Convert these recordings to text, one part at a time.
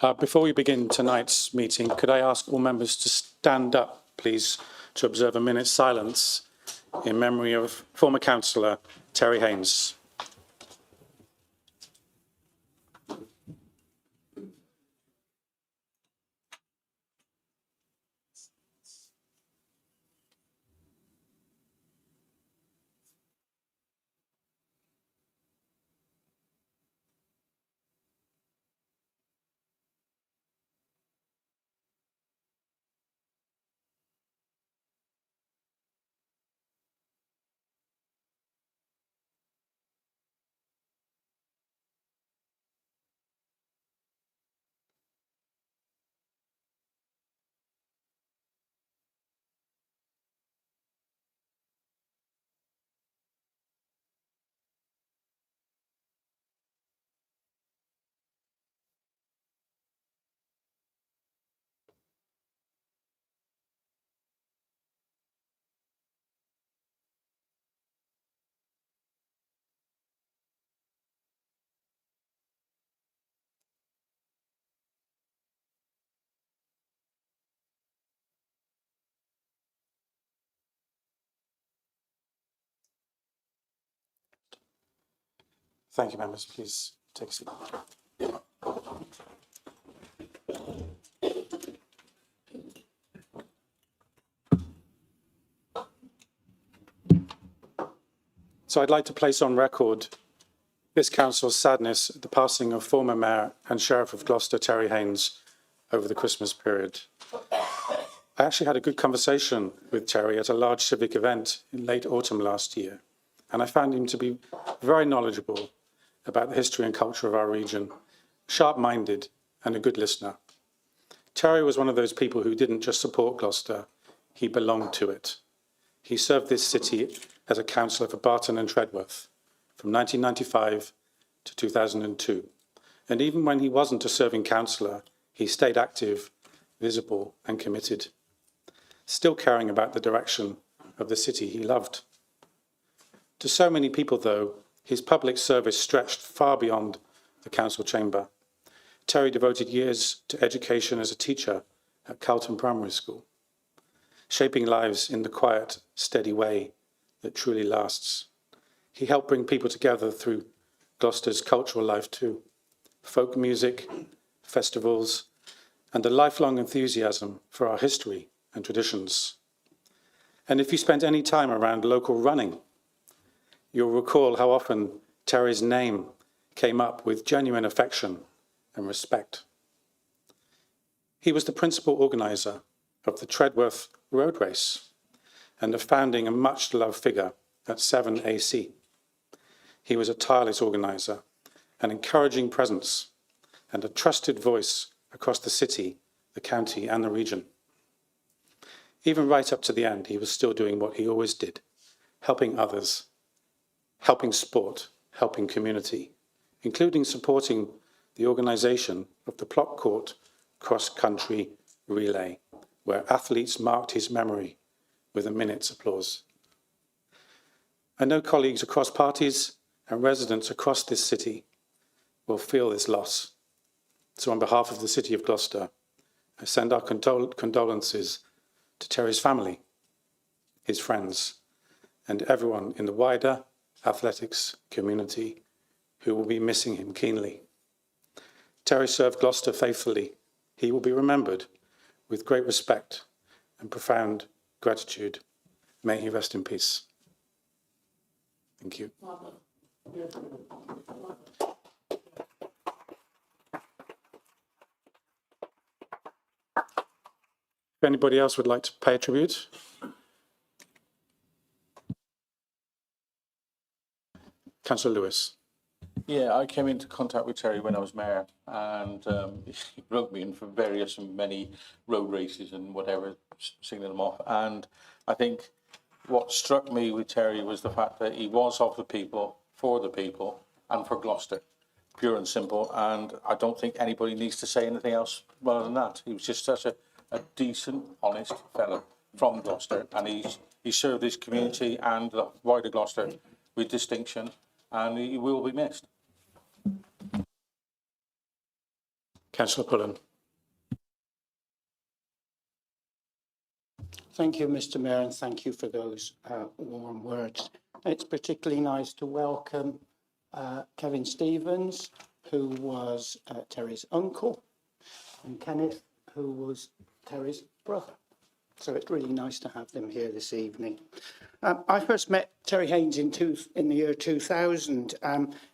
Before we begin tonight's meeting, could I ask all members to stand up, please, to observe a minute's silence in memory of former councillor Terry Haynes. Thank you, members. Please take a seat. So I'd like to place on record this council's sadness at the passing of former Mayor and Sheriff of Gloucester, Terry Haynes, over the Christmas period. I actually had a good conversation with Terry at a large civic event in late autumn last year, and I found him to be very knowledgeable about the history and culture of our region, sharp-minded and a good listener. Terry was one of those people who didn't just support Gloucester, he belonged to it. He served this city as a councillor for Barton and Tredworth from 1995 to 2002. And even when he wasn't a serving councillor, he stayed active, visible and committed, still caring about the direction of the city he loved. To so many people, though, his public service stretched far beyond the council chamber. Terry devoted years to education as a teacher at Carlton Primary School, shaping lives in the quiet, steady way that truly lasts. He helped bring people together through Gloucester's cultural life too, folk music, festivals, and a lifelong enthusiasm for our history and traditions. And if you spent any time around local running, you'll recall how often Terry's name came up with genuine affection and respect. He was the principal organiser of the Tredworth Road Race and the founding and much-loved figure at 7AC. He was a tireless organiser, an encouraging presence, and a trusted voice across the city, the county and the region. Even right up to the end, he was still doing what he always did, helping others, helping sport, helping community, including supporting the organisation of the Plot Court cross-country relay, where athletes marked his memory with a minute's applause. I know colleagues across parties and residents across this city will feel this loss. So on behalf of the City of Gloucester, I send our condolences to Terry's family, his friends, and everyone in the wider athletics community who will be missing him keenly. Terry served Gloucester faithfully. He will be remembered with great respect and profound gratitude. May he rest in peace. Thank you. If anybody else would like to pay a tribute. Councillor Lewis. Yeah, I came into contact with Terry when I was mayor, and he wrote me in for various and many road races and whatever, singing them off. And I think what struck me with Terry was the fact that he was of the people, for the people, and for Gloucester, pure and simple. And I don't think anybody needs to say anything else rather than that. He was just such a decent, honest fellow from Gloucester, and he served his community and the wider Gloucester with distinction, and he will be missed. Councillor Pullen. Thank you, Mr. Mayor, and thank you for those warm words. It's particularly nice to welcome Kevin Stevens, who was Terry's uncle, and Kenneth, who was Terry's brother. So it's really nice to have them here this evening. I first met Terry Haynes in the year 2000.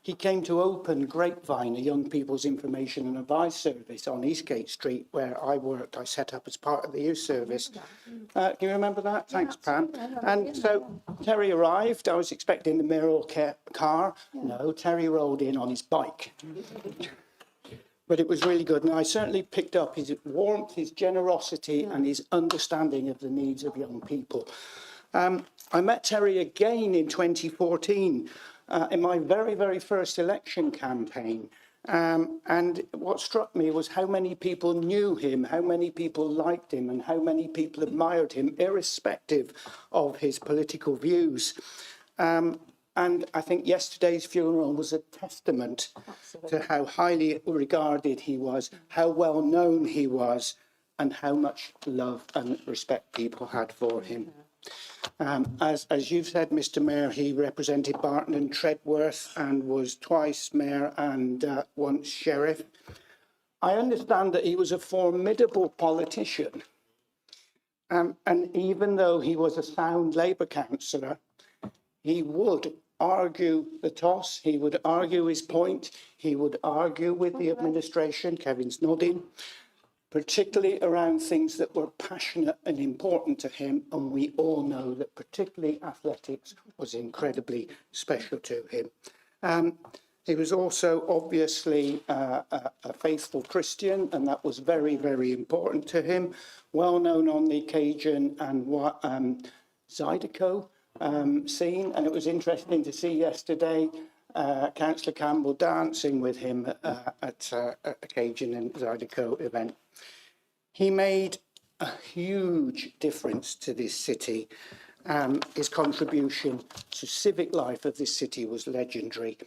He came to open Grapevine, a young people's information and advice service on Eastgate Street, where I worked. I set up as part of the youth service. Do you remember that? Thanks, Pam. And so Terry arrived. I was expecting the Mirror car. No, Terry rolled in on his bike. But it was really good, and I certainly picked up his warmth, his generosity, and his understanding of the needs of young people. I met Terry again in 2014 in my very, very first election campaign. And what struck me was how many people knew him, how many people liked him, and how many people admired him, irrespective of his political views. And I think yesterday's funeral was a testament to how highly regarded he was, how well known he was, and how much love and respect people had for him. As you've said, Mr. Mayor, he represented Barton and Tredworth and was twice mayor and once sheriff. I understand that he was a formidable politician. And even though he was a sound Labour councillor, he would argue the toss, he would argue his point, he would argue with the administration, Kevin's nodding, particularly around things that were passionate and important to him, and we all know that particularly athletics was incredibly special to him. He was also obviously a faithful Christian, and that was very, very important to him, well known on the Cajun and Zydeco scene, and it was interesting to see yesterday Councillor Campbell dancing with him at a Cajun and Zydeco event. He made a huge difference to this city. His contribution to civic life of this city was legendary.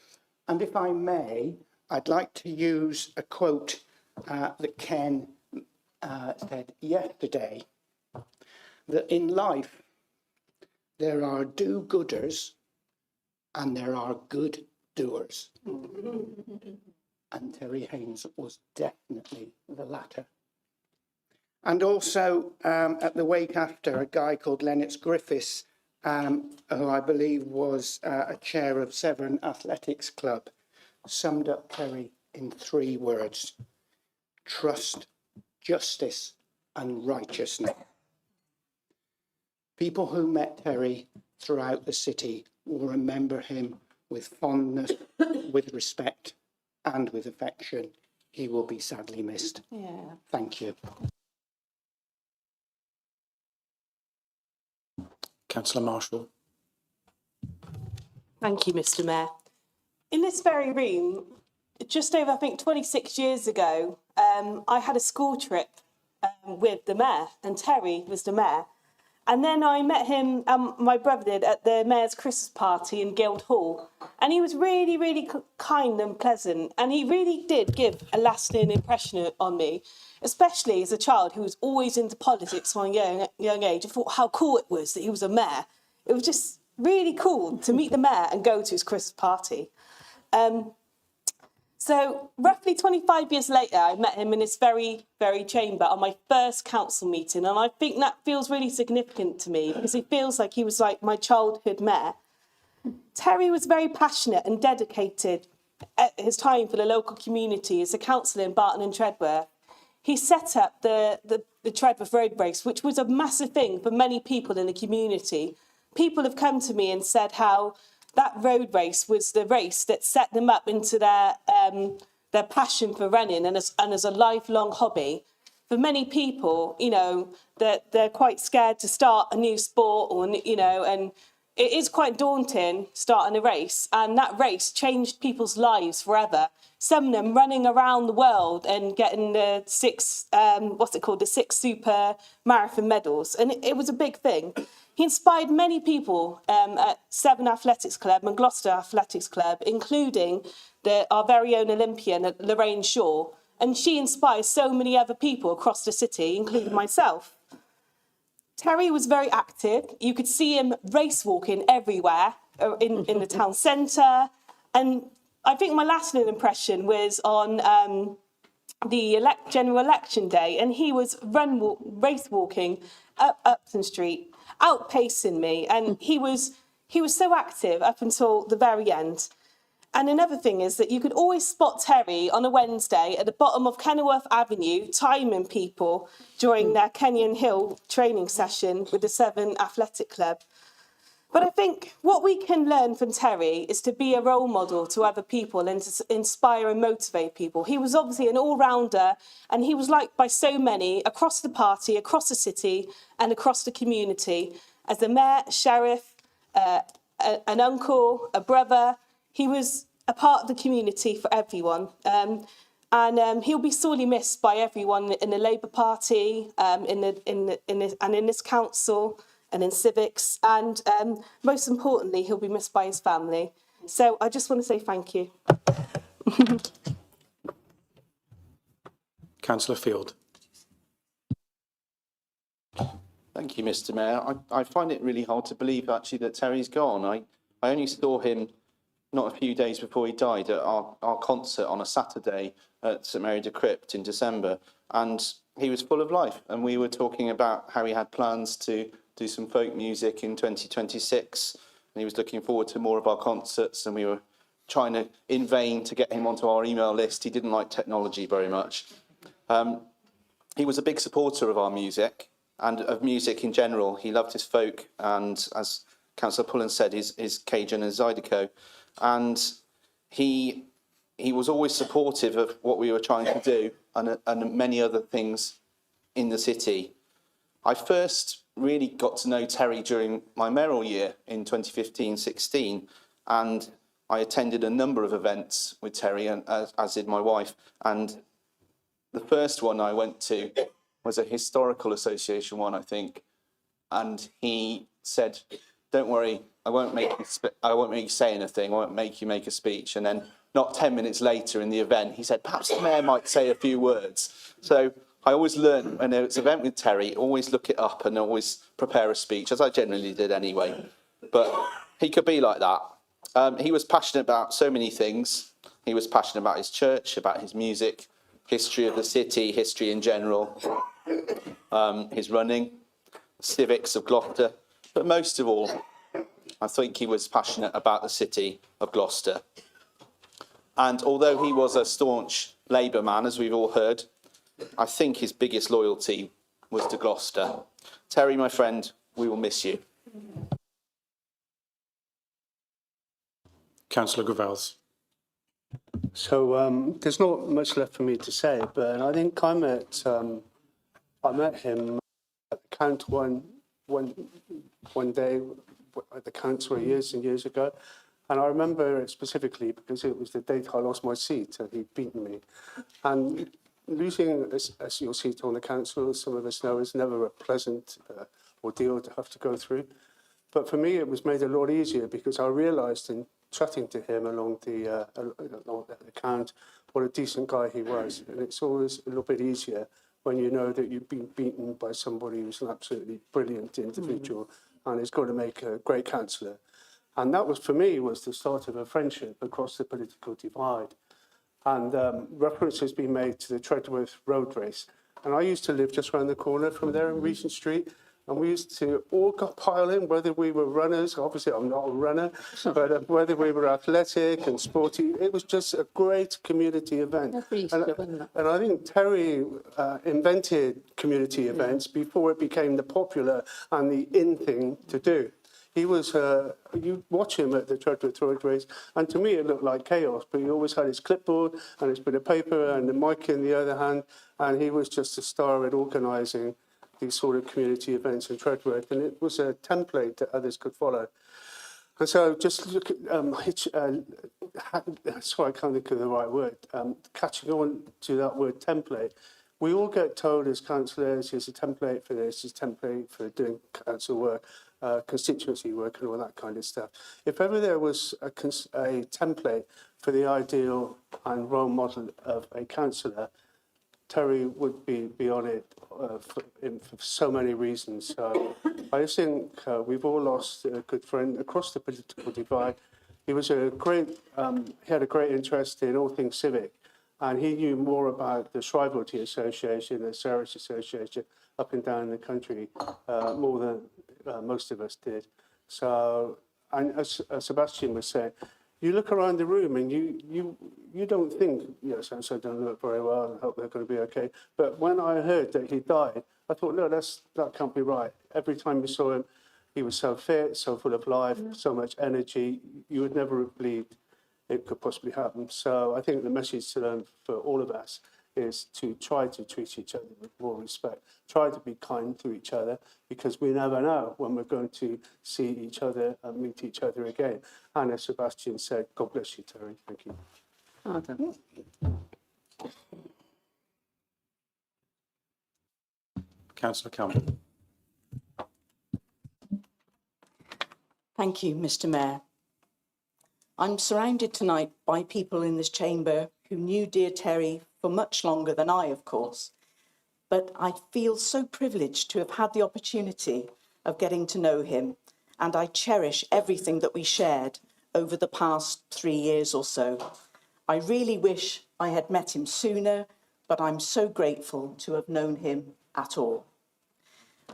And if I may, I'd like to use a quote that Ken said yesterday, that in life, there are do-gooders and there are good doers. And Terry Haynes was definitely the latter. And also at the wake after, a guy called Lennox Griffiths, who I believe was a chair of Severn Athletics Club, summed up Terry in 3 words: trust, justice, and righteousness. People who met Terry throughout the city will remember him with fondness, with respect, and with affection. He will be sadly missed. Yeah. Thank you. Councillor Marshall. Thank you, Mr. Mayor. In this very room, just over, I think, 26 years ago, I had a school trip with the mayor, and Terry was the mayor. And then I met him, my brother did, at the mayor's Christmas party in Guildhall. And he was really, really kind and pleasant. And he really did give a lasting impression on me, especially as a child who was always into politics from a young age. I thought how cool it was that he was a mayor. It was just really cool to meet the mayor and go to his Christmas party. So roughly 25 years later, I met him in this very, very chamber on my first council meeting. And I think that feels really significant to me because it feels like he was like my childhood mayor. Terry was very passionate and dedicated at his time for the local community as a councillor in Barton and Tredworth. He set up the Tredworth Road Race, which was a massive thing for many people in the community. People have come to me and said how that road race was the race that set them up into their passion for running and as a lifelong hobby. For many people, you know, that they're quite scared to start a new sport or, you know, and it is quite daunting starting a race. And that race changed people's lives forever. Some of them running around the world and getting the 6 super marathon medals. And it was a big thing. He inspired many people at Severn Athletics Club and Gloucester Athletics Club, including our very own Olympian, Lorraine Shaw. and she inspires so many other people across the city, including myself. Terry was very active. You could see him race walking everywhere in the town centre. And I think my lasting impression was on the general election day, and he was race walking up Upton Street, outpacing me. And he was so active up until the very end. And another thing is that you could always spot Terry on a Wednesday at the bottom of Kenilworth Avenue, timing people during their Kenyon Hill training session with the Severn Athletic Club. But I think what we can learn from Terry is to be a role model to other people and to inspire and motivate people. He was obviously an all-rounder, and he was liked by so many across the party, across the city, and across the community. As the mayor, sheriff, an uncle, a brother, he was a part of the community for everyone. And he'll be sorely missed by everyone in the Labour Party, in this council, and in civics. And most importantly, he'll be missed by his family. So I just want to say thank you. Councillor Field. Thank you, Mr. Mayor. I find it really hard to believe, actually, that Terry's gone. I only saw him not a few days before he died at our concert on a Saturday at St Mary de Crypt in December, and he was full of life. And we were talking about how he had plans to do some folk music in 2026, and he was looking forward to more of our concerts, and we were trying to, in vain, to get him onto our email list. He didn't like technology very much. He was a big supporter of our music and of music in general. He loved his folk and, as Councillor Pullen said, his Cajun and Zydeco. And he was always supportive of what we were trying to do and many other things in the city. I first really got to know Terry during my mayoral year in 2015-16, and I attended a number of events with Terry, and as did my wife. And the first one I went to was a historical association one, I think, and he said, "Don't worry, I won't make you say anything. I won't make you make a speech." And then, not 10 minutes later in the event, he said, "Perhaps the mayor might say a few words." So I always learn when it's an event with Terry, always look it up and always prepare a speech, as I generally did anyway. But he could be like that. He was passionate about so many things. He was passionate about his church, about his music, history of the city, history in general, his running, civics of Gloucester. But most of all, I think he was passionate about the city of Gloucester. And although he was a staunch Labour man, as we've all heard, I think his biggest loyalty was to Gloucester. Terry, my friend, we will miss you. Councillor Gravels. So there's not much left for me to say, but I think I met him at the count one day at the council years and years ago, and I remember it specifically because it was the date I lost my seat and he'd beaten me. And losing your seat on the council, some of us know, is never a pleasant ordeal to have to go through. But for me, it was made a lot easier because I realised in chatting to him along the account what a decent guy he was. And it's always a little bit easier when you know that you've been beaten by somebody who's an absolutely brilliant individual and is going to make a great councillor. And that was, for me, was the start of a friendship across the political divide. And reference has been made to the Treadworth road race. And I used to live just around the corner from there in Regent Street. And we used to all pile in, whether we were runners, obviously I'm not a runner, but whether we were athletic and sporty. It was just a great community event. And I think Terry invented community events before it became the popular and the in thing to do. He was, you watch him at the Treadworth road race, and to me it looked like chaos, but he always had his clipboard and his bit of paper and the mic in the other hand, and he was just a star at organising these sort of community events in Treadworth, and it was a template that others could follow. And so just look at, sorry, I can't think of the right word, catching on to that word template. We all get told as councillors, here's a template for this, here's a template for doing council work, constituency work and all that kind of stuff. If ever there was a template for the ideal and role model of a councillor, Terry would be on it for so many reasons. So I just think we've all lost a good friend across the political divide. He was he had a great interest in all things civic, and he knew more about the Shrivelty Association, the Ceres Association, up and down the country, more than most of us did. So, and as Sebastian was saying, you look around the room and you don't think, so-and-so don't look very well, I hope they're going to be okay. But when I heard that he died, I thought, no, that can't be right. Every time we saw him, he was so fit, so full of life, so much energy. You would never have believed it could possibly happen. So I think the message to them, for all of us, is to try to treat each other with more respect. Try to be kind to each other, because we never know when we're going to see each other and meet each other again. And as Sebastian said, God bless you, Terry. Thank you. Councillor Campbell. Thank you, Mr. Mayor. I'm surrounded tonight by people in this chamber who knew dear Terry for much longer than I, of course, but I feel so privileged to have had the opportunity of getting to know him, and I cherish everything that we shared over the past 3 years or so. I really wish I had met him sooner, but I'm so grateful to have known him at all.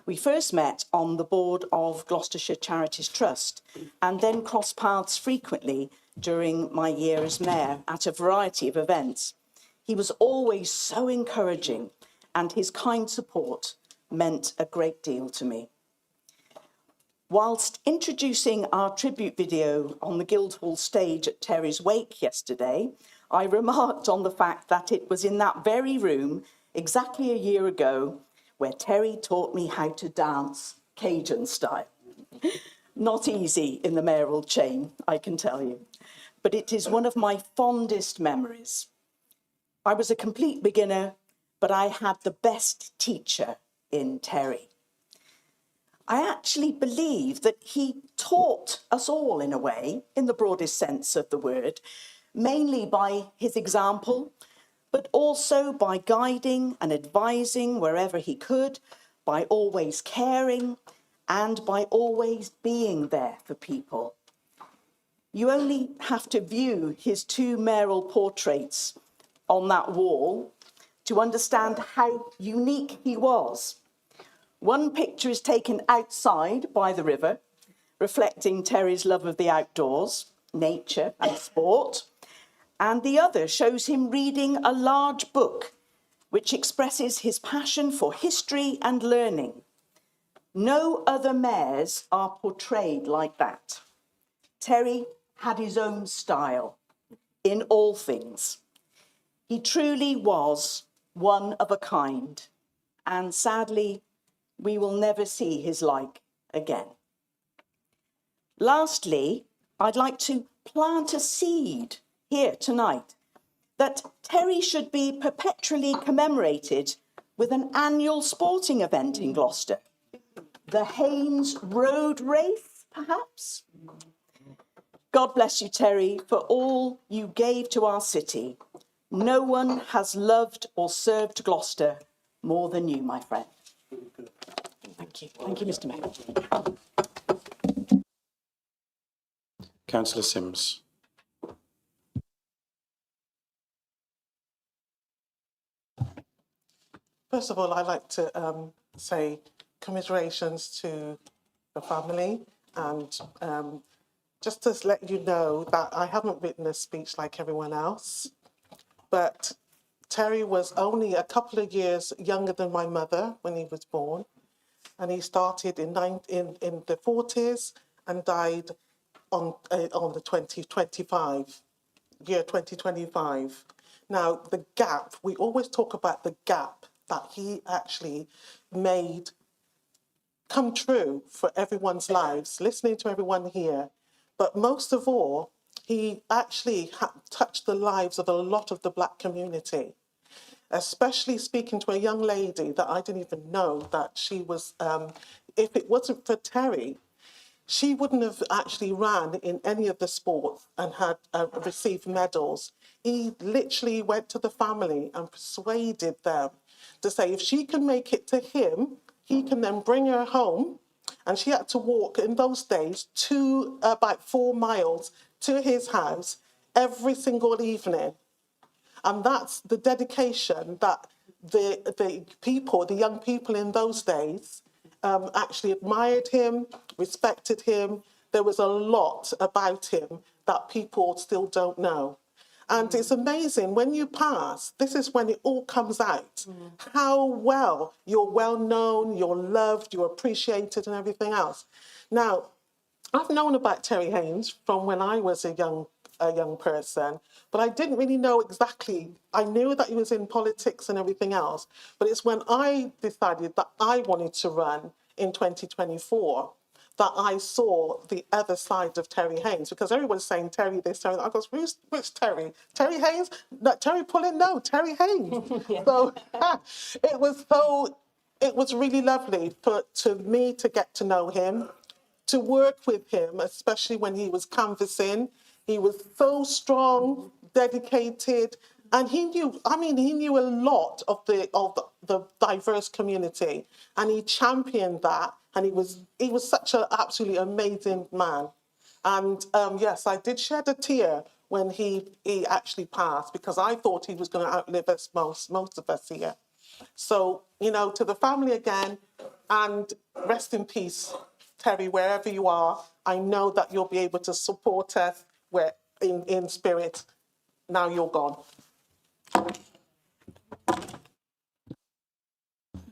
We first met on the board of Gloucestershire Charities Trust and then crossed paths frequently during my year as mayor at a variety of events. He was always so encouraging, and his kind support meant a great deal to me. Whilst introducing our tribute video on the Guildhall stage at Terry's wake yesterday, I remarked on the fact that it was in that very room exactly a year ago where Terry taught me how to dance Cajun style. Not easy in the mayoral chain, I can tell you, but it is one of my fondest memories. I was a complete beginner, but I had the best teacher in Terry. I actually believe that he taught us all in a way, in the broadest sense of the word, mainly by his example, but also by guiding and advising wherever he could, by always caring, and by always being there for people. You only have to view his 2 mayoral portraits on that wall to understand how unique he was. One picture is taken outside by the river, reflecting Terry's love of the outdoors, nature and sport, and the other shows him reading a large book which expresses his passion for history and learning. No other mayors are portrayed like that. Terry had his own style in all things. He truly was one of a kind, and sadly, we will never see his like again. Lastly, I'd like to plant a seed here tonight that Terry should be perpetually commemorated with an annual sporting event in Gloucester. The Haynes Road Race, perhaps? God bless you, Terry, for all you gave to our city. No one has loved or served Gloucester more than you, my friend. Thank you. Thank you, Mr. Mayor. Councillor Sims. First of all, I'd like to say commiserations to the family, and just to let you know that I haven't written a speech like everyone else, but Terry was only a couple of years younger than my mother when he was born, and he started in the 40s and died on the 2025. Now, the gap, we always talk about the gap that he actually made come true for everyone's lives, listening to everyone here. But most of all, he actually touched the lives of a lot of the Black community, especially speaking to a young lady that I didn't even know that she was, if it wasn't for Terry, she wouldn't have actually ran in any of the sports and had received medals. He literally went to the family and persuaded them to say if she can make it to him, he can then bring her home. And she had to walk in those days about 4 miles to his house every single evening. And that's the dedication that the people, the young people in those days, actually admired him, respected him. There was a lot about him that people still don't know. And it's amazing, when you pass, this is when it all comes out, how well you're well known, you're loved, you're appreciated and everything else. Now, I've known about Terry Haynes from when I was a young person, but I didn't really know exactly. I knew that he was in politics and everything else, but it's when I decided that I wanted to run in 2024 that I saw the other side of Terry Haynes, because everyone's saying Terry this, Terry that. I goes, which Terry? Terry Haynes? No, Terry Pullen? No, Terry Haynes. So it was really lovely to me to get to know him, to work with him, especially when he was canvassing. He was so strong, dedicated, and he knew a lot of the diverse community, and he championed that, and he was such an absolutely amazing man. And yes, I did shed a tear when he actually passed, because I thought he was going to outlive us most of us here. So, to the family again, and rest in peace, Terry, wherever you are. I know that you'll be able to support us in spirit. Now you're gone.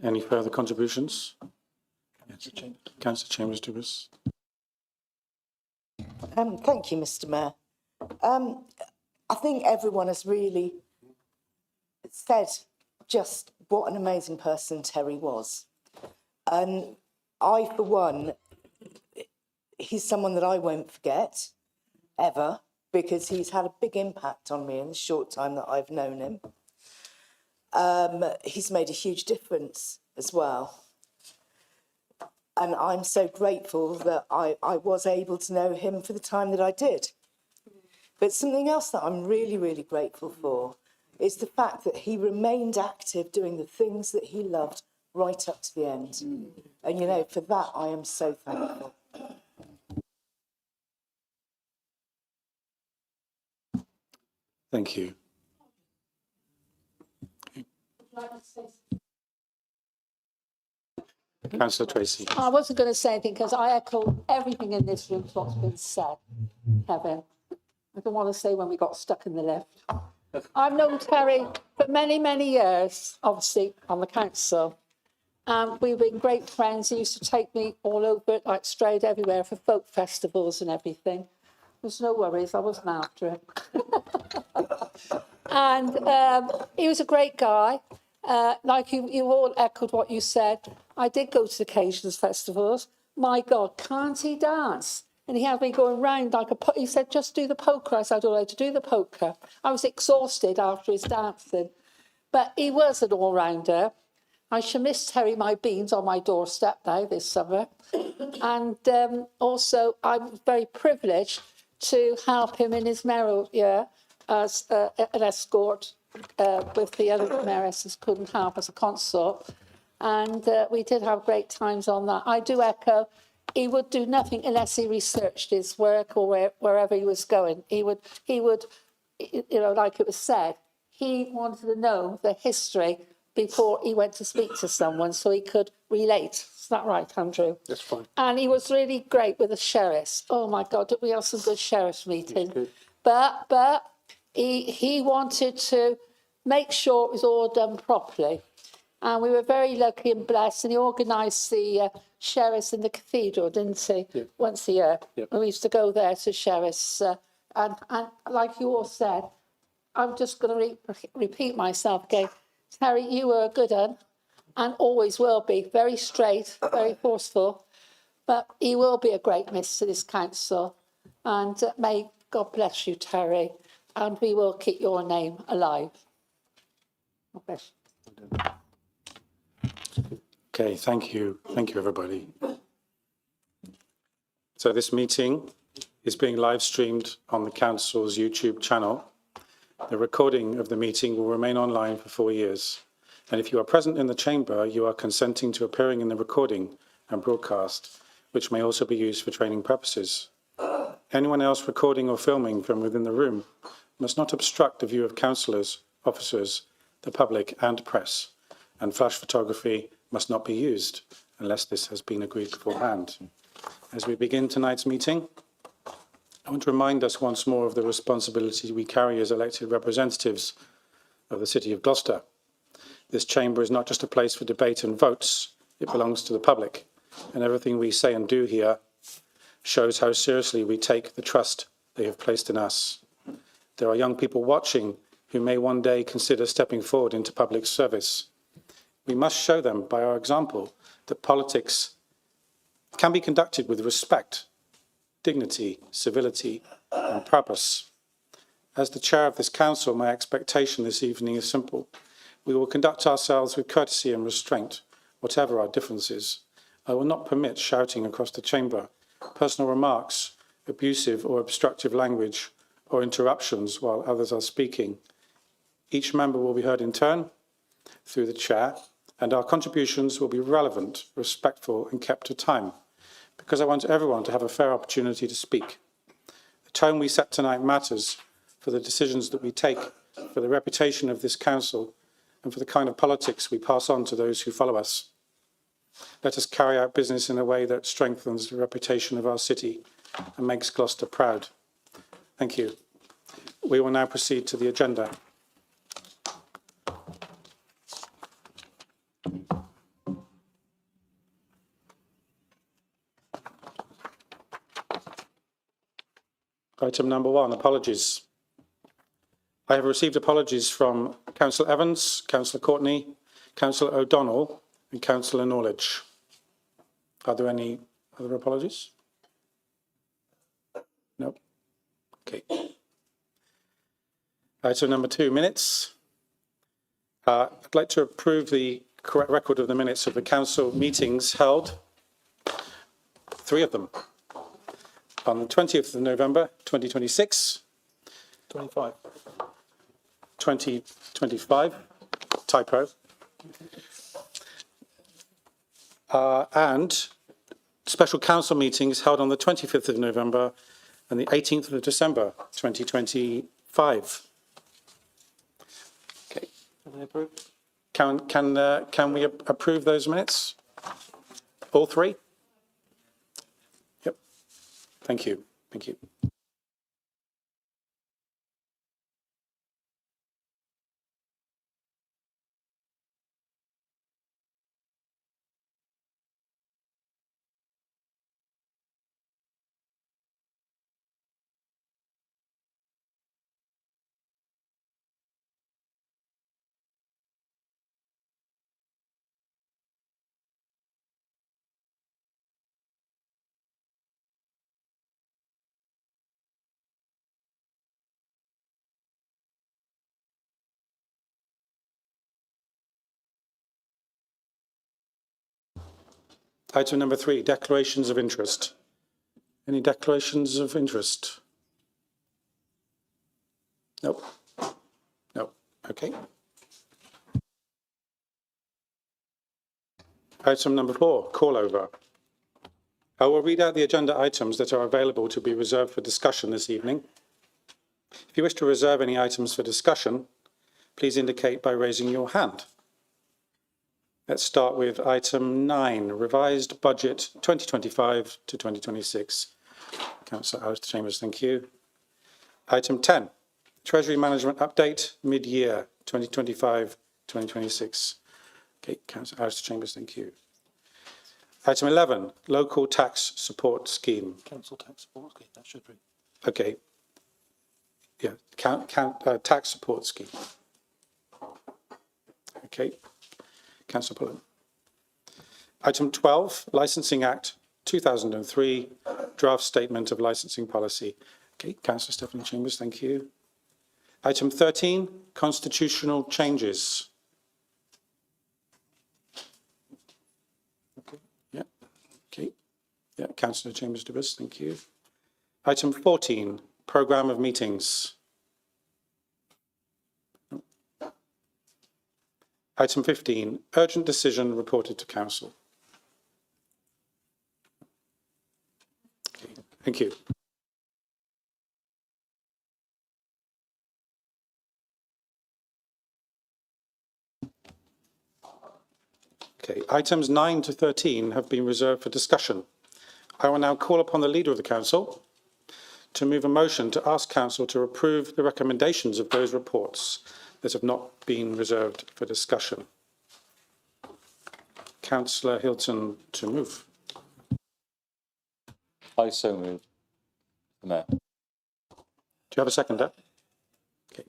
Any further contributions? Councillor Chambers-Dubus. Thank you, Mr. Mayor. I think everyone has really said just what an amazing person Terry was. And I, for one, he's someone that I won't forget, ever, because he's had a big impact on me in the short time that I've known him. He's made a huge difference as well. And I'm so grateful that I was able to know him for the time that I did. But something else that I'm really, really grateful for is the fact that he remained active doing the things that he loved right up to the end. And, for that, I am so thankful. Thank you. Councillor Tracy. I wasn't going to say anything because I echo everything in this room to what's been said, Kevin. I don't want to say when we got stuck in the lift. I've known Terry for many, many years, obviously, on the council. And we've been great friends. He used to take me all over, like straight everywhere for folk festivals and everything. There's no worries, I wasn't after him. And he was a great guy. Like you all echoed what you said. I did go to the occasions festivals. My God, can't he dance? And he had me going round like he said, just do the polka. I said, all right, to do the polka. I was exhausted after his dancing. But he was an all-rounder. I shall miss Terry my beans on my doorstep now this summer. And also, I was very privileged to help him in his mayoral year as an escort with the other mayoresses couldn't help as a consort. And we did have great times on that. I do echo, he would do nothing unless he researched his work or wherever he was going. He would, like it was said, he wanted to know the history before he went to speak to someone so he could relate. Is that right, Andrew? That's fine. And he was really great with the sheriffs. Oh my God, did we have some good sheriffs meetings? But he wanted to make sure it was all done properly. And we were very lucky and blessed. And he organised the sheriffs in the cathedral, didn't he? Yeah. Once a year. Yep. And we used to go there to sheriffs. And like you all said, I'm just going to repeat myself again. Terry, you were a good one and always will be. Very straight, very forceful. But he will be a great miss to this council. And may God bless you, Terry. And we will keep your name alive. God bless you. Okay, thank you. Thank you, everybody. So this meeting is being live streamed on the council's YouTube channel. The recording of the meeting will remain online for 4 years. And if you are present in the chamber, you are consenting to appearing in the recording and broadcast, which may also be used for training purposes. Anyone else recording or filming from within the room must not obstruct the view of councillors, officers, the public and press, and flash photography must not be used unless this has been agreed beforehand. As we begin tonight's meeting, I want to remind us once more of the responsibility we carry as elected representatives of the City of Gloucester. This chamber is not just a place for debate and votes, it belongs to the public, and everything we say and do here shows how seriously we take the trust they have placed in us. There are young people watching who may one day consider stepping forward into public service. We must show them by our example that politics can be conducted with respect, dignity, civility, and purpose. As the chair of this council, my expectation this evening is simple. We will conduct ourselves with courtesy and restraint, whatever our differences. I will not permit shouting across the chamber, personal remarks, abusive or obstructive language, or interruptions while others are speaking. Each member will be heard in turn through the chair, and our contributions will be relevant, respectful, and kept to time, because I want everyone to have a fair opportunity to speak. The tone we set tonight matters for the decisions that we take, for the reputation of this council, and for the kind of politics we pass on to those who follow us. Let us carry out business in a way that strengthens the reputation of our city and makes Gloucester proud. Thank you. We will now proceed to the agenda. Item number 1, apologies. I have received apologies from Councillor Evans, Councillor Courtney, Councillor O'Donnell and Councillor Knowledge. Are there any other apologies? No. Okay. Item number 2, minutes. I'd like to approve the correct record of the minutes of the council meetings held, 3 of them, on the 20th of November 2026, 2025, typo, and special council meetings held on the 25th of November and the 18th of December 2025. Okay. Can we approve those minutes? All 3? Yep. Thank you. Thank you. Item number 3, declarations of interest. Any declarations of interest? Nope. No. Okay. Item number 4, call over. I will read out the agenda items that are available to be reserved for discussion this evening. If you wish to reserve any items for discussion, please indicate by raising your hand. Let's start with item 9, revised budget 2025 to 2026. Councillor Alistair Chambers, thank you. Item 10, Treasury Management Update, mid-year 2025-2026. Okay, Councillor Alistair Chambers, thank you. Item 11, Local Tax Support Scheme. Council tax support scheme, that should be. Okay. Yeah, tax support scheme. Okay. Councillor Pullen. Item 12, Licensing Act 2003, Draft Statement of Licensing Policy. Okay, Councillor Stephanie Chambers, thank you. Item 13, Constitutional Changes. Okay, yeah, okay. Yeah, Councillor Chambers-Dubus, thank you. Item 14, programme of meetings. Item 15, urgent decision reported to council. Okay, thank you. Okay, items 9 to 13 have been reserved for discussion. I will now call upon the Leader of the Council to move a motion to ask Council to approve the recommendations of those reports that have not been reserved for discussion. Councillor Hilton to move. I so move. The Mayor. Do you have a seconder? Okay.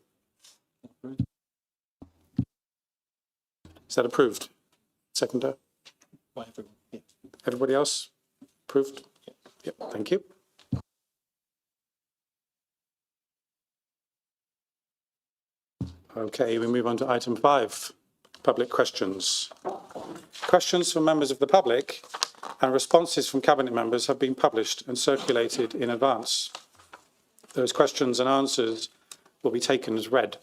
Is that approved? Seconder? Everybody else? Approved? Yep, thank you. Okay, we move on to item 5, public questions. Questions from members of the public and responses from Cabinet members have been published and circulated in advance. Those questions and answers will be taken as read.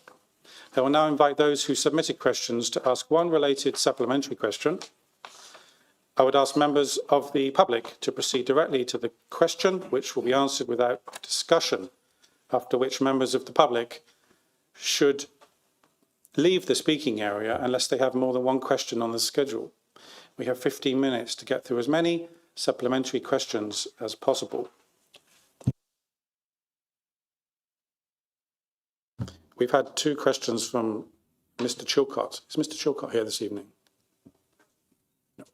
I will now invite those who submitted questions to ask one related supplementary question. I would ask members of the public to proceed directly to the question, which will be answered without discussion, after which members of the public should leave the speaking area unless they have more than one question on the schedule. We have 15 minutes to get through as many supplementary questions as possible. We've had 2 questions from Mr. Chilcott. Is Mr. Chilcott here this evening? No.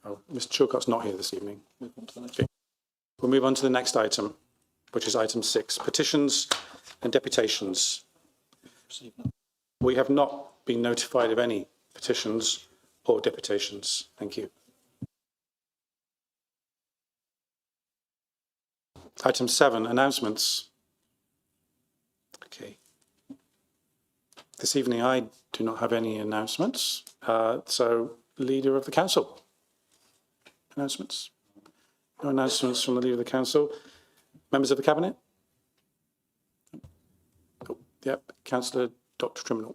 Oh, Mr. Chilcott's not here this evening. Okay. We'll move on to the next item, which is item 6, petitions and deputations. We have not been notified of any petitions or deputations. Thank you. Item 7, announcements. Okay. This evening I do not have any announcements. So, Leader of the Council. Announcements? No announcements from the Leader of the Council. Members of the Cabinet? Oh, yep, Councillor Dr. Triminal.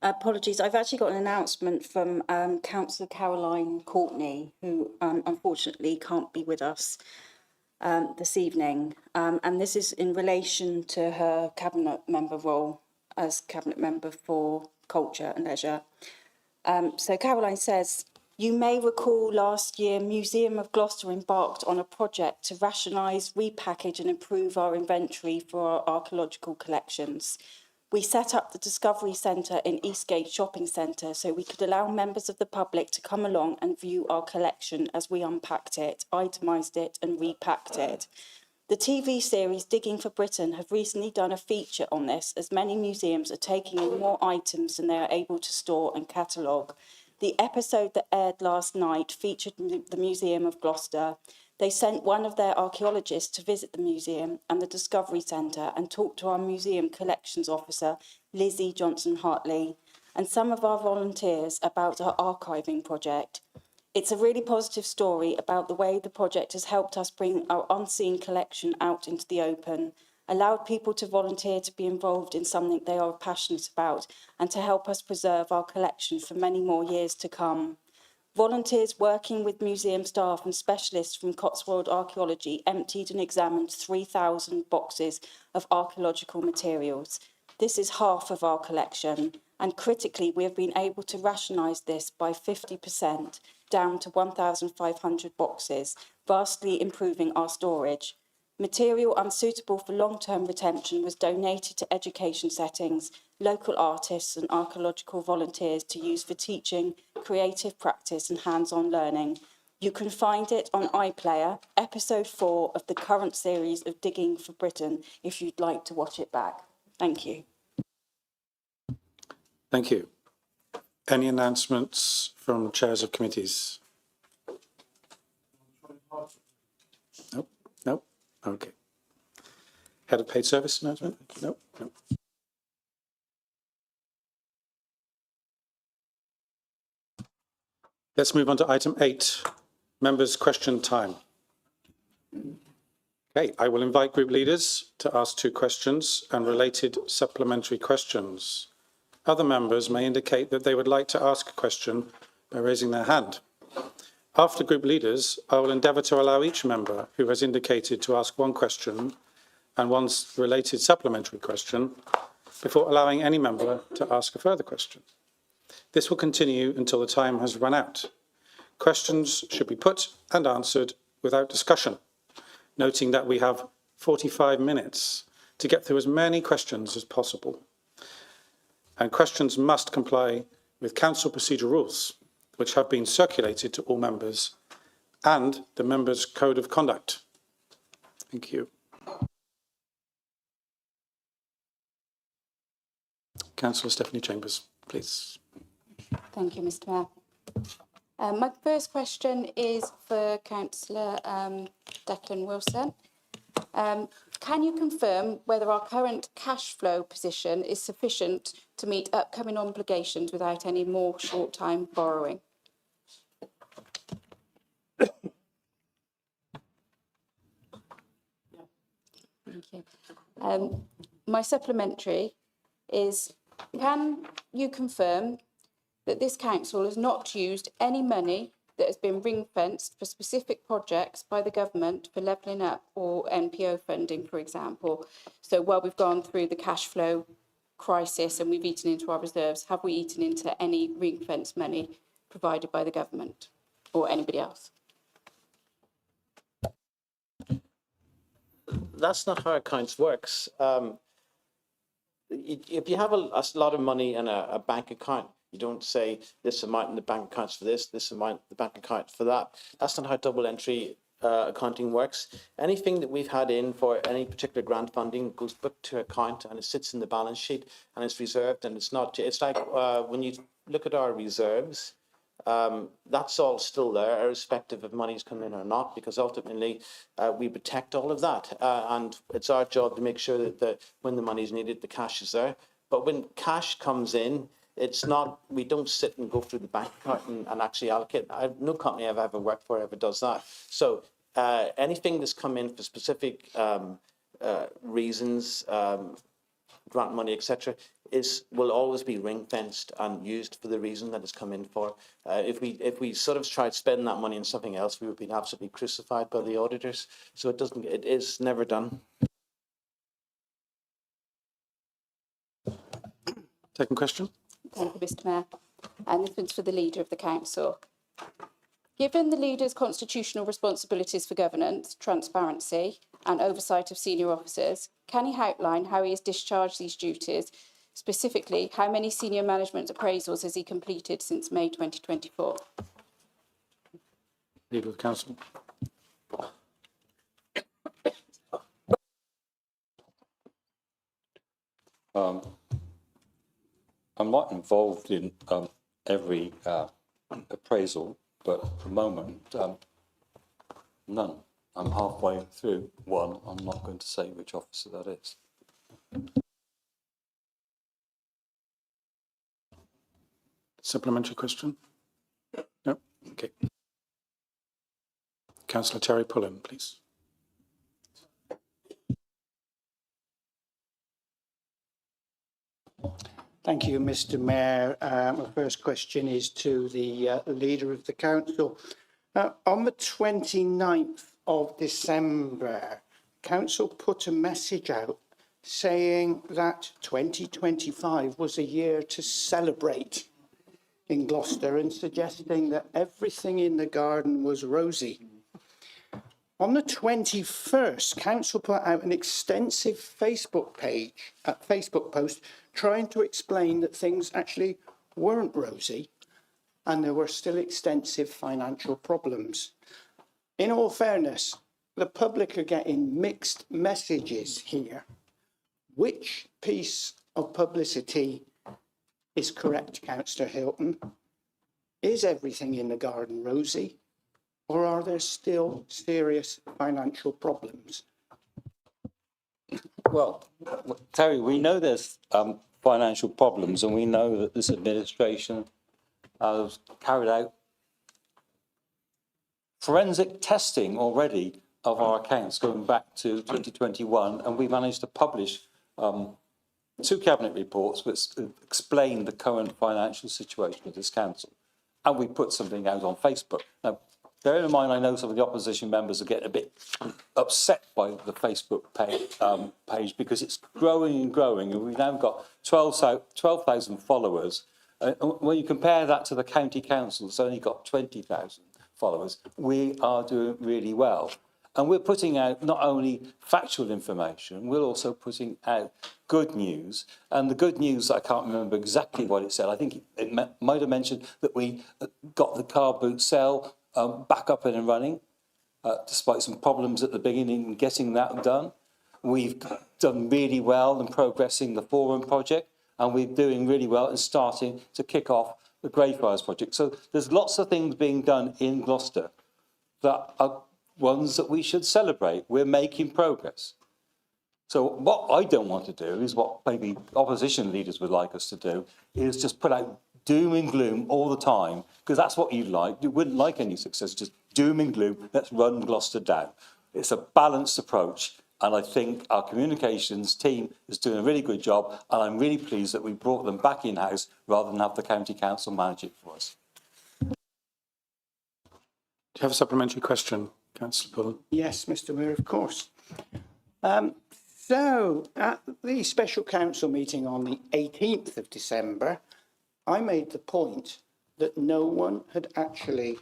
Apologies, I've actually got an announcement from Councillor Caroline Courtney, who unfortunately can't be with us this evening. And this is in relation to her Cabinet member role as Cabinet member for Culture and Leisure. So Caroline says, you may recall last year Museum of Gloucester embarked on a project to rationalise, repackage and improve our inventory for our archaeological collections. We set up the Discovery Centre in Eastgate Shopping Centre so we could allow members of the public to come along and view our collection as we unpacked it, itemised it and repacked it. The TV series Digging for Britain have recently done a feature on this, as many museums are taking in more items than they are able to store and catalogue. The episode that aired last night featured the Museum of Gloucester. They sent one of their archaeologists to visit the museum and the Discovery Centre and talk to our museum collections officer, Lizzie Johnson-Hartley, and some of our volunteers about our archiving project. It's a really positive story about the way the project has helped us bring our unseen collection out into the open, allowed people to volunteer to be involved in something they are passionate about, and to help us preserve our collection for many more years to come. Volunteers working with museum staff and specialists from Cotswold Archaeology emptied and examined 3,000 boxes of archaeological materials. This is half of our collection, and critically, we have been able to rationalise this by 50%, down to 1,500 boxes, vastly improving our storage. Material unsuitable for long-term retention was donated to education settings, local artists and archaeological volunteers to use for teaching, creative practice and hands-on learning. You can find it on iPlayer, episode 4 of the current series of Digging for Britain, if you'd like to watch it back. Thank you. Thank you. Any announcements from chairs of committees? Nope, nope, okay. Head of paid service announcement? Nope, nope. Let's move on to item 8, members' question time. Okay, I will invite group leaders to ask 2 questions and related supplementary questions. Other members may indicate that they would like to ask a question by raising their hand. After group leaders, I will endeavour to allow each member who has indicated to ask 1 question and 1 related supplementary question before allowing any member to ask a further question. This will continue until the time has run out. Questions should be put and answered without discussion, noting that we have 45 minutes to get through as many questions as possible. And questions must comply with council procedure rules, which have been circulated to all members, and the members' code of conduct. Thank you. Councillor Stephanie Chambers, please. Thank you, Mr. Mayor. My first question is for Councillor Declan Wilson. Can you confirm whether our current cash flow position is sufficient to meet upcoming obligations without any more short-time borrowing? Thank you. My supplementary is, can you confirm that this council has not used any money that has been ring-fenced for specific projects by the government for levelling up or NPO funding, for example? So while we've gone through the cash flow crisis and we've eaten into our reserves, have we eaten into any ring-fenced money provided by the government or anybody else? That's not how accounts works. If you have a lot of money in a bank account, you don't say this amount in the bank accounts for this amount in the bank account for that. That's not how double entry accounting works. Anything that we've had in for any particular grant funding goes booked to account and it sits in the balance sheet and it's reserved, and it's not. It's like when you look at our reserves, that's all still there, irrespective of money's come in or not, because ultimately we protect all of that, and it's our job to make sure that when the money is needed, the cash is there. But when cash comes in, it's not, we don't sit and go through the bank account and actually allocate. No company I've ever worked for ever does that. So anything that's come in for specific reasons, grant money, etc., will always be ring fenced and used for the reason that it's come in for. If we sort of tried spending that money on something else, we would be absolutely crucified by the auditors. So it is never done. Second question. Thank you, Mr. Mayor. And this one's for the leader of the council. Given the leader's constitutional responsibilities for governance, transparency and oversight of senior officers, can he outline how he has discharged these duties? Specifically, how many senior management appraisals has he completed since May 2024? Leader of the council. I'm not involved in every appraisal, but at the moment, none. I'm halfway through one. I'm not going to say which officer that is. Supplementary question? No? Okay. Councillor Terry Pullen, please. Thank you, Mr. Mayor. My first question is to the Leader of the Council. On the 29th of December, Council put a message out saying that 2025 was a year to celebrate in Gloucester and suggesting that everything in the garden was rosy. On the 21st, Council put out an extensive Facebook post trying to explain that things actually weren't rosy and there were still extensive financial problems. In all fairness, the public are getting mixed messages here. Which piece of publicity is correct, Councillor Hilton? Is everything in the garden rosy, or are there still serious financial problems? Well, Terry, we know there's financial problems, and we know that this administration has carried out forensic testing already of our accounts going back to 2021, and we managed to publish 2 cabinet reports which explain the current financial situation of this council. And we put something out on Facebook. Now, bear in mind, I know some of the opposition members are getting a bit upset by the Facebook page because it's growing and growing, and we've now got 12,000 followers. When you compare that to the county council, it's only got 20,000 followers. We are doing really well. And we're putting out not only factual information, we're also putting out good news. And the good news, I can't remember exactly what it said. I think it might have mentioned that we got the car boot sale back up and running, despite some problems at the beginning in getting that done. We've done really well in progressing the Forum project, and we're doing really well in starting to kick off the Greyfriars project. So there's lots of things being done in Gloucester that are ones that we should celebrate. We're making progress. So what I don't want to do is what maybe opposition leaders would like us to do, is just put out doom and gloom all the time, because that's what you'd like. You wouldn't like any success, just doom and gloom, let's run Gloucester down. It's a balanced approach, and I think our communications team is doing a really good job, and I'm really pleased that we brought them back in-house rather than have the county council manage it for us. Do you have a supplementary question, Councillor Pullen? Yes, Mr Mayor, of course. So, at the special council meeting on the 18th of December, I made the point that no one had actually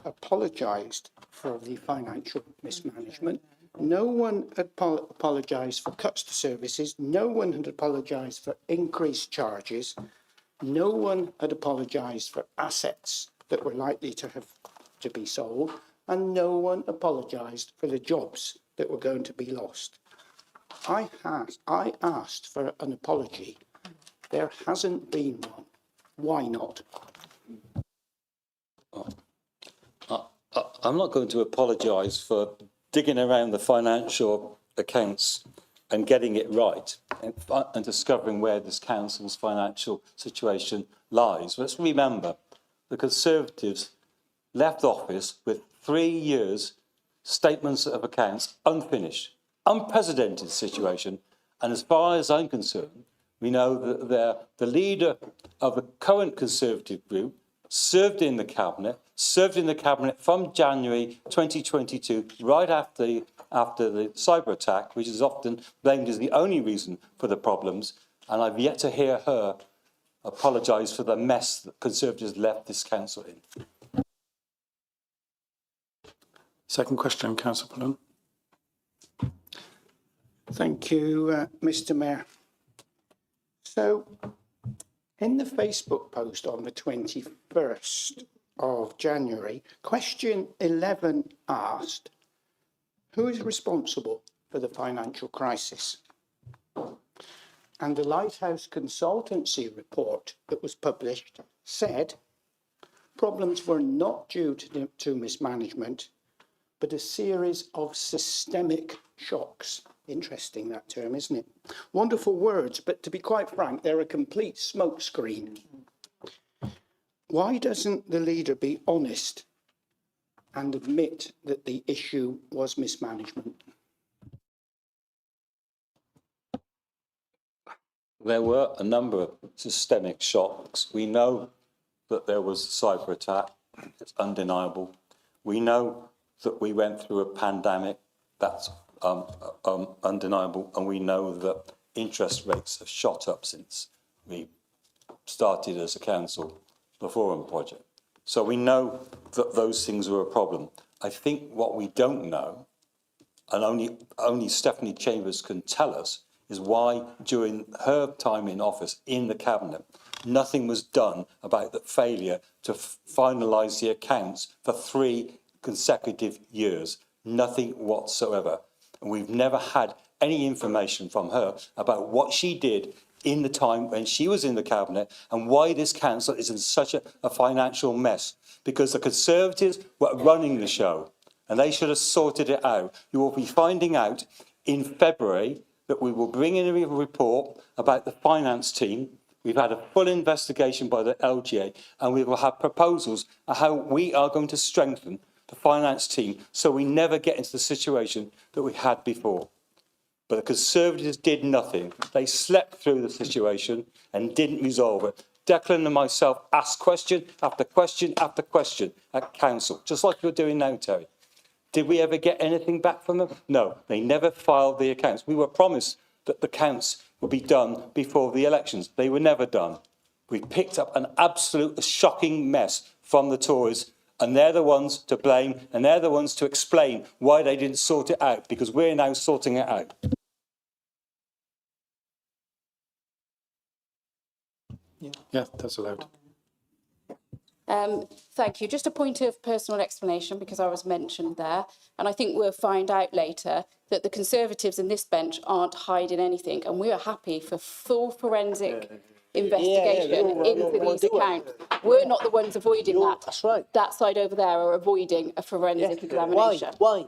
apologised for the financial mismanagement. No one had apologised for cuts to services. No one had apologised for increased charges. No one had apologised for assets that were likely to be sold. And no one apologised for the jobs that were going to be lost. I asked for an apology. There hasn't been one. Why not? I'm not going to apologise for digging around the financial accounts and getting it right and discovering where this council's financial situation lies. Let's remember, the Conservatives left office with 3 years statements of accounts unfinished. Unprecedented situation. And as far as I'm concerned, we know that the leader of the current Conservative group served in the Cabinet from January 2022, right after the cyber attack, which is often blamed as the only reason for the problems. And I've yet to hear her apologise for the mess that Conservatives left this council in. Second question, Councillor Pullen. Thank you, Mr Mayor. So, in the Facebook post on the 21st of January, question 11 asked, who is responsible for the financial crisis? And the Lighthouse Consultancy report that was published said problems were not due to mismanagement, but a series of systemic shocks. Interesting, that term, isn't it? Wonderful words, but to be quite frank, they're a complete smokescreen. Why doesn't the leader be honest and admit that the issue was mismanagement? There were a number of systemic shocks. We know that there was a cyber attack. It's undeniable. We know that we went through a pandemic. That's undeniable. And we know that interest rates have shot up since we started as a council the Forum project. So we know that those things were a problem. I think what we don't know, and only Stephanie Chambers can tell us, is why during her time in office in the Cabinet, nothing was done about the failure to finalise the accounts for 3 consecutive years. Nothing whatsoever. And we've never had any information from her about what she did in the time when she was in the Cabinet and why this council is in such a financial mess. Because the Conservatives were running the show and they should have sorted it out. You will be finding out in February that we will bring in a report about the finance team. We've had a full investigation by the LGA and we will have proposals on how we are going to strengthen the finance team, so we never get into the situation that we had before. But the Conservatives did nothing. They slept through the situation and didn't resolve it. Declan and myself asked question after question after question at council, just like you're doing now, Terry. Did we ever get anything back from them? No, they never filed the accounts. We were promised that the accounts would be done before the elections. They were never done. We picked up an absolute shocking mess from the Tories, and they're the ones to blame, and they're the ones to explain why they didn't sort it out, because we're now sorting it out. Yeah, that's allowed. Thank you. Just a point of personal explanation, because I was mentioned there, and I think we'll find out later that the Conservatives in this bench aren't hiding anything, and we are happy for full forensic investigation into these accounts. We're not the ones avoiding that. That's right. That side over there are avoiding a forensic examination. Why?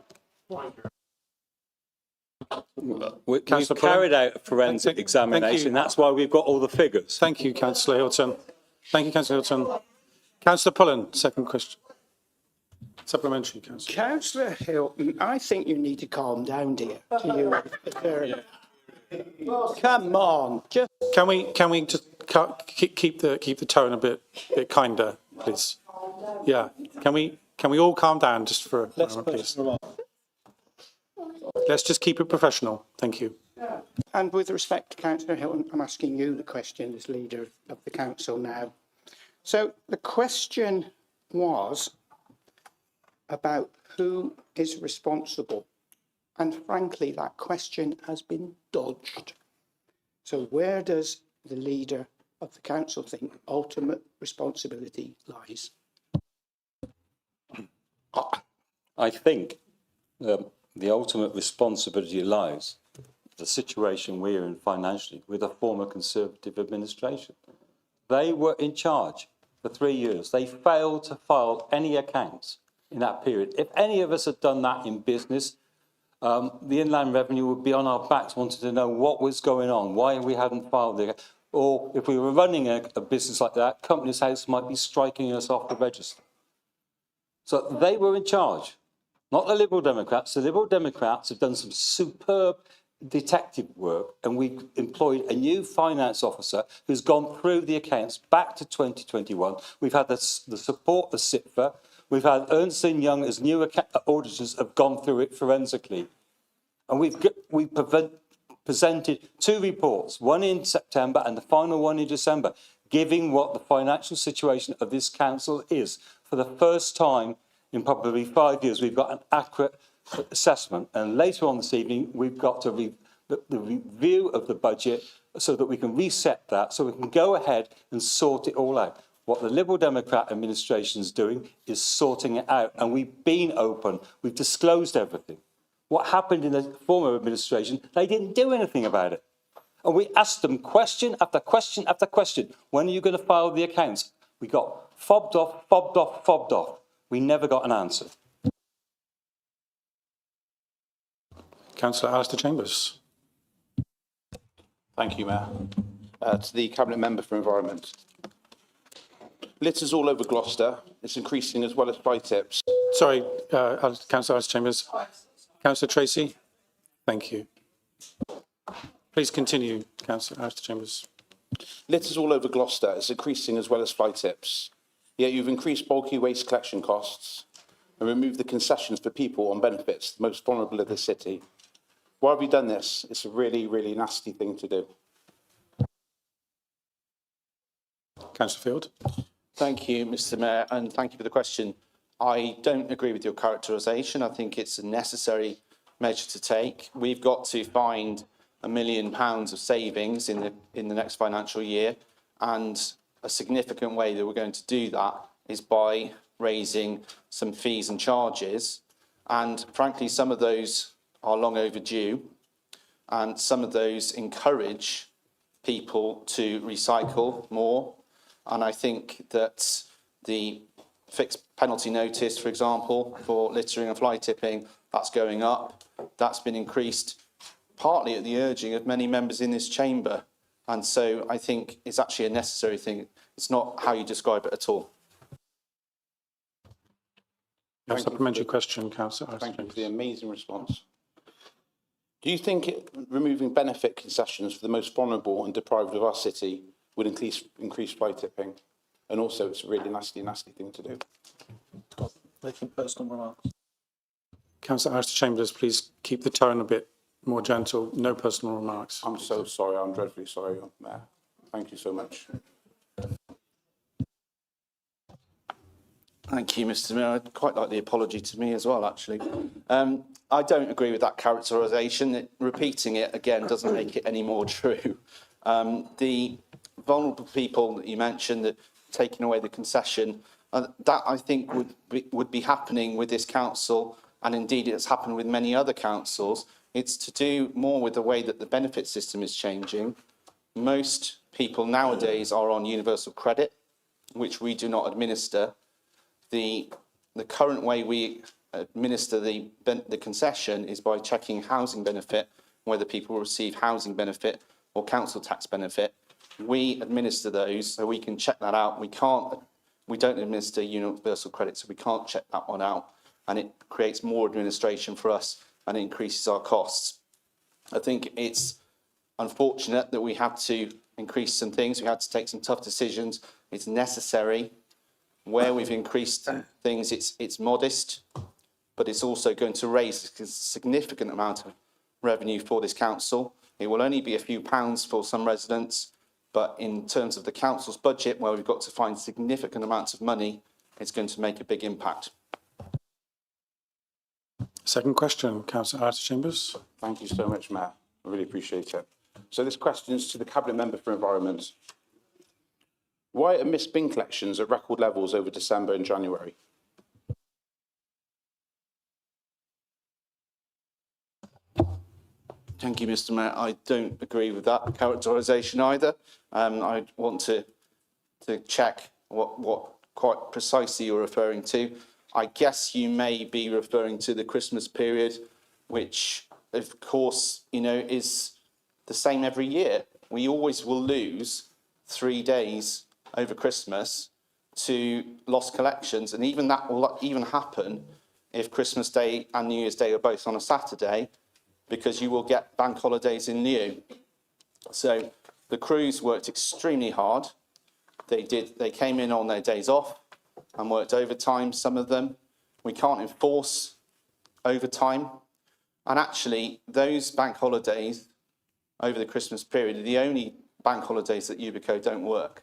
We've Councillor carried Pullen. out a forensic Thank you. examination. That's why we've got all the figures. Thank you, Councillor Hilton. Thank you, Councillor Hilton. Councillor Pullen, second question. Supplementary, Councillor. Councillor Hilton, I think you need to calm down, dear. Come on, just Can we just keep the tone a bit kinder, please? Yeah. Can we all calm down just for a moment, please? Let's just keep it professional. Thank you. And with respect to Councillor Hilton, I'm asking you the question as leader of the council now. So the question was about who is responsible. And frankly, that question has been dodged. So where does the leader of the council think ultimate responsibility lies? I think the ultimate responsibility lies the situation we're in financially with a former Conservative administration. They were in charge for 3 years. They failed to file any accounts in that period. If any of us had done that in business, the Inland Revenue would be on our backs wanting to know what was going on, why we hadn't filed the... Or if we were running a business like that, Companies House might be striking us off the register. So they were in charge, not the Liberal Democrats. The Liberal Democrats have done some superb detective work, and we've employed a new finance officer who's gone through the accounts back to 2021. We've had the support of SIPFA. We've had Ernst & Young as new auditors have gone through it forensically. And we've presented 2 reports, one in September and the final one in December, giving what the financial situation of this council is. For the first time in probably 5 years, we've got an accurate assessment. And later on this evening, we've got to the review of the budget so that we can reset that, so we can go ahead and sort it all out. What the Liberal Democrat administration is doing is sorting it out. And we've been open. We've disclosed everything. What happened in the former administration, they didn't do anything about it. And we asked them question after question after question. When are you going to file the accounts? We got fobbed off, fobbed off, fobbed off. We never got an answer. Councillor Alistair Chambers. Thank you, Mayor. To the Cabinet Member for Environment. Litters all over Gloucester. It's increasing as well as fly tips. Sorry, Councillor Alistair Chambers. Councillor Tracy. Thank you. Please continue, Councillor Alistair Chambers. Litters all over Gloucester. It's increasing as well as fly tips. Yet you've increased bulky waste collection costs and removed the concessions for people on benefits, the most vulnerable of the city. Why have you done this? It's a really, really nasty thing to do. Councillor Field. Thank you, Mr. Mayor, and thank you for the question. I don't agree with your characterisation. I think it's a necessary measure to take. We've got to find £1 million of savings in the next financial year, and a significant way that we're going to do that is by raising some fees and charges. And frankly, some of those are long overdue, and some of those encourage people to recycle more. And I think that the fixed penalty notice, for example, for littering and fly tipping, that's going up. That's been increased partly at the urging of many members in this chamber. And so I think it's actually a necessary thing. It's not how you describe it at all. You have a supplementary question, Councillor Thank you for the James. amazing response. Do you think removing benefit concessions for the most vulnerable and deprived of our city would increase fly tipping? And also, it's a really nasty thing to do. Making personal remarks. Councillor Alistair Chambers, please keep the tone a bit more gentle. No personal remarks. I'm so sorry. I'm dreadfully sorry, Mayor. Thank you so much. Thank you, Mr. Mayor. I'd quite like the apology to me as well, actually. I don't agree with that characterisation. Repeating it again doesn't make it any more true. The vulnerable people that you mentioned, that taking away the concession, that I think would be happening with this council, and indeed it's happened with many other councils. It's to do more with the way that the benefit system is changing. Most people nowadays are on universal credit, which we do not administer. The current way we administer the concession is by checking housing benefit, whether people receive housing benefit or council tax benefit. We administer those, so we can check that out. We don't administer universal credit, so we can't check that one out. And it creates more administration for us and increases our costs. I think it's unfortunate that we had to increase some things. We had to take some tough decisions. It's necessary. Where we've increased things, it's modest, but it's also going to raise a significant amount of revenue for this council. It will only be a few pounds for some residents, but in terms of the council's budget, where we've got to find significant amounts of money, it's going to make a big impact. Second question, Councillor Alistair Chambers. Thank you so much, Mayor. I really appreciate it. So this question is to the Cabinet Member for Environment. Why are missed bin collections at record levels over December and January? Thank you, Mr. Mayor. I don't agree with that characterisation either. I want to check what quite precisely you're referring to. I guess you may be referring to the Christmas period, which, of course, is the same every year. We always will lose 3 days over Christmas to lost collections, and even that will even happen if Christmas Day and New Year's Day are both on a Saturday, because you will get bank holidays in lieu. So the crews worked extremely hard. They came in on their days off and worked overtime, some of them. We can't enforce overtime. And actually, those bank holidays over the Christmas period are the only bank holidays that Yubico don't work.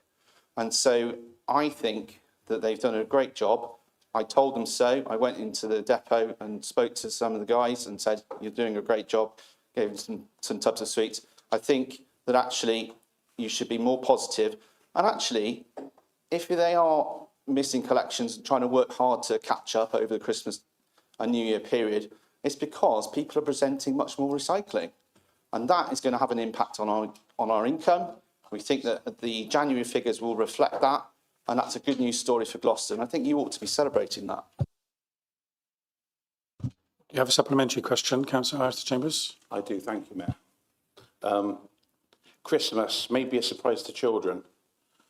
And so I think that they've done a great job. I told them so. I went into the depot and spoke to some of the guys and said, you're doing a great job, gave them some tubs of sweets. I think that actually you should be more positive. And actually, if they are missing collections and trying to work hard to catch up over the Christmas and New Year period, it's because people are presenting much more recycling. And that is going to have an impact on our income. We think that the January figures will reflect that, and that's a good news story for Gloucester, and I think you ought to be celebrating that. You have a supplementary question, Councillor Alistair Chambers. I do, thank you, Mayor. Christmas may be a surprise to children,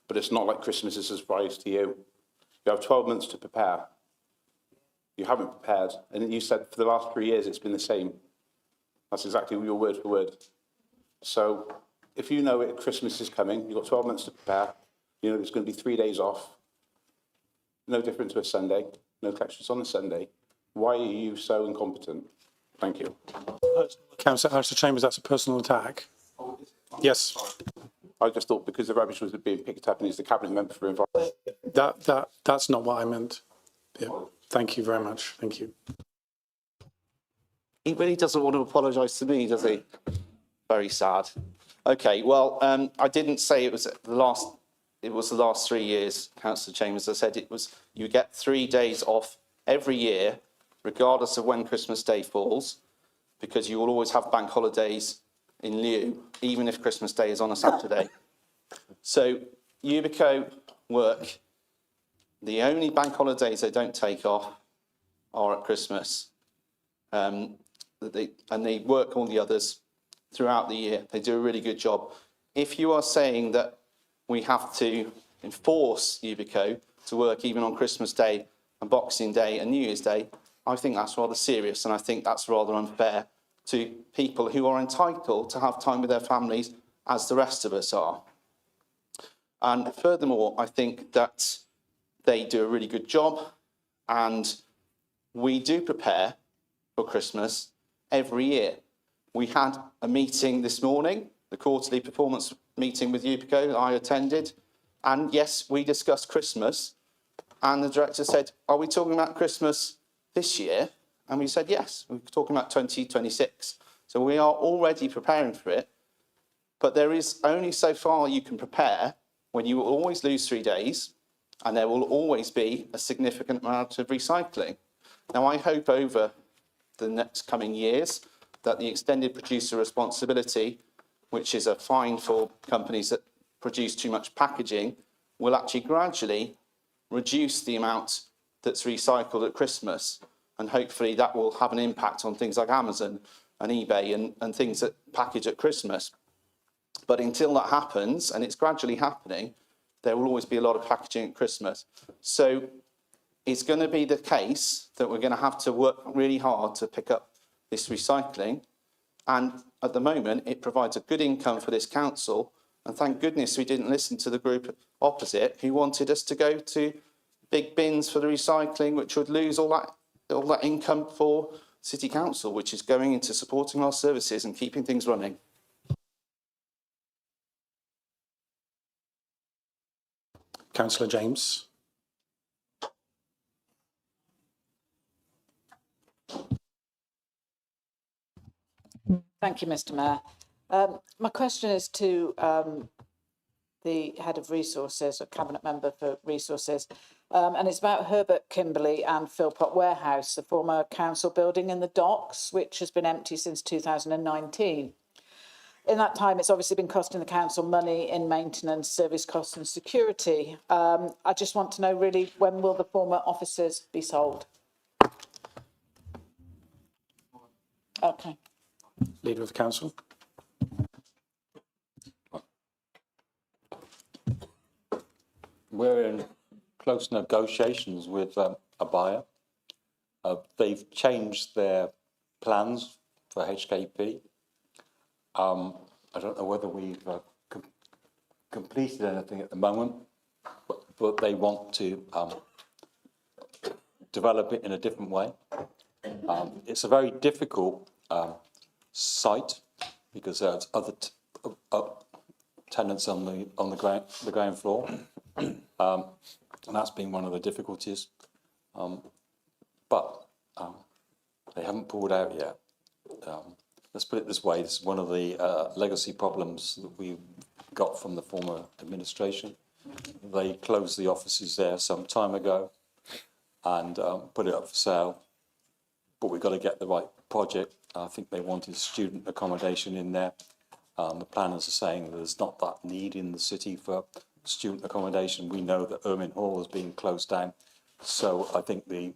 but it's not like Christmas is a surprise to you. You have 12 months to prepare. You haven't prepared, and you said for the last 3 years it's been the same. That's exactly your word for word. So if you know Christmas is coming, you've got 12 months to prepare, you know there's going to be 3 days off, no different to a Sunday, no collections on a Sunday. Why are you so incompetent? Thank you. Councillor Alistair Chambers, that's a personal attack. Yes. I just thought because the rubbish was being picked up and he's the Cabinet Member for Environment. That's not what I meant. Yeah. Thank you very much. Thank you. He really doesn't want to apologise to me, does he? Very sad. Okay, well, I didn't say it was the last 3 years, Councillor Chambers. I said you get 3 days off every year, regardless of when Christmas Day falls, because you will always have bank holidays in lieu, even if Christmas Day is on a Saturday. So Yubico work, the only bank holidays they don't take off are at Christmas. And they work all the others throughout the year. They do a really good job. If you are saying that we have to enforce Yubico to work even on Christmas Day and Boxing Day and New Year's Day, I think that's rather serious, and I think that's rather unfair to people who are entitled to have time with their families as the rest of us are. And furthermore, I think that they do a really good job, and we do prepare for Christmas every year. We had a meeting this morning, the quarterly performance meeting with UPICO that I attended, and yes, we discussed Christmas, and the director said, are we talking about Christmas this year? And we said, yes, we're talking about 2026. So we are already preparing for it, but there is only so far you can prepare when you will always lose 3 days, and there will always be a significant amount of recycling. Now, I hope over the next coming years that the extended producer responsibility, which is a fine for companies that produce too much packaging, will actually gradually reduce the amount that's recycled at Christmas. And hopefully that will have an impact on things like Amazon and eBay and things that package at Christmas. But until that happens, and it's gradually happening, there will always be a lot of packaging at Christmas. So it's going to be the case that we're going to have to work really hard to pick up this recycling. And at the moment, it provides a good income for this council. And thank goodness we didn't listen to the group opposite who wanted us to go to big bins for the recycling, which would lose all that income for City Council, which is going into supporting our services and keeping things running. Councillor James. Thank you, Mr. Mayor. My question is to the head of resources, or cabinet member for resources, and it's about Herbert Kimberley and Philpott Warehouse, the former council building in the docks, which has been empty since 2019. In that time, it's obviously been costing the council money in maintenance, service costs and security. I just want to know really, when will the former offices be sold? Okay. Leader of the Council. We're in close negotiations with a buyer. They've changed their plans for HKP. I don't know whether we've completed anything at the moment, but they want to develop it in a different way. It's a very difficult site because there's other tenants on the ground floor, and that's been one of the difficulties. But they haven't pulled out yet. Let's put it this way: this is one of the legacy problems that we got from the former administration. They closed the offices there some time ago and put it up for sale. But we've got to get the right project. I think they wanted student accommodation in there. The planners are saying there's not that need in the city for student accommodation. We know that Ermine Hall is being closed down. So I think the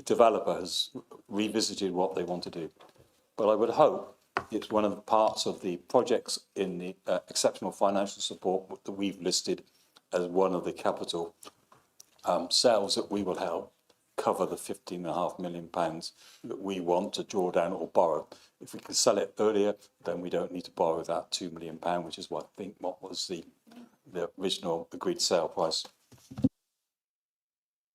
developer has revisited what they want to do. But I would hope it's one of the parts of the projects in the exceptional financial support that we've listed as one of the capital sales that we will help cover the £15.5 million that we want to draw down or borrow. If we can sell it earlier, then we don't need to borrow that £2 million, which is what I think what was the original agreed sale price.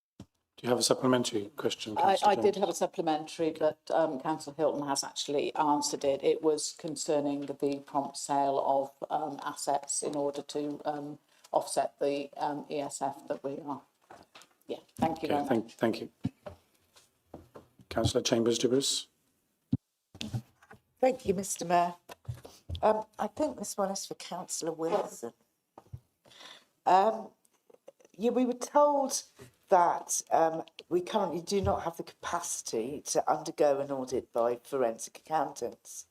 Do you have a supplementary question? I did have a supplementary, but Councillor Hilton has actually answered it. It was concerning the prompt sale of assets in order to offset the ESF that we are. Yeah, thank you very much. Thank you. Councillor Chambers-Dubus. Thank you, Mr. Mayor. I think this one is for Councillor Wilson. We were told that we currently do not have the capacity to undergo an audit by forensic accountants.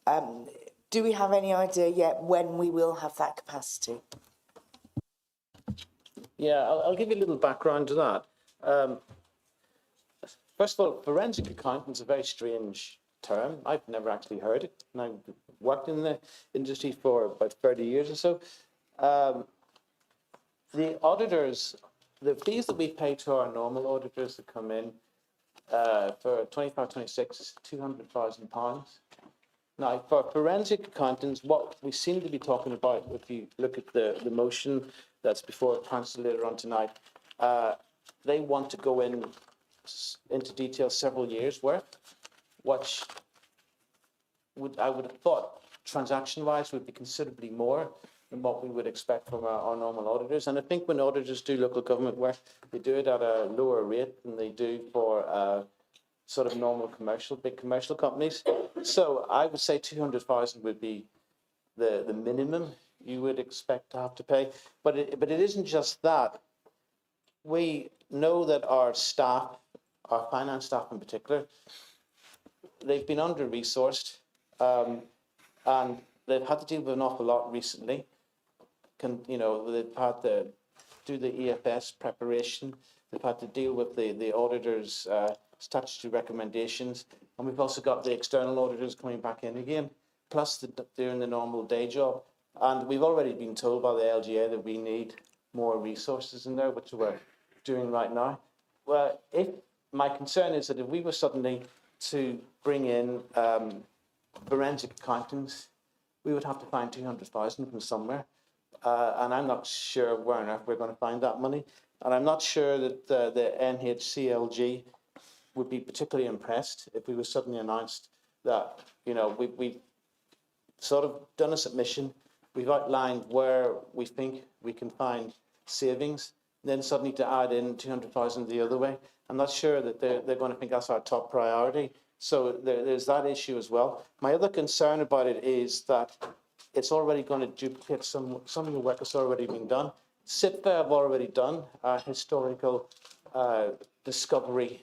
Do we have any idea yet when we will have that capacity? Yeah, I'll give you a little background to that. First of all, forensic accountant's a very strange term. I've never actually heard it, and I've worked in the industry for about 30 years or so. The auditors the fees that we pay to our normal auditors that come in for 25-26 is £200,000. Now, for forensic accountants, what we seem to be talking about, if you look at the motion that's before council later on tonight, they want to go into detail several years' worth, which I would have thought transaction-wise would be considerably more than what we would expect from our normal auditors. And I think when auditors do local government work, they do it at a lower rate than they do for sort of normal big commercial companies. So I would say 200,000 would be the minimum you would expect to have to pay. But it isn't just that. We know that our staff, our finance staff in particular, they've been under-resourced, and they've had to deal with an awful lot recently. They've had to do the EFS preparation. They've had to deal with the auditors' statutory recommendations, and we've also got the external auditors coming back in again, plus doing the normal day job. And we've already been told by the LGA that we need more resources in there, which we're doing right now. Well, my concern is that if we were suddenly to bring in forensic accountants, we would have to find 200,000 from somewhere. And I'm not sure where on earth we're going to find that money. And I'm not sure that the NHCLG would be particularly impressed if we were suddenly announced that, we've sort of done a submission, we've outlined where we think we can find savings, then suddenly to add in 200,000 the other way. I'm not sure that they're going to think that's our top priority. So there's that issue as well. My other concern about it is that it's already going to duplicate some of the work that's already been done. SIPFA have already done a historical discovery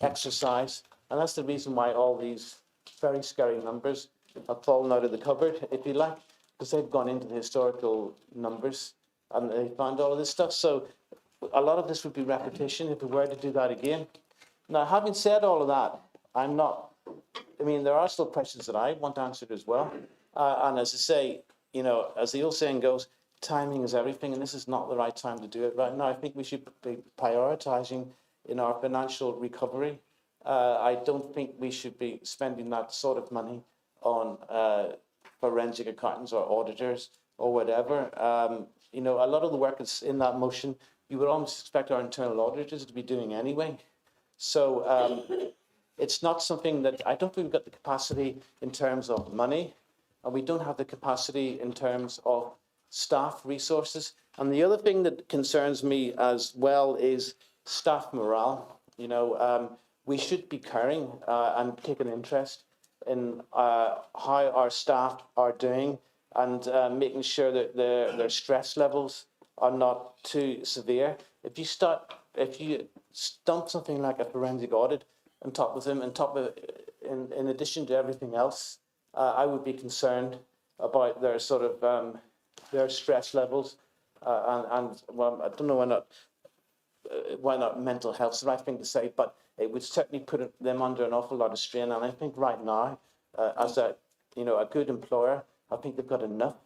exercise, and that's the reason why all these very scary numbers have fallen out of the cupboard, if you like, because they've gone into the historical numbers and they found all of this stuff. So a lot of this would be repetition if we were to do that again. Now, having said all of that, there are still questions that I want answered as well. And as I say, as the old saying goes, timing is everything, and this is not the right time to do it right now. I think we should be prioritising in our financial recovery. I don't think we should be spending that sort of money on forensic accountants or auditors or whatever. A lot of the work that's in that motion, you would almost expect our internal auditors to be doing anyway. So it's not something that I don't think we've got the capacity in terms of money, and we don't have the capacity in terms of staff resources. And the other thing that concerns me as well is staff morale. We should be caring and taking interest in how our staff are doing, and making sure that their stress levels are not too severe. If you dump something like a forensic audit on top of them, in addition to everything else, I would be concerned about their sort of their stress levels, and well, I don't know why not mental health is the right thing to say, but it would certainly put them under an awful lot of strain. And I think right now, as a good employer, I think they've got enough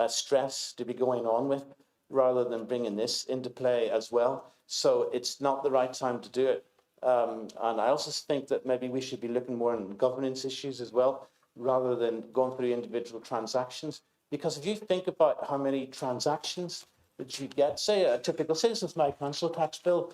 stress to be going on with, rather than bringing this into play as well. So it's not the right time to do it. And I also think that maybe we should be looking more on governance issues as well, rather than going through individual transactions. Because if you think about how many transactions that you get, say a typical citizen's my council tax bill,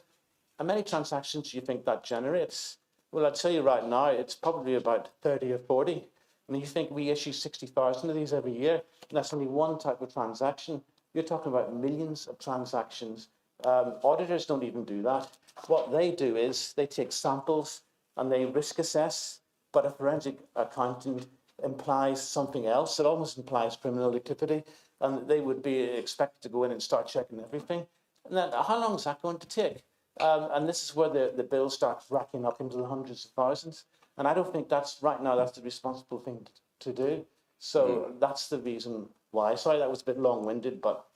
how many transactions do you think that generates? Well, I'd tell you right now, it's probably about 30 or 40. And you think we issue 60,000 of these every year, and that's only one type of transaction. You're talking about millions of transactions. Auditors don't even do that. What they do is they take samples and they risk assess, but a forensic accountant implies something else. It almost implies criminal activity, and they would be expected to go in and start checking everything. And then how long is that going to take? And this is where the bill starts racking up into the hundreds of thousands. And I don't think that's the responsible thing to do. So that's the reason why. Sorry, that was a bit long-winded, but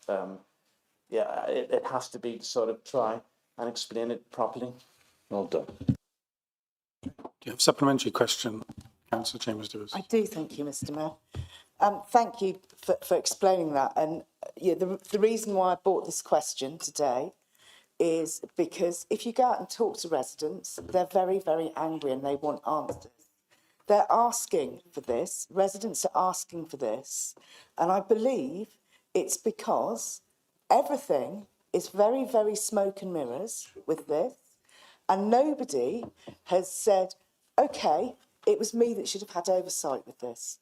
it has to be to sort of try and explain it properly. Well done. Do you have a supplementary question, Councillor Chambers-Dewars? I do, thank you, Mr. Mayor. Thank you for explaining that. And the reason why I brought this question today is because if you go out and talk to residents, they're very, very angry and they want answers. They're asking for this, residents are asking for this, and I believe it's because everything is very, very smoke and mirrors with this, and nobody has said, okay, it was me that should have had oversight with this.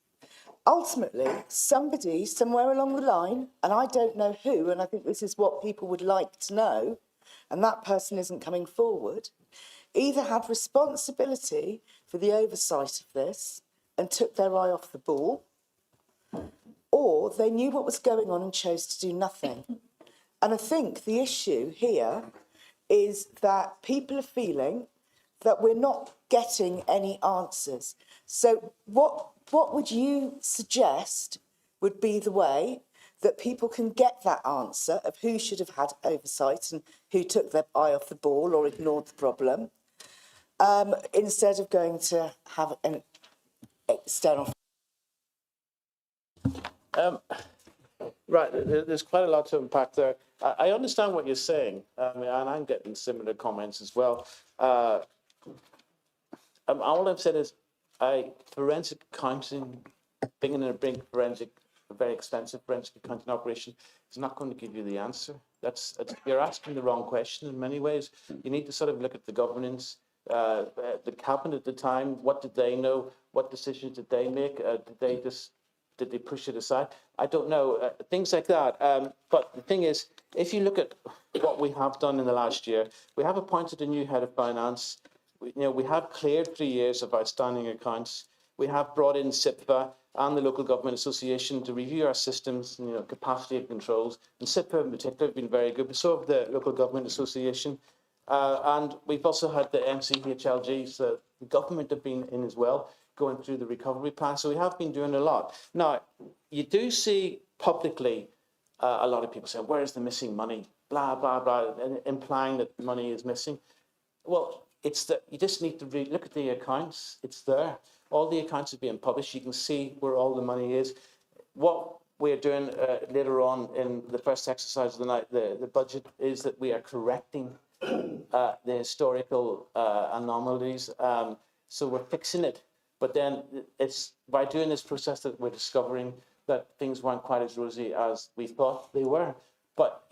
Ultimately, somebody somewhere along the line, and I don't know who, and I think this is what people would like to know, and that person isn't coming forward, either had responsibility for the oversight of this and took their eye off the ball, or they knew what was going on and chose to do nothing. And I think the issue here is that people are feeling that we're not getting any answers. So what would you suggest would be the way that people can get that answer of who should have had oversight and who took their eye off the ball or ignored the problem, instead of going to have an external... Right, there's quite a lot to unpack there. I understand what you're saying, and I'm getting similar comments as well. All I'm saying is, forensic accounting, bringing in a very expensive forensic accounting operation is not going to give you the answer. You're asking the wrong question in many ways. You need to sort of look at the governance, the cabinet at the time. What did they know? What decisions did they make? Did they push it aside? I don't know, things like that. But the thing is, if you look at what we have done in the last year, we have appointed a new head of finance. We have cleared 3 years of outstanding accounts. We have brought in SIPFA and the Local Government Association to review our systems, capacity and controls. And SIPFA in particular have been very good, but so have the Local Government Association. And we've also had the MCHLG, so the government have been in as well, going through the recovery plan. So we have been doing a lot. Now, you do see publicly a lot of people saying, where's the missing money? Blah, blah, blah, implying that money is missing. Well, you just need to look at the accounts. It's there. All the accounts are being published. You can see where all the money is. What we're doing later on in the first exercise of the night, the budget, is that we are correcting the historical anomalies. So we're fixing it. But then it's by doing this process that we're discovering that things weren't quite as rosy as we thought they were. But,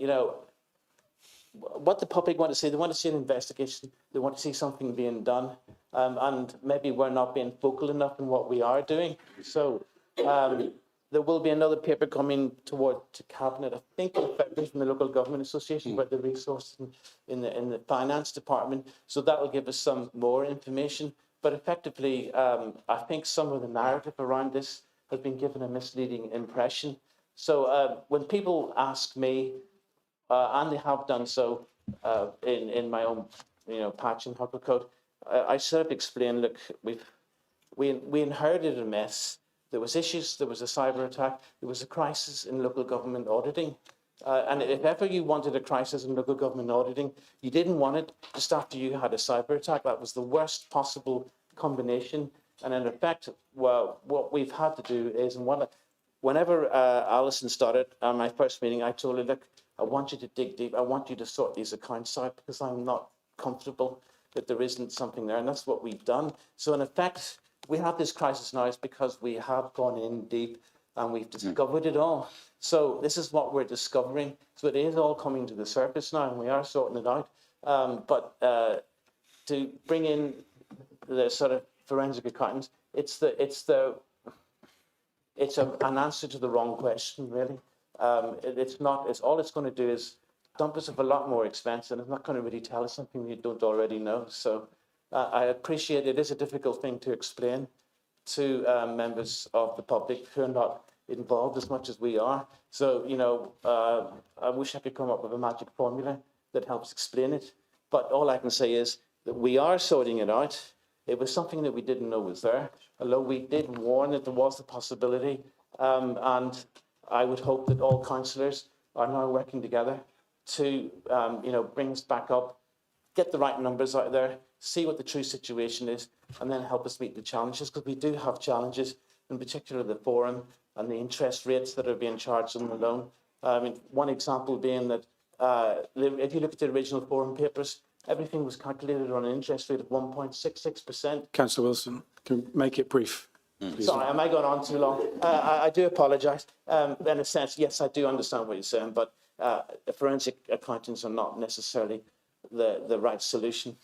what the public want to see, they want to see an investigation, they want to see something being done, and maybe we're not being vocal enough in what we are doing. So there will be another paper coming to Cabinet, I think in February, from the Local Government Association about the resources in the finance department. So that will give us some more information. But effectively, I think some of the narrative around this has been given a misleading impression. So when people ask me, and they have done so in my own, patch in Hucklecote, I sort of explain, look, we inherited a mess. There was issues, there was a cyber attack, there was a crisis in local government auditing. And if ever you wanted a crisis in local government auditing, you didn't want it just after you had a cyber attack. That was the worst possible combination. And in effect, well, what we've had to do is, whenever Alison started my first meeting, I told her, look, I want you to dig deep. I want you to sort these accounts out because I'm not comfortable that there isn't something there. And that's what we've done. So in effect, we have this crisis now is because we have gone in deep and we've discovered it all. So this is what we're discovering. So it is all coming to the surface now, and we are sorting it out. But to bring in the sort of forensic accountants, it's an answer to the wrong question, really. It's all it's going to do is dump us with a lot more expense, and it's not going to really tell us something you don't already know. So I appreciate it is a difficult thing to explain to members of the public who are not involved as much as we are. So, I wish I could come up with a magic formula that helps explain it. But all I can say is that we are sorting it out. It was something that we didn't know was there, although we did warn that there was the possibility. And I would hope that all councillors are now working together to, bring us back up, get the right numbers out there, see what the true situation is, and then help us meet the challenges, because we do have challenges, in particular the forum and the interest rates that are being charged on the loan. One example being that if you look at the original forum papers, everything was calculated on an interest rate of 1.66%. Councillor Wilson, can you make it brief, please? Sorry, am I going on too long? I do apologise. In a sense, yes, I do understand what you're saying, but forensic accountants are not necessarily the right solution.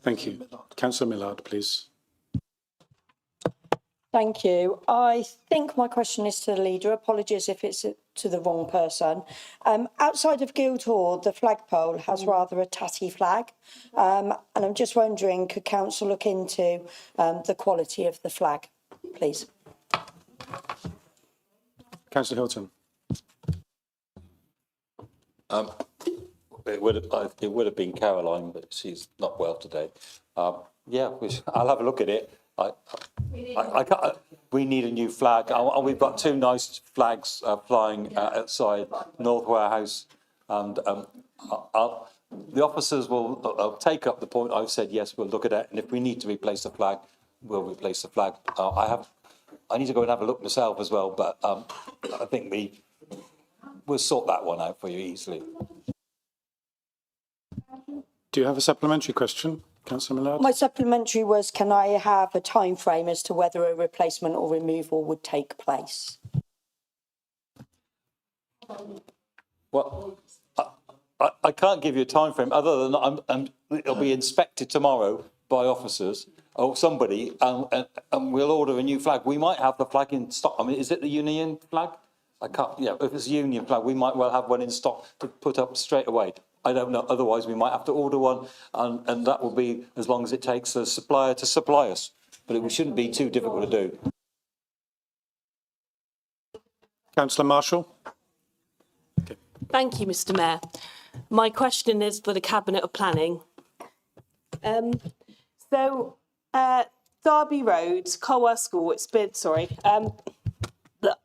Thank you. Councillor Millard, please. Thank you. I think my question is to the leader. Apologies if it's to the wrong person. Outside of Guildhall, the flagpole has rather a tatty flag. And I'm just wondering, could council look into the quality of the flag, please? Councillor Hilton. It would have been Caroline, but she's not well today. Yeah, I'll have a look at it. We need a new flag. We've got two nice flags flying outside North Warehouse, and the officers will take up the point I've said. Yes, we'll look at it, and if we need to replace the flag, we'll replace the flag. I need to go and have a look myself as well, but I think we'll sort that one out for you easily. Do you have a supplementary question, Councillor Millard? My supplementary was, can I have a time frame as to whether a replacement or removal would take place? Well, I can't give you a time frame other than it'll be inspected tomorrow by officers or somebody, and we'll order a new flag. We might have the flag in stock. I mean, is it the Union flag? I can't. Yeah, if it's a Union flag, we might well have one in stock to put up straight away. I don't know. Otherwise, we might have to order one, and that will be as long as it takes the supplier to supply us. But it shouldn't be too difficult to do. Councillor Marshall. Okay. Thank you, Mr. Mayor. My question is for the Cabinet of Planning. Derby Road, Colwell School, it's been a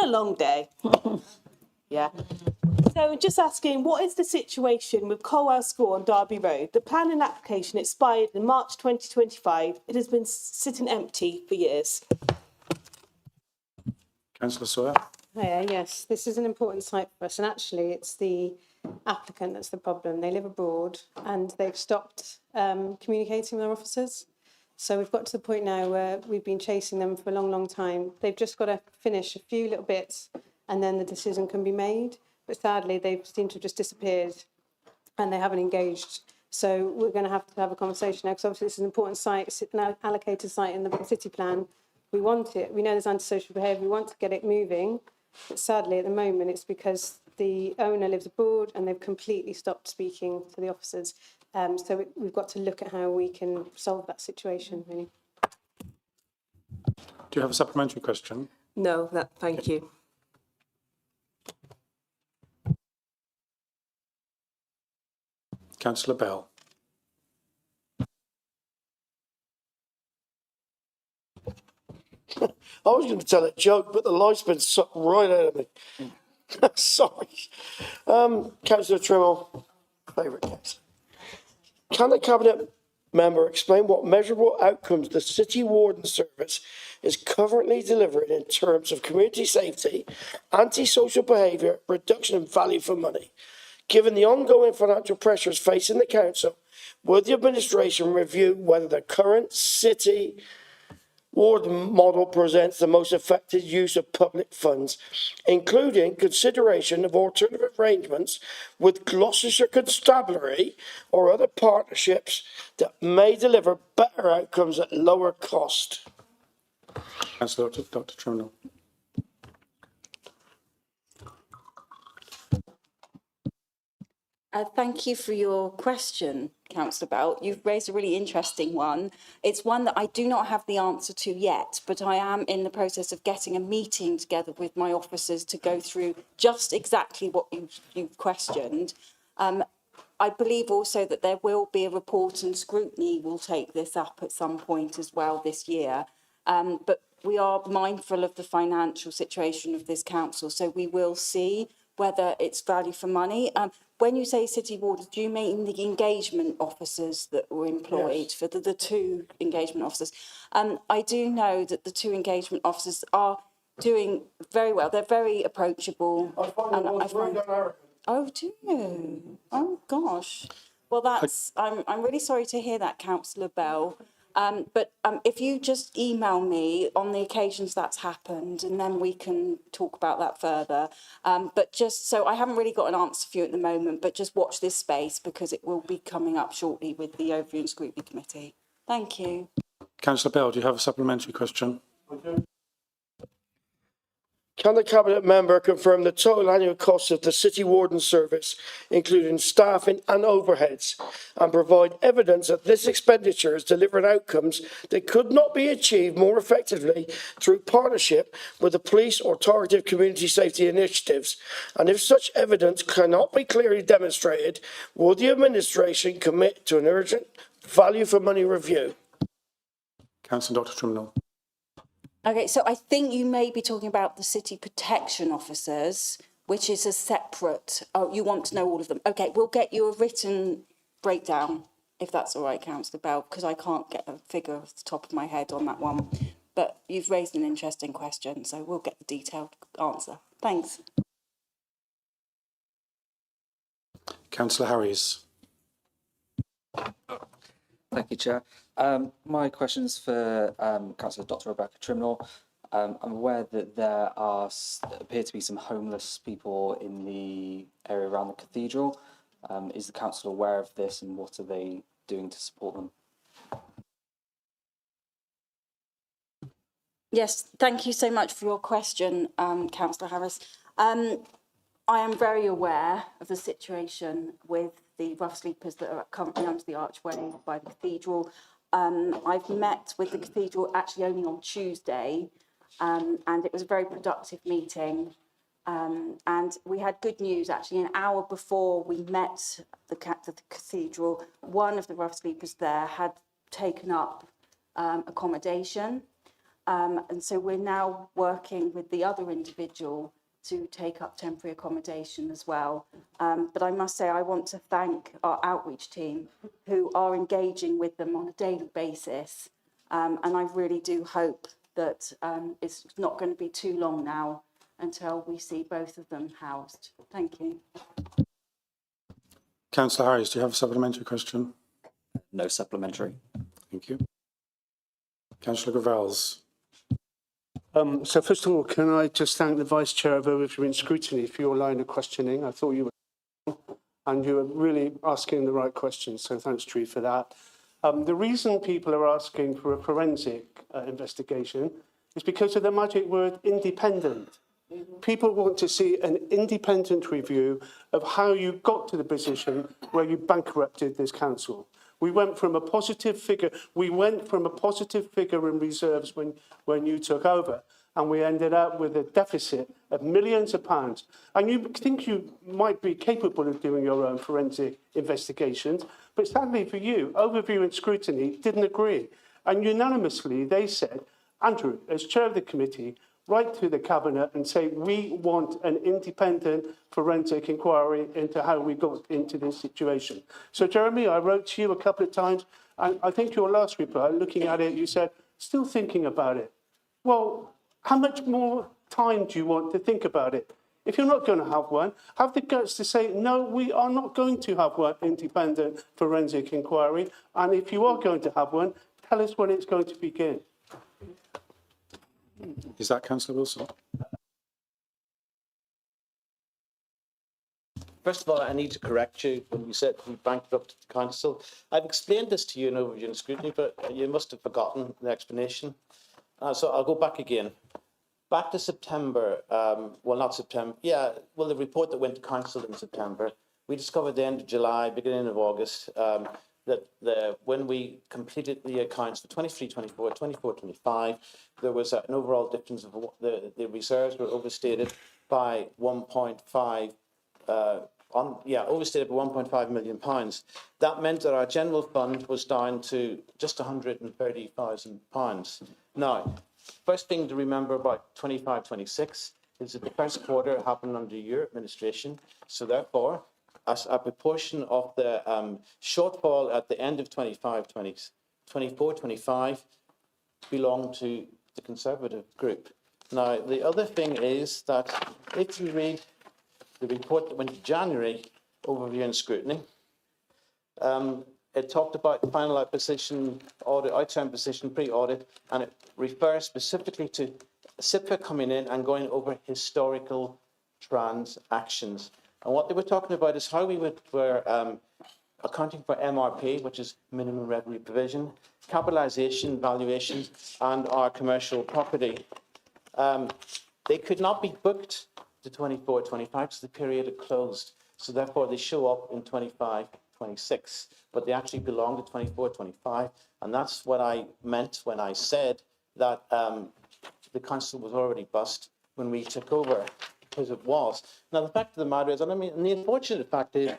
long day. Yeah. So just asking, what is the situation with Colwell School on Derby Road? The planning application expired in March 2025. It has been sitting empty for years. Councillor Sawyer. Yes, this is an important site for us, and actually it's the applicant that's the problem. They live abroad and they've stopped communicating with their officers. So we've got to the point now where we've been chasing them for a long, long time. They've just got to finish a few little bits and then the decision can be made. But sadly, they seem to have just disappeared and they haven't engaged. So we're going to have a conversation now, because obviously this is an important site. It's an allocated site in the city plan. We want it. We know there's antisocial behaviour. We want to get it moving. But sadly, at the moment, it's because the owner lives abroad and they've completely stopped speaking to the officers. So we've got to look at how we can solve that situation, really. Do you have a supplementary question? No, thank you. Councillor Bell. I was going to tell a joke, but the life's been sucked right out of me. Sorry. Councillor Trimble, favourite case. Can the Cabinet member explain what measurable outcomes the City Warden Service is currently delivering in terms of community safety, antisocial behaviour, reduction in value for money? Given the ongoing financial pressures facing the council, would the administration review whether the current City Warden model presents the most effective use of public funds, including consideration of alternative arrangements with Gloucestershire Constabulary or other partnerships that may deliver better outcomes at lower cost? Councillor Dr. Trimble. Thank you for your question, Councillor Bell. You've raised a really interesting one. It's one that I do not have the answer to yet, but I am in the process of getting a meeting together with my officers to go through just exactly what you've questioned. I believe also that there will be a report and scrutiny will take this up at some point as well this year. But we are mindful of the financial situation of this council, so we will see whether it's value for money. When you say City Wardens, do you mean the engagement officers that were employed? Yes. For the two engagement officers? I do know that the two engagement officers are doing very well. They're very approachable. I find it very arrogant. Oh, do you? Oh, gosh. Well, I'm really sorry to hear that, Councillor Bell. But if you just email me on the occasions that's happened, and then we can talk about that further. But just so I haven't really got an answer for you at the moment, but just watch this space because it will be coming up shortly with the Overview and Scrutiny Committee. Thank you. Councillor Bell, do you have a supplementary question? Can the Cabinet Member confirm the total annual cost of the City Warden service, including staffing and overheads, and provide evidence that this expenditure has delivered outcomes that could not be achieved more effectively through partnership with the police or targeted community safety initiatives? And if such evidence cannot be clearly demonstrated, will the administration commit to an urgent value for money review? Councillor Dr. Trimnell. Okay, so I think you may be talking about the city protection officers, which is a separate, oh, you want to know all of them. Okay, we'll get you a written breakdown, if that's all right, Councillor Bell, because I can't get a figure off the top of my head on that one. But you've raised an interesting question, so we'll get the detailed answer. Thanks. Councillor Harries. Thank you, Chair. My question's for Councillor Dr. Rebecca Trimnell. I'm aware that there appear to be some homeless people in the area around the cathedral. Is the council aware of this, and what are they doing to support them? Yes, thank you so much for your question, Councillor Harris. I am very aware of the situation with the rough sleepers that are currently under the archway by the cathedral. I've met with the cathedral actually only on Tuesday, and it was a very productive meeting. And we had good news actually. An hour before we met the cathedral, one of the rough sleepers there had taken up accommodation. And so we're now working with the other individual to take up temporary accommodation as well. But I must say, I want to thank our outreach team who are engaging with them on a daily basis. And I really do hope that it's not going to be too long now until we see both of them housed. Thank you. Councillor Harris, do you have a supplementary question? No supplementary. Thank you. Councillor Gravels. So first of all, can I just thank the Vice Chair of Overview and Scrutiny for your line of questioning. I thought you were, and you were really asking the right questions, so thanks, Tree, for that. The reason people are asking for a forensic investigation is because of the magic word independent. People want to see an independent review of how you got to the position where you bankrupted this council. We went from a positive figure. We went from a positive figure in reserves when you took over, and we ended up with a deficit of millions of pounds. And you think you might be capable of doing your own forensic investigations, but sadly for you, Overview and Scrutiny didn't agree. And unanimously, they said, Andrew, as chair of the committee, write to the Cabinet and say, we want an independent forensic inquiry into how we got into this situation. So, Jeremy, I wrote to you a couple of times, and I think your last reply, looking at it, you said, still thinking about it. Well, how much more time do you want to think about it? If you're not going to have one, have the guts to say, no, we are not going to have one independent forensic inquiry. And if you are going to have one, tell us when it's going to begin. Is that Councillor Wilson? First of all, I need to correct you when you said we bankrupted the council. I've explained this to you in Overview and Scrutiny, but you must have forgotten the explanation. So I'll go back again. Back to September, well, not September, the report that went to council in September, we discovered at the end of July, beginning of August, that when we completed the accounts for 23-24, 24-25, there was an overall difference of the reserves were overstated by 1.5 overstated by £1.5 million. That meant that our general fund was down to just £130,000. Now, first thing to remember about 25-26 is that the first quarter happened under your administration. So therefore, as a proportion of the shortfall at the end of 24-25 belonged to the Conservative group. Now, the other thing is that if you read the report that went to January, overview and scrutiny, it talked about the final position, audit, outturn position, pre-audit, and it refers specifically to SIPA coming in and going over historical transactions. And what they were talking about is how we were accounting for MRP, which is minimum revenue provision, capitalisation, valuation, and our commercial property. They could not be booked to 24-25 because the period had closed. So therefore, they show up in 25-26, but they actually belong to 24-25. And that's what I meant when I said that the council was already bust when we took over, because it was. Now, the fact of the matter is, and I mean, and the unfortunate fact is,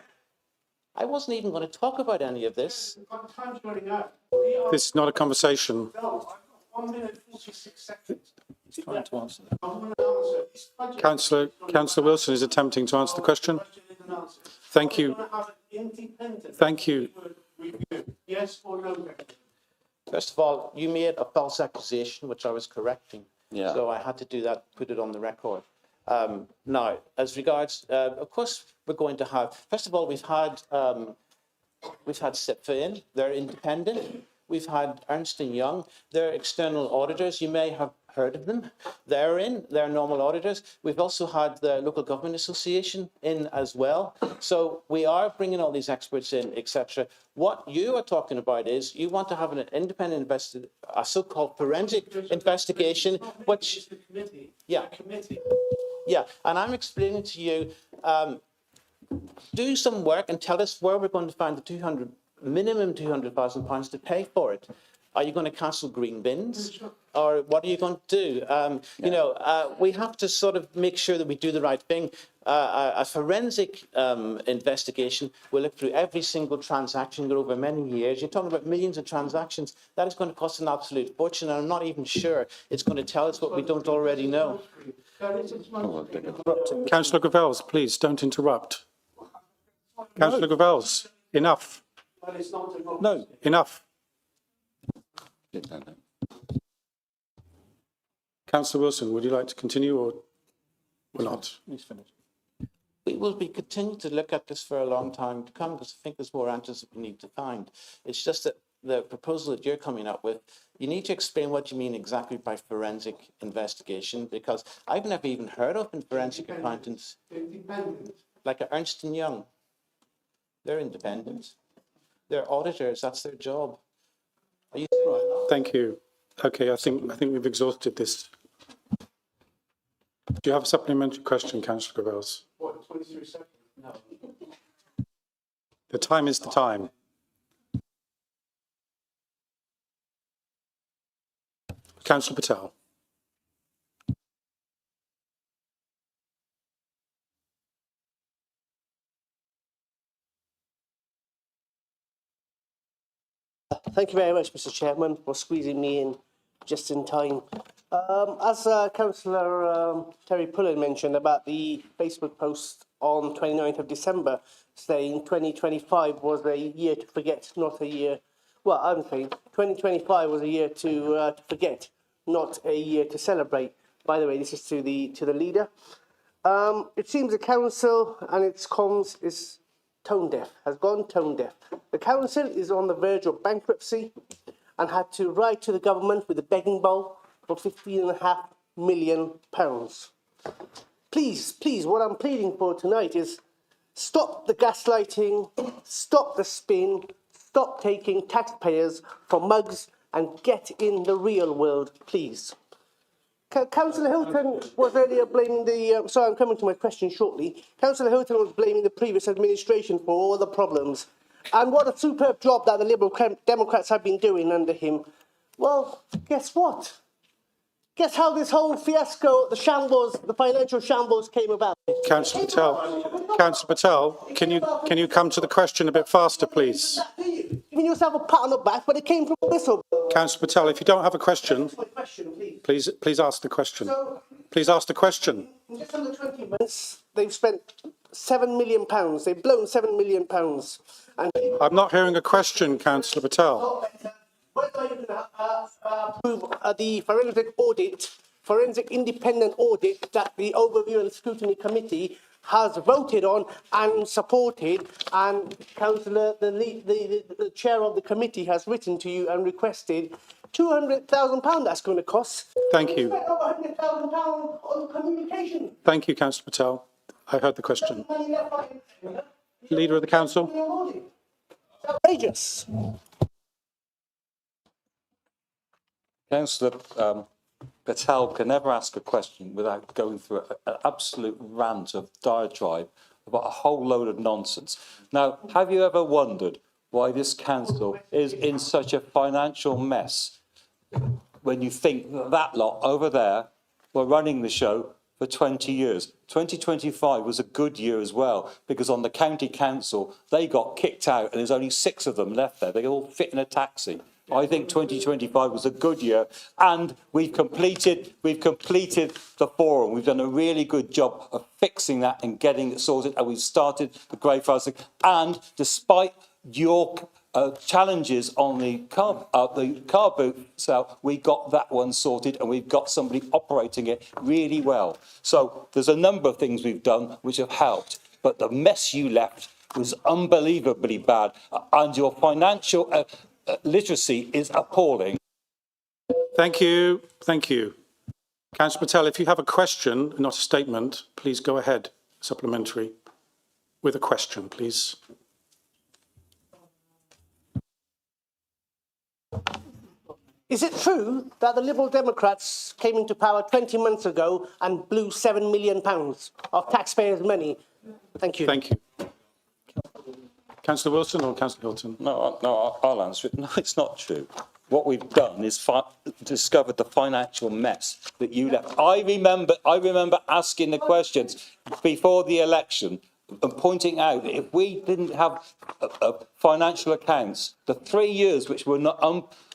I wasn't even going to talk about any of this. Time's running out. This is not a conversation. No, I've got 1 minute 46 seconds. He's trying to answer. Councillor Wilson is attempting to answer the question. Thank you. Thank you. Yes or no? First of all, you made a false accusation, which I was correcting. Yeah. So I had to do that, put it on the record. Now, as regards, of course, we're going to have, first of all, we've had SIPFA in, they're independent. We've had Ernst & Young, they're external auditors. You may have heard of them. They're in, they're normal auditors. We've also had the Local Government Association in as well. So we are bringing all these experts in, etc. What you are talking about is you want to have an independent a so-called forensic investigation, which, yeah, yeah, and I'm explaining to you, do some work and tell us where we're going to find the minimum £200,000 to pay for it. Are you going to cancel green bins, or what are you going to do? You know, we have to sort of make sure that we do the right thing. A forensic investigation will look through every single transaction over many years. You're talking about millions of transactions. That is going to cost an absolute fortune, and I'm not even sure it's going to tell us what we don't already know. Councillor Gravels, please don't interrupt. Councillor Gravels, enough. No, enough. Councillor Wilson, would you like to continue or not? He's finished. We will be continuing to look at this for a long time to come, because I think there's more answers that we need to find. It's just that the proposal that you're coming up with, you need to explain what you mean exactly by forensic investigation, because I've never even heard of forensic accountants. Like Ernst & Young. They're independent. They're auditors, that's their job. Are you right? Thank you. Okay, I think we've exhausted this. Do you have a supplementary question, Councillor Gravels? What, 23 seconds? No. The time is the time. Councillor Patel. Thank you very much, Mr. Chairman, for squeezing me in just in time. As Councillor Terry Pullen mentioned about the Facebook post on 29th of December saying 2025 was a year to forget, not a year. Well, I'm saying 2025 was a year to forget, not a year to celebrate. By the way, this is to the leader. It seems the council and its comms is tone deaf, has gone tone deaf. The council is on the verge of bankruptcy and had to write to the government with a begging bowl for £15.5 million. Please, what I'm pleading for tonight is stop the gaslighting, stop the spin, stop taking taxpayers for mugs and get in the real world, please. Councillor Hilton was earlier blaming the, sorry, I'm coming to my question shortly. Councillor Hilton was blaming the previous administration for all the problems. And what a superb job that the Liberal Democrats have been doing under him. Well, guess what? Guess how this whole fiasco, the shambles, the financial shambles came about? Councillor Patel, can you come to the question a bit faster, please? Giving yourself a pat on the back, but it came from Whistle. Councillor Patel, if you don't have a question, please ask the question. Please ask the question. In just under 20 months, they've spent £7 million. They've blown £7 million. And I'm not hearing a question, Councillor Patel. whether you can approve the forensic audit forensic independent audit that the Overview and Scrutiny Committee has voted on and supported, and Councillor, the chair of the committee has written to you and requested £200,000 that's going to cost. Thank you. We spent over £100,000 on communication. Thank you, Councillor Patel. I heard the question. Leader of the Council. Outrageous. Councillor Patel can never ask a question without going through an absolute rant of diatribe about a whole load of nonsense. Now, have you ever wondered why this council is in such a financial mess when you think that that lot over there were running the show for 20 years? 2025 was a good year as well, because on the county council, they got kicked out and there's only 6 of them left there. They all fit in a taxi. I think 2025 was a good year, and we've completed the forum. We've done a really good job of fixing that and getting it sorted, and we've started the Greyfriars thing. And despite your challenges on the car boot sale, we got that one sorted, and we've got somebody operating it really well. So there's a number of things we've done which have helped, but the mess you left was unbelievably bad, and your financial literacy is appalling. Thank you. Thank you. Councillor Patel, if you have a question, not a statement, please go ahead. Supplementary. With a question, please. Is it true that the Liberal Democrats came into power 20 months ago and blew £7 million of taxpayers' money? Thank you. Thank you. Councillor Wilson or Councillor Hilton? No, I'll answer it. No, it's not true. What we've done is discovered the financial mess that you left. I remember asking the questions before the election and pointing out that if we didn't have financial accounts, the 3 years which were not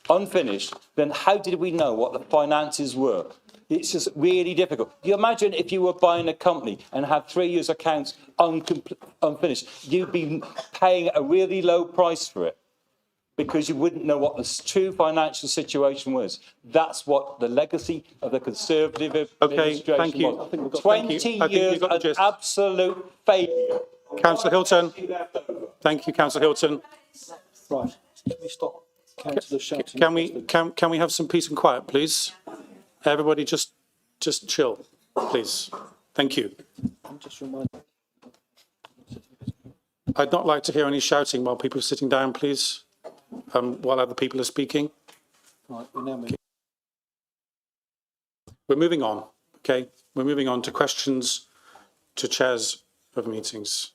unfinished, then how did we know what the finances were? It's just really difficult. You imagine if you were buying a company and had 3 years' accounts unfinished, you'd be paying a really low price for it because you wouldn't know what the true financial situation was. That's what the legacy of the Conservative administration thank you. was. 20 years of absolute failure. Councillor Hilton. Thank you, Councillor Hilton. Right. Can we stop Councillor shouting? Can we have some peace and quiet, please? Everybody just chill, please. Thank you. I'm just reminding. I'd not like to hear any shouting while people are sitting down, please, while other people are speaking. Right, we're now moving. We're moving on, okay? We're moving on to questions to chairs of meetings.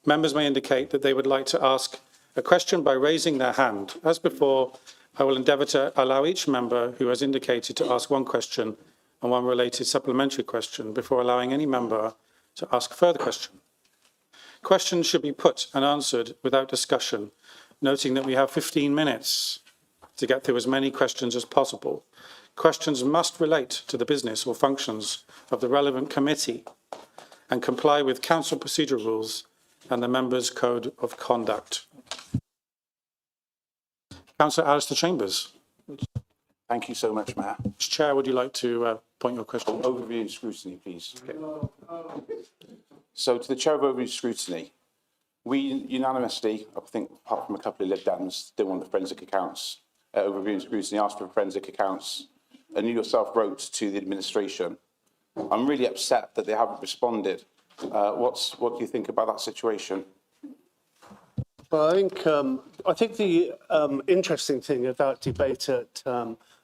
Members may indicate that they would like to ask a question by raising their hand. As before, I will endeavour to allow each member who has indicated to ask one question and one related supplementary question before allowing any member to ask a further question. Questions should be put and answered without discussion, noting that we have 15 minutes to get through as many questions as possible. Questions must relate to the business or functions of the relevant committee and comply with council procedure rules and the members' code of conduct. Councillor Alistair Chambers. Thank you so much, Mayor. Chair, would you like to point your question? Overview and scrutiny, please. Okay. So to the Chair of Overview and Scrutiny, we unanimously, I think apart from a couple of Lib Dems, didn't want the forensic accounts. Overview and Scrutiny asked for forensic accounts, and you yourself wrote to the administration. I'm really upset that they haven't responded. What do you think about that situation? Well, I think the interesting thing about debate at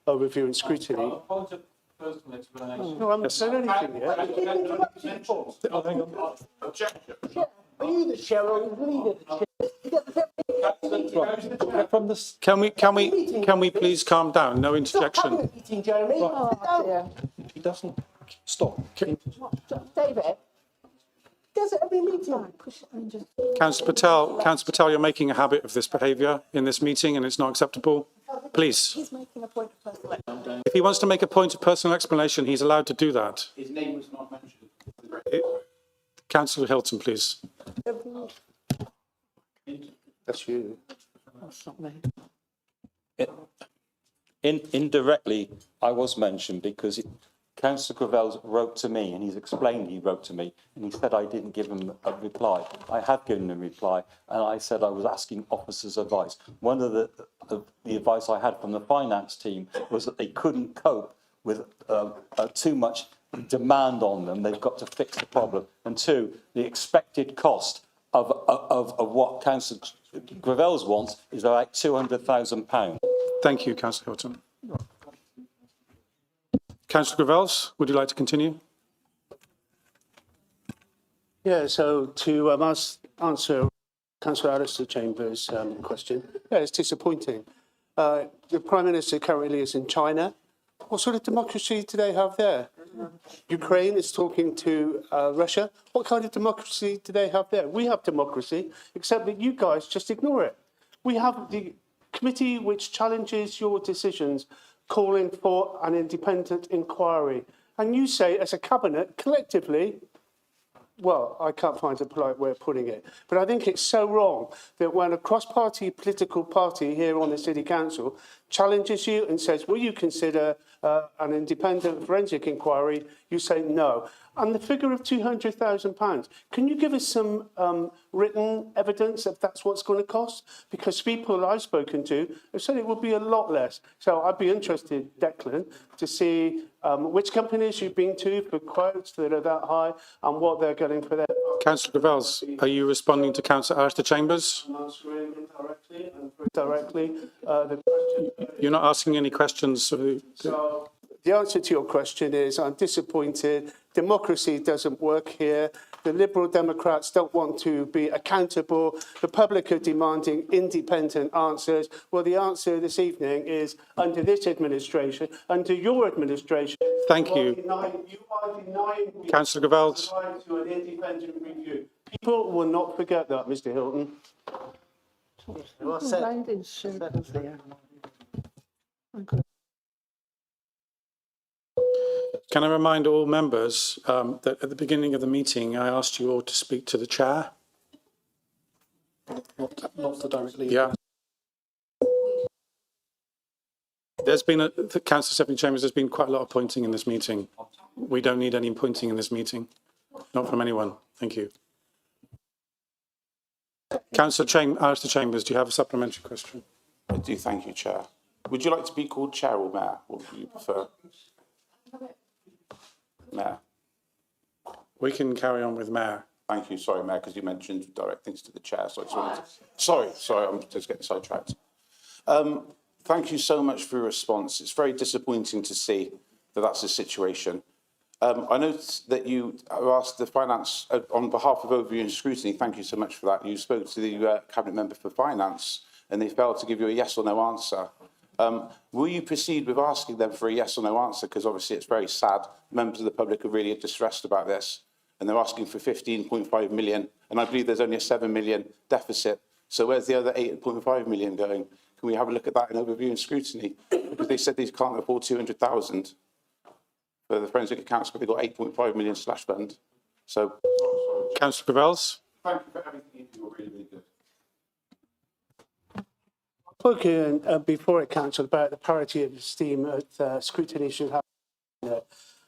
Overview and Scrutiny. Point of personal explanation. No, I haven't said anything yet. Objection. Are you the chair or the leader? Can we please calm down? No interjection. Meeting, Jeremy. Oh, dear. He doesn't stop. David? Does it every meeting? Councillor Patel, you're making a habit of this behaviour in this meeting and it's not acceptable. Please. He's making a point of personal explanation. If he wants to make a point of personal explanation, he's allowed to do that. His name was not mentioned. Councillor Hilton, please. That's you. That's not me. indirectly, I was mentioned because Councillor Gravels wrote to me, and he's explained he wrote to me, and he said I didn't give him a reply. I have given him a reply, and I said I was asking officers' advice. One of the advice I had from the finance team was that they couldn't cope with too much demand on them. They've got to fix the problem. And two, the expected cost of what Councillor Gravels wants is about £200,000. Thank you, Councillor Hilton. Councillor Gravels, would you like to continue? Yeah, so to answer Councillor Alistair Chambers' question, yeah, it's disappointing. The Prime Minister currently is in China. What sort of democracy do they have there? Ukraine is talking to Russia. What kind of democracy do they have there? We have democracy, except that you guys just ignore it. We have the committee which challenges your decisions, calling for an independent inquiry. And you say, as a cabinet, collectively, well, I can't find a polite way of putting it, but I think it's so wrong that when a cross-party political party here on the City Council challenges you and says, will you consider an independent forensic inquiry, you say no. And the figure of £200,000, can you give us some written evidence that that's what's going to cost? Because people I've spoken to have said it would be a lot less. So I'd be interested, Declan, to see which companies you've been to for quotes that are that high and what they're getting for that. Councillor Gravels, are you responding to Councillor Alistair Chambers? I'm answering indirectly and directly the question. You're not asking any questions. So the answer to your question is I'm disappointed. Democracy doesn't work here. The Liberal Democrats don't want to be accountable. The public are demanding independent answers. Well, the answer this evening is under this administration, under your administration. Thank you. You are denying Councillor Gravels. the right to an independent review. People will not forget that, Mr. Hilton. Well said. Can I remind all members that at the beginning of the meeting, I asked you all to speak to the chair? Not the directly. Yeah. There's been, Councillor Stephanie Chambers, there's been quite a lot of pointing in this meeting. We don't need any pointing in this meeting. Not from anyone. Thank you. Councillor Alistair Chambers, do you have a supplementary question? I do, thank you, Chair. Would you like to be called Chair or Mayor? What would you prefer? Mayor. We can carry on with Mayor. Thank you. Sorry, Mayor, because you mentioned direct things to the Chair. So I just wanted to... Sorry, I'm just getting sidetracked. Thank you so much for your response. It's very disappointing to see that that's the situation. I noticed that you asked the Finance, on behalf of Overview and Scrutiny, thank you so much for that. You spoke to the Cabinet Member for Finance and they failed to give you a yes or no answer. Will you proceed with asking them for a yes or no answer? Because obviously it's very sad. Members of the public are really distressed about this and they're asking for 15.5 million and I believe there's only a 7 million deficit. So where's the other 8.5 million going? Can we have a look at that in Overview and Scrutiny? Because they said they can't afford 200,000 for the forensic accounts, but they've got 8.5 million slash fund. So, Councillor Gravels. Thank you for everything you do. You're really, really good. I spoke here before at Council about the parity of esteem that scrutiny should have.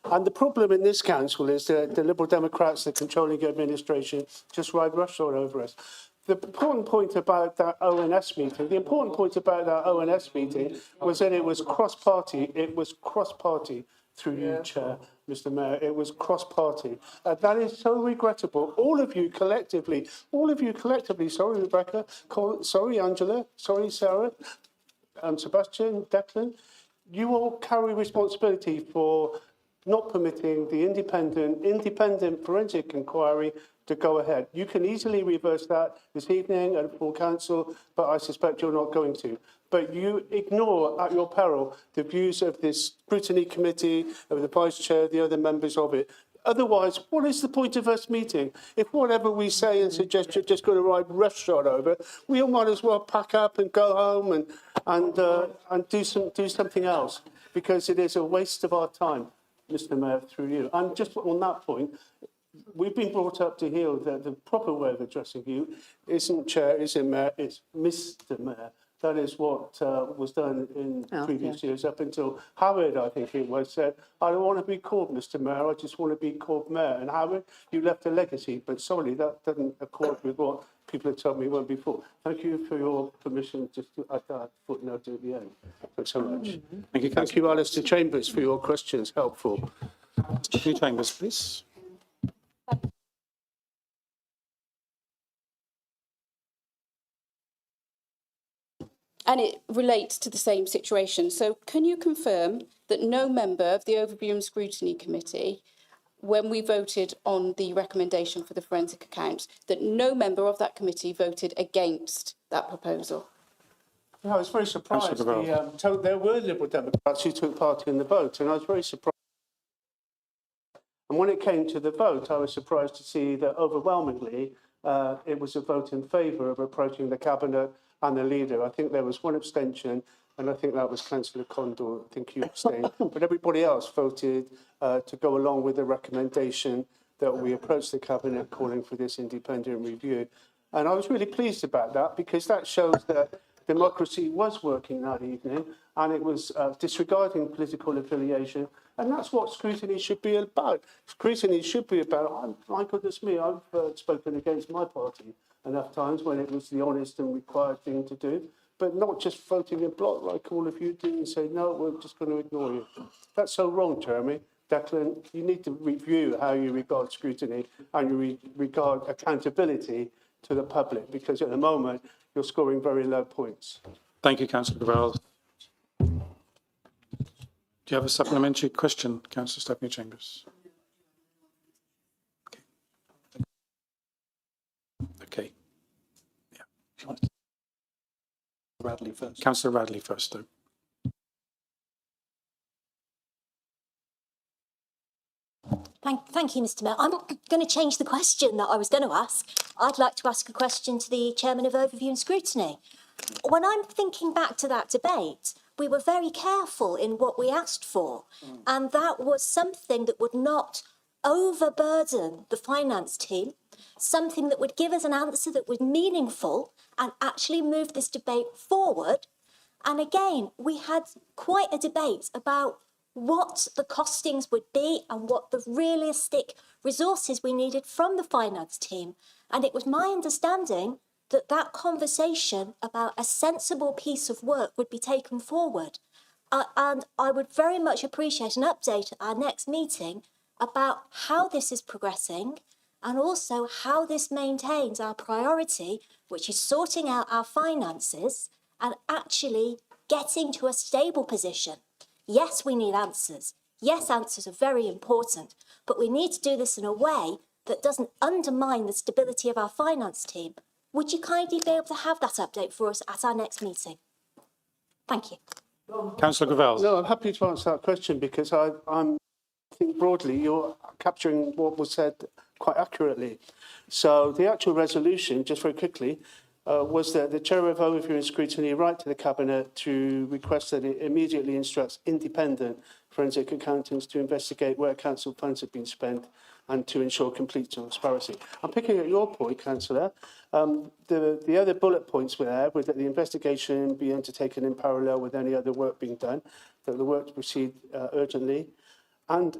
And the problem in this council is that the Liberal Democrats, the controlling administration, just ride roughshod over us. The important point about that ONS meeting, was that it was cross-party. It was cross-party through you, Chair, Mr. Mayor. It was cross-party. That is so regrettable. All of you collectively, sorry, Rebecca, sorry, Angela, sorry, Sarah, Sebastian, Declan, you all carry responsibility for not permitting the independent forensic inquiry to go ahead. You can easily reverse that this evening at full council, but I suspect you're not going to. But you ignore at your peril the views of this scrutiny committee, of the vice chair, the other members of it. Otherwise, what is the point of us meeting? If whatever we say and suggest you're just going to ride roughshod over, we all might as well pack up and go home and do something else, because it is a waste of our time, Mr. Mayor, through you. And just on that point, we've been brought up to hear that the proper way of addressing you isn't Chair, isn't Mayor, it's Mr. Mayor. That is what was done in previous years up until Howard, I think it was, said, I don't want to be called Mr Mayor, I just want to be called Mayor. And Howard, you left a legacy, but sorry, that doesn't accord with what people have told me went before. Thank you for your permission just to add that footnote at the end. Thanks so much. Thank you, Alistair Chambers, for your questions, helpful. Stephanie Chambers, please. And it relates to the same situation. So can you confirm that no member of the Overview and Scrutiny Committee, when we voted on the recommendation for the forensic accounts, that no member of that committee voted against that proposal? Yeah, I was very surprised. There were Liberal Democrats who took part in the vote, and I was very surprised. And when it came to the vote, I was surprised to see that overwhelmingly it was a vote in favour of approaching the Cabinet and the leader. I think there was one abstention, and I think that was Councillor Condor. I think you abstained. But everybody else voted to go along with the recommendation that we approach the Cabinet calling for this independent review. And I was really pleased about that, because that shows that democracy was working that evening, and it was disregarding political affiliation. And that's what scrutiny should be about. Scrutiny should be about, my goodness me, I've spoken against my party enough times when it was the honest and required thing to do, but not just voting in block like all of you do and say, no, we're just going to ignore you. That's so wrong, Jeremy. Declan, you need to review how you regard scrutiny and you regard accountability to the public, because at the moment you're scoring very low points. Thank you, Councillor Gravel. Do you have a supplementary question, Councillor Stephanie Chambers? Okay. Yeah. Radley first. Councillor Radley first, though. Thank you, Mr Mayor. I'm going to change the question that I was going to ask. I'd like to ask a question to the Chairman of Overview and Scrutiny. When I'm thinking back to that debate, we were very careful in what we asked for, and that was something that would not overburden the finance team, something that would give us an answer that was meaningful and actually move this debate forward. And again, we had quite a debate about what the costings would be and what the realistic resources we needed from the finance team. And it was my understanding that that conversation about a sensible piece of work would be taken forward. And I would very much appreciate an update at our next meeting about how this is progressing and also how this maintains our priority, which is sorting out our finances and actually getting to a stable position. Yes, we need answers. Yes, answers are very important, but we need to do this in a way that doesn't undermine the stability of our finance team. Would you kindly be able to have that update for us at our next meeting? Thank you. Councillor Gravel. No, I'm happy to answer that question, because I think broadly you're capturing what was said quite accurately. So the actual resolution, just very quickly, was that the Chair of Overview and Scrutiny write to the Cabinet to request that it immediately instructs independent forensic accountants to investigate where council funds have been spent and to ensure complete transparency. I'm picking at your point, Councillor. The other bullet points were there, with that the investigation be undertaken in parallel with any other work being done, that the work to proceed urgently, and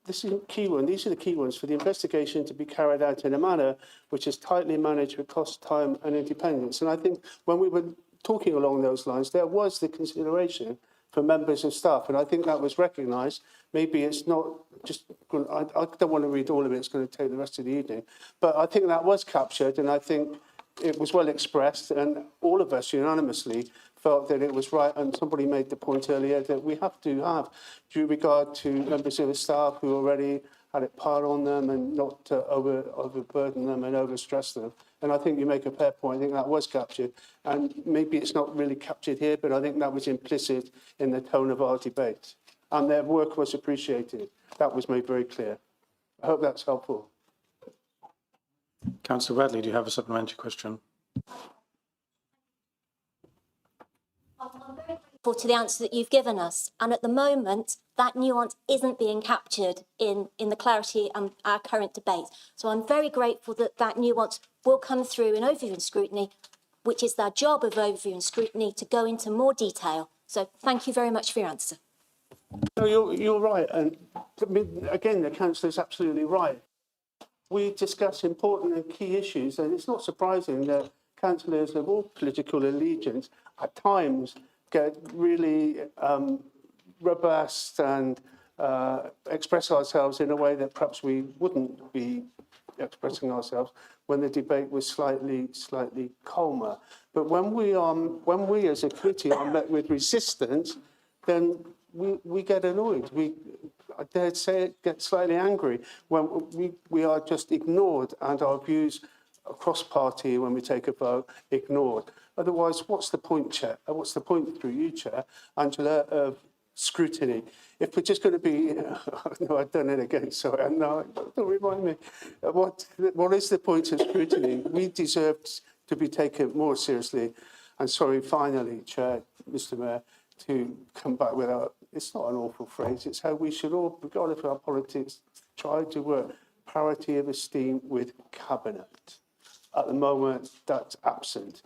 this is a key one. These are the key ones: for the investigation to be carried out in a manner which is tightly managed with cost, time and independence. And I think when we were talking along those lines, there was the consideration for members of staff, and I think that was recognised. Maybe it's not just, I don't want to read all of it, it's going to take the rest of the evening, but I think that was captured, and I think it was well expressed, and all of us unanimously felt that it was right. And somebody made the point earlier that we have to have due regard to members of the staff who already had it piled on them, and not overburden them and overstress them. And I think you make a fair point. I think that was captured, and maybe it's not really captured here, but I think that was implicit in the tone of our debate, and their work was appreciated. That was made very clear. I hope that's helpful. Councillor Radley, do you have a supplementary question? I'm very grateful to the answer that you've given us, and at the moment that nuance isn't being captured in the clarity and our current debate. So I'm very grateful that that nuance will come through in Overview and Scrutiny which is their job of overview and scrutiny, to go into more detail. So thank you very much for your answer. No, you're right. And I mean, again, the councillor is absolutely right. We discuss important and key issues, and it's not surprising that councillors of all political allegiance at times get really robust and express ourselves in a way that perhaps we wouldn't be expressing ourselves when the debate was slightly calmer. But when we as a committee are met with resistance, then we get annoyed. I dare say it, get slightly angry when we are just ignored and our views across party when we take a vote ignored. Otherwise, what's the point, Chair? What's the point, through you, Chair, Angela, of scrutiny? If we're just going to be, no, I've done it again, sorry, no, don't remind me. What is the point of scrutiny? We deserve to be taken more seriously. And sorry, finally, Chair, Mr. Mayor, to come back with it's not an awful phrase, it's how we should all, regardless of our politics, try to work parity of esteem with Cabinet. At the moment, that's absent.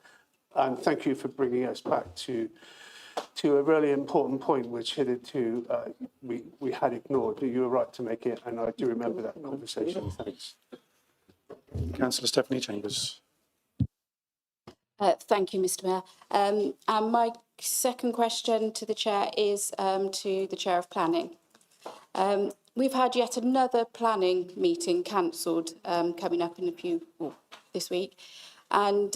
And thank you for bringing us back to a really important point, which hitherto we had ignored. You were right to make it, and I do remember that conversation. Thanks. Councillor Stephanie Chambers. Thank you, Mr. Mayor. And my second question to the Chair is to the Chair of Planning. We've had yet another planning meeting cancelled coming up in this week. And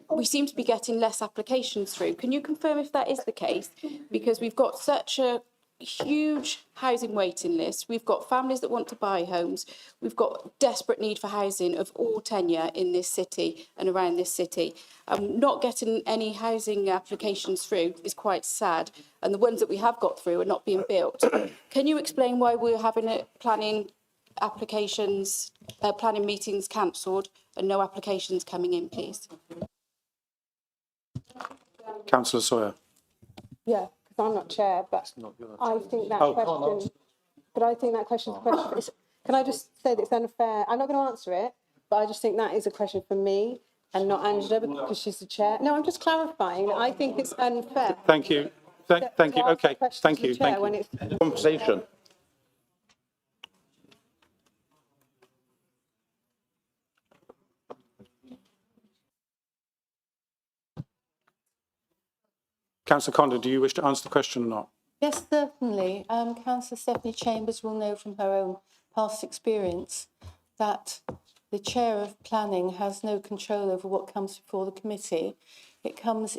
we seem to be getting less applications through. Can you confirm if that is the case? Because we've got such a huge housing waiting list. We've got families that want to buy homes. We've got desperate need for housing of all tenure in this city and around this city. Not getting any housing applications through is quite sad. And the ones that we have got through are not being built. Can you explain why we're having planning meetings cancelled and no applications coming in, please? Councillor Sawyer. Yeah, because I'm not chair, but I think that question. But I think that question's a question. Can I just say that it's unfair? I'm not going to answer it, but I just think that is a question for me and not Angela because she's the chair. No, I'm just clarifying. I think it's unfair. Thank you. Thank you. Okay. Thank you. Thank you. Conversation. Councillor Condon, do you wish to answer the question or not? Yes, certainly. Councillor Stephanie Chambers will know from her own past experience that the chair of planning has no control over what comes before the committee. It comes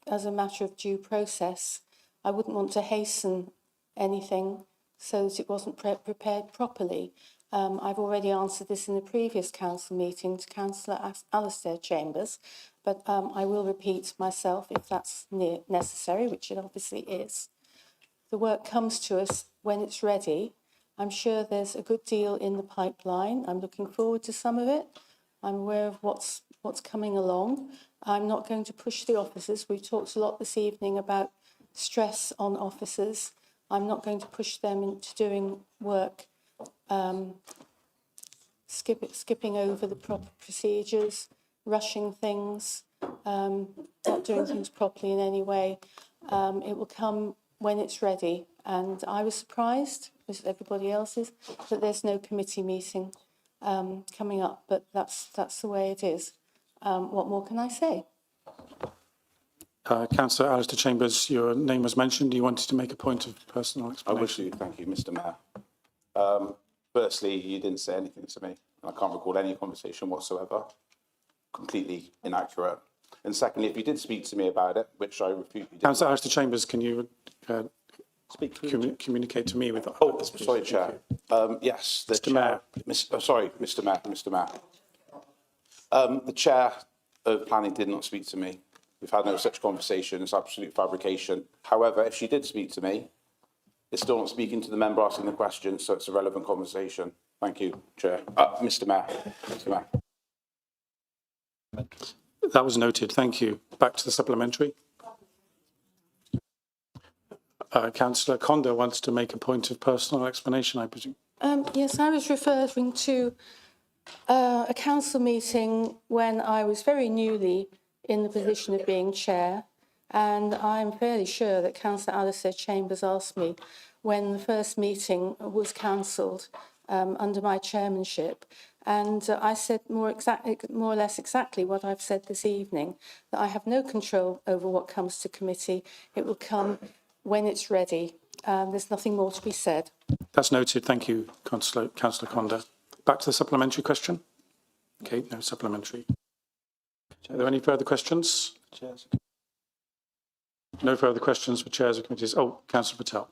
as a matter of due process. I wouldn't want to hasten anything so that it wasn't prepared properly. I've already answered this in the previous council meeting to Councillor Alastair Chambers, but I will repeat myself if that's necessary, which it obviously is. The work comes to us when it's ready. I'm sure there's a good deal in the pipeline. I'm looking forward to some of it. I'm aware of what's coming along. I'm not going to push the officers. We've talked a lot this evening about stress on officers. I'm not going to push them into doing work skipping over the proper procedures, rushing things, not doing things properly in any way. It will come when it's ready. And I was surprised, as everybody else is, that there's no committee meeting coming up, but that's the way it is. What more can I say? Councillor Alastair Chambers, your name was mentioned. You wanted to make a point of personal explanation. I wish to thank you, Mr. Mayor. Firstly, you didn't say anything to me. I can't recall any conversation whatsoever. Completely inaccurate. And secondly, if you did speak to me about it, which I refute you did. Councillor Alastair Chambers, can you communicate to me with that? Oh, sorry, Chair. Yes, the Mr. Chair. Sorry, Mr. Mayor. The Chair of Planning did not speak to me. We've had no such conversation. It's absolute fabrication. However, if she did speak to me, it's still not speaking to the member asking the question, so it's a relevant conversation. Thank you, Chair. Mr. Mayor. Mr. Mayor. That was noted. Thank you. Back to the supplementary. Councillor Condon wants to make a point of personal explanation, I presume. Yes, I was referring to a council meeting when I was very newly in the position of being chair, and I'm fairly sure that Councillor Alistair Chambers asked me when the first meeting was cancelled under my chairmanship, and I said more or less exactly what I've said this evening, that I have no control over what comes to committee. It will come when it's ready. There's nothing more to be said. That's noted. Thank you, Councillor Conda. Back to the supplementary question. Okay, no supplementary. Are there any further questions? No further questions for chairs of committees. Oh, Councillor Patel.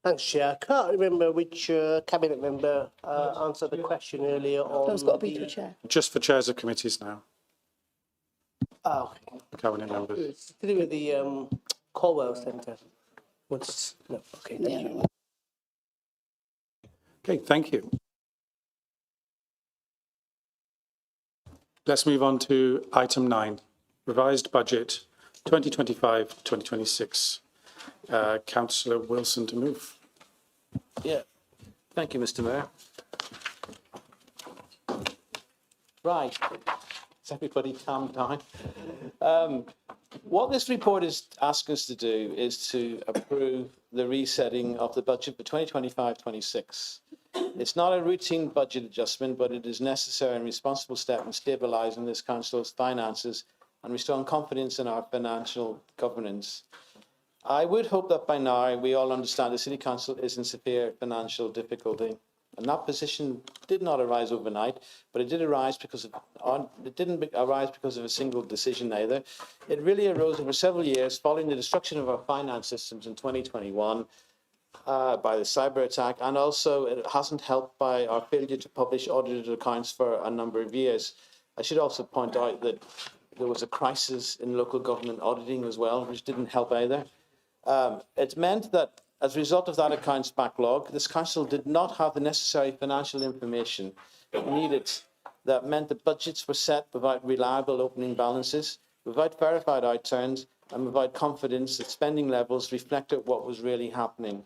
Thanks, Chair. I can't remember which cabinet member answered the question earlier on. That's got to be to chair. Just for chairs of committees now, Oh, cabinet members. it's to do with the Colwell Centre. What's no? Okay, thank you. Okay, thank you. Let's move on to item 9, revised budget 2025-2026. Councillor Wilson to move. Yeah, thank you, Mr. Mayor. Right, has everybody calmed down? What this report is asking us to do is to approve the resetting of the budget for 2025-26. It's not a routine budget adjustment, but it is necessary and responsible step in stabilising this council's finances and restoring confidence in our financial governance. I would hope that by now we all understand the City Council is in severe financial difficulty, and that position did not arise overnight, but it did arise because of it didn't arise because of a single decision either. It really arose over several years following the destruction of our finance systems in 2021 by the cyber attack, and also it hasn't helped by our failure to publish audited accounts for a number of years. I should also point out that there was a crisis in local government auditing as well, which didn't help either. It meant that as a result of that accounts backlog, this council did not have the necessary financial information it needed. That meant that budgets were set without reliable opening balances, without verified outturns, and without confidence that spending levels reflected what was really happening.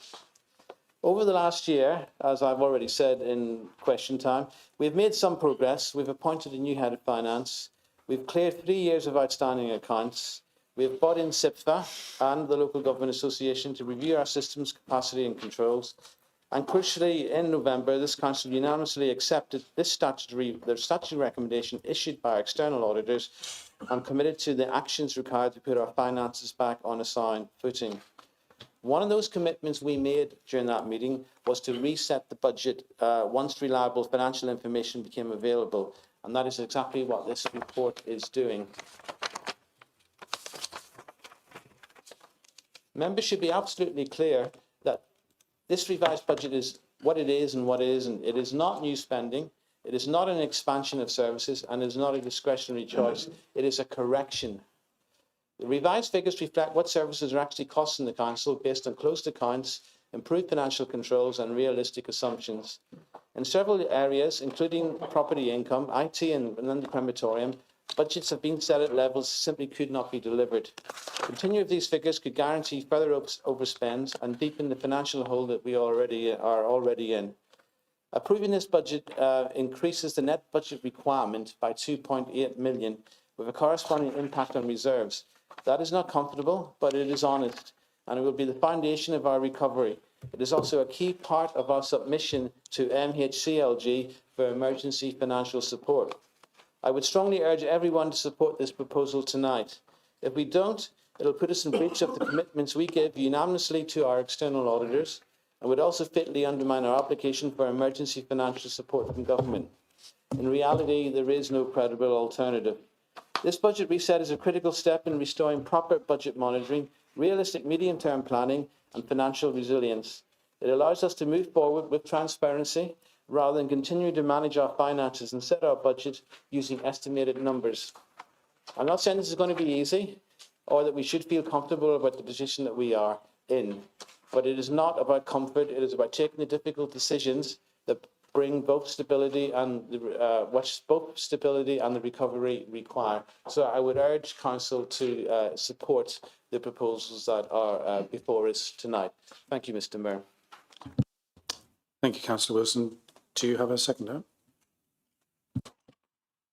Over the last year, as I've already said in question time, we've made some progress. We've appointed a new head of finance. We've cleared 3 years of outstanding accounts. We've brought in SIPFA and the Local Government Association to review our systems, capacity and controls. And crucially, in November, this council unanimously accepted the statutory recommendation issued by our external auditors and committed to the actions required to put our finances back on a sound footing. One of those commitments we made during that meeting was to reset the budget once reliable financial information became available. And that is exactly what this report is doing. Members should be absolutely clear that this revised budget is what it is and what it isn't. It is not new spending. It is not an expansion of services, and it is not a discretionary choice. It is a correction. The revised figures reflect what services are actually costing the council based on closed accounts, improved financial controls and realistic assumptions. In several areas, including property income, IT and the crematorium, budgets have been set at levels simply could not be delivered. Continuing of these figures could guarantee further overspends and deepen the financial hole that we are already in. Approving this budget increases the net budget requirement by 2.8 million, with a corresponding impact on reserves. That is not comfortable, but it is honest, and it will be the foundation of our recovery. It is also a key part of our submission to MHCLG for emergency financial support. I would strongly urge everyone to support this proposal tonight. If we don't, it will put us in breach of the commitments we give unanimously to our external auditors, and would also fitly undermine our application for emergency financial support from government. In reality, there is no credible alternative. This budget reset is a critical step in restoring proper budget monitoring, realistic medium-term planning, and financial resilience. It allows us to move forward with transparency rather than continuing to manage our finances and set our budget using estimated numbers. I'm not saying this is going to be easy or that we should feel comfortable about the position that we are in, but it is not about comfort. It is about taking the difficult decisions that bring both stability and the recovery require. So I would urge Council to support the proposals that are before us tonight. Thank you, Mr. Mayor. Thank you, Councillor Wilson. Do you have a seconder?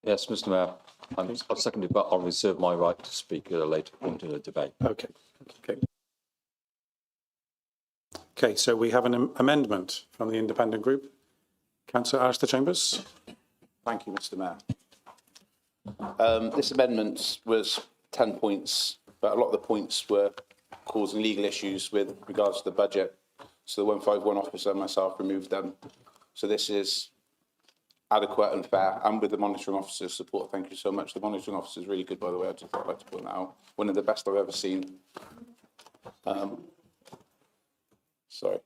Yes, Mr. Mayor. I'll second it, but I'll reserve my right to speak at a later point in the debate. Okay. Okay, so we have an amendment from the independent group. Councillor Alistair Chambers. Thank you, Mr. Mayor. This amendment was 10 points, but a lot of the points were causing legal issues with regards to the budget. So the 151 officer and myself removed them. So this is adequate and fair, and with the monitoring officer's support. Thank you so much. The monitoring officer is really good, by the way. I'd just like to point that out. One of the best I've ever seen. Sorry,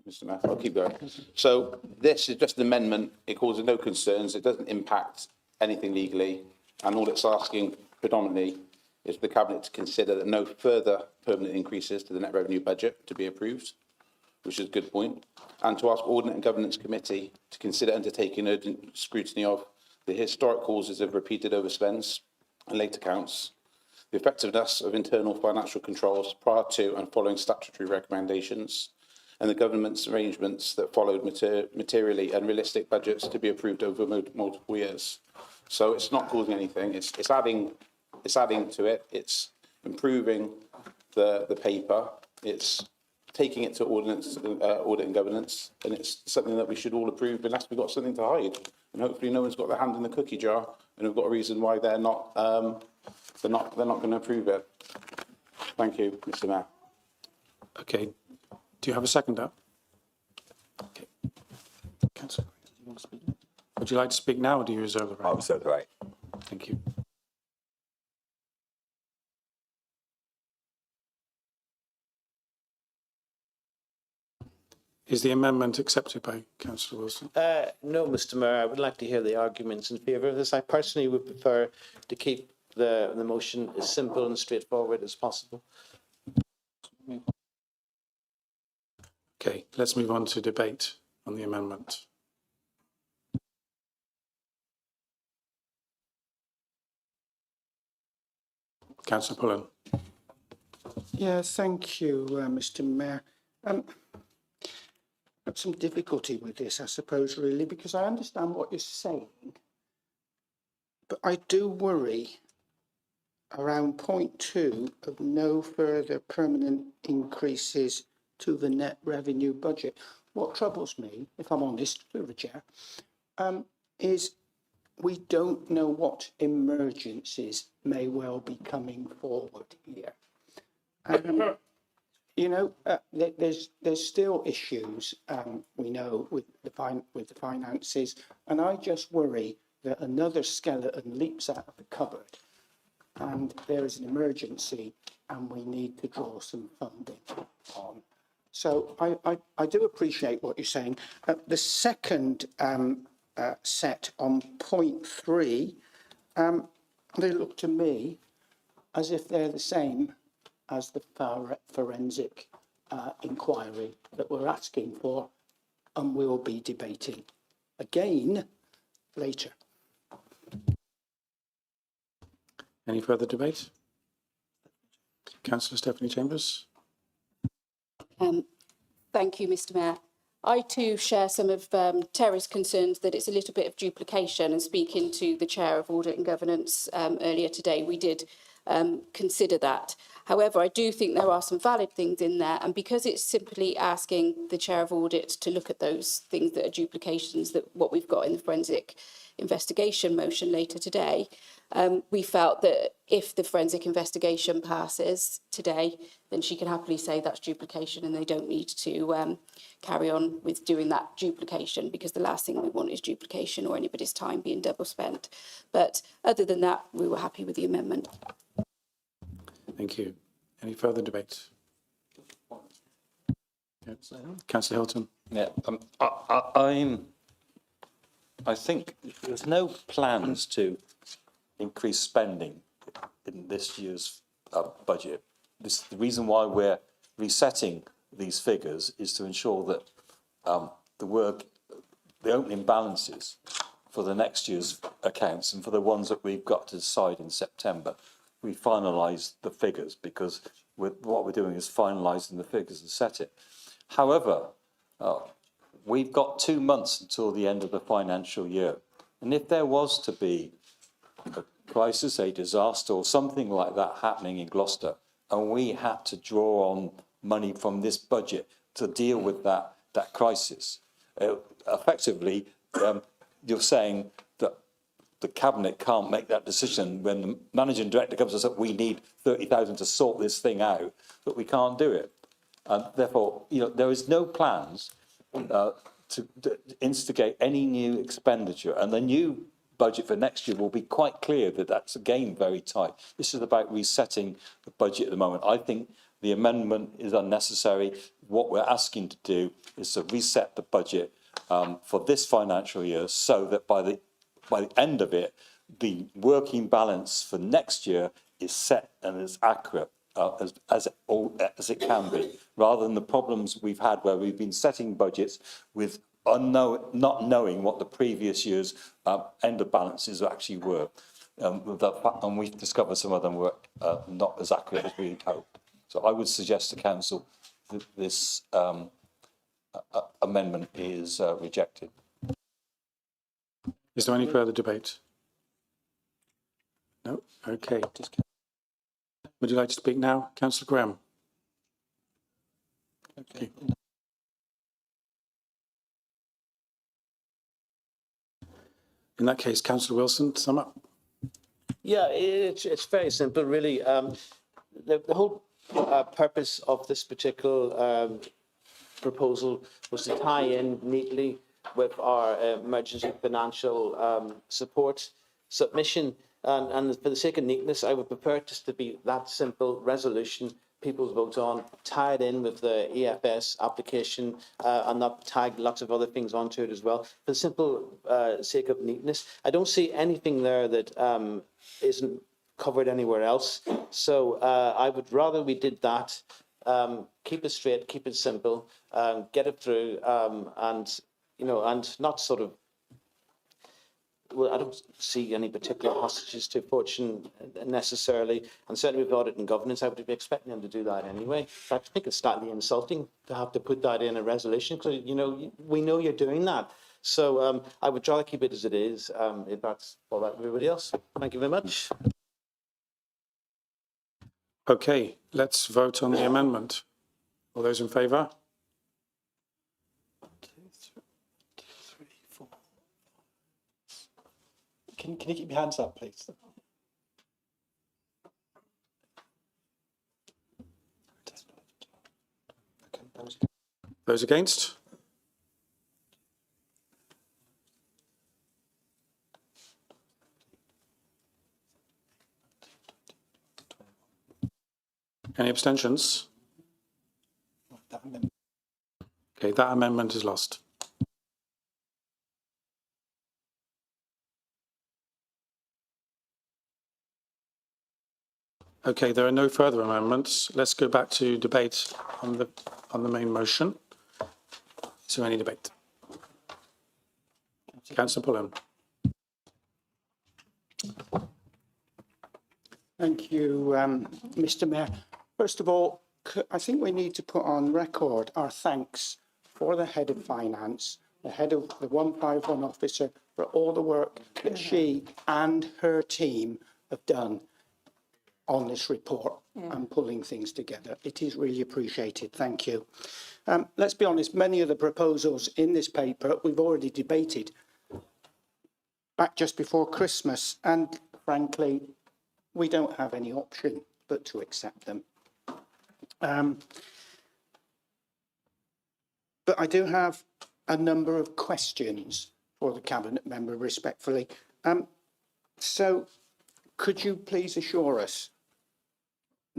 Mr. Mayor, I'll keep going. So this is just an amendment. It causes no concerns. It doesn't impact anything legally. And all it's asking predominantly is for the Cabinet to consider that no further permanent increases to the net revenue budget to be approved, which is a good point, and to ask Audit and Governance Committee to consider undertaking urgent scrutiny of the historic causes of repeated overspends and late accounts, the effectiveness of internal financial controls prior to and following statutory recommendations, and the government's arrangements that followed materially unrealistic budgets to be approved over multiple years. So it's not causing anything. It's adding to it. It's improving the paper. It's taking it to audit and governance, and it's something that we should all approve unless we've got something to hide. And hopefully no one's got their hand in the cookie jar and have got a reason why they're not going to approve it. Thank you, Mr. Mayor. Okay. Do you have a seconder? Okay. Councillor, would you like to speak now, or do you reserve the right? I reserve the right. Thank you. Is the amendment accepted by Councillor Wilson? No, Mr. Mayor, I would like to hear the arguments in favour of this. I personally would prefer to keep the motion as simple and straightforward as possible. Okay, let's move on to debate on the amendment. Councillor Pullen. Yeah, thank you, Mr. Mayor. I've got some difficulty with this, I suppose, really, because I understand what you're saying, but I do worry around point 2 of no further permanent increases to the net revenue budget. What troubles me, if I'm honest, through the chair, is we don't know what emergencies may well be coming forward here. You know, there's still issues, we know, with the finances, and I just worry that another skeleton leaps out of the cupboard and there is an emergency and we need to draw some funding on. So I do appreciate what you're saying. The second set on point 3, they look to me as if they're the same as the forensic inquiry that we're asking for and we'll be debating again later. Any further debate? Councillor Stephanie Chambers. Thank you, Mr. Mayor. I too share some of Terry's concerns that it's a little bit of duplication, and speaking to the Chair of Audit and Governance earlier today, we did consider that. However, I do think there are some valid things in there, and because it's simply asking the Chair of Audit to look at those things that are duplications, that what we've got in the forensic investigation motion later today, we felt that if the forensic investigation passes today, then she can happily say that's duplication and they don't need to carry on with doing that duplication, because the last thing we want is duplication or anybody's time being double spent. But other than that, we were happy with the amendment. Thank you. Any further debate? Councillor Hilton. Yeah, I think there's no plans to increase spending in this year's budget. The reason why we're resetting these figures is to ensure that the opening balances for the next year's accounts and for the ones that we've got to decide in September, we finalise the figures, because what we're doing is finalising the figures and set it. However, we've got 2 months until the end of the financial year. And if there was to be crisis, a disaster or something like that happening in Gloucester, and we had to draw on money from this budget to deal with that crisis. Effectively, you're saying that the Cabinet can't make that decision when the Managing Director comes and says, we need 30,000 to sort this thing out, that we can't do it. Therefore, there is no plans to instigate any new expenditure, and the new budget for next year will be quite clear that that's again very tight. This is about resetting the budget at the moment. I think the amendment is unnecessary. What we're asking to do is to reset the budget for this financial year so that by the end of it, the working balance for next year is set and is accurate as it can be, rather than the problems we've had where we've been setting budgets with not knowing what the previous year's end of balances actually were. And we've discovered some of them were not as accurate as we had hoped. So I would suggest to Council that this amendment is rejected. Is there any further debate? No? Okay. Would you like to speak now, Councillor Graham? Okay. In that case, Councillor Wilson, sum up. Yeah, it's very simple, really. The whole purpose of this particular proposal was to tie in neatly with our emergency financial support submission. And for the sake of neatness, I would prefer it just to be that simple resolution people vote on, tied in with the EFS application, and not tag lots of other things onto it as well. For the simple sake of neatness, I don't see anything there that isn't covered anywhere else. So I would rather we did that, keep it straight, keep it simple, get it through, and not sort of. Well, I don't see any particular hostages to fortune necessarily, and certainly with audit and governance, I would be expecting them to do that anyway. In fact, I think it's slightly insulting to have to put that in a resolution because we know you're doing that. So I would rather keep it as it is. If that's all right with everybody else, thank you very much. Okay, let's vote on the amendment. All those in favour? Can you keep your hands up, please? Those against? Any abstentions? Okay, that amendment is lost. Okay, there are no further amendments. Let's go back to debate on the main motion. Is there any debate? Councillor Pullen. Thank you, Mr. Mayor. First of all, I think we need to put on record our thanks for the head of finance, the head of the 151 officer, for all the work that she and her team have done on this report and pulling things together. It is really appreciated. Thank you. Let's be honest, many of the proposals in this paper we've already debated back just before Christmas, and frankly, we don't have any option but to accept them. But I do have a number of questions for the Cabinet member, respectfully. So could you please assure us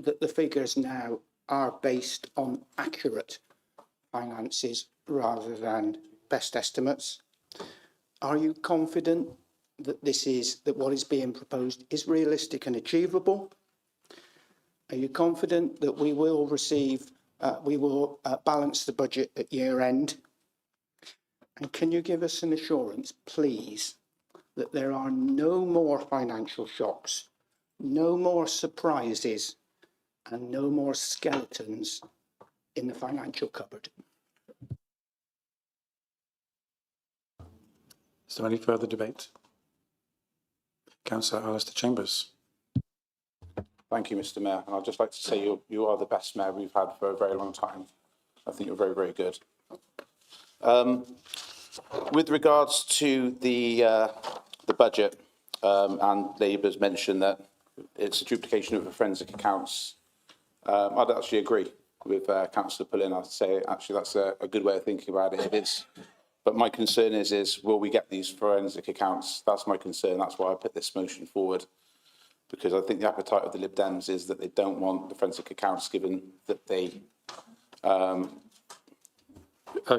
that the figures now are based on accurate finances rather than best estimates? Are you confident that what is being proposed is realistic and achievable? Are you confident that we will balance the budget at year end? And can you give us an assurance, please, that there are no more financial shocks, no more surprises, and no more skeletons in the financial cupboard? Is there any further debate? Councillor Alistair Chambers. Thank you, Mr. Mayor. And I'd just like to say you are the best mayor we've had for a very long time. I think you're very, very good. With regards to the budget, and Labour's mentioned that it's a duplication of the forensic accounts, I'd actually agree with Councillor Pullen. I'd say actually that's a good way of thinking about it. It is. But my concern is will we get these forensic accounts? That's my concern. That's why I put this motion forward. Because I think the appetite of the Lib Dems is that they don't want the forensic accounts, given that they...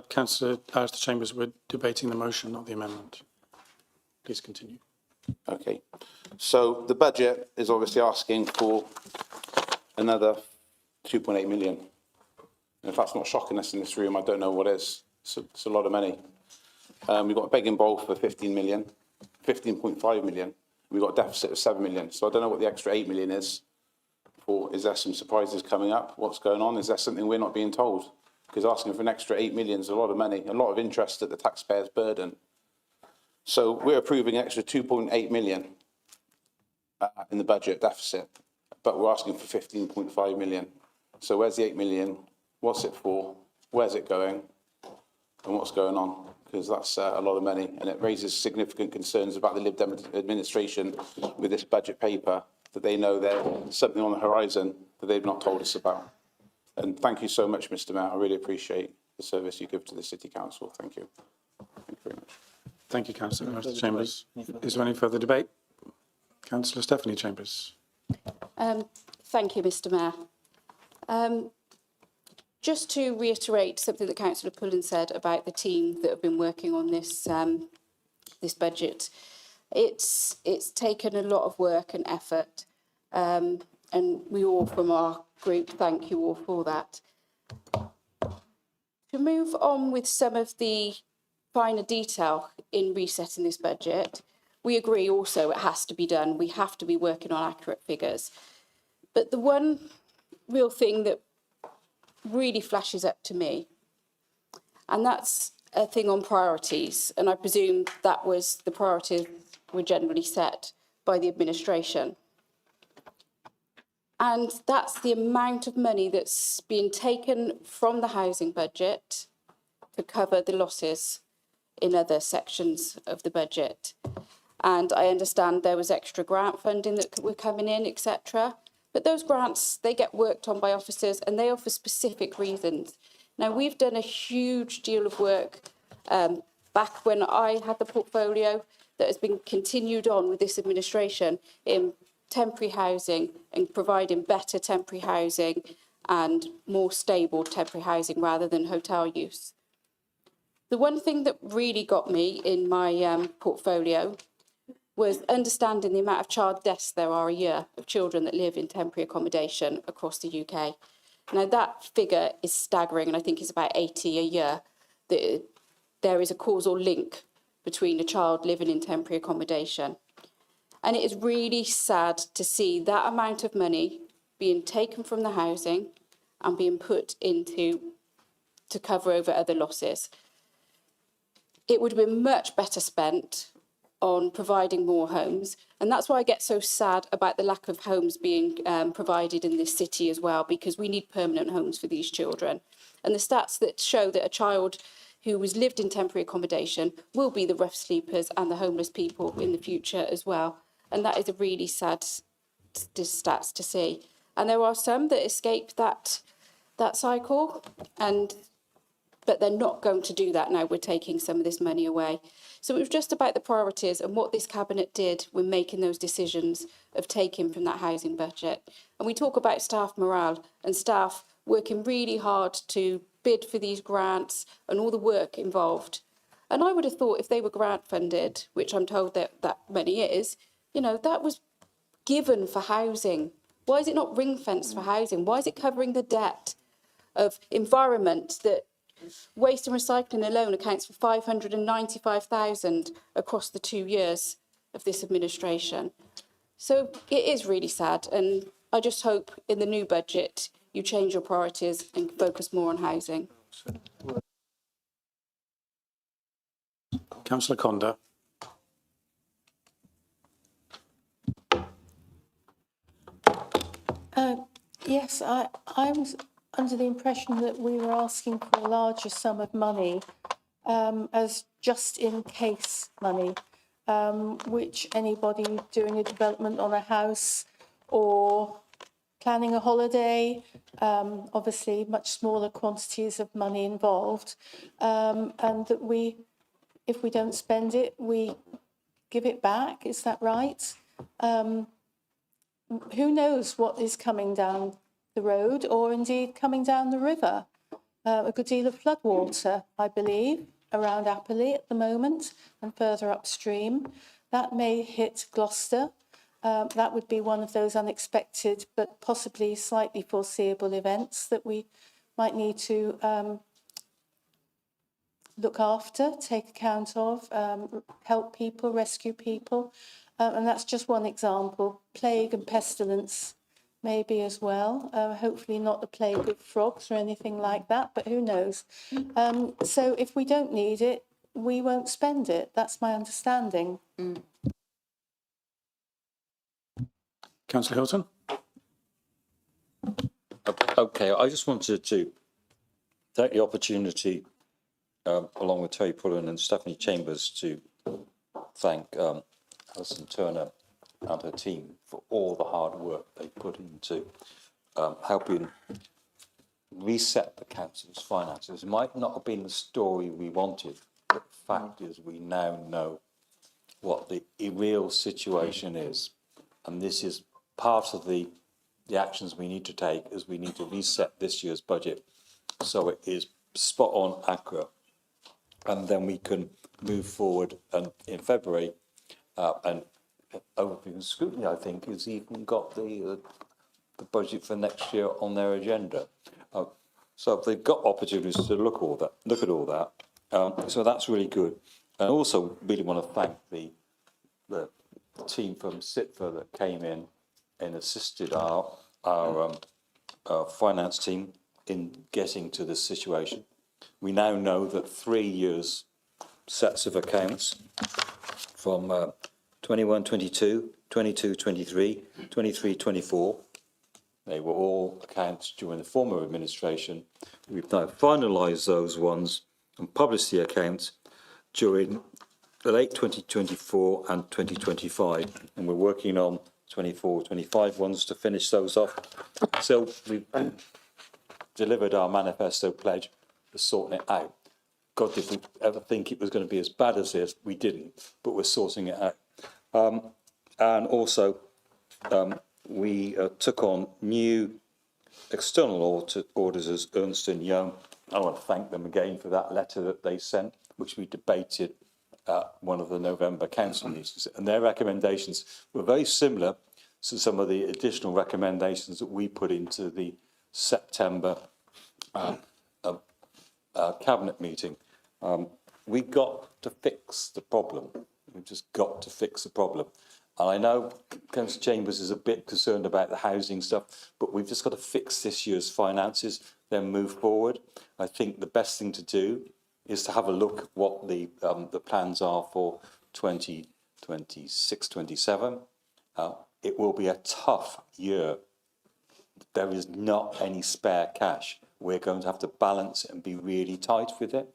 Councillor Alistair Chambers, we're debating the motion, not the amendment. Please continue. Okay. So the budget is obviously asking for another 2.8 million. And if that's not shocking us in this room, I don't know what is. It's a lot of money. We've got a begging bowl for 15 million, 15.5 million. We've got a deficit of 7 million. So I don't know what the extra 8 million is for. Is there some surprises coming up? What's going on? Is there something we're not being told? Because asking for an extra 8 million is a lot of money, a lot of interest at the taxpayer's burden. So we're approving an extra 2.8 million in the budget deficit, but we're asking for 15.5 million. So where's the 8 million? What's it for? Where's it going? And what's going on? Because that's a lot of money, and it raises significant concerns about the Lib Dem administration with this budget paper, that they know there's something on the horizon that they've not told us about. And thank you so much, Mr. Mayor. I really appreciate the service you give to the City Council. Thank you. Thank you very much. Thank you, Councillor Alistair Chambers. Is there any further debate? Councillor Stephanie Chambers. Thank you, Mr. Mayor. Just to reiterate something that Councillor Pullen said about the team that have been working on this this budget, it's taken a lot of work and effort, and we all from our group thank you all for that. To move on with some of the finer detail in resetting this budget, we agree also it has to be done. We have to be working on accurate figures. But the one real thing that really flashes up to me, and that's a thing on priorities, and I presume that was the priorities were generally set by the administration. And that's the amount of money that's being taken from the housing budget to cover the losses in other sections of the budget. And I understand there was extra grant funding that were coming in, etc. But those grants, they get worked on by officers and they are for specific reasons. Now, we've done a huge deal of work back when I had the portfolio that has been continued on with this administration in temporary housing and providing better temporary housing and more stable temporary housing rather than hotel use. The one thing that really got me in my portfolio was understanding the amount of child deaths there are a year of children that live in temporary accommodation across the UK. Now, that figure is staggering, and I think it's about 80 a year. That there is a causal link between a child living in temporary accommodation. And it is really sad to see that amount of money being taken from the housing and being put into to cover over other losses. It would have been much better spent on providing more homes. And that's why I get so sad about the lack of homes being provided in this city as well, because we need permanent homes for these children. And the stats that show that a child who was lived in temporary accommodation will be the rough sleepers and the homeless people in the future as well. And that is a really sad stats to see. And there are some that escape that cycle, but they're not going to do that now. We're taking some of this money away. So it was just about the priorities and what this cabinet did when making those decisions of taking from that housing budget. And we talk about staff morale and staff working really hard to bid for these grants and all the work involved. And I would have thought if they were grant funded, which I'm told that money is, you know, that was given for housing. Why is it not ring fenced for housing? Why is it covering the debt of environment that waste and recycling alone accounts for 595,000 across the 2 years of this administration? So it is really sad, and I just hope in the new budget you change your priorities and focus more on housing. Councillor Conda. Yes, I was under the impression that we were asking for a larger sum of money as just in case money, which anybody doing a development on a house or planning a holiday, obviously much smaller quantities of money involved, and that if we don't spend it, we give it back. Is that right? Who knows what is coming down the road or indeed coming down the river? A good deal of floodwater, I believe, around Appley at the moment and further upstream. That may hit Gloucester. That would be one of those unexpected but possibly slightly foreseeable events that we might need to look after, take account of, help people, rescue people. And that's just one example. Plague and pestilence maybe as well. Hopefully not the plague of frogs or anything like that, but who knows. So if we don't need it, we won't spend it. That's my understanding. Councillor Hilton? Okay, I just wanted to take the opportunity, along with Terry Pullen and Stephanie Chambers, to thank Alison Turner and her team for all the hard work they put into helping reset the council's finances. It might not have been the story we wanted, but the fact is we now know what the real situation is. And this is part of the actions we need to take, is we need to reset this year's budget so it is spot on accurate. And then we can move forward, and in February, and Overview and Scrutiny, I think, has even got the budget for next year on their agenda. So they've got opportunities to look at all that. So that's really good. And also really want to thank the team from SITFA that came in and assisted our finance team in getting to this situation. We now know that 3 years sets of accounts from 21-22, 22-23, 23-24. They were all accounts during the former administration. We've now finalised those ones and published the accounts during the late 2024 and 2025, and we're working on 24-25 ones to finish those off. So we've delivered our manifesto pledge for sorting it out. God, did we ever think it was going to be as bad as this? We didn't, but we're sorting it out. And also, we took on new external auditors, Ernst & Young. I want to thank them again for that letter that they sent, which we debated at one of the November council meetings. And their recommendations were very similar to some of the additional recommendations that we put into the September cabinet meeting. We've got to fix the problem. We've just got to fix the problem. And I know Councillor Chambers is a bit concerned about the housing stuff, but we've just got to fix this year's finances, then move forward. I think the best thing to do is to have a look at what the plans are for 2026-27. It will be a tough year. There is not any spare cash. We're going to have to balance it and be really tight with it.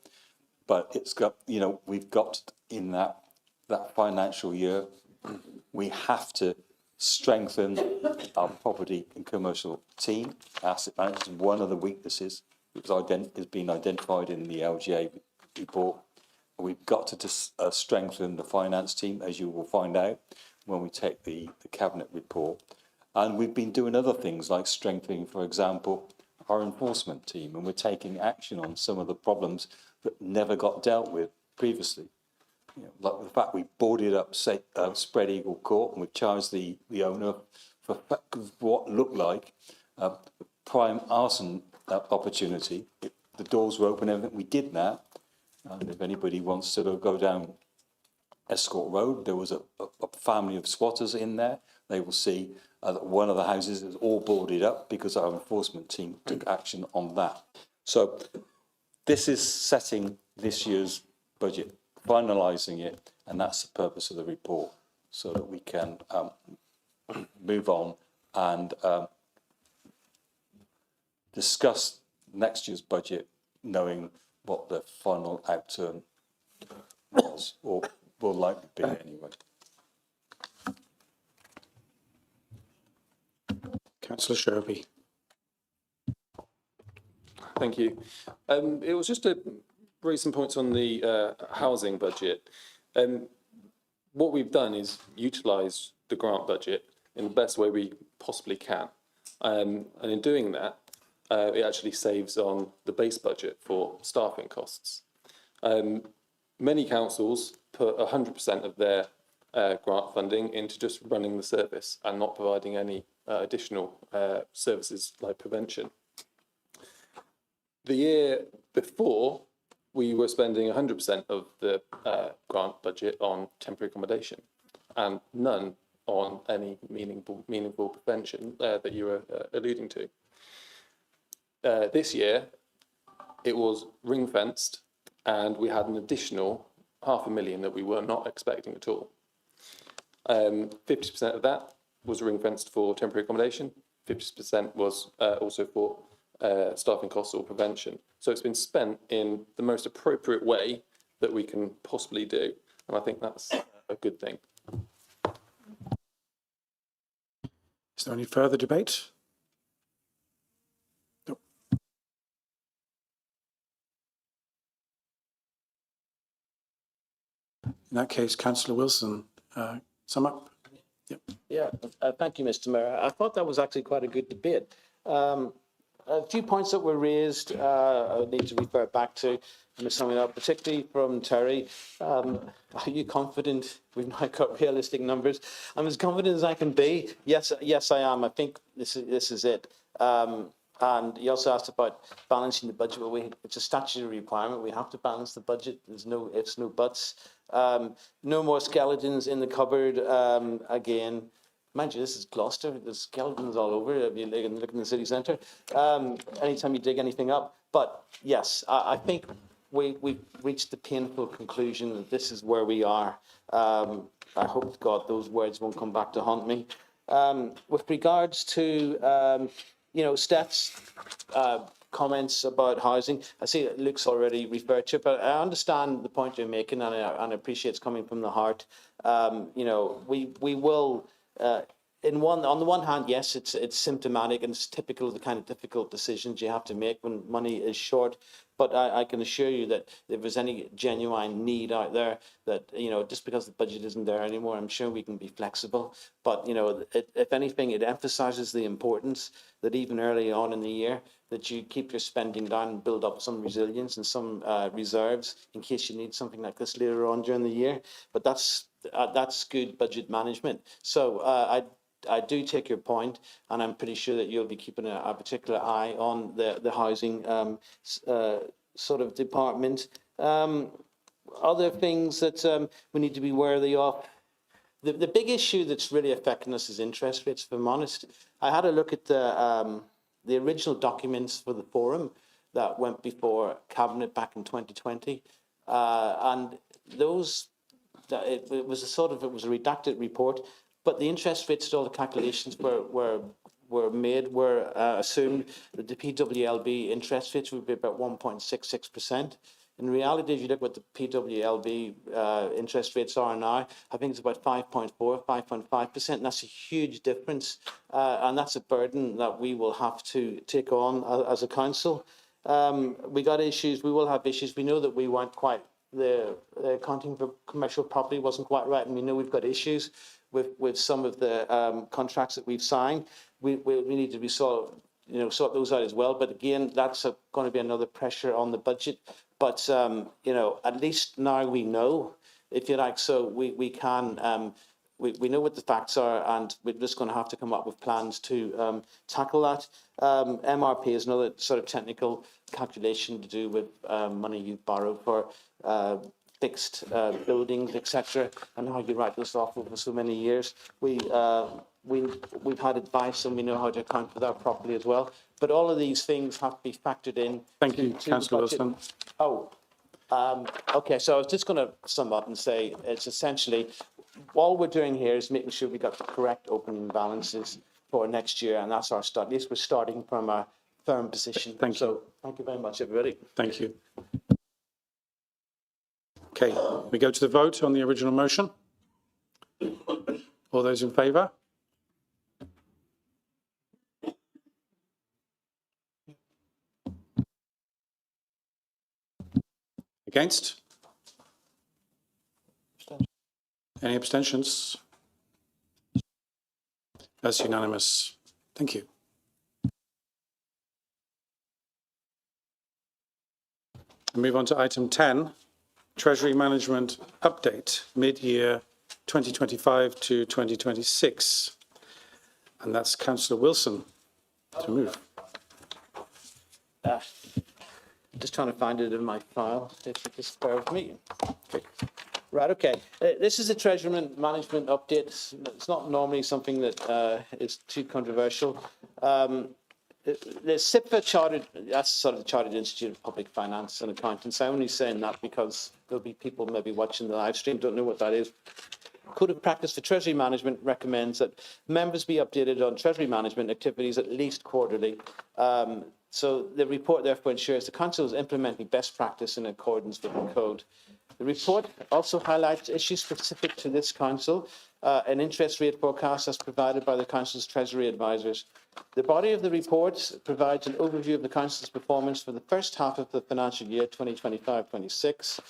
But it's got, you know, we've got in that financial year, we have to strengthen our property and commercial team. Asset management is one of the weaknesses which has been identified in the LGA report. We've got to strengthen the finance team, as you will find out when we take the cabinet report. And we've been doing other things like strengthening, for example, our enforcement team, and we're taking action on some of the problems that never got dealt with previously. You know, like the fact we boarded up Spread Eagle Court, and we charged the owner for what looked like a prime arson opportunity. The doors were open, everything. We did that. And if anybody wants to go down Escort Road, there was a family of squatters in there. They will see that one of the houses is all boarded up because our enforcement team took action on that. So this is setting this year's budget, finalising it, and that's the purpose of the report, so that we can move on and discuss next year's budget knowing what the final outturn was, or will likely be anyway. Councillor Sherby. Thank you. It was just to raise some points on the housing budget. What we've done is utilise the grant budget in the best way we possibly can. And in doing that, it actually saves on the base budget for staffing costs. Many councils put 100% of their grant funding into just running the service and not providing any additional services like prevention. The year before, we were spending 100% of the grant budget on temporary accommodation and none on any meaningful prevention that you were alluding to. This year, it was ring-fenced and we had an additional $500,000 that we were not expecting at all. 50% of that was ring-fenced for temporary accommodation, 50% was also for staffing costs or prevention. So it's been spent in the most appropriate way that we can possibly do. And I think that's a good thing. Is there any further debate? No. In that case, Councillor Wilson, sum up. Yep. Yeah, thank you, Mr. Mayor. I thought that was actually quite a good debate. A few points that were raised, I would need to refer back to, and summing up, particularly from Terry. Are you confident? We've now got realistic numbers. I'm as confident as I can be. Yes, I am. I think this is it. And you also asked about balancing the budget. Well, it's a statutory requirement. We have to balance the budget. There's no ifs, no buts. No more skeletons in the cupboard. Again, mind you, this is Gloucester. There's skeletons all over. If you look in the city centre, anytime you dig anything up. But yes, I think we've reached the painful conclusion that this is where we are. I hope to God those words won't come back to haunt me. With regards to Steph's comments about housing, I see Luke's already referred to it, but I understand the point you're making, and I appreciate it's coming from the heart. We will. On the one hand, yes, it's symptomatic and it's typical of the kind of difficult decisions you have to make when money is short. But I can assure you that if there's any genuine need out there, that just because the budget isn't there anymore, I'm sure we can be flexible. But if anything, it emphasises the importance that even early on in the year, that you keep your spending down and build up some resilience and some reserves in case you need something like this later on during the year. But that's good budget management. So I do take your point, and I'm pretty sure that you'll be keeping a particular eye on the housing sort of department. Other things that we need to be wary of. The big issue that's really affecting us is interest rates, if I'm honest. I had a look at the original documents for the forum that went before Cabinet back in 2020, and those. It was a redacted report, but the interest rates and all the calculations were made were assumed that the PWLB interest rates would be about 1.66%. In reality, if you look what the PWLB interest rates are now, I think it's about 5.4, 5.5%, and that's a huge difference, and that's a burden that we will have to take on as a council. We got issues. We will have issues. We know that we weren't quite. The accounting for commercial property wasn't quite right, and we know we've got issues with some of the contracts that we've signed. We need to sort those out as well. But again, that's going to be another pressure on the budget. But at least now we know, if you like, so we can. We know what the facts are, and we're just going to have to come up with plans to tackle that. MRP is another sort of technical calculation to do with money you've borrowed for fixed buildings, etc., and how you write this off over so many years. We've had advice, and we know how to account for that properly as well. But all of these things have to be factored in. Thank you, Councillor Wilson. Okay, so I was just going to sum up and say it's essentially all we're doing here is making sure we got the correct opening balances for next year, and that's our start. At least we're starting from a firm position. Thank you. So thank you very much, everybody. Thank you. Okay, we go to the vote on the original motion. All those in favour? Against? Any abstentions? That's unanimous. Thank you. We move on to item 10, Treasury Management Update, mid-year 2025 to 2026. And that's Councillor Wilson to move. Just trying to find it in my file. If you just bear with me. Okay. Right, okay. This is a Treasury Management Update. It's not normally something that is too controversial. The SIPFA chartered, that's sort of the Chartered Institute of Public Finance and Accountants. I'm only saying that because there'll be people maybe watching the live stream, don't know what that is. Code of Practice for Treasury Management recommends that members be updated on Treasury Management activities at least quarterly. So the report therefore ensures the Council is implementing best practice in accordance with the Code. The report also highlights issues specific to this Council, an interest rate forecast as provided by the Council's Treasury advisors. The body of the report provides an overview of the Council's performance for the first half of the financial year 2025-26.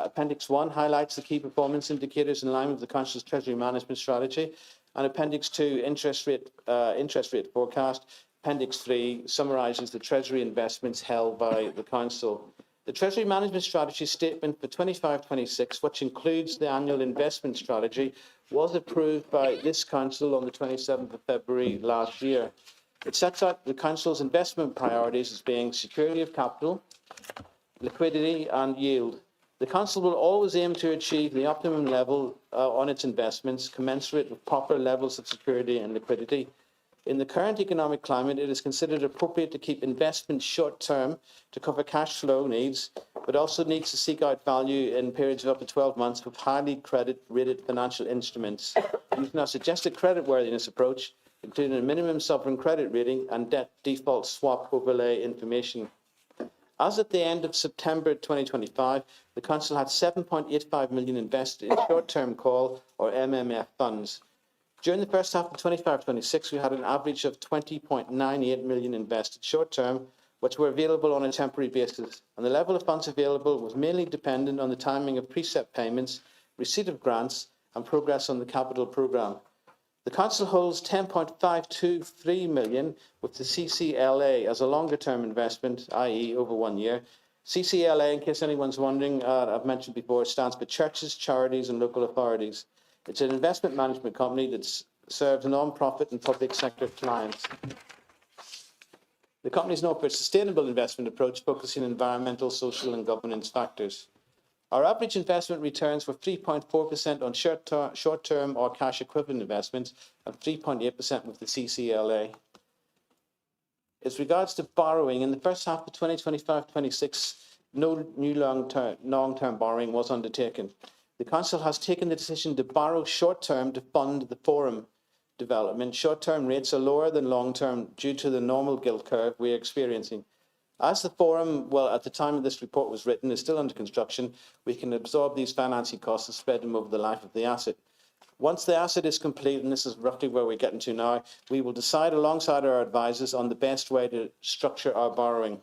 Appendix 1 highlights the key performance indicators in line with the Council's Treasury Management Strategy. And Appendix 2, interest rate forecast. Appendix 3 summarises the Treasury investments held by the Council. The Treasury Management Strategy Statement for 25-26, which includes the annual investment strategy, was approved by this Council on the 27th of February last year. It sets out the Council's investment priorities as being security of capital, liquidity and yield. The Council will always aim to achieve the optimum level on its investments, commensurate with proper levels of security and liquidity. In the current economic climate, it is considered appropriate to keep investments short-term to cover cash flow needs, but also needs to seek out value in periods of up to 12 months with highly credit-rated financial instruments, using our suggested creditworthiness approach, including a minimum sovereign credit rating and debt default swap overlay information. As at the end of September 2025, the Council had 7.85 million invested in short-term call or MMF funds. During the first half of 25-26, we had an average of 20.98 million invested short-term, which were available on a temporary basis, and the level of funds available was mainly dependent on the timing of precept payments, receipt of grants, and progress on the capital programme. The Council holds 10.523 million with the CCLA as a longer-term investment, i.e. over 1 year. CCLA, in case anyone's wondering, I've mentioned before, stands for Churches, Charities and Local Authorities. It's an investment management company that serves non-profit and public sector clients. The company is known for its sustainable investment approach, focusing on environmental, social and governance factors. Our average investment returns were 3.4% on short-term or cash equivalent investments and 3.8% with the CCLA. As regards to borrowing, in the first half of 2025-26, no new long-term borrowing was undertaken. The Council has taken the decision to borrow short-term to fund the Forum development. Short-term rates are lower than long-term due to the normal gilt curve we are experiencing. As the Forum, well, at the time of this report was written, is still under construction, we can absorb these financing costs and spread them over the life of the asset. Once the asset is complete, and this is roughly where we're getting to now, we will decide alongside our advisors on the best way to structure our borrowing.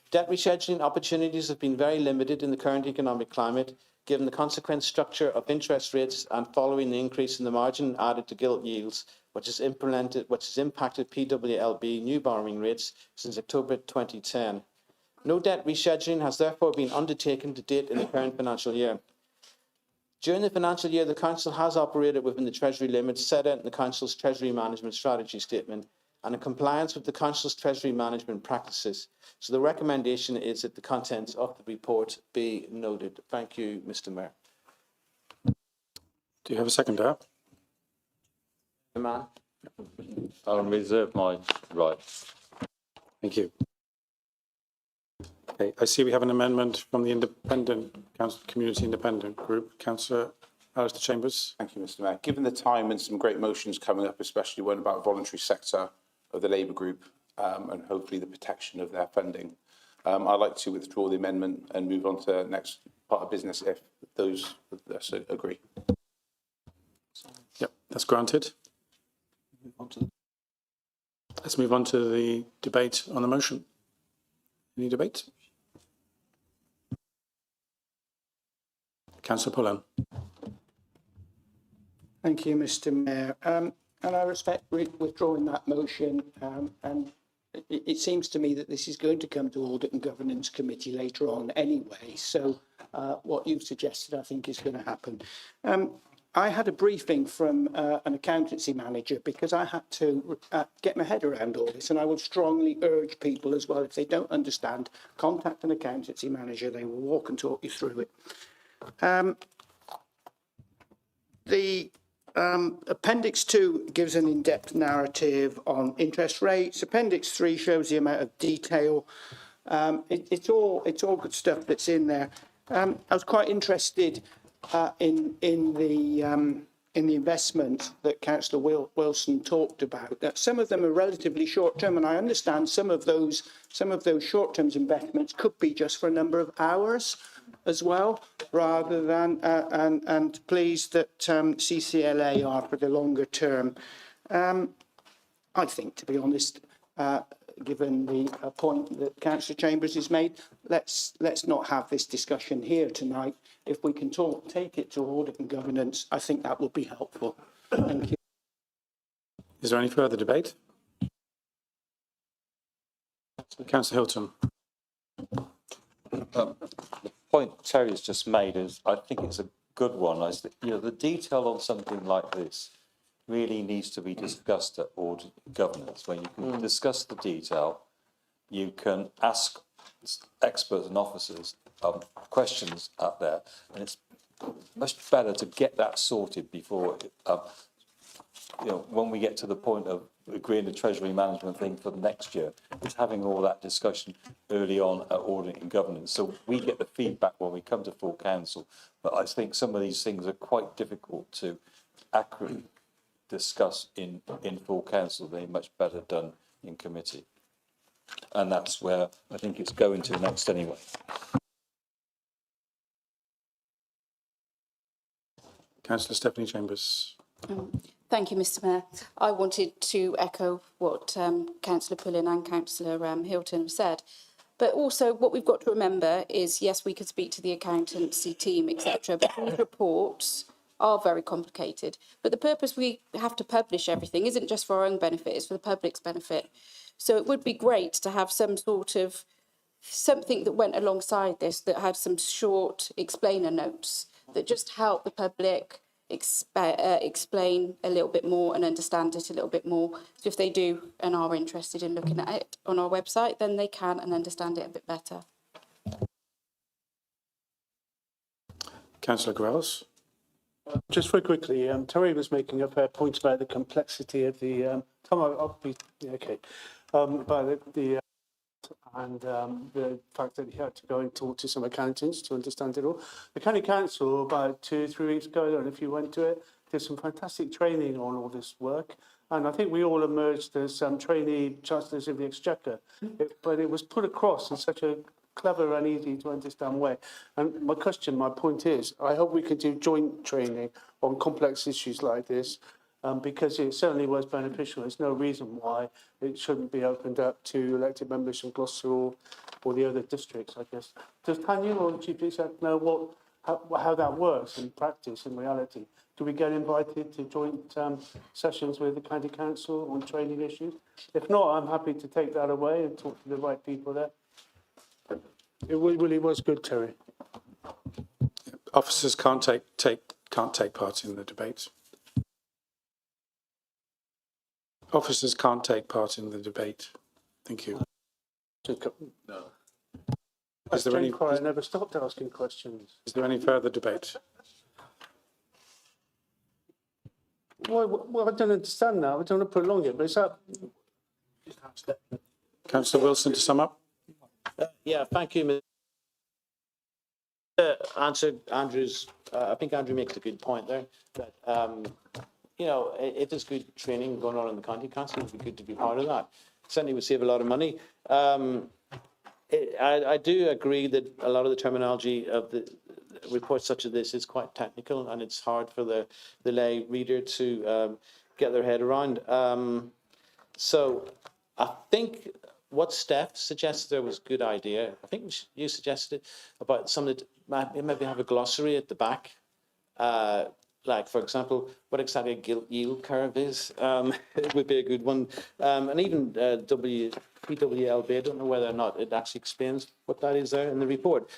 Debt rescheduling opportunities have been very limited in the current economic climate, given the consequent structure of interest rates and following the increase in the margin added to gilt yields, which has impacted PWLB new borrowing rates since October 2010. No debt rescheduling has therefore been undertaken to date in the current financial year. During the financial year, the Council has operated within the Treasury limits set out in the Council's Treasury Management Strategy Statement and in compliance with the Council's Treasury Management practices. So the recommendation is that the contents of the report be noted. Thank you, Mr. Mayor. Do you have a seconder? Man. I'll reserve my right. Thank you. Okay, I see we have an amendment from the Independent Community Independent Group. Councillor Alistair Chambers. Thank you, Mr. Mayor. Given the time and some great motions coming up, especially one about voluntary sector of the Labour Group, and hopefully the protection of their funding. I'd like to withdraw the amendment and move on to the next part of business if those agree. Yep, that's granted. Let's move on to the debate on the motion. Any debate? Councillor Pullen. Thank you, Mr Mayor. And I respect withdrawing that motion. And it seems to me that this is going to come to Audit and Governance Committee later on anyway. So what you've suggested, I think, is going to happen. I had a briefing from an accountancy manager because I had to get my head around all this, and I would strongly urge people as well, if they don't understand, contact an accountancy manager. They will walk and talk you through it. The Appendix 2 gives an in-depth narrative on interest rates. Appendix 3 shows the amount of detail. It's all good stuff that's in there. I was quite interested in the investment that Councillor Wilson talked about. That some of them are relatively short term, and I understand some of those short term investments could be just for a number of hours as well, rather than and pleased that CCLA are for the longer term. I think, to be honest, given the point that Councillor Chambers has made, let's not have this discussion here tonight. If we can take it to Audit and Governance, I think that would be helpful. Thank you. Is there any further debate? Councillor Hilton. The point Terry has just made is, I think it's a good one. Is that, the detail on something like this really needs to be discussed at Audit and Governance. When you can discuss the detail, you can ask experts and officers questions out there, and it's much better to get that sorted before when we get to the point of agreeing the treasury management thing for the next year. It's having all that discussion early on at Audit and Governance, so we get the feedback when we come to full council. But I think some of these things are quite difficult to accurately discuss in full council. They're much better done in committee, and that's where I think it's going to next anyway. Councillor Stephanie Chambers. Thank you, Mr Mayor. I wanted to echo what Councillor Pullen and Councillor Hilton have said. But also what we've got to remember is, yes, we could speak to the accountancy team, etc., but these reports are very complicated. But the purpose we have to publish everything isn't just for our own benefit, it's for the public's benefit. So it would be great to have some sort of something that went alongside this, that had some short explainer notes that just help the public explain a little bit more and understand it a little bit more. So if they do and are interested in looking at it on our website, then they can and understand it a bit better. Councillor Grells. Just very quickly, Terry was making a fair point about the complexity of the the fact that he had to go and talk to some accountants to understand it all. The County Council, about 2-3 weeks ago, I don't know if you went to it, did some fantastic training on all this work. And I think we all emerged as trainee Chancellors of the Exchequer. But it was put across in such a clever and easy to understand way. And my point is, I hope we can do joint training on complex issues like this, because it certainly was beneficial. There's no reason why it shouldn't be opened up to elected members from Gloucester or the other districts, I guess. Does Tanya or the Chief Executive know how that works in practice, in reality? Do we get invited to joint sessions with the County Council on training issues? If not, I'm happy to take that away and talk to the right people there. It really was good, Terry. Officers can't take part in the debate. Officers can't take part in the debate. Thank you. No. Is there any? I never stopped asking questions. Is there any further debate? Well, I don't understand now. I don't want to prolong it, but it's up. Councillor Wilson, to sum up. Yeah, thank you, answer Andrew's. I think Andrew makes a good point there. That if there's good training going on in the County Council, it'd be good to be part of that. certainly would save a lot of money. I do agree that a lot of the terminology of the reports such as this is quite technical, and it's hard for the lay reader to get their head around. So I think what Steph suggested there was a good idea. I think you suggested about something that maybe have a glossary at the back. Like, for example, what exactly a gilt yield curve is. It would be a good one. And even PWLB, I don't know whether or not it actually explains what that is there in the report.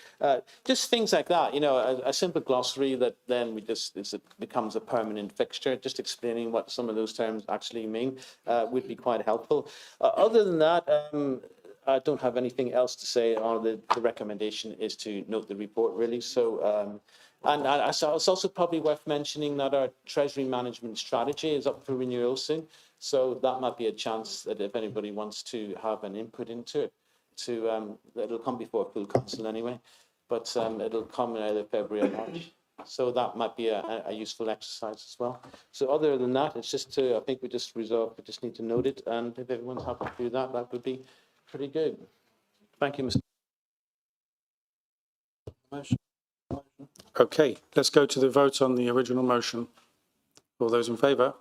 Just things like that, you know, a simple glossary that then it becomes a permanent fixture, just explaining what some of those terms actually mean would be quite helpful. Other than that, I don't have anything else to say on the recommendation is to note the report, really. So, and it's also probably worth mentioning that our treasury management strategy is up for renewal soon. So that might be a chance that if anybody wants to have an input into it, it'll come before full council anyway, but it'll come in either February or March. So that might be a useful exercise as well. So other than that, it's just I think we just need to note it. And if everyone's happy to do that, that would be pretty good. Thank you, Mr. Okay, let's go to the vote on the original motion. All those in favour?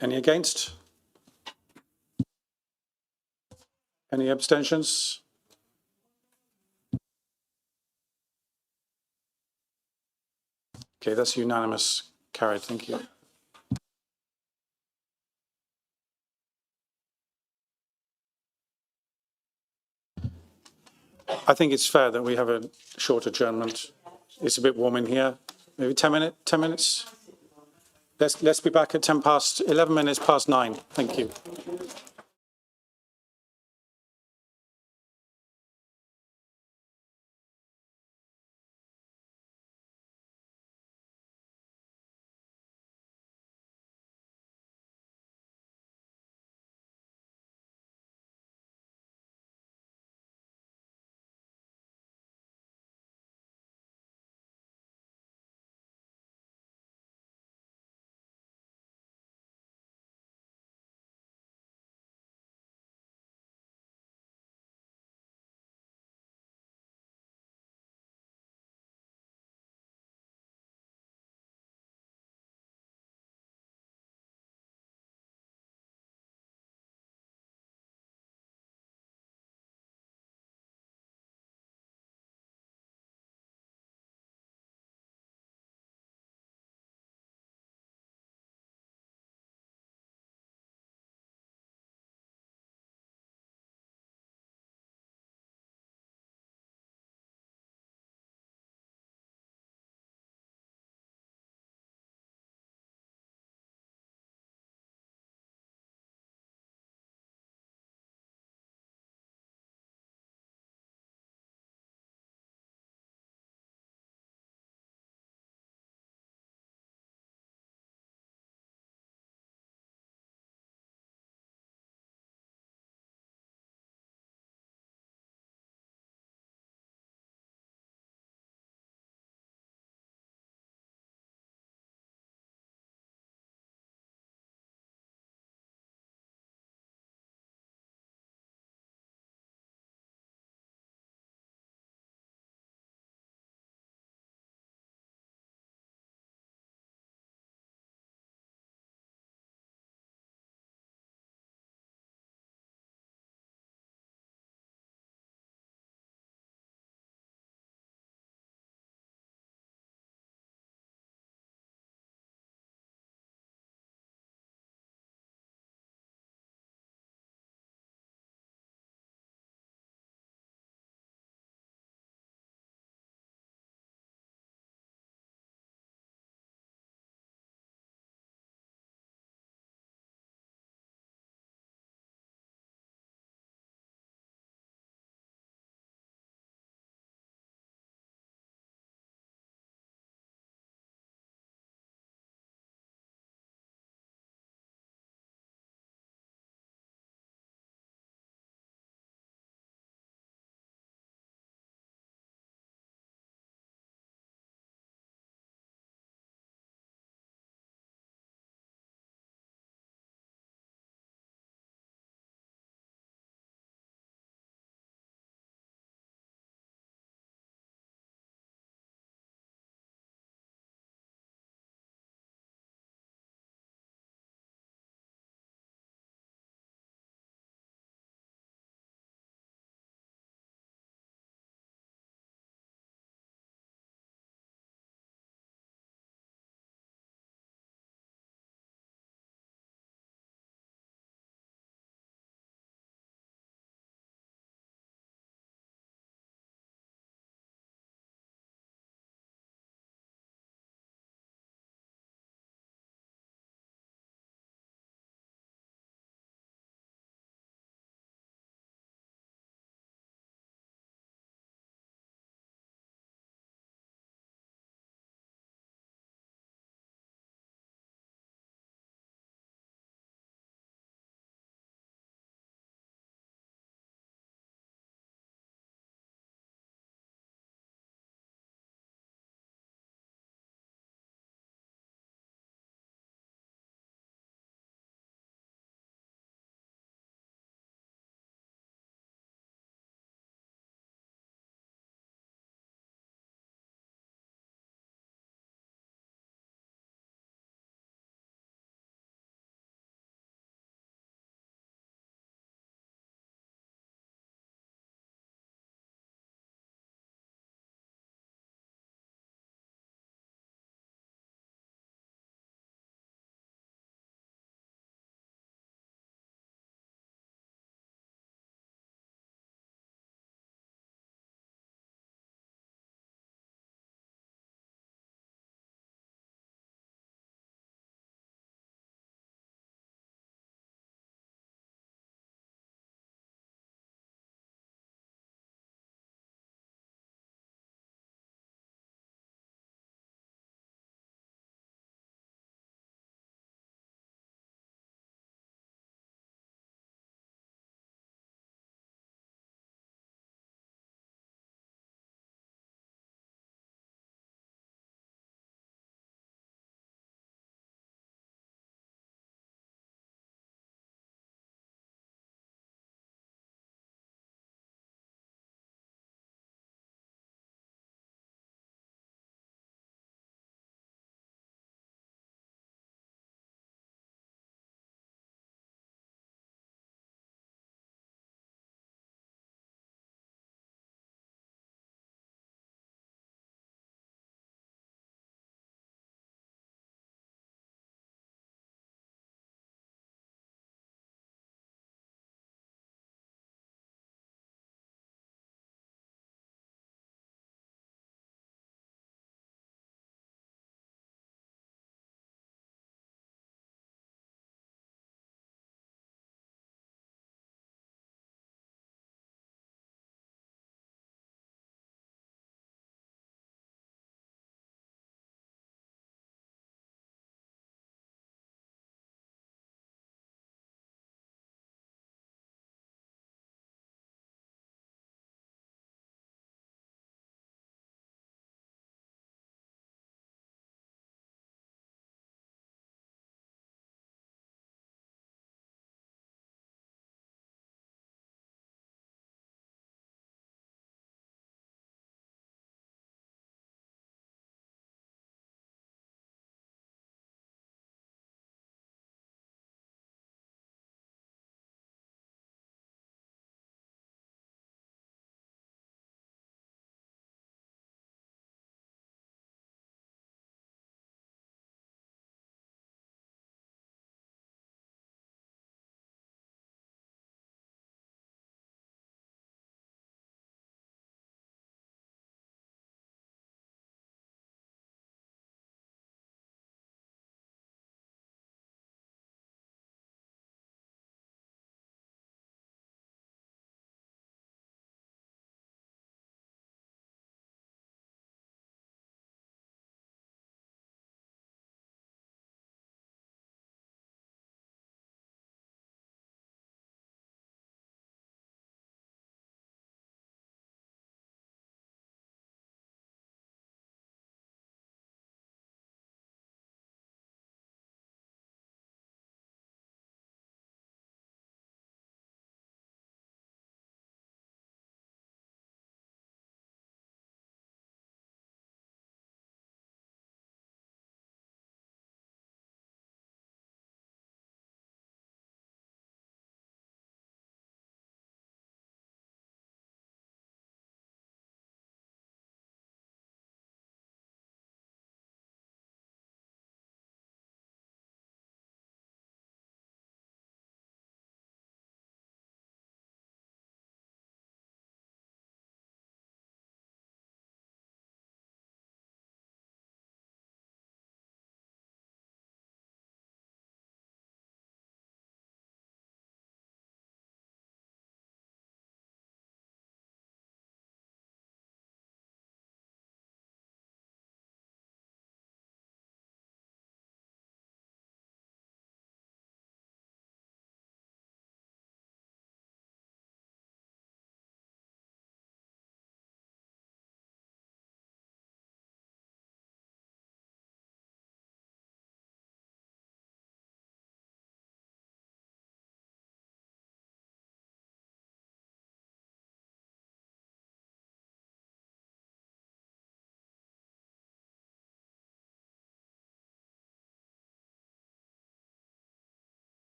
Any against? Any abstentions? Okay, that's unanimous. Carried, thank you. I think it's fair that we have a short adjournment. It's a bit warm in here. Maybe 10 minutes? Let's be back at 11 minutes past 9. Thank you.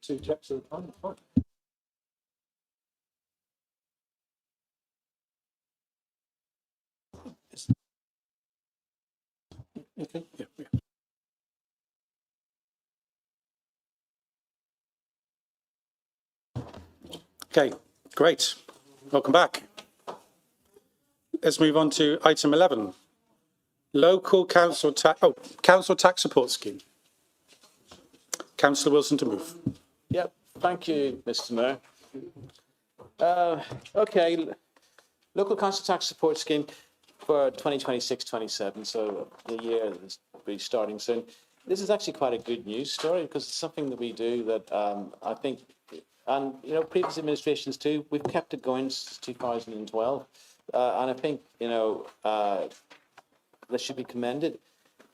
Two checks at a time. Fine. Okay, yeah, yeah. Okay, great. Welcome back. Let's move on to item 11. Local council tax, council tax support scheme. Councillor Wilson to move. Yep, thank you, Mr. Mayor. Okay, local council tax support scheme for 2026-27, so the year is really starting soon. This is actually quite a good news story because it's something that we do that I think, and you know, previous administrations too, we've kept it going since 2012, and I think this should be commended.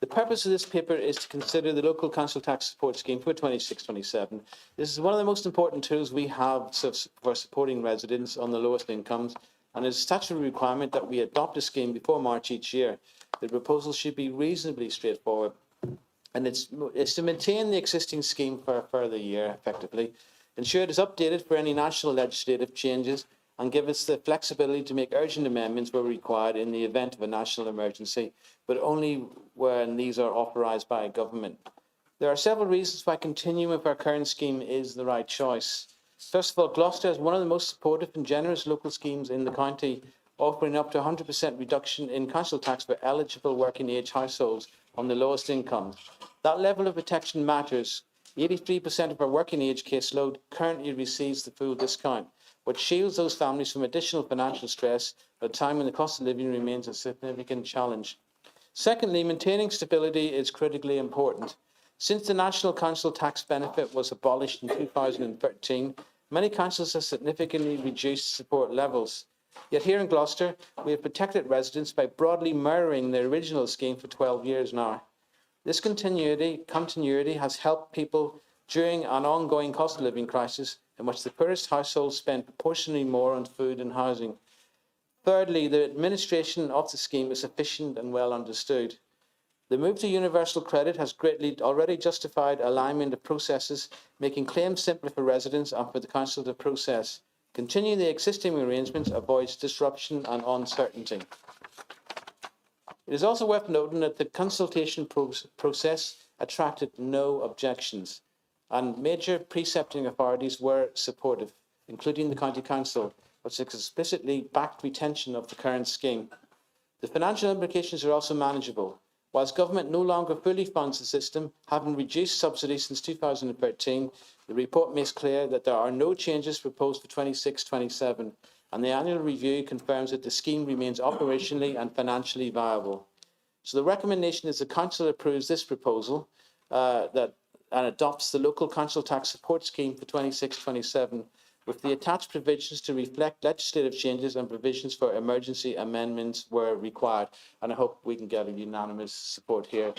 The purpose of this paper is to consider the local council tax support scheme for 26-27. This is one of the most important tools we have for supporting residents on the lowest incomes, and it's a statutory requirement that we adopt a scheme before March each year. The proposal should be reasonably straightforward, and it's to maintain the existing scheme for a further year, effectively, ensure it is updated for any national legislative changes, and give us the flexibility to make urgent amendments where required in the event of a national emergency, but only when these are authorised by a government. There are several reasons why continuing with our current scheme is the right choice. First of all, Gloucester is one of the most supportive and generous local schemes in the county, offering up to 100% reduction in council tax for eligible working age households on the lowest incomes. That level of protection matters. 83% of our working age caseload currently receives the full discount, which shields those families from additional financial stress at a time when the cost of living remains a significant challenge. Secondly, maintaining stability is critically important. Since the National Council tax benefit was abolished in 2013, many councils have significantly reduced support levels. Yet here in Gloucester, we have protected residents by broadly mirroring the original scheme for 12 years now. This continuity has helped people during an ongoing cost of living crisis in which the poorest households spend proportionally more on food and housing. Thirdly, the administration of the scheme is efficient and well understood. The move to universal credit has greatly already justified alignment of processes, making claims simpler for residents and for the council to process. Continuing the existing arrangements avoids disruption and uncertainty. It is also worth noting that the consultation process attracted no objections, and major precepting authorities were supportive, including the County Council, which explicitly backed retention of the current scheme. The financial implications are also manageable. Whilst government no longer fully funds the system, having reduced subsidies since 2013, the report makes clear that there are no changes proposed for 26-27, and the annual review confirms that the scheme remains operationally and financially viable. So the recommendation is the Council approves this proposal and adopts the local council tax support scheme for 26-27, with the attached provisions to reflect legislative changes and provisions for emergency amendments where required. And I hope we can get a unanimous support here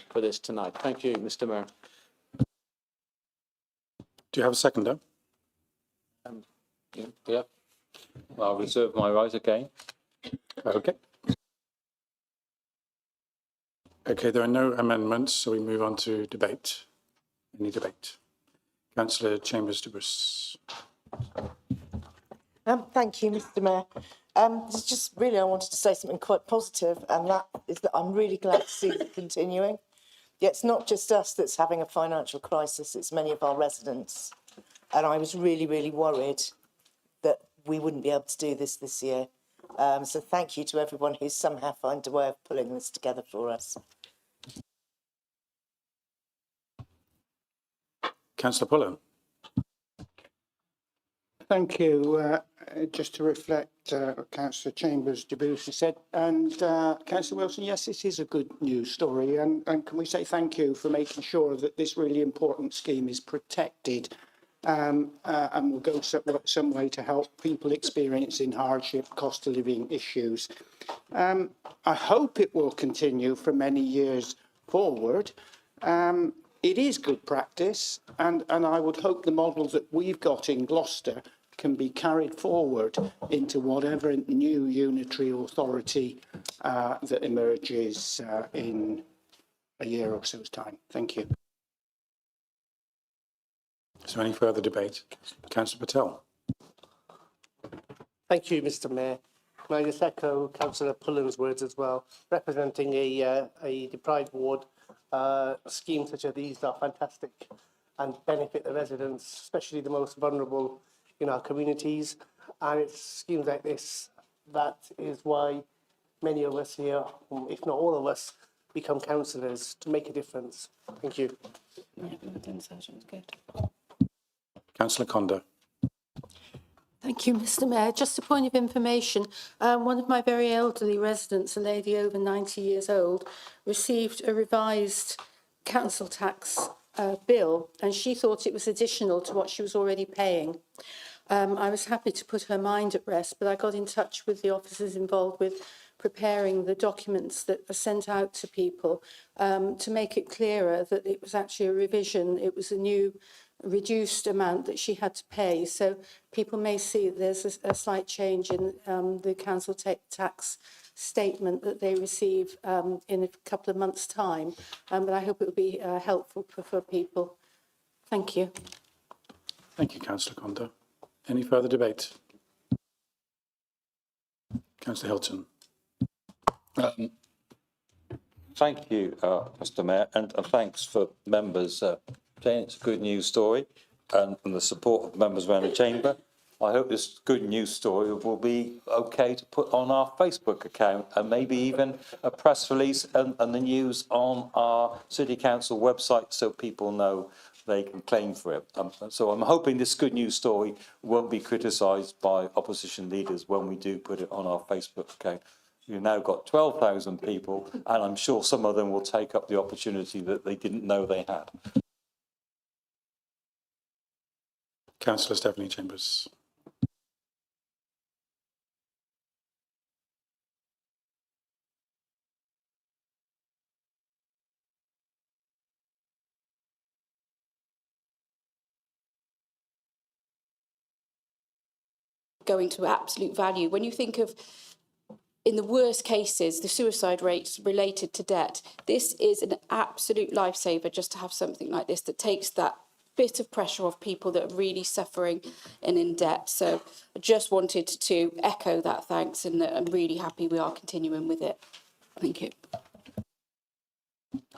for this tonight. Thank you, Mr. Mayor. Do you have a seconder? Yeah. I'll reserve my right again. Okay. Okay, there are no amendments, so we move on to debate. Any debate? Councillor Chambers de Bruce. Thank you, Mr. Mayor. It's just really, I wanted to say something quite positive, and that is that I'm really glad to see it continuing. Yeah, it's not just us that's having a financial crisis, it's many of our residents. And I was really, really worried that we wouldn't be able to do this year. So thank you to everyone who's somehow found a way of pulling this together for us. Councillor Pullen. Thank you. Just to reflect what Councillor Chambers de Bruce has said, and Councillor Wilson, yes, this is a good news story, and can we say thank you for making sure that this really important scheme is protected and will go some way to help people experiencing hardship, cost of living issues. I hope it will continue for many years forward. It is good practice, and I would hope the model that we've got in Gloucester can be carried forward into whatever new unitary authority that emerges in a year or so's time. Thank you. Is there any further debate? Councillor Patel. Thank you, Mr. Mayor. Can I just echo Councillor Pullen's words as well? Representing a deprived ward, schemes such as these are fantastic and benefit the residents, especially the most vulnerable in our communities. And it's schemes like this that is why many of us here, if not all of us, become councillors to make a difference. Thank you. Councillor Conda. Thank you, Mr. Mayor. Just a point of information. One of my very elderly residents, a lady over 90 years old, received a revised council tax bill, and she thought it was additional to what she was already paying. I was happy to put her mind at rest, but I got in touch with the officers involved with preparing the documents that are sent out to people to make it clearer that it was actually a revision. It was a new reduced amount that she had to pay. So people may see there's a slight change in the council tax statement that they receive in a couple of months' time. But I hope it will be helpful for people. Thank you. Thank you, Councillor Conda. Any further debate? Councillor Hilton. Thank you, Mr. Mayor, and thanks for members saying it's a good news story and the support of members around the chamber. I hope this good news story will be okay to put on our Facebook account and maybe even a press release and the news on our City Council website so people know they can claim for it. So I'm hoping this good news story won't be criticised by opposition leaders when we do put it on our Facebook account. We've now got 12,000 people, and I'm sure some of them will take up the opportunity that they didn't know they had. Councillor Stephanie Chambers. Going to absolute value. When you think of, in the worst cases, the suicide rates related to debt, this is an absolute lifesaver just to have something like this that takes that bit of pressure off people that are really suffering and in debt. So I just wanted to echo that thanks, and I'm really happy we are continuing with it. Thank you.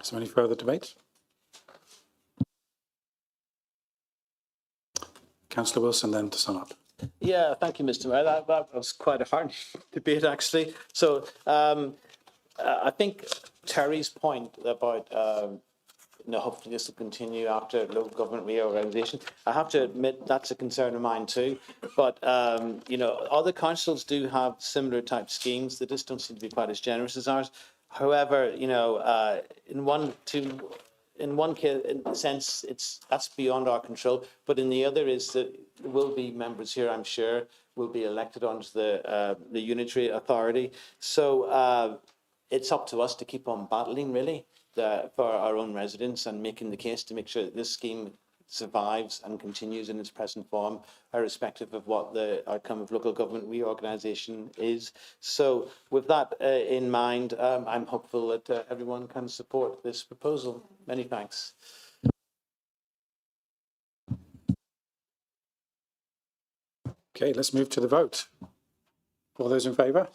Is there any further debate? Councillor Wilson, then to sum up. Yeah, thank you, Mr. Mayor. That was quite a hard debate, actually. So I think Terry's point about hopefully this will continue after local government reorganisation. I have to admit that's a concern of mine too. But other councils do have similar type schemes. They just don't seem to be quite as generous as ours. However, in one case, in a sense, that's beyond our control. But in the other is that there will be members here, I'm sure, will be elected onto the unitary authority. So it's up to us to keep on battling, really, for our own residents and making the case to make sure that this scheme survives and continues in its present form, irrespective of what the outcome of local government reorganisation is. So with that in mind, I'm hopeful that everyone can support this proposal. Many thanks. Okay, let's move to the vote. All those in favour?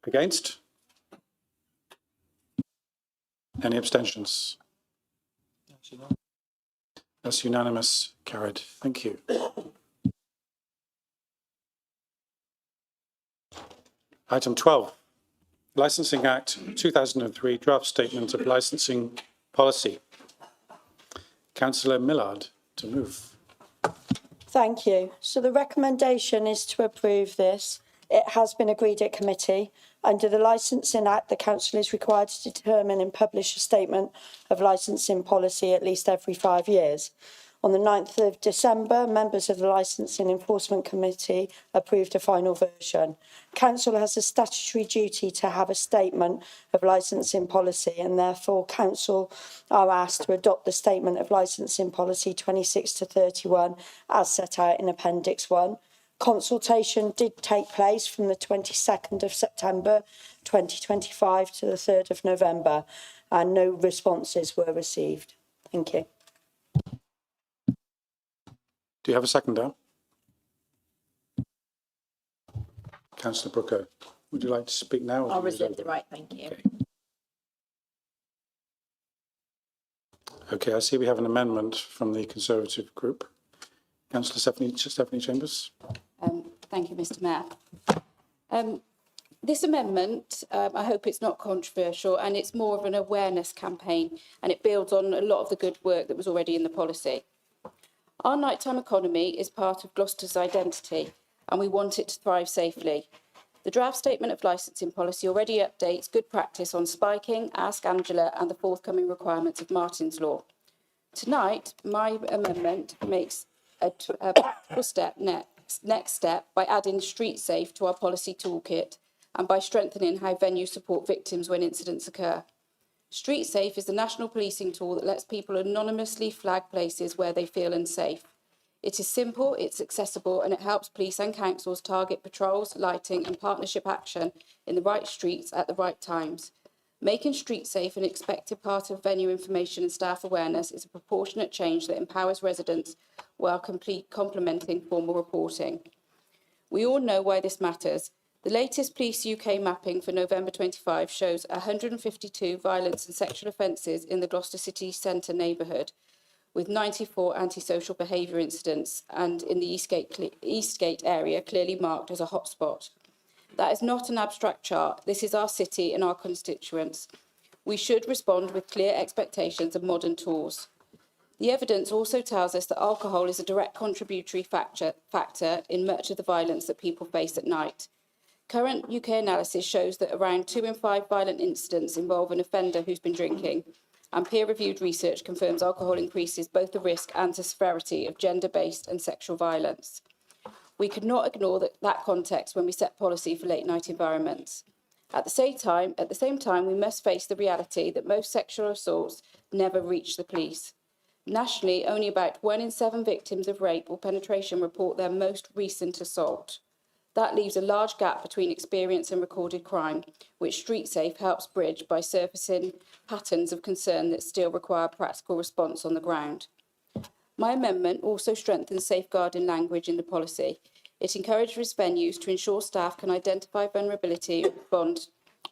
Against? Any abstentions? That's unanimous. Carried. Thank you. Item 12, Licensing Act 2003 Draft Statement of Licensing Policy. Councillor Millard to move. Thank you. So the recommendation is to approve this. It has been agreed at committee. Under the Licensing Act, the Council is required to determine and publish a statement of licensing policy at least every 5 years. On the 9th of December, members of the Licensing Enforcement Committee approved a final version. Council has a statutory duty to have a statement of licensing policy, and therefore Council are asked to adopt the Statement of Licensing Policy 26 to 31 as set out in Appendix 1. Consultation did take place from the 22nd of September 2025 to the 3rd of November, and no responses were received. Thank you. Do you have a seconder? Councillor Brooker, would you like to speak now? or I'll do you reserve over? the right, thank you. Okay, I see we have an amendment from the Conservative group. Councillor Stephanie Chambers. Thank you, Mr Mayor. This amendment, I hope it's not controversial, and it's more of an awareness campaign, and it builds on a lot of the good work that was already in the policy. Our nighttime economy is part of Gloucester's identity, and we want it to thrive safely. The draft statement of licensing policy already updates good practice on spiking, Ask Angela, and the forthcoming requirements of Martin's Law. Tonight, my amendment makes a practical next step by adding Street Safe to our policy toolkit and by strengthening how venues support victims when incidents occur. Street Safe is the national policing tool that lets people anonymously flag places where they feel unsafe. It is simple, it's accessible, and it helps police and councils target patrols, lighting and partnership action in the right streets at the right times. Making Street Safe an expected part of venue information and staff awareness is a proportionate change that empowers residents while complementing formal reporting. We all know why this matters. The latest Police UK mapping for November 25 shows 152 violence and sexual offences in the Gloucester City Centre neighbourhood, with 94 antisocial behaviour incidents, and in the Eastgate area clearly marked as a hotspot. That is not an abstract chart. This is our city and our constituents. We should respond with clear expectations and modern tools. The evidence also tells us that alcohol is a direct contributory factor in much of the violence that people face at night. Current UK analysis shows that around 2 in 5 violent incidents involve an offender who's been drinking, and peer-reviewed research confirms alcohol increases both the risk and the severity of gender-based and sexual violence. We could not ignore that context when we set policy for late-night environments. At the same time, we must face the reality that most sexual assaults never reach the police. Nationally, only about 1 in 7 victims of rape or penetration report their most recent assault. That leaves a large gap between experience and recorded crime, which Street Safe helps bridge by surfacing patterns of concern that still require practical response on the ground. My amendment also strengthens safeguarding language in the policy. It encourages venues to ensure staff can identify vulnerability and respond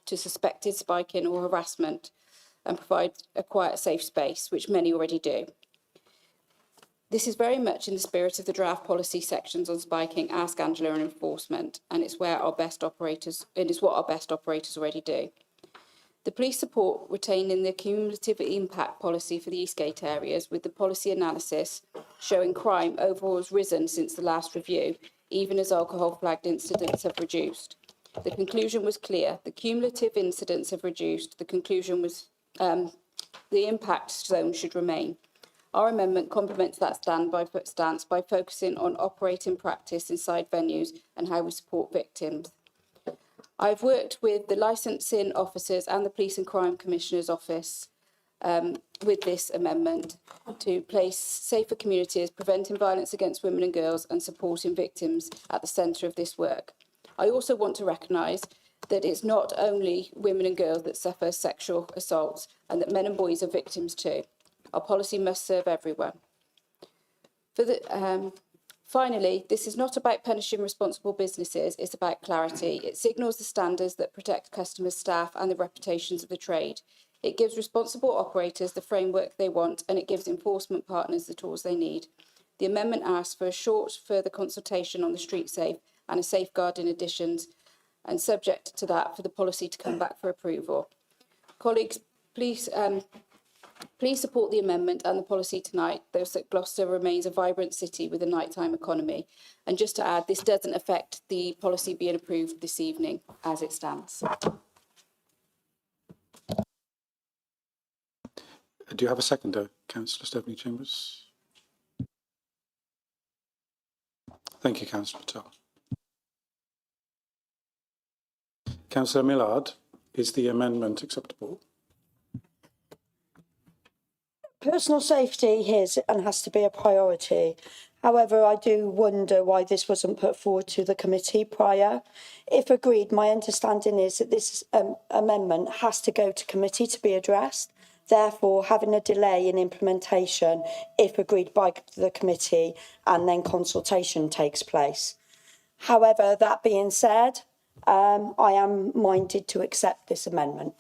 to suspected spiking or harassment and provide a quiet, safe space, which many already do. This is very much in the spirit of the draft policy sections on spiking, Ask Angela and enforcement, and it is what our best operators already do. The police support retained in the cumulative impact policy for the Eastgate areas, with the policy analysis showing crime overall has risen since the last review, even as alcohol flagged incidents have reduced. The conclusion was clear. The cumulative incidents have reduced. The conclusion was the impact zone should remain. Our amendment complements that stance by focusing on operating practice inside venues and how we support victims. I've worked with the licensing officers and the Police and Crime Commissioner's Office with this amendment to place safer communities, preventing violence against women and girls and supporting victims at the centre of this work. I also want to recognise that it's not only women and girls that suffer sexual assaults and that men and boys are victims too. Our policy must serve everyone. Finally, this is not about punishing responsible businesses, it's about clarity. It signals the standards that protect customers, staff and the reputations of the trade. It gives responsible operators the framework they want, and it gives enforcement partners the tools they need. The amendment asks for a short further consultation on the Street Safe and a safeguarding additions, and subject to that for the policy to come back for approval. Colleagues, please support the amendment and the policy tonight, thus that Gloucester remains a vibrant city with a nighttime economy. And just to add, this doesn't affect the policy being approved this evening as it stands. Do you have a seconder, Councillor Stephanie Chambers? Thank you, Councillor Patel. Councillor Millard, is the amendment acceptable? Personal safety is and has to be a priority. However, I do wonder why this wasn't put forward to the committee prior. If agreed, my understanding is that this amendment has to go to committee to be addressed. Therefore, having a delay in implementation, if agreed by the committee, and then consultation takes place. However, that being said, I am minded to accept this amendment.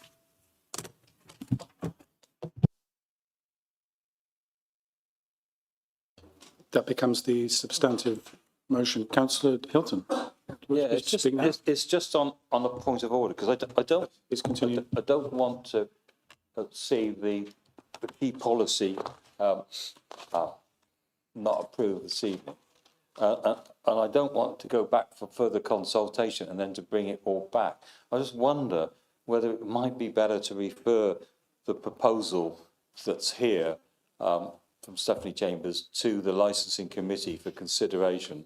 That becomes the substantive motion. Councillor Hilton. Yeah, it's just on a point of order, because I don't want to see the key policy not approved this evening. And I don't want to go back for further consultation and then to bring it all back. I just wonder whether it might be better to refer the proposal that's here from Stephanie Chambers to the licensing committee for consideration,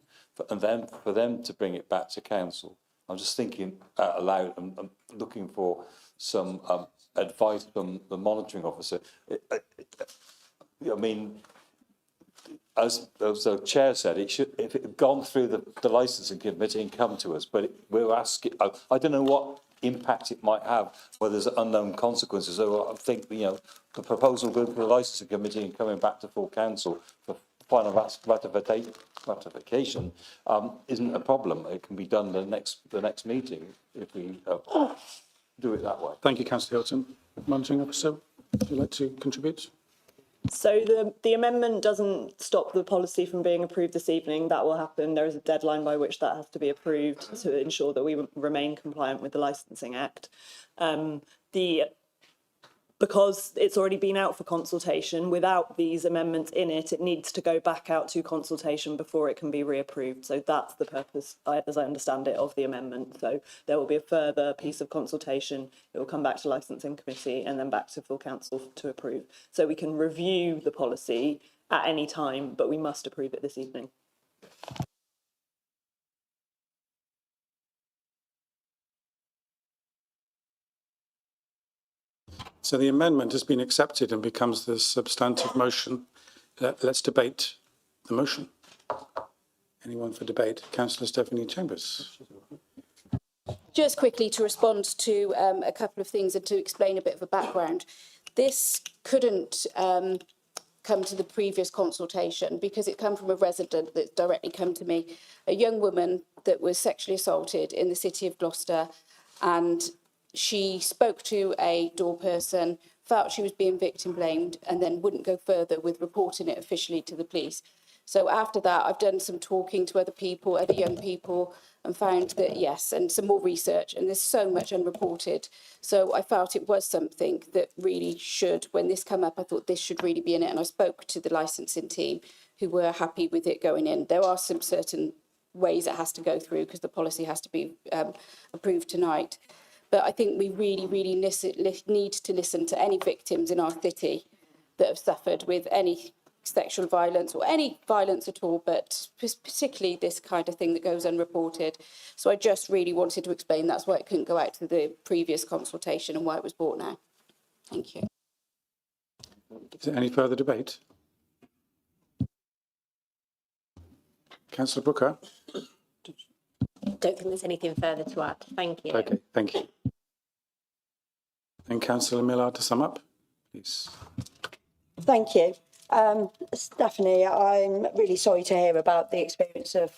and then for them to bring it back to council. I'm just thinking out aloud. I'm looking for some advice from the monitoring officer. I mean, as the chair said, it should, if it had gone through the licensing committee and come to us, but we're asking, I don't know what impact it might have, whether there's unknown consequences. So I think, the proposal going to the licensing committee and coming back to full council for final ratification isn't a problem. It can be done the next meeting if we do it that way. Thank you, Councillor Hilton. Monitoring officer, would you like to contribute? So the amendment doesn't stop the policy from being approved this evening. That will happen. There is a deadline by which that has to be approved to ensure that we remain compliant with the Licensing Act. Because it's already been out for consultation, without these amendments in it, it needs to go back out to consultation before it can be reapproved. So that's the purpose, as I understand it, of the amendment. So there will be a further piece of consultation. It will come back to Licensing Committee and then back to full council to approve. So we can review the policy at any time, but we must approve it this evening. So the amendment has been accepted and becomes the substantive motion. Let's debate the motion. Anyone for debate? Councillor Stephanie Chambers. Just quickly to respond to a couple of things and to explain a bit of a background. This couldn't come to the previous consultation because it came from a resident that directly come to me, a young woman that was sexually assaulted in the city of Gloucester, and she spoke to a door person, felt she was being victim blamed, and then wouldn't go further with reporting it officially to the police. So after that, I've done some talking to other people, other young people, and found that yes, and some more research, and there's so much unreported. So I felt it was something that really should, when this came up, I thought this should really be in it. And I spoke to the licensing team who were happy with it going in. There are some certain ways it has to go through because the policy has to be approved tonight. But I think we really, really need to listen to any victims in our city that have suffered with any sexual violence or any violence at all, but particularly this kind of thing that goes unreported. So I just really wanted to explain that's why it couldn't go out to the previous consultation and why it was brought now. Thank you. Is there any further debate? Councillor Brooker. Don't think there's anything further to add. Thank you. Okay, thank you. And Councillor Millard to sum up, please. Thank you. Stephanie, I'm really sorry to hear about the experience of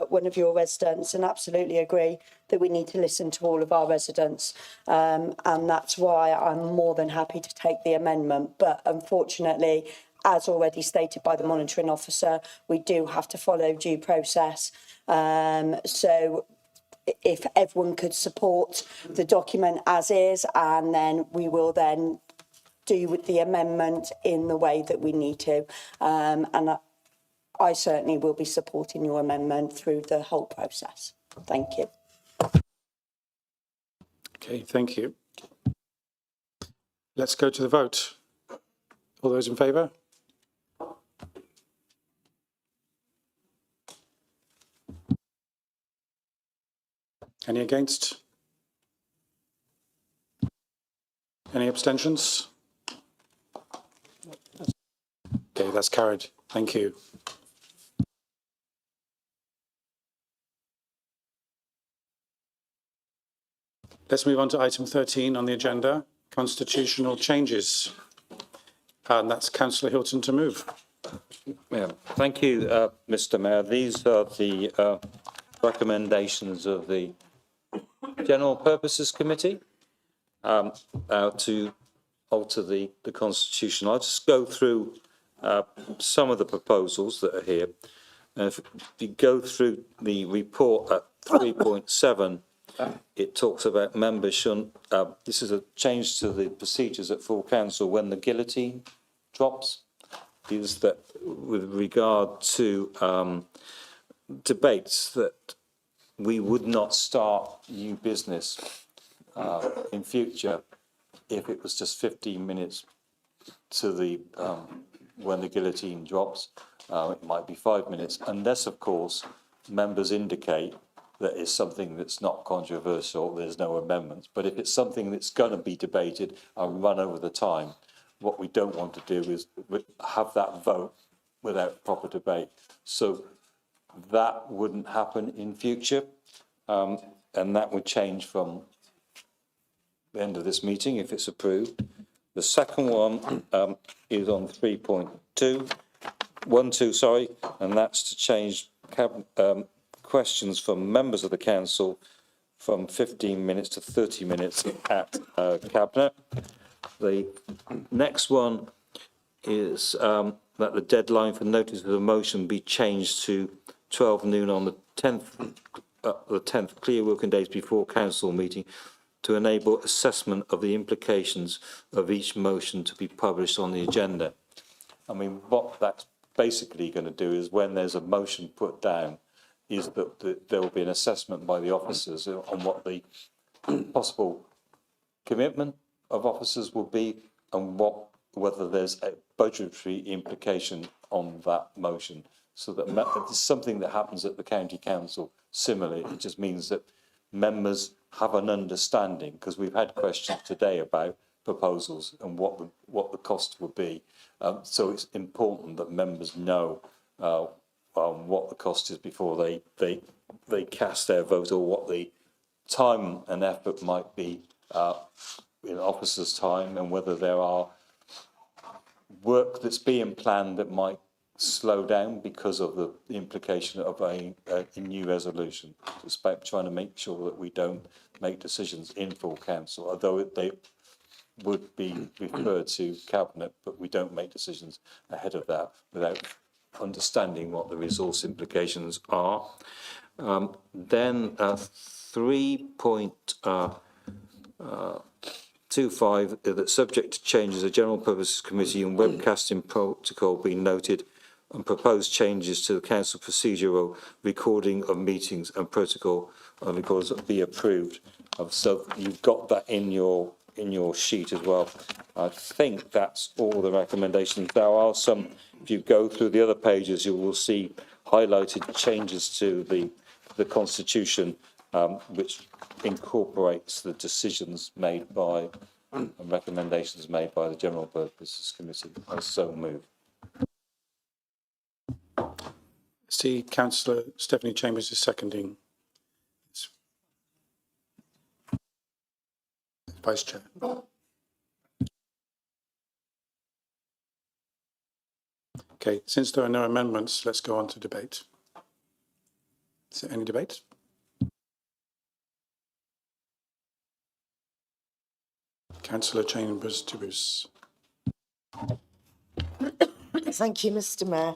one of your residents, and absolutely agree that we need to listen to all of our residents. And that's why I'm more than happy to take the amendment. But unfortunately, as already stated by the monitoring officer, we do have to follow due process. So if everyone could support the document as is, and then we will then do with the amendment in the way that we need to. And I certainly will be supporting your amendment through the whole process. Thank you. Okay, thank you. Let's go to the vote. All those in favour? Any against? Any abstentions? Okay, that's carried. Thank you. Let's move on to item 13 on the agenda, constitutional changes. And that's Councillor Hilton to move. Yeah, thank you, Mr. Mayor. These are the recommendations of the General Purposes Committee to alter the Constitution. I'll just go through some of the proposals that are here. If you go through the report at 3.7, it talks about members shouldn't, this is a change to the procedures at full council when the guillotine drops, is that with regard to debates that we would not start new business in future if it was just 15 minutes to the when the guillotine drops. It might be 5 minutes, unless, of course, members indicate that it's something that's not controversial, there's no amendments. But if it's something that's going to be debated and run over the time, what we don't want to do is have that vote without proper debate. So that wouldn't happen in future, and that would change from the end of this meeting if it's approved. The second one is on 3.12, and that's to change questions from members of the council from 15 minutes to 30 minutes at Cabinet. The next one is that the deadline for notice of the motion be changed to 12 noon on the 10th clear working days before council meeting to enable assessment of the implications of each motion to be published on the agenda. I mean, what that's basically going to do is when there's a motion put down, is that there will be an assessment by the officers on what the possible commitment of officers will be and whether there's a budgetary implication on that motion. So that it's something that happens at the county council. Similarly, it just means that members have an understanding, because we've had questions today about proposals and what the cost would be. So it's important that members know what the cost is before they cast their vote, or what the time and effort might be in officers' time, and whether there are work that's being planned that might slow down because of the implication of a new resolution. It's about trying to make sure that we don't make decisions in full council, although they would be referred to Cabinet, but we don't make decisions ahead of that without understanding what the resource implications are. Then 3.25, that subject to changes, the General Purposes Committee and webcasting protocol be noted, and proposed changes to the council procedural recording of meetings and protocol records be approved. So you've got that in your sheet as well. I think that's all the recommendations. There are some, if you go through the other pages, you will see highlighted changes to the Constitution, which incorporates the decisions made by and recommendations made by the General Purposes Committee. I so move. See, Councillor Stephanie Chambers is seconding. Vice Chair. Okay, since there are no amendments, let's go on to debate. Is there any debate? Councillor Chambers to Bruce. Thank you, Mr. Mayor.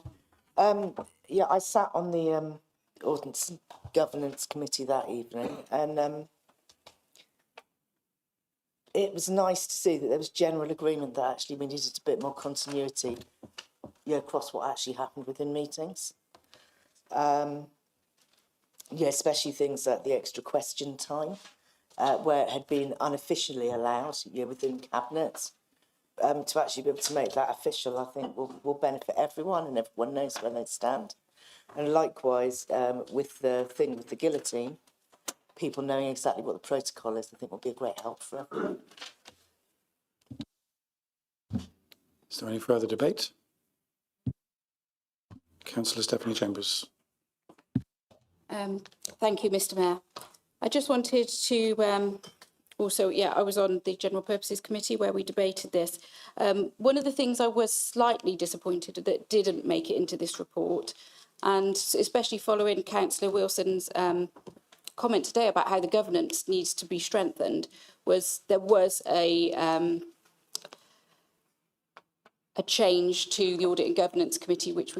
Yeah, I sat on the Ordnance and Governance Committee that evening, and it was nice to see that there was general agreement that actually we needed a bit more continuity, across what actually happened within meetings. Especially things like the extra question time, where it had been unofficially allowed, within Cabinet. To actually be able to make that official, I think will benefit everyone, and everyone knows where they stand. And likewise, with the thing with the guillotine, people knowing exactly what the protocol is, I think will be a great help for everyone. Is there any further debate? Councillor Stephanie Chambers. Thank you, Mr. Mayor. I just wanted to also, yeah, I was on the General Purposes Committee where we debated this. One of the things I was slightly disappointed that didn't make it into this report, and especially following Councillor Wilson's comment today about how the governance needs to be strengthened, was there was a change to the Audit and Governance Committee, which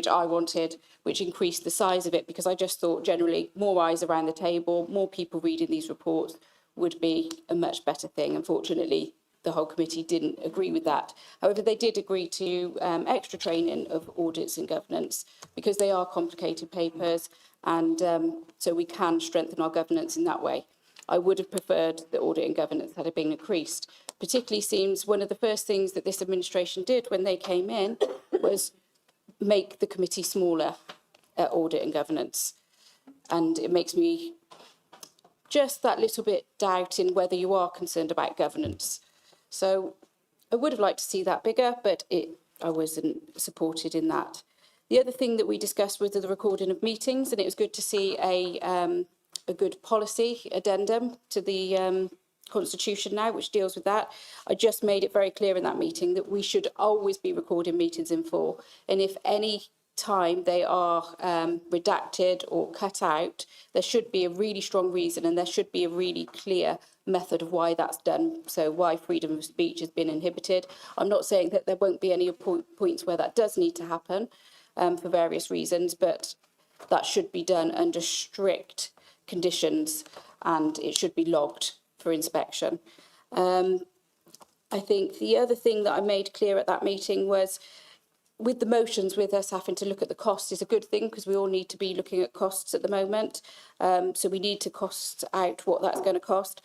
I wanted, which increased the size of it, because I just thought generally more eyes around the table, more people reading these reports would be a much better thing. Unfortunately, the whole committee didn't agree with that. However, they did agree to extra training of audits and governance, because they are complicated papers, and so we can strengthen our governance in that way. I would have preferred that audit and governance had been increased. Particularly seems one of the first things that this administration did when they came in was make the committee smaller at audit and governance. And it makes me just that little bit doubting whether you are concerned about governance. So I would have liked to see that bigger, but I wasn't supported in that. The other thing that we discussed was the recording of meetings, and it was good to see a good policy addendum to the Constitution now, which deals with that. I just made it very clear in that meeting that we should always be recording meetings in full. And if any time they are redacted or cut out, there should be a really strong reason, and there should be a really clear method of why that's done. So why freedom of speech has been inhibited. I'm not saying that there won't be any points where that does need to happen for various reasons, but that should be done under strict conditions, and it should be logged for inspection. I think the other thing that I made clear at that meeting was, with the motions, with us having to look at the cost is a good thing, because we all need to be looking at costs at the moment. So we need to cost out what that's going to cost.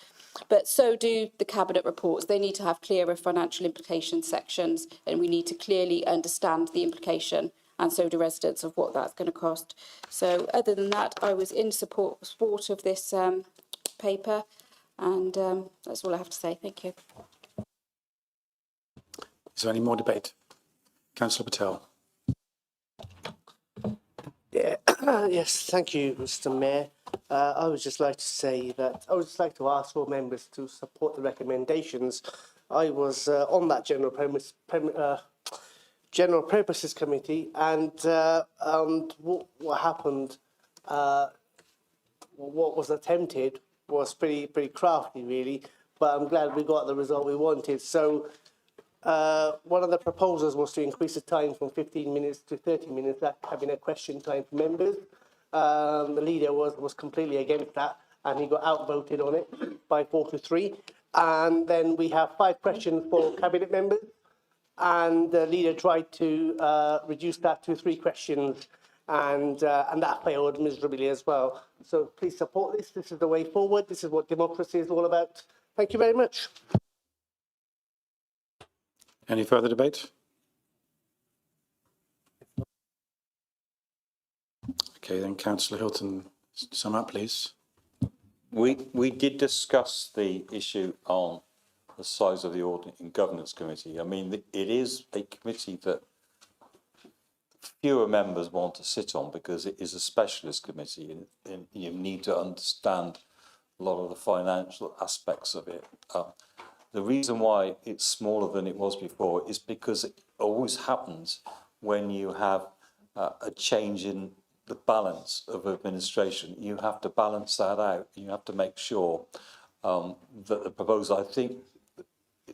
But so do the cabinet reports. They need to have clearer financial implication sections, and we need to clearly understand the implication, and so do residents, of what that's going to cost. So other than that, I was in support of this paper, and that's all I have to say. Thank you. Is there any more debate? Councillor Patel. Yeah, yes, thank you, Mr. Mayor. I would just like to say that I would just like to ask all members to support the recommendations. I was on that General Purposes Committee, and what happened, what was attempted was pretty crafty, really. But I'm glad we got the result we wanted. So one of the proposals was to increase the time from 15 minutes to 30 minutes, that having a question time for members. The leader was completely against that, and he got outvoted on it by 4-3. And then we have 5 questions for cabinet members, and the leader tried to reduce that to 3 questions, and that failed miserably as well. So please support this. This is the way forward. This is what democracy is all about. Thank you very much. Any further debate? Okay, then Councillor Hilton, sum up, please. We did discuss the issue on the size of the Audit and Governance Committee. I mean, it is a committee that fewer members want to sit on, because it is a specialist committee, and you need to understand a lot of the financial aspects of it. The reason why it's smaller than it was before is because it always happens when you have a change in the balance of administration. You have to balance that out. You have to make sure that the proposal, I think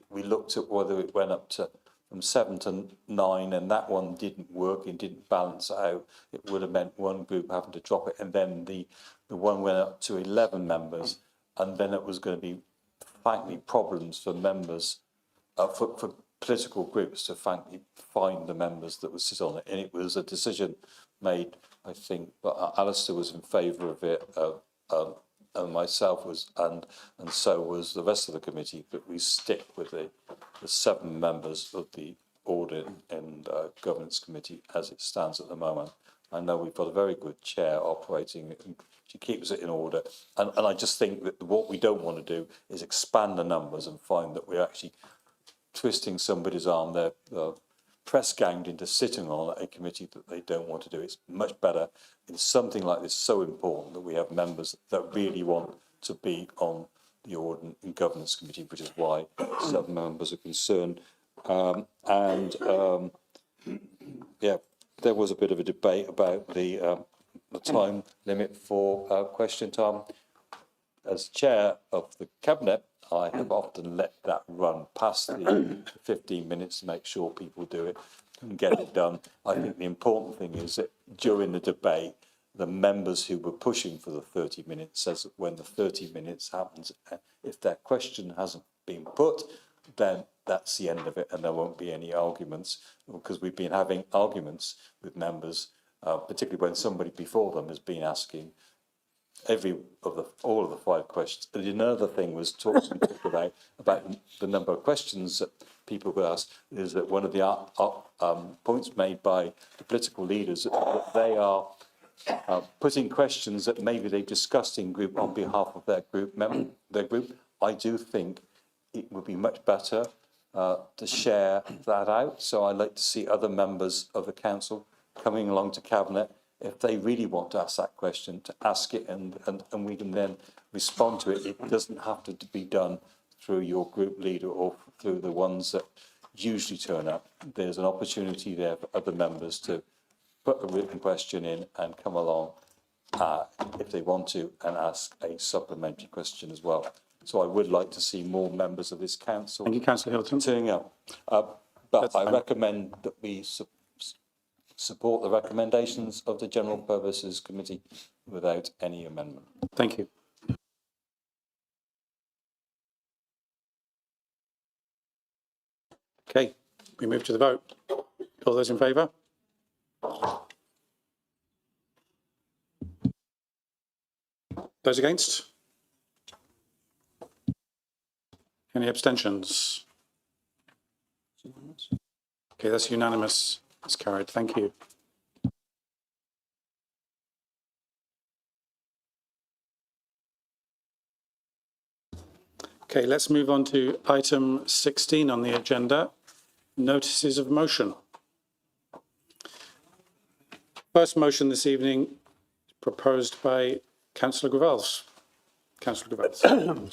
we looked at whether it went up to from 7 to 9, and that one didn't work, it didn't balance out. It would have meant one group having to drop it, and then the one went up to 11 members, and then it was going to be, frankly, problems for members, for political groups to frankly find the members that would sit on it. And it was a decision made, I think, but Alistair was in favour of it, and myself was, and so was the rest of the committee, that we stick with the 7 members of the Audit and Governance Committee as it stands at the moment. I know we've got a very good chair operating, and she keeps it in order. And I just think that what we don't want to do is expand the numbers and find that we're actually twisting somebody's arm, they're press ganged into sitting on a committee that they don't want to do. It's much better in something like this, so important, that we have members that really want to be on the Audit and Governance Committee, which is why some members are concerned. Yeah, there was a bit of a debate about the time limit for question time. As chair of the cabinet, I have often let that run past the 15 minutes to make sure people do it and get it done. I think the important thing is that during the debate, the members who were pushing for the 30 minutes says that when the 30 minutes happens, if that question hasn't been put, then that's the end of it and there won't be any arguments, because we've been having arguments with members, particularly when somebody before them has been asking all of the 5 questions. And another thing was talking about the number of questions that people could ask, is that one of the points made by the political leaders that they are putting questions that maybe they've discussed in group on behalf of their group. I do think it would be much better to share that out. So I'd like to see other members of the council coming along to cabinet, if they really want to ask that question, to ask it, and we can then respond to it. It doesn't have to be done through your group leader or through the ones that usually turn up. There's an opportunity there for other members to put a written question in and come along if they want to, and ask a supplementary question as well. So I would like to see more members of this council. Thank you, Councillor Hilton. Turning up. But I recommend that we support the recommendations of the General Purposes Committee without any amendment. Thank you. Okay, we move to the vote. All those in favour? Those against? Any abstentions? Okay, that's unanimous. It's carried. Thank you. Okay, let's move on to item 16 on the agenda, notices of motion. First motion this evening proposed by Councillor Gravels. Councillor Gravels.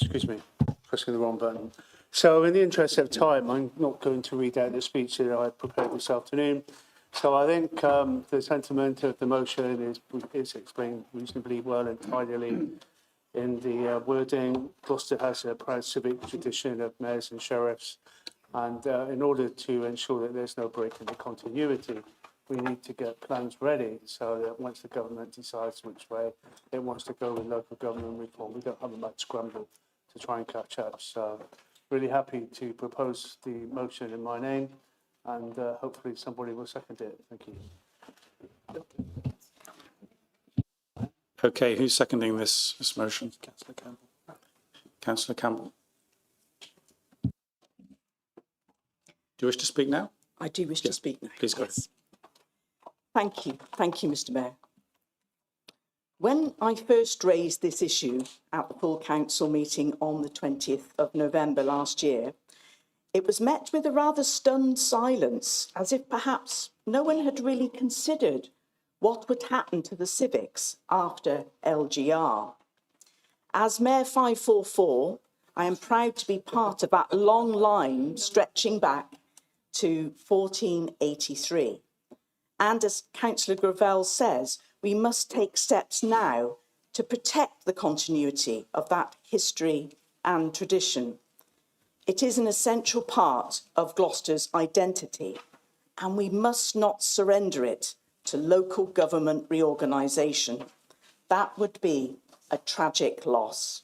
Excuse me, pressing the wrong button. So in the interest of time, I'm not going to read out the speech that I prepared this afternoon. So I think the sentiment of the motion is explained reasonably well and tidily in the wording. Gloucester has a proud civic tradition of mayors and sheriffs, and in order to ensure that there's no break in the continuity, we need to get plans ready so that once the government decides which way it wants to go with local government reform, we don't have a mad scramble to try and catch up. So really happy to propose the motion in my name, and hopefully somebody will second it. Thank you. Okay, who's seconding this motion? Councillor Campbell. Councillor Campbell. Do you wish to speak now? I do wish to speak now. Please go ahead. Thank you, Mr Mayor. When I first raised this issue at the full council meeting on the 20th of November last year, it was met with a rather stunned silence, as if perhaps no one had really considered what would happen to the civics after LGR. As Mayor 544, I am proud to be part of that long line stretching back to 1483. And as Councillor Gravell says, we must take steps now to protect the continuity of that history and tradition. It is an essential part of Gloucester's identity, and we must not surrender it to local government reorganisation. That would be a tragic loss.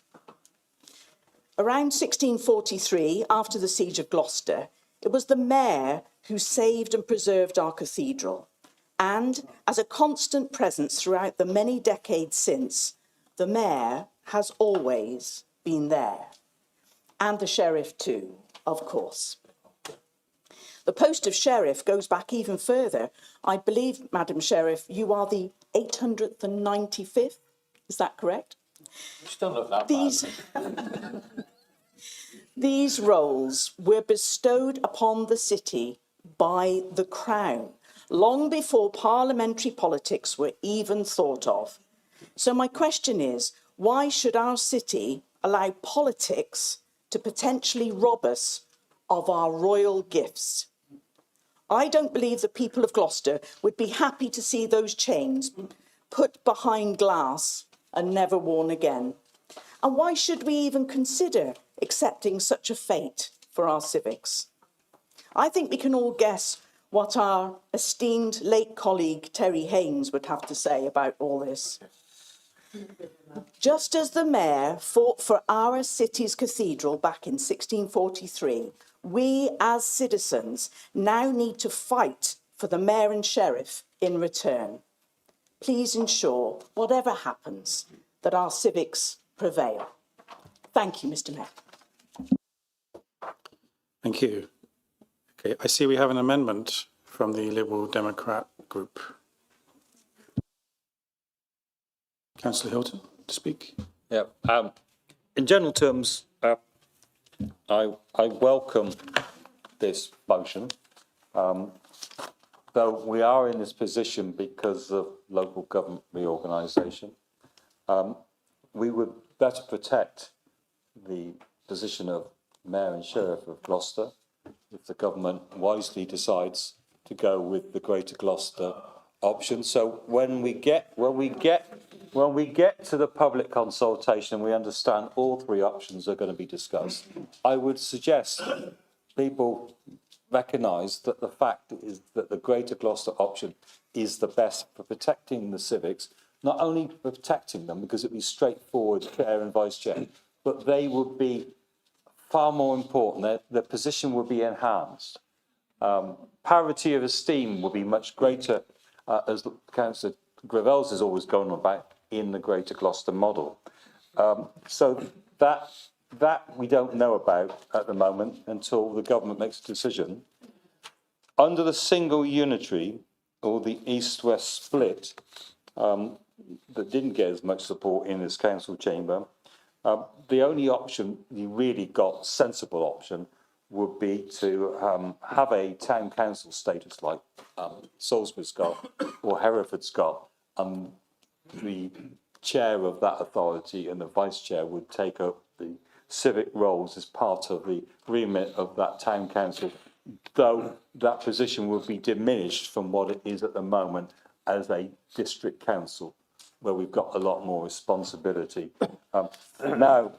Around 1643, after the Siege of Gloucester, it was the mayor who saved and preserved our cathedral. And as a constant presence throughout the many decades since, the mayor has always been there. And the sheriff too, of course. The post of sheriff goes back even further. I believe, Madam Sheriff, you are the 895th, is that correct? You still look that bad. These roles were bestowed upon the city by the Crown, long before parliamentary politics were even thought of. So my question is, why should our city allow politics to potentially rob us of our royal gifts. I don't believe the people of Gloucester would be happy to see those chains put behind glass and never worn again. And why should we even consider accepting such a fate for our civics? I think we can all guess what our esteemed late colleague Terry Haynes would have to say about all this. Just as the mayor fought for our city's cathedral back in 1643, we as citizens now need to fight for the mayor and sheriff in return. Please ensure, whatever happens, that our civics prevail. Thank you, Mr. Mayor. Thank you. Okay, I see we have an amendment from the Liberal Democrat group. Councillor Hilton, to speak. Yeah. In general terms, I welcome this motion, though we are in this position because of local government reorganisation. We would better protect the position of Mayor and Sheriff of Gloucester if the government wisely decides to go with the Greater Gloucester option. So when we get to the public consultation, we understand all three options are going to be discussed. I would suggest people recognise that the fact is that the Greater Gloucester option is the best for protecting the civics, not only for protecting them because it would be straightforward chair and vice chair, but they would be far more important. Their position would be enhanced. Parity of esteem would be much greater, as Councillor Gravels has always gone about, in the Greater Gloucester model. So that we don't know about at the moment until the government makes a decision. Under the single unitary or the east-west split, that didn't get as much support in this council chamber, the only option you really got, sensible option, would be to have a town council status like Salisbury's got or Hereford's got. The chair of that authority and the vice chair would take up the civic roles as part of the remit of that town council, though that position would be diminished from what it is at the moment as a district council, where we've got a lot more responsibility. Now,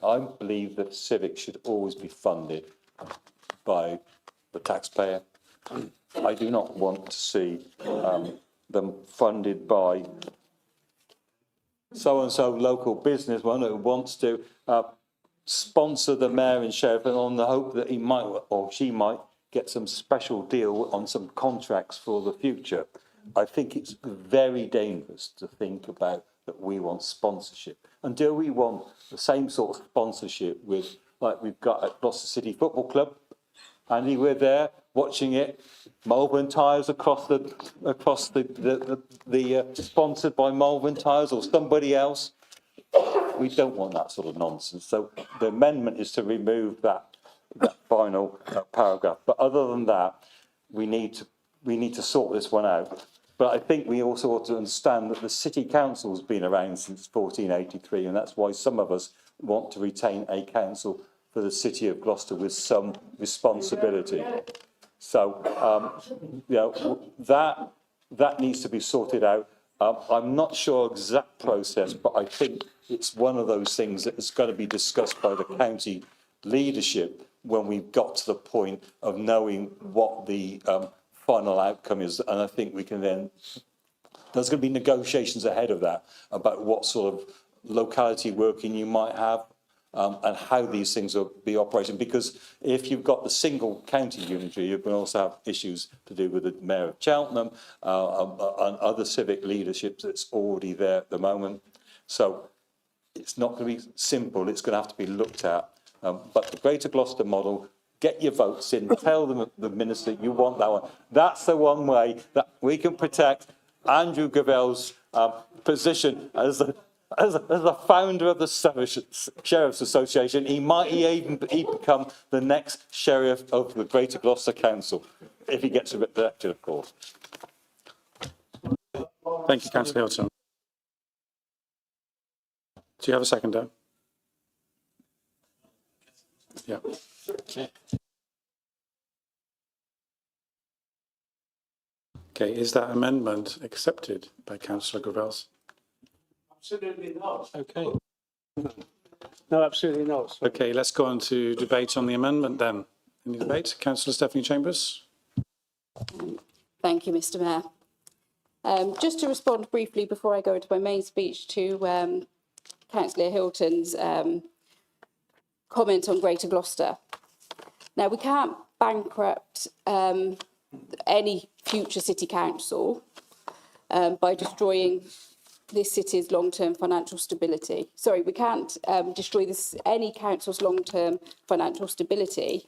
I believe that civics should always be funded by the taxpayer. I do not want to see them funded by so-and-so local businessman who wants to sponsor the mayor and sheriff and on the hope that he might or she might get some special deal on some contracts for the future. I think it's very dangerous to think about that we want sponsorship. And do we want the same sort of sponsorship with, like we've got at Gloucester City Football Club? Andy, we're there watching it. Malvern Tyres across the sponsored by Malvern Tyres or somebody else. We don't want that sort of nonsense. So the amendment is to remove that final paragraph. But other than that, we need to sort this one out. But I think we also ought to understand that the City Council's been around since 1483, and that's why some of us want to retain a council for the City of Gloucester with some responsibility. So, that needs to be sorted out. I'm not sure exact process, but I think it's one of those things that is going to be discussed by the county leadership when we've got to the point of knowing what the final outcome is. And I think we can then, there's going to be negotiations ahead of that about what sort of locality working you might have and how these things will be operating. Because if you've got the single county unitary, you can also have issues to do with the Mayor of Cheltenham and other civic leaderships that's already there at the moment. So it's not going to be simple, it's going to have to be looked at. But the Greater Gloucester model, get your votes in, tell them, the Minister, you want that one. That's the one way that we can protect Andrew Gravell's position as the founder of the Sheriff's Association. He might even become the next Sheriff of the Greater Gloucester Council, if he gets elected, of course. Thank you, Councillor Hilton. Do you have a seconder? Yeah. Okay, is that amendment accepted by Councillor Gravels? Absolutely not. Okay. No, absolutely not. Okay, let's go on to debate on the amendment then. Any debate? Councillor Stephanie Chambers? Thank you, Mr Mayor. Just to respond briefly before I go into my main speech to Councillor Hilton's comment on Greater Gloucester. Now, we can't bankrupt any future city council by destroying this city's long-term financial stability. Sorry, we can't destroy any council's long-term financial stability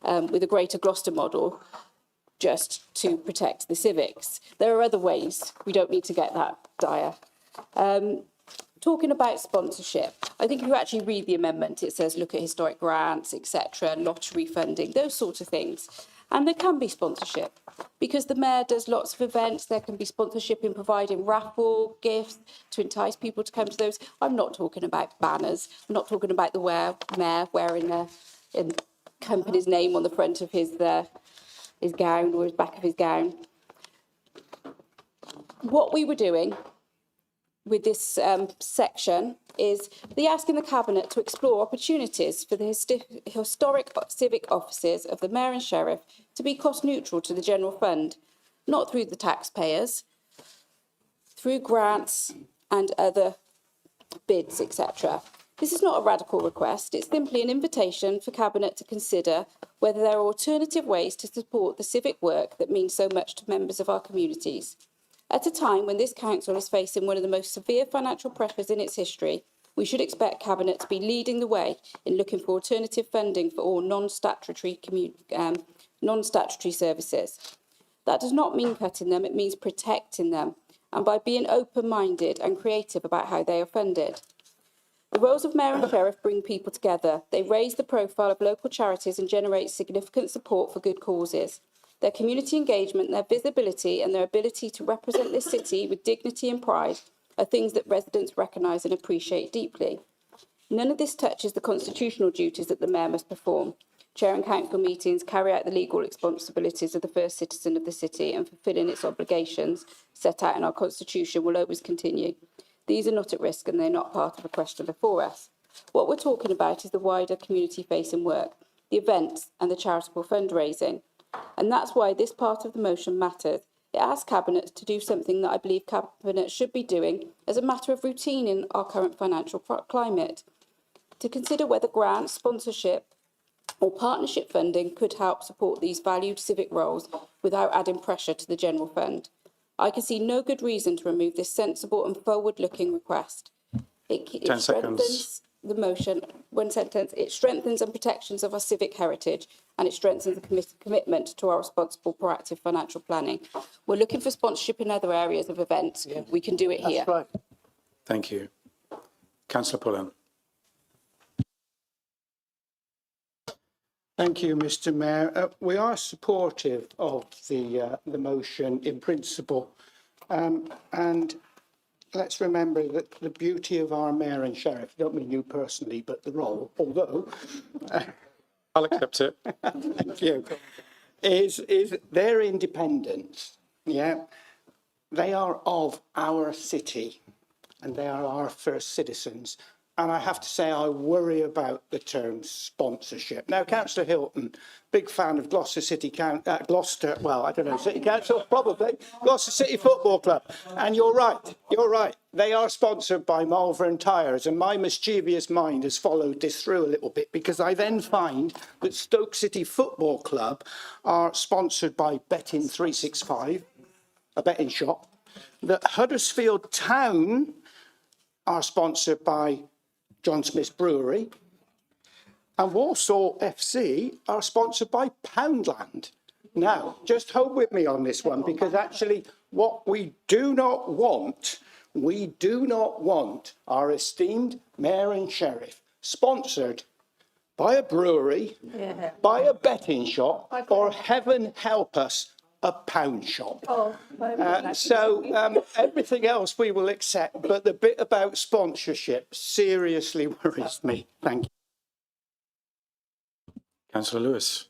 with a Greater Gloucester model just to protect the civics. There are other ways. We don't need to get that dire. Talking about sponsorship, I think if you actually read the amendment, it says look at historic grants, etc., lottery funding, those sorts of things. And there can be sponsorship because the mayor does lots of events. There can be sponsorship in providing raffle gifts to entice people to come to those. I'm not talking about banners. I'm not talking about the mayor wearing a company's name on the front of his gown or his back of his gown. What we were doing with this section is asking the Cabinet to explore opportunities for the historic civic offices of the Mayor and Sheriff to be cost neutral to the general fund, not through the taxpayers, through grants and other bids, etc. This is not a radical request, it's simply an invitation for Cabinet to consider whether there are alternative ways to support the civic work that means so much to members of our communities. At a time when this council is facing one of the most severe financial pressures in its history, we should expect Cabinet to be leading the way in looking for alternative funding for all non-statutory services. That does not mean cutting them, it means protecting them, and by being open-minded and creative about how they are funded. The roles of Mayor and Sheriff bring people together. They raise the profile of local charities and generate significant support for good causes. Their community engagement, their visibility and their ability to represent this city with dignity and pride are things that residents recognise and appreciate deeply. None of this touches the constitutional duties that the Mayor must perform. Chairing council meetings, carry out the legal responsibilities of the first citizen of the city and fulfilling its obligations set out in our constitution will always continue. These are not at risk and they're not part of a question before us. What we're talking about is the wider community-facing work, the events and the charitable fundraising. And that's why this part of the motion matters. It asks Cabinet to do something that I believe Cabinet should be doing as a matter of routine in our current financial climate, to consider whether grants, sponsorship or partnership funding could help support these valued civic roles without adding pressure to the general fund. I can see no good reason to remove this sensible and forward-looking request. It 10 seconds. Strengthens the motion, one sentence, it strengthens and protections of our civic heritage and it strengthens the commitment to our responsible, proactive financial planning. We're looking for sponsorship in other areas of events. Yeah. We can do it here. That's right. Thank you. Councillor Pullen. Thank you, Mr Mayor. We are supportive of the motion in principle. And let's remember that the beauty of our Mayor and Sheriff, don't mean you personally, but the role, although... I'll accept it. Thank you. Is their independence, yeah? They are of our city and they are our first citizens. And I have to say, I worry about the term sponsorship. Now, Councillor Hilton, big fan of Gloucester City Gloucester, well, I don't know, City Council, probably, Gloucester City Football Club. And you're right. They are sponsored by Malvern Tyres, and my mischievous mind has followed this through a little bit because I then find that Stoke City Football Club are sponsored by Betting 365, a betting shop, that Huddersfield Town are sponsored by John Smith's Brewery, and Walsall FC are sponsored by Poundland. Now, just hold with me on this one, because actually what we do not want our esteemed Mayor and Sheriff sponsored by a brewery, by a betting shop, or heaven help us, a pound shop. Oh, Everything else we will accept, but the bit about sponsorship seriously worries me. Thank you. Councillor Lewis.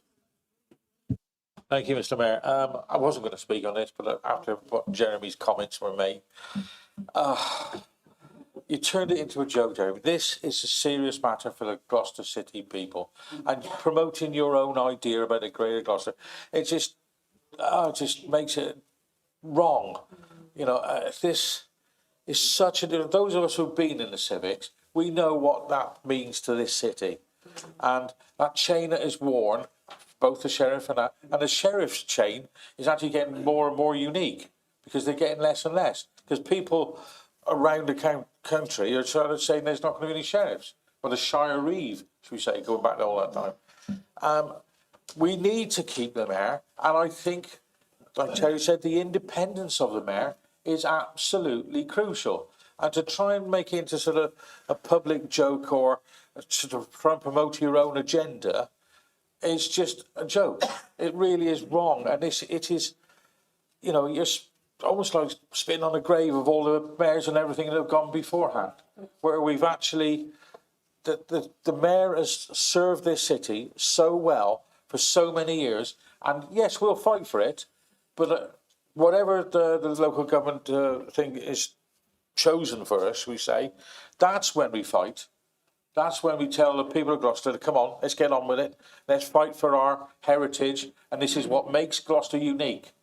Thank you, Mr. Mayor. I wasn't going to speak on this, but after what Jeremy's comments were made, you turned it into a joke, Jeremy. This is a serious matter for the Gloucester City people, and promoting your own idea about the Greater Gloucester, it just makes it wrong. You know, this is such a. Those of us who've been in the civics, we know what that means to this city, and that chain that is worn. Both the sheriff and the sheriff's chain is actually getting more and more unique because they're getting less and less. Because people around the country are sort of saying there's not going to be any sheriffs. Or the Shire Reeve, should we say, going back to all that time. We need to keep the mayor. And I think, like Terry said, the independence of the mayor is absolutely crucial. And to try and make it into sort of a public joke or sort of try and promote your own agenda, it's just a joke. It really is wrong. And it is, you know, you're almost like spitting on the grave of all the mayors and everything that have gone beforehand, where we've actually, the mayor has served this city so well for so many years. And yes, we'll fight for it, but whatever the local government thing is chosen for us, we say, that's when we fight. That's when we tell the people of Gloucester to come on, let's get on with it. Let's fight for our heritage. And this is what makes Gloucester unique.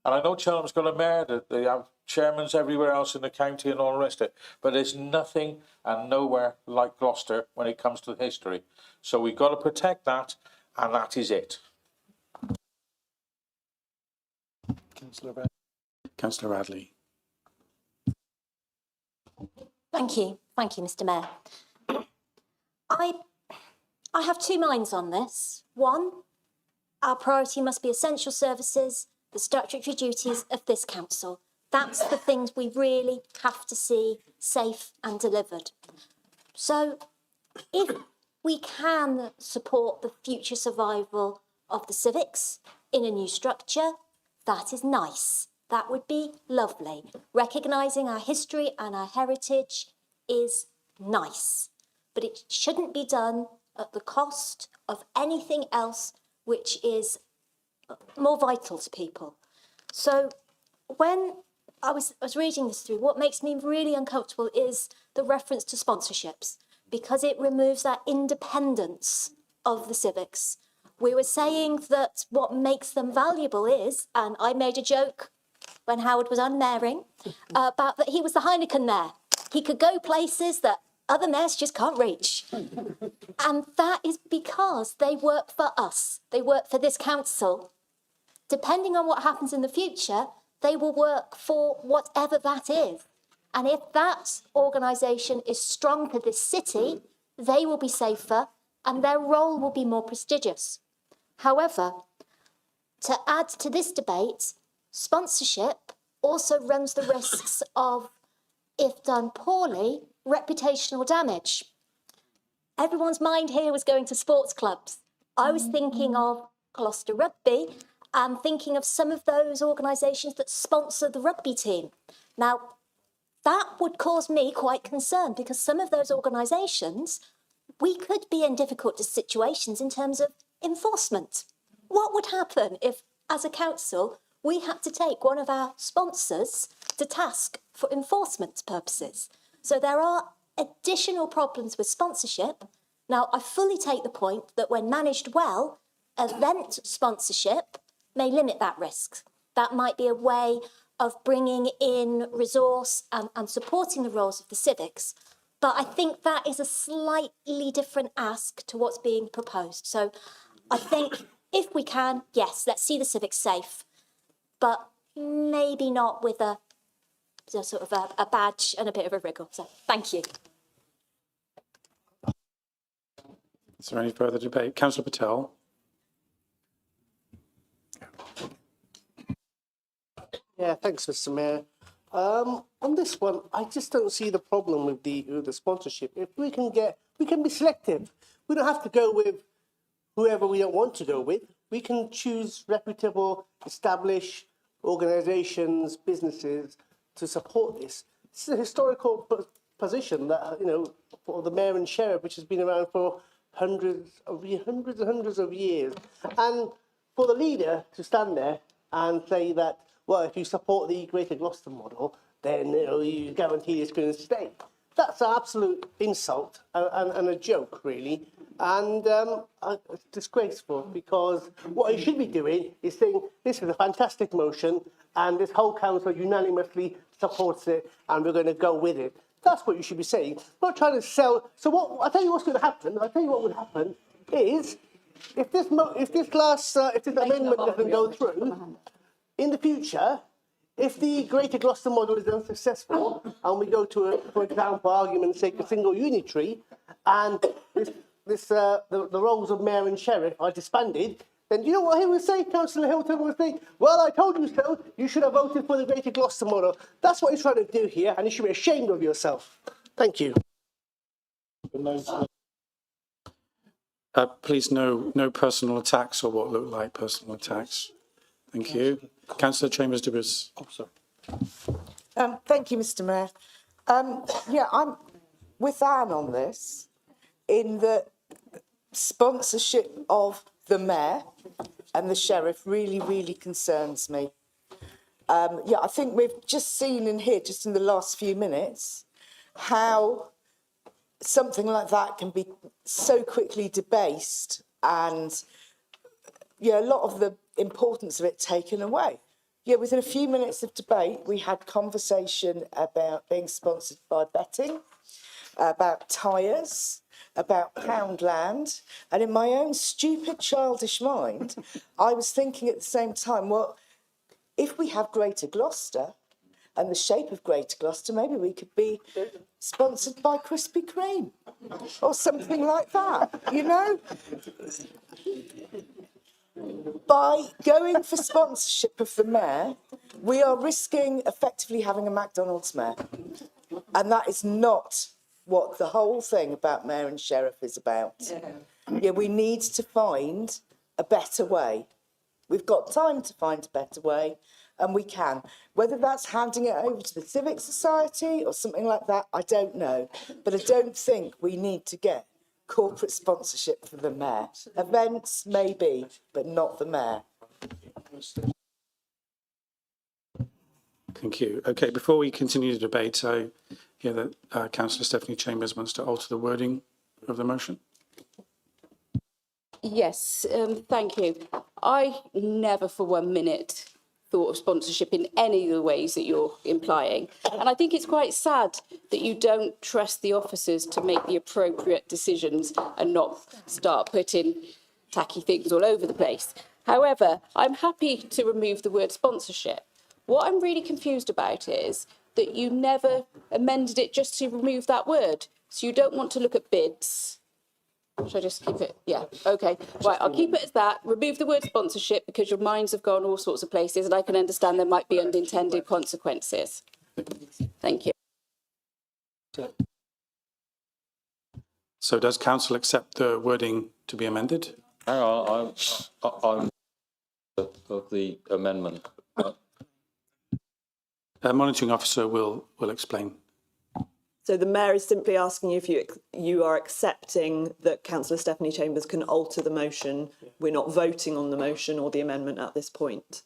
And I know Cheltenham's got a mayor, they have chairmans everywhere else in the county and all the rest of it. But there's nothing and nowhere like Gloucester when it comes to history. So we've got to protect that, and that is it. Councillor Radley. Thank you, Mr. Mayor. I have two minds on this. One, our priority must be essential services, the statutory duties of this council. That's the things we really have to see safe and delivered. So if we can support the future survival of the civics in a new structure, that is nice. That would be lovely. Recognising our history and our heritage is nice. But it shouldn't be done at the cost of anything else which is more vital to people. So when I was reading this through, what makes me really uncomfortable is the reference to sponsorships, because it removes that independence of the civics. We were saying that what makes them valuable is, and I made a joke when Howard was unmayoring, about that he was the Heineken mayor. He could go places that other mayors just can't reach. And that is because they work for us. They work for this council. Depending on what happens in the future, they will work for whatever that is. And if that organisation is strong for this city, they will be safer and their role will be more prestigious. However, to add to this debate, sponsorship also runs the risks of, if done poorly, reputational damage. Everyone's mind here was going to sports clubs. I was thinking of Gloucester Rugby and thinking of some of those organisations that sponsor the rugby team. Now, that would cause me quite concern because some of those organisations, we could be in difficult situations in terms of enforcement. What would happen if, as a council, we had to take one of our sponsors to task for enforcement purposes? So there are additional problems with sponsorship. Now, I fully take the point that when managed well, event sponsorship may limit that risk. That might be a way of bringing in resource and supporting the roles of the civics. But I think that is a slightly different ask to what's being proposed. So I think if we can, yes, let's see the civics safe, but maybe not with a sort of a badge and a bit of a wriggle. So thank you. Is there any further debate? Councillor Patel. Yeah, thanks, Mr. Mayor. On this one, I just don't see the problem with the sponsorship. If we can be selective. We don't have to go with whoever we don't want to go with. we can choose reputable, established organisations, businesses to support this. This is a historical position that, you know, for the mayor and sheriff, which has been around for hundreds and hundreds of years. And for the leader to stand there and say that, well, if you support the Greater Gloucester model, then, you know, you guarantee it's going to stay. That's an absolute insult and a joke, really. And it's disgraceful, because what you should be doing is saying, this is a fantastic motion and this whole council unanimously supports it and we're going to go with it. That's what you should be saying, not trying to sell. So what, I'll tell you what's going to happen. I'll tell you what would happen is, if this amendment doesn't go through, in the future, if the Greater Gloucester model is unsuccessful and we go to, for example, argument's sake, a single unitary, and the roles of mayor and sheriff are disbanded, then you know what he will say? Councillor Hilton will say, well, I told you so. You should have voted for the Greater Gloucester model. That's what he's trying to do here, and you should be ashamed of yourself. Thank you. Please, no personal attacks or what look like personal attacks. Thank you. Councillor Chambers de Bus. Oh, sorry. Thank you, Mr. Mayor. Yeah, I'm with Anne on this, in the sponsorship of the mayor and the sheriff really, really concerns me. Yeah, I think we've just seen in here, just in the last few minutes, how something like that can be so quickly debased and, yeah, a lot of the importance of it taken away. Yeah, within a few minutes of debate, we had conversation about being sponsored by betting, about tyres, about Poundland, and in my own stupid, childish mind, I was thinking at the same time, well, if we have Greater Gloucester and the shape of Greater Gloucester, maybe we could be sponsored by Krispy Kreme or something like that, you know? By going for sponsorship of the mayor, we are risking effectively having a McDonald's mayor. And that is not what the whole thing about mayor and sheriff is about. Yeah, we need to find a better way. We've got time to find a better way, and we can. Whether that's handing it over to the Civic Society or something like that, I don't know. But I don't think we need to get corporate sponsorship for the mayor. Events, maybe, but not the mayor. Thank you. Okay, before we continue the debate, I hear that Councillor Stephanie Chambers wants to alter the wording of the motion. Yes, thank you. I never for 1 minute thought of sponsorship in any of the ways that you're implying. And I think it's quite sad that you don't trust the officers to make the appropriate decisions and not start putting tacky things all over the place. However, I'm happy to remove the word sponsorship. What I'm really confused about is that you never amended it just to remove that word. So you don't want to look at bids. Should I just keep it? Yeah, okay. Right, I'll keep it as that. Remove the word sponsorship because your minds have gone all sorts of places and I can understand there might be unintended consequences. Thank you. So does council accept the wording to be amended? Hang on, I'm of the amendment. A monitoring officer will explain. So the mayor is simply asking you if you are accepting that Councillor Stephanie Chambers can alter the motion. We're not voting on the motion or the amendment at this point.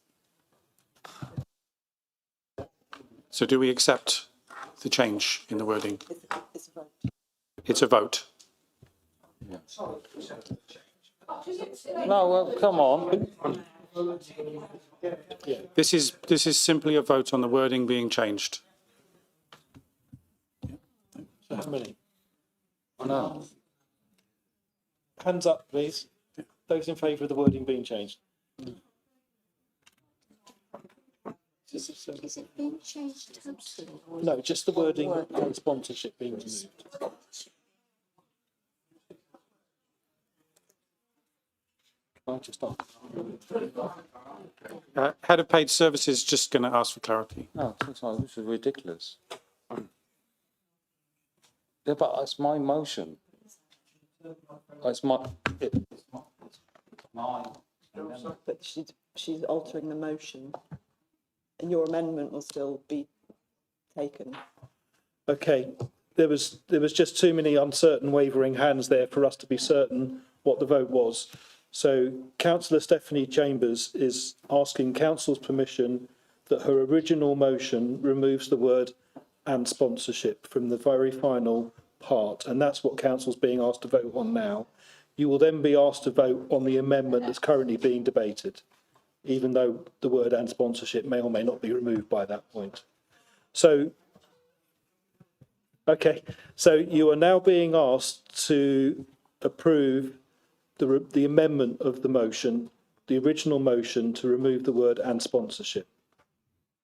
So do we accept the change in the wording? It's a vote. Yeah. No, well, come on. This is simply a vote on the wording being changed. So how many? No. Hands up, please. Those in favour of the wording being changed. Is it being changed totally? No, just the wording and sponsorship being removed. I just Head of Paid Services just going to ask for clarity. No, this is ridiculous. Yeah, but it's my motion. It's mine. But she's altering the motion, and your amendment will still be taken. Okay, there was just too many uncertain wavering hands there for us to be certain what the vote was. So councillor Stephanie Chambers is asking council's permission that her original motion removes the word "and sponsorship" from the very final part, and that's what council's being asked to vote on now. You will then be asked to vote on the amendment that's currently being debated, even though the word "and sponsorship" may or may not be removed by that point. So, okay, so you are now being asked to approve the amendment of the motion, the original motion, to remove the word "and sponsorship."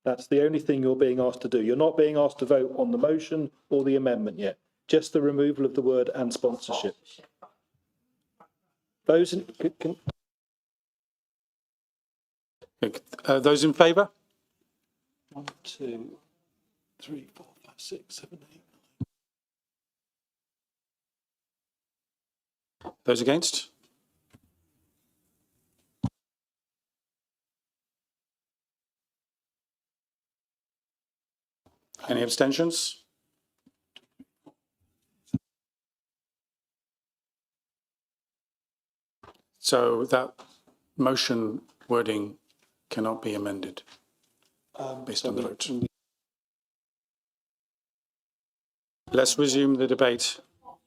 That's the only thing you're being asked to do. You're not being asked to vote on the motion or the amendment yet, just the removal of the word "and sponsorship." Those in favour? 1, 2, 3, 4, 5, 6, 7, 8. Those against? Any abstentions? So that motion wording cannot be amended based on the vote. Let's resume the debate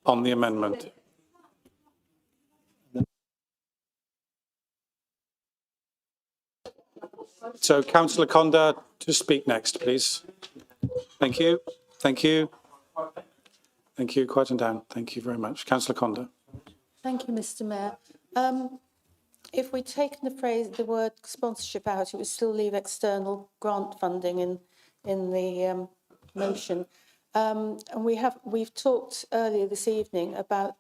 on the amendment. So councillor Conda to speak next, please. Thank you. Thank you. Thank you. Quieten down. Thank you very much. Councillor Conda. Thank you, Mr. Mayor. If we'd taken the word sponsorship out, it would still leave external grant funding in the motion. And we've talked earlier this evening about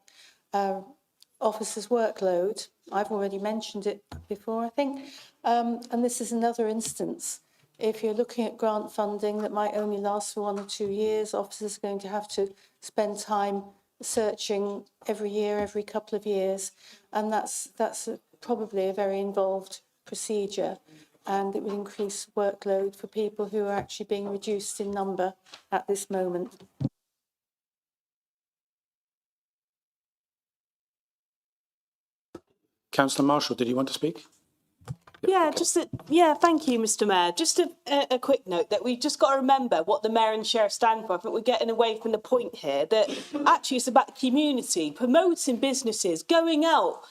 officers' workload. I've already mentioned it before, I think. And this is another instance. If you're looking at grant funding that might only last for 1 or 2 years, officers are going to have to spend time searching every year, every couple of years, and that's probably a very involved procedure, and it would increase workload for people who are actually being reduced in number at this moment. Councillor Marshall, did you want to speak? Yeah, thank you, Mr. Mayor. Just a quick note that we've just got to remember what the Mayor and Sheriff stand for. I think we're getting away from the point here that actually it's about the community, promoting businesses, going out,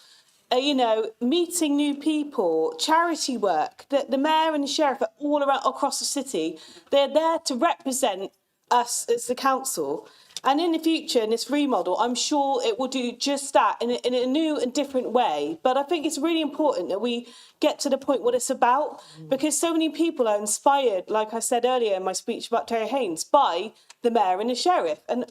meeting new people, charity work. The Mayor and the Sheriff are all around across the city. They're there to represent us as the council. And in the future, in this remodel, I'm sure it will do just that in a new and different way. But I think it's really important that we get to the point what it's about, because so many people are inspired, like I said earlier in my speech about Terry Haynes, by the Mayor and the Sheriff. And,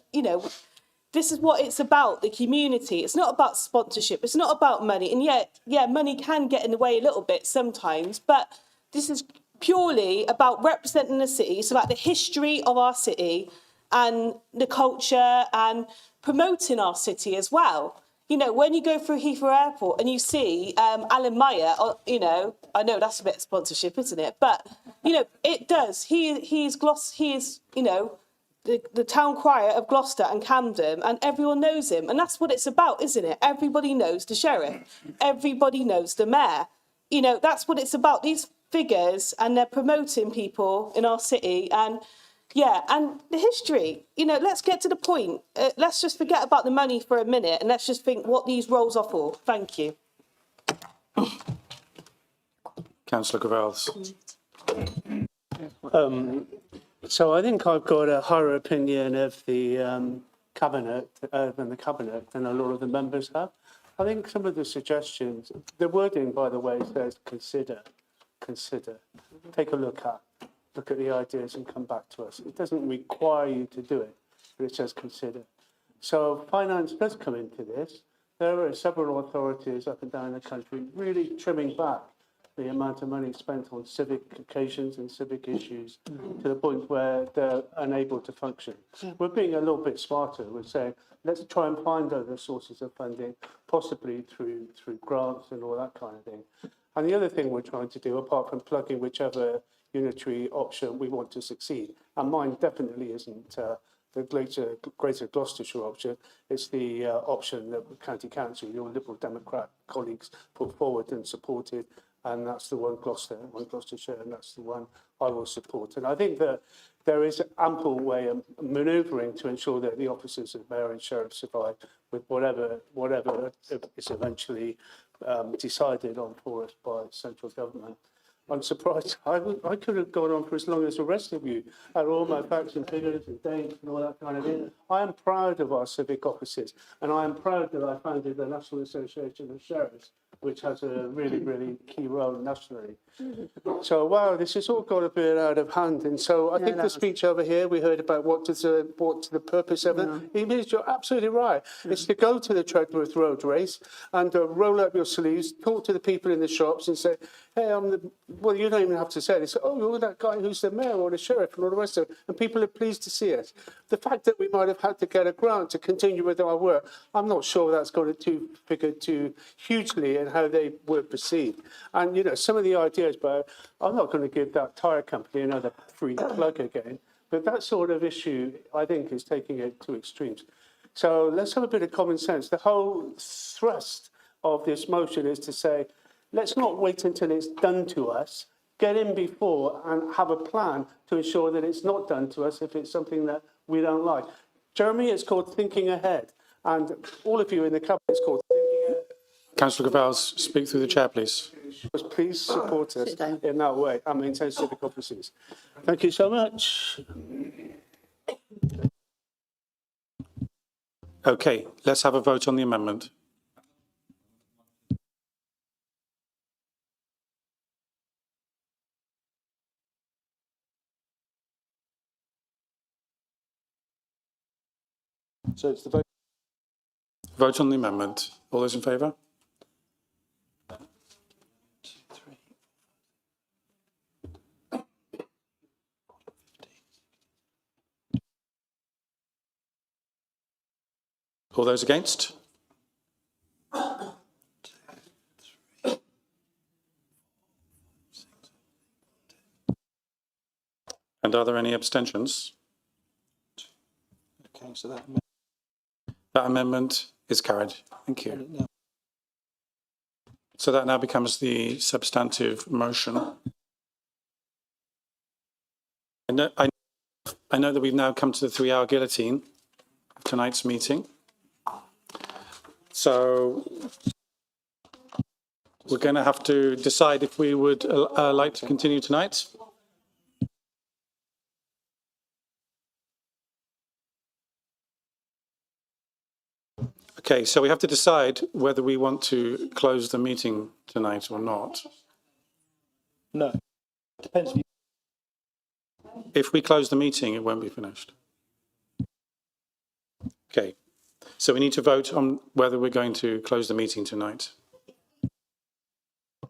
this is what it's about, the community. It's not about sponsorship. It's not about money. And yet, money can get in the way a little bit sometimes. But this is purely about representing the city. It's about the history of our city and the culture and promoting our city as well. When you go through Heathrow Airport and you see Alan Meyer, I know that's a bit of sponsorship, isn't it? But, it does. He is the town crier of Gloucester and Camden, and everyone knows him. And that's what it's about, isn't it? Everybody knows the sheriff. Everybody knows the mayor. That's what it's about, these figures, and they're promoting people in our city. And and the history, let's get to the point. Let's just forget about the money for a minute and let's just think what these roles are for. Thank you. Councillor Gravels. So I think I've got a higher opinion of the cabinet than a lot of the members have. I think some of the suggestions, the wording, by the way, says consider, take a look at the ideas and come back to us. It doesn't require you to do it, but it says consider. So finance does come into this. There are several authorities up and down the country really trimming back the amount of money spent on civic occasions and civic issues to the point where they're unable to function. We're being a little bit smarter. We're saying, let's try and find other sources of funding, possibly through grants and all that kind of thing. And the other thing we're trying to do, apart from plugging whichever unitary option we want to succeed, and mine definitely isn't the Greater Gloucestershire option, it's the option that the County Council, your Liberal Democrat colleagues put forward and supported, and that's the one Gloucestershire, and that's the one I will support. And I think that there is ample way of manoeuvring to ensure that the officers of mayor and sheriff survive with whatever is eventually decided on for us by central government. I'm surprised. I could have gone on for as long as the rest of you, at all my facts and figures and dates and all that kind of thing. I am proud of our civic officers, and I am proud that I founded the National Association of Sheriffs, which has a really, really key role nationally. So, wow, this has all got a bit out of hand. And so I think the speech over here, we heard about what's the purpose of it. It means you're absolutely right. It's to go to the Treadworth Road race and roll up your sleeves, talk to the people in the shops and say, hey, well, you don't even have to say it. It's, oh, you're that guy who's the mayor or the sheriff and all the rest of it. And people are pleased to see us. The fact that we might have had to get a grant to continue with our work, I'm not sure that's going to figure too hugely in how they were perceived. And, you know, some of the ideas, but I'm not going to give that tyre company another free plug again. But that sort of issue, I think, is taking it to extremes. So let's have a bit of common sense. The whole thrust of this motion is to say, let's not wait until it's done to us. Get in before and have a plan to ensure that it's not done to us if it's something that we don't like. Jeremy, it's called thinking ahead. And all of you in the cabinet, it's called thinking ahead. Councillor Gavals, speak through the chair, please. Please support us in that way and maintain civic offices. Thank you so much. Okay, let's have a vote on the amendment. So it's the vote. Vote on the amendment. All those in favour? All those against? And are there any abstentions? Okay, so that amendment is carried. Thank you. So that now becomes the substantive motion. I know that we've now come to the 3-hour guillotine of tonight's meeting. So we're going to have to decide if we would like to continue tonight. Okay, so we have to decide whether we want to close the meeting tonight or not. No, depends. If we close the meeting, it won't be finished. Okay, so we need to vote on whether we're going to close the meeting tonight.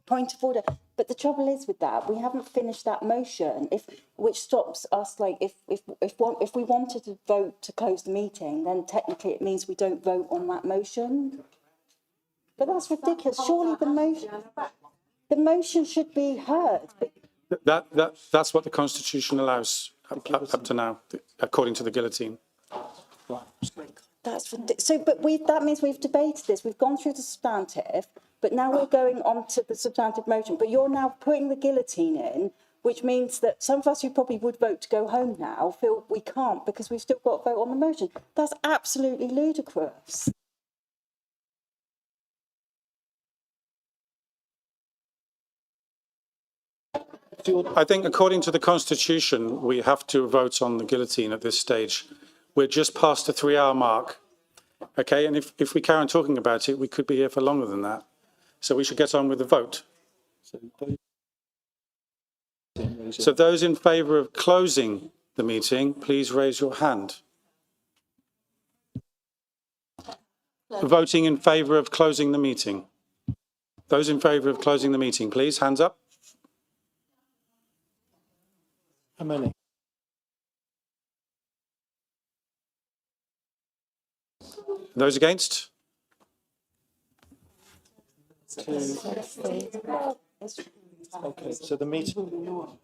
Point of order. But the trouble is with that, we haven't finished that motion, which stops us, like, if we wanted to vote to close the meeting, then technically it means we don't vote on that motion. But that's ridiculous. Surely the motion should be heard. That's what the Constitution allows up to now, according to the guillotine. That's ridiculous. So, but that means we've debated this. We've gone through the substantive, but now we're going on to the substantive motion. But you're now putting the guillotine in, which means that some of us who probably would vote to go home now feel we can't because we've still got to vote on the motion. That's absolutely ludicrous. I think according to the Constitution, we have to vote on the guillotine at this stage. We're just past the 3-hour mark. Okay, and if we carry on talking about it, we could be here for longer than that. So we should get on with the vote. So those in favour of closing the meeting, please raise your hand. Voting in favour of closing the meeting. Those in favour of closing the meeting, please, hands up. How many? Those against? Okay, so the meeting.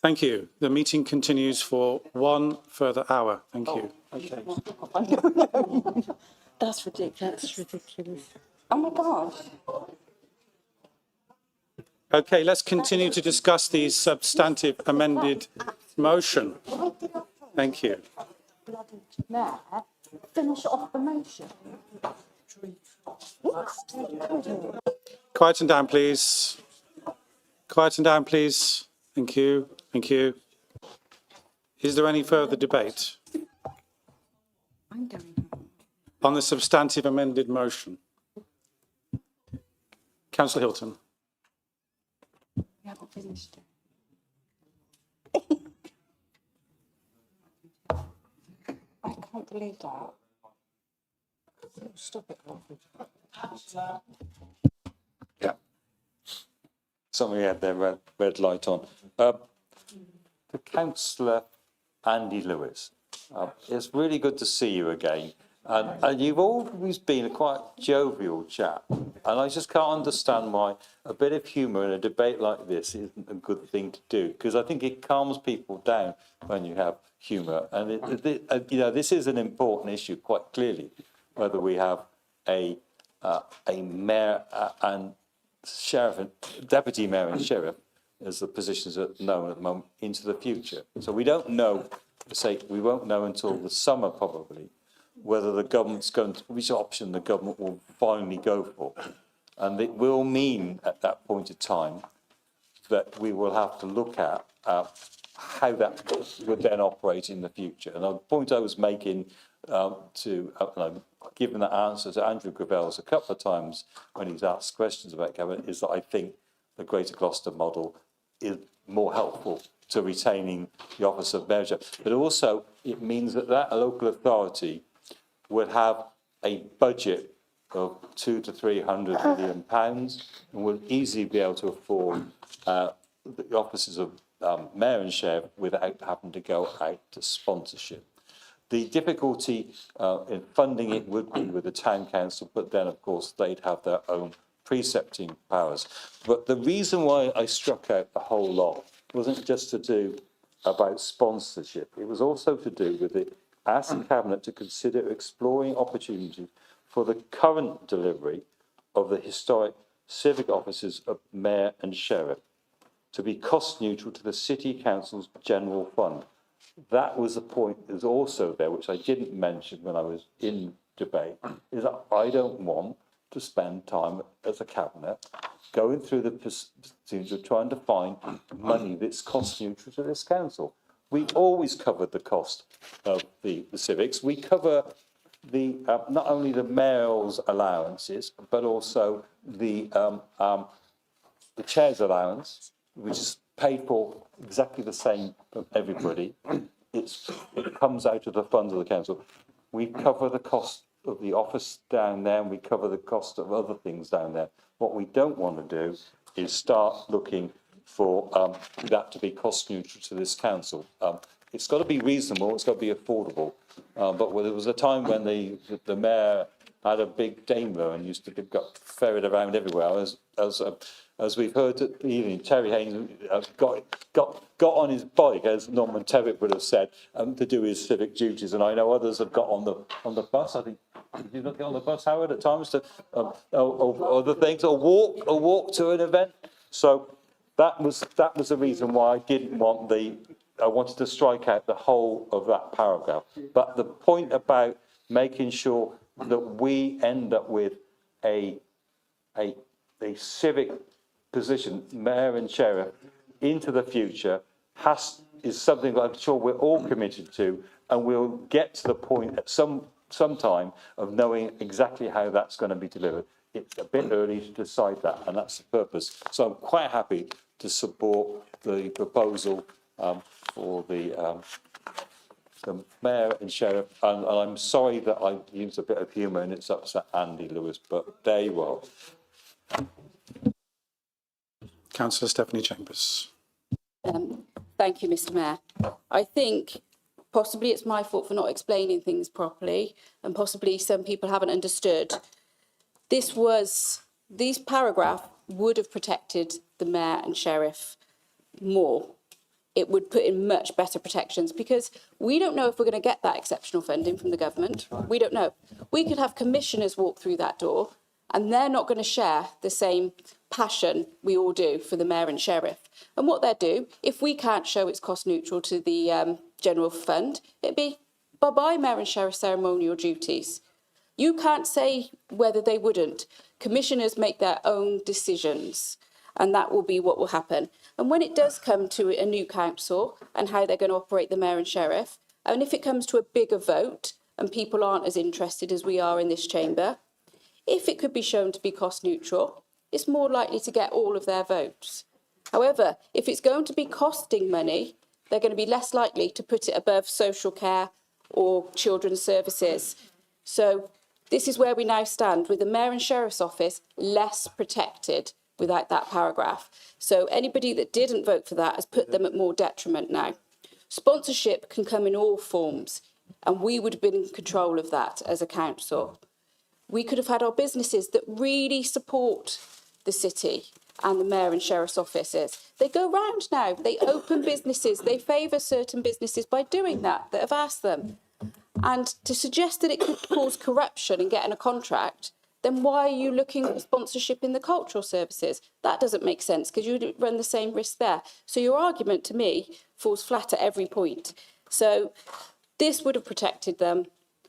Thank you. The meeting continues for 1 further hour. Thank you. Okay. That's ridiculous. That's ridiculous. Oh my gosh. Okay, let's continue to discuss the substantive amended motion. Thank you. Mayor, finish off the motion. Quieten down, please. Quieten down, please. Thank you. Thank you. Is there any further debate I'm going home. on the substantive amended motion? Councillor Hilton. We haven't finished it. I can't believe that. Stop it. Yeah. Somebody had their red light on. To Councillor Andy Lewis, it's really good to see you again. And you've always been a quite jovial chap. And I just can't understand why a bit of humour in a debate like this isn't a good thing to do. Because I think it calms people down when you have humour. And, you know, this is an important issue, quite clearly, whether we have a mayor and sheriff, deputy mayor and sheriff, as the positions are known at the moment, into the future. So we don't know, we won't know until the summer probably, whether the government's going to, which option the government will finally go for. And it will mean at that point in time that we will have to look at how that would then operate in the future. And the point I was making given that answer to Andrew Gravells a couple of times when he's asked questions about cabinet, is that I think the Greater Gloucester model is more helpful to retaining the office of mayor. But also it means that that local authority would have a budget of £200 to £300 million and would easily be able to afford the offices of mayor and sheriff without having to go out to sponsorship. The difficulty in funding it would be with the town council, but then, of course, they'd have their own precepting powers. But the reason why I struck out the whole lot wasn't just to do about sponsorship. It was also to do with it, ask the Cabinet to consider exploring opportunities for the current delivery of the historic civic offices of mayor and sheriff to be cost neutral to the City Council's general fund. That was the point that was also there, which I didn't mention when I was in debate, is that I don't want to spend time as a cabinet going through the procedure of trying to find money that's cost neutral to this council. We always covered the cost of the civics. We cover the not only the mayor's allowances, but also the chair's allowance, which is paid for exactly the same from everybody. It comes out of the funds of the council. We cover the cost of the office down there, and we cover the cost of other things down there. What we don't want to do is start looking for that to be cost neutral to this council. It's got to be reasonable, it's got to be affordable. But there was a time when the mayor had a big Daimler and used to got ferried around everywhere. As we've heard at the evening, Terry Haynes got on his bike, as Norman Tevitt would have said, to do his civic duties. And I know others have got on the bus. I think, did you not get on the bus, Howard, at times to other things, or walk to an event? So that was the reason why I didn't want I wanted to strike out the whole of that paragraph. But the point about making sure that we end up with a civic position, mayor and sheriff, into the future is something that I'm sure we're all committed to, and we'll get to the point at some time of knowing exactly how that's going to be delivered. It's a bit early to decide that, and that's the purpose. So I'm quite happy to support the proposal for the mayor and sheriff, and I'm sorry that I used a bit of humour and it's upset Andy Lewis, but there you are. Councillor Stephanie Chambers. Thank you, Mr. Mayor. I think possibly it's my fault for not explaining things properly, and possibly some people haven't understood. This paragraph would have protected the mayor and sheriff more. It would put in much better protections, because we don't know if we're going to get that exceptional funding from the government. We don't know. We could have commissioners walk through that door and they're not going to share the same passion we all do for the mayor and sheriff. And what they'll do, if we can't show it's cost neutral to the general fund, it'd be bye-bye mayor and sheriff ceremonial duties. You can't say whether they wouldn't. Commissioners make their own decisions, and that will be what will happen. And when it does come to a new council and how they're going to operate the mayor and sheriff, and if it comes to a bigger vote and people aren't as interested as we are in this chamber, if it could be shown to be cost neutral, it's more likely to get all of their votes. However, if it's going to be costing money, they're going to be less likely to put it above social care or children's services. So this is where we now stand, with the mayor and sheriff's office less protected without that paragraph. So anybody that didn't vote for that has put them at more detriment now. Sponsorship can come in all forms, and we would have been in control of that as a council. We could have had our businesses that really support the city and the mayor and sheriff's offices. They go round now, they open businesses, they favour certain businesses by doing that have asked them. And to suggest that it could cause corruption in getting a contract, then why are you looking at sponsorship in the cultural services? That doesn't make sense, because you run the same risk there. So your argument to me falls flat at every point. So this would have protected them.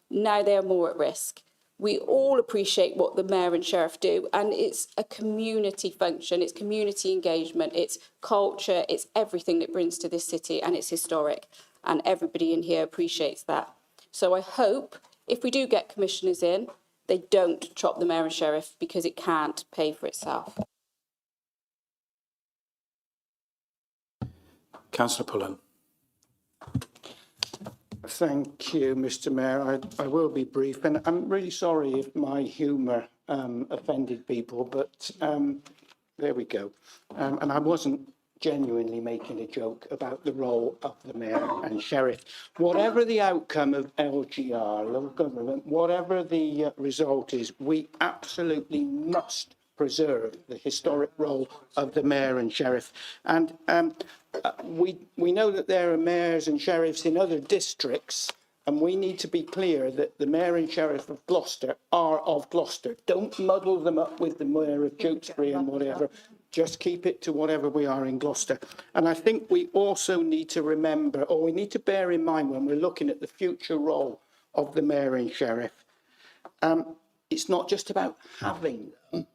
Now they are more at risk. We all appreciate what the mayor and sheriff do, and it's a community function, it's community engagement, it's culture, it's everything it brings to this city, and it's historic, and everybody in here appreciates that. So I hope, if we do get commissioners in, they don't chop the mayor and sheriff, because it can't pay for itself. Councillor Pullen. Thank you, Mr. Mayor. I will be brief, and I'm really sorry if my humour offended people, but there we go. And I wasn't genuinely making a joke about the role of the mayor and sheriff. Whatever the outcome of LGR, local government, whatever the result is, we absolutely must preserve the historic role of the mayor and sheriff. And we know that there are mayors and sheriffs in other districts, and we need to be clear that the mayor and sheriff of Gloucester are of Gloucester. Don't muddle them up with the mayor of Tewkesbury and whatever. Just keep it to whatever we are in Gloucester. And I think we also need to remember, or we need to bear in mind when we're looking at the future role of the mayor and sheriff, it's not just about having them.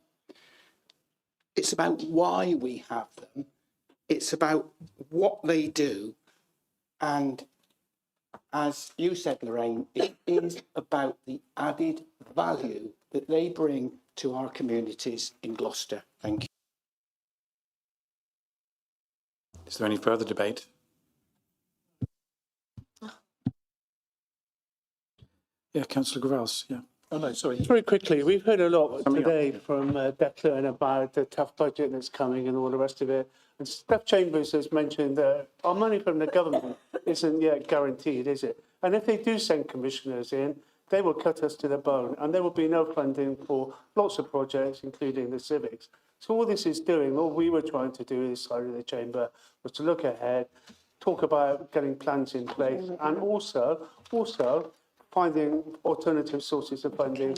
It's about why we have them. It's about what they do. And as you said, Lorraine, it is about the added value that they bring to our communities in Gloucester. Thank you. Is there any further debate? Yeah, Councillor Gravels, yeah. Oh, no, sorry. Very quickly, we've heard a lot today from Declan about the tough budget that's coming and all the rest of it. And Steph Chambers has mentioned that our money from the government isn't yet guaranteed, is it? And if they do send commissioners in, they will cut us to the bone, and there will be no funding for lots of projects, including the civics. So all this is doing, all we were trying to do this side of the chamber was to look ahead, talk about getting plans in place, and also finding alternative sources of funding.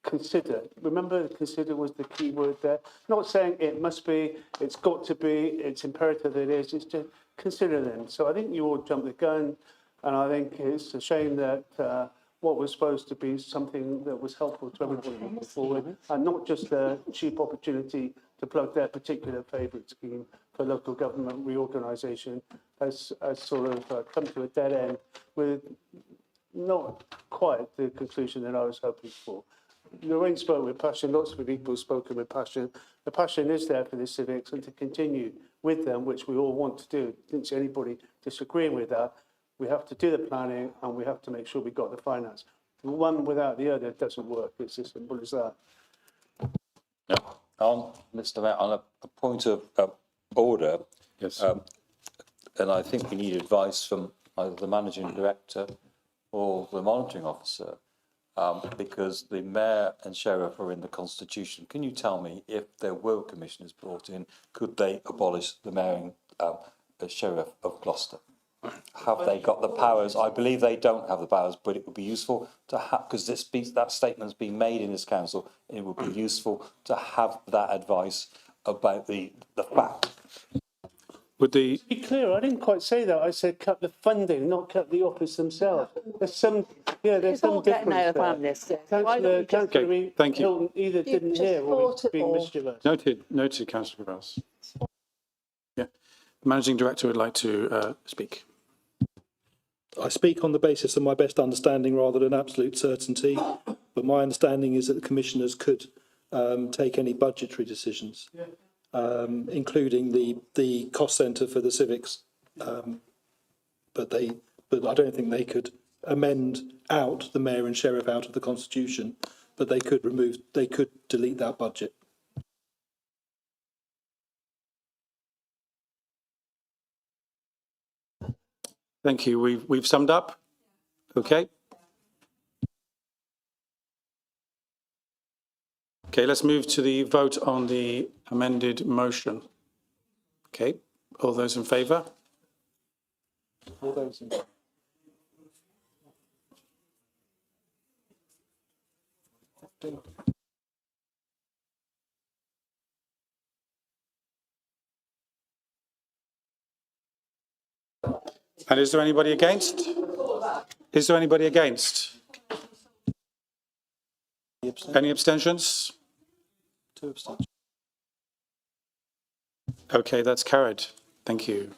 Consider. Remember, consider was the key word there. Not saying it must be, it's got to be, it's imperative it is, it's just consider them. So I think you all jumped the gun, and I think it's a shame that what was supposed to be something that was helpful to everybody moving forward, and not just a cheap opportunity to plug their particular favourite scheme for local government reorganisation, has sort of come to a dead end with not quite the conclusion that I was hoping for. Lorraine spoke with passion, lots of people spoken with passion. The passion is there for the civics and to continue with them, which we all want to do. Didn't see anybody disagreeing with that. We have to do the planning and we have to make sure we got the finance. One without the other doesn't work. It's as simple as that. Mr. Mayor, on a point of order, yes, and I think we need advice from either the managing director or the monitoring officer. because the mayor and sheriff are in the constitution. Can you tell me, if there were commissioners brought in, could they abolish the mayor and sheriff of Gloucester? Have they got the powers? I believe they don't have the powers, but it would be useful to have, because that statement's been made in this council, it would be useful to have that advice about the fact. Would the To be clear, I didn't quite say that. I said cut the funding, not cut the office themselves. There's some, there's some difference there. Councillor thank you. Hilton either didn't hear or was being mischievous. Noted, Councillor Ross. Yeah, the Managing Director would like to speak. I speak on the basis of my best understanding rather than absolute certainty, but my understanding is that the commissioners could take any budgetary decisions, including the cost centre for the civics, but I don't think they could amend out the mayor and sheriff out of the constitution, but they could delete that budget. Thank you. We've summed up. Okay. Okay, let's move to the vote on the amended motion. Okay, all those in favour? All those in favour. And is there anybody against? Is there anybody against? Any abstentions? 2 abstentions. Okay, that's carried. Thank you.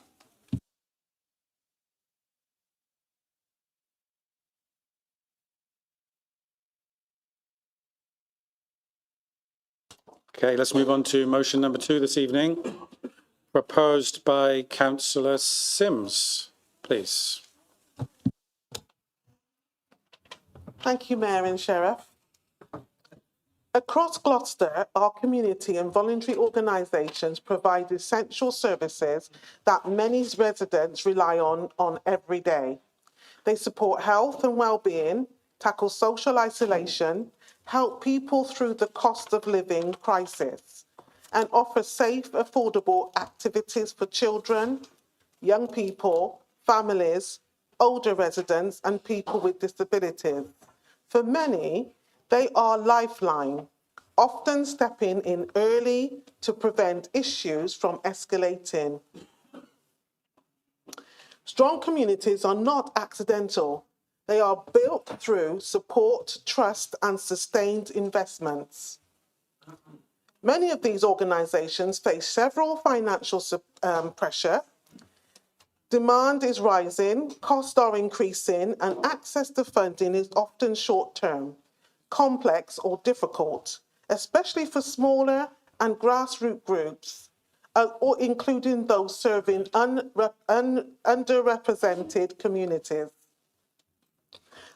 Okay, let's move on to motion number 2 this evening, proposed by Councillor Sims. Please. Thank you, Mayor and Sheriff. Across Gloucester, our community and voluntary organisations provide essential services that many residents rely on every day. They support health and well-being, tackle social isolation, help people through the cost of living crisis, and offer safe, affordable activities for children, young people, families, older residents, and people with disabilities. For many, they are lifeline, often stepping in early to prevent issues from escalating. Strong communities are not accidental. They are built through support, trust, and sustained investments. Many of these organisations face several financial pressure. Demand is rising, costs are increasing, and access to funding is often short-term, complex or difficult, especially for smaller and grassroots groups, or including those serving underrepresented communities.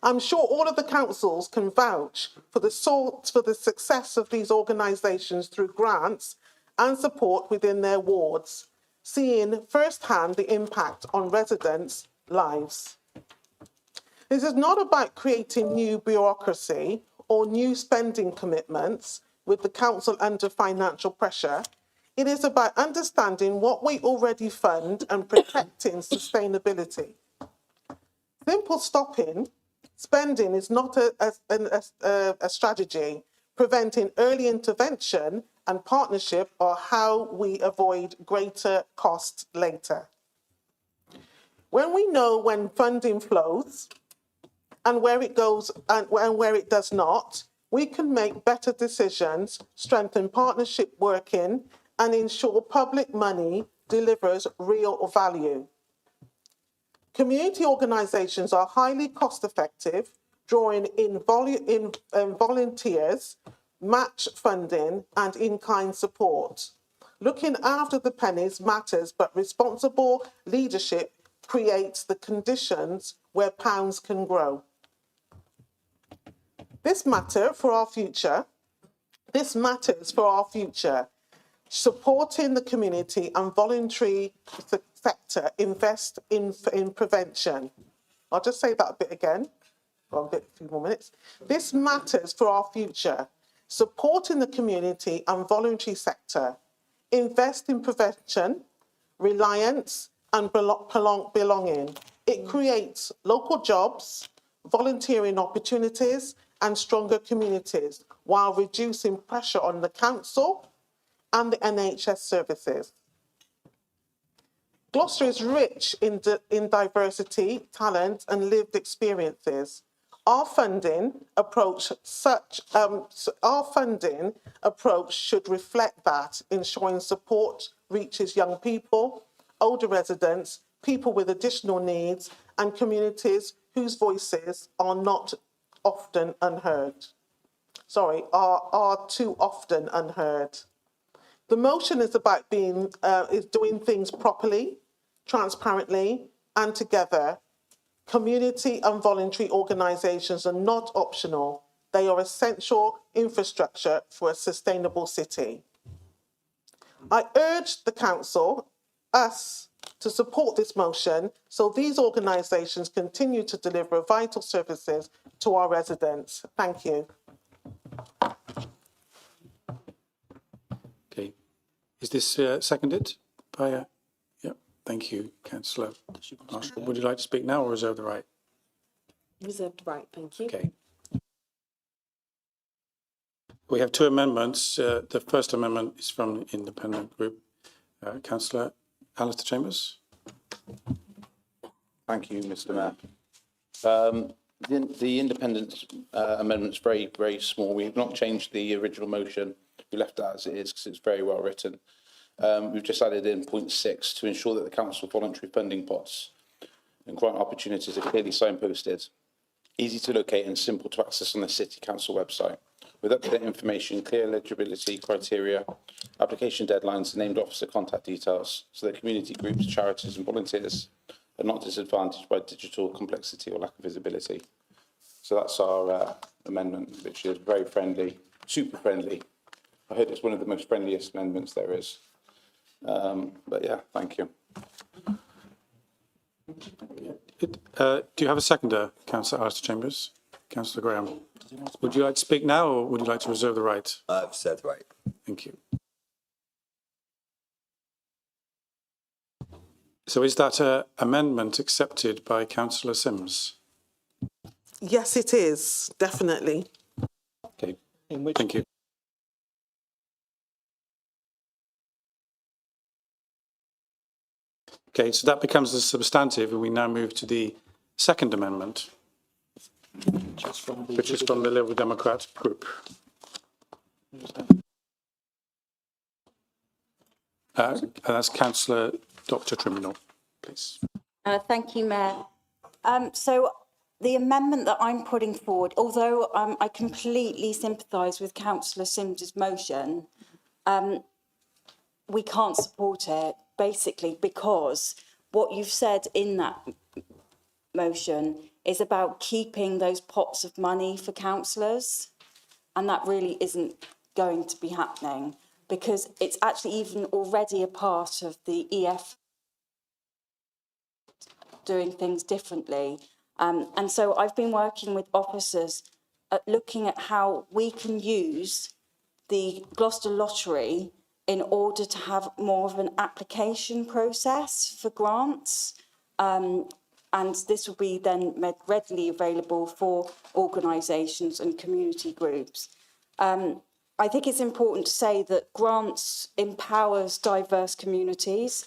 I'm sure all of the councils can vouch for the success of these organisations through grants and support within their wards, seeing firsthand the impact on residents' lives. This is not about creating new bureaucracy or new spending commitments with the council under financial pressure. It is about understanding what we already fund and protecting sustainability. Simple stopping spending is not a strategy. Preventing early intervention and partnership are how we avoid greater costs later. When we know when funding flows and where it goes and where it does not, we can make better decisions, strengthen partnership working, and ensure public money delivers real value. Community organisations are highly cost-effective, drawing in volunteers, match funding, and in-kind support. Looking after the pennies matters, but responsible leadership creates the conditions where pounds can grow. This matters for our future. Supporting the community and voluntary sector invest in prevention. I'll just say that a bit again. Got a few more minutes. This matters for our future. Supporting the community and voluntary sector. Invest in prevention, reliance, and belonging. It creates local jobs, volunteering opportunities, and stronger communities while reducing pressure on the council and the NHS services. Gloucester is rich in diversity, talent, and lived experiences. Our funding approach should reflect that, ensuring support reaches young people, older residents, people with additional needs, and communities whose voices are not often unheard. Are too often unheard. The motion is about doing things properly, transparently, and together. Community and voluntary organisations are not optional. They are essential infrastructure for a sustainable city. I urge the council, us, to support this motion so these organisations continue to deliver vital services to our residents. Thank you. Okay. Is this seconded by? Yeah. Thank you, Councillor Marshall. Would you like to speak now or reserve the right? Reserved right, thank you. Okay. We have two amendments. The first amendment is from the Independent Group. Councillor Alistair Chambers. Thank you, Mr. Mayor. The independent amendment's very, very small. We've not changed the original motion. We left it as it is because it's very well written. We've just added in point 6 to ensure that the council voluntary funding pots and grant opportunities are clearly signposted, easy to locate and simple to access on the City Council website, with up-to-date information, clear eligibility criteria, application deadlines, and named officer contact details, so that community groups, charities and volunteers are not disadvantaged by digital complexity or lack of visibility. So that's our amendment, which is very friendly, super friendly. I heard it's one of the most friendliest amendments there is. But yeah, thank you. Do you have a seconder, Councillor Alistair Chambers? Councillor Graham. Would you like to speak now or would you like to reserve the right? I've said right. Thank you. So is that amendment accepted by Councillor Sims? Yes, it is, definitely. Okay, thank you. Okay, so that becomes the substantive, and we now move to the second amendment, which is from the Liberal Democrat group. And that's Councillor Dr. Triminal, please. Thank you, Mayor. So the amendment that I'm putting forward, although I completely sympathise with Councillor Sims's motion, we can't support it, basically because what you've said in that motion is about keeping those pots of money for councillors, and that really isn't going to be happening because it's actually even already a part of the EF doing things differently. And so I've been working with officers at looking at how we can use the Gloucester Lottery in order to have more of an application process for grants. And this will be then made readily available for organisations and community groups. I think it's important to say that grants empowers diverse communities.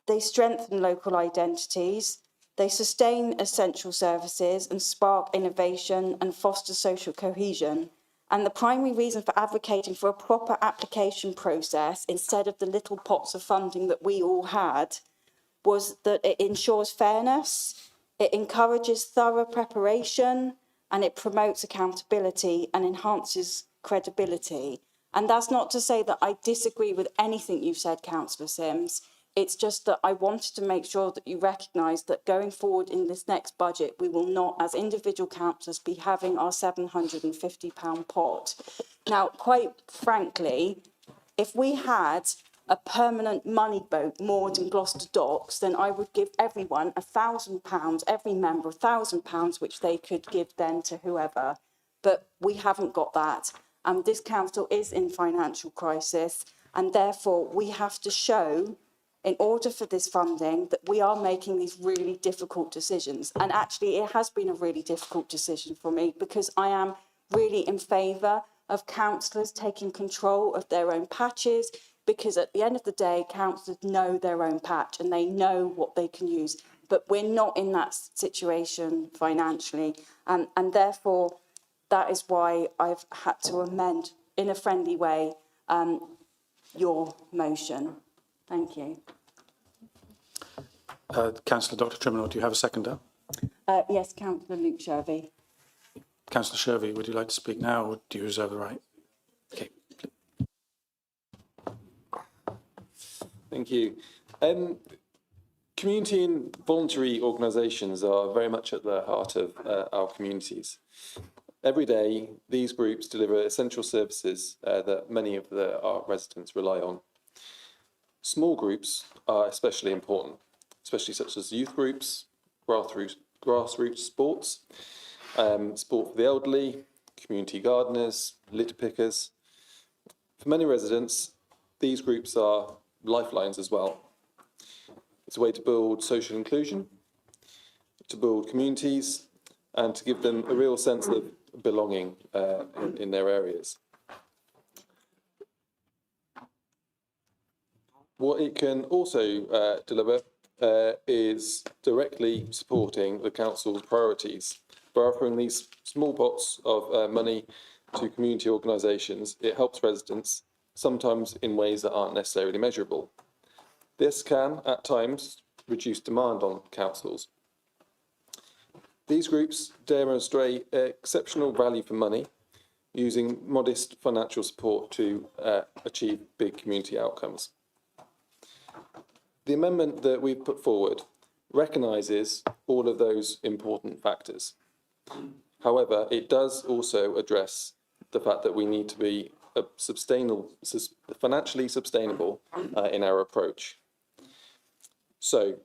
They strengthen local identities. They sustain essential services and spark innovation and foster social cohesion. And the primary reason for advocating for a proper application process instead of the little pots of funding that we all had was that it ensures fairness, it encourages thorough preparation, and it promotes accountability and enhances credibility. And that's not to say that I disagree with anything you've said, Councillor Sims. It's just that I wanted to make sure that you recognise that going forward in this next budget, we will not, as individual councillors, be having our £750 pot. Now, quite frankly, if we had a permanent money boat moored in Gloucester docks, then I would give everyone £1,000, every member £1,000, which they could give then to whoever. But we haven't got that. And this council is in financial crisis, and therefore we have to show, in order for this funding, that we are making these really difficult decisions. And actually it has been a really difficult decision for me, because I am really in favour of councillors taking control of their own patches, because at the end of the day, councillors know their own patch and they know what they can use. But we're not in that situation financially. And therefore, that is why I've had to amend, in a friendly way, your motion. Thank you. Councillor Dr Trimenor, do you have a seconder? Yes, Councillor Luke Shervey. Councillor Shervey, would you like to speak now, or do you reserve the right? Okay. Thank you. Community and voluntary organisations are very much at the heart of our communities. Every day, these groups deliver essential services that many of our residents rely on. Small groups are especially important, especially such as youth groups, grassroots sports, sport for the elderly, community gardeners, litter pickers. For many residents, these groups are lifelines as well. It's a way to build social inclusion, to build communities, and to give them a real sense of belonging in their areas. What it can also deliver is directly supporting the council's priorities. By offering these small pots of money to community organisations, it helps residents, sometimes in ways that aren't necessarily measurable. This can, at times, reduce demand on councils. These groups demonstrate exceptional value for money, using modest financial support to achieve big community outcomes. The amendment that we've put forward recognises all of those important factors. However, it does also address the fact that we need to be financially sustainable in our approach. So,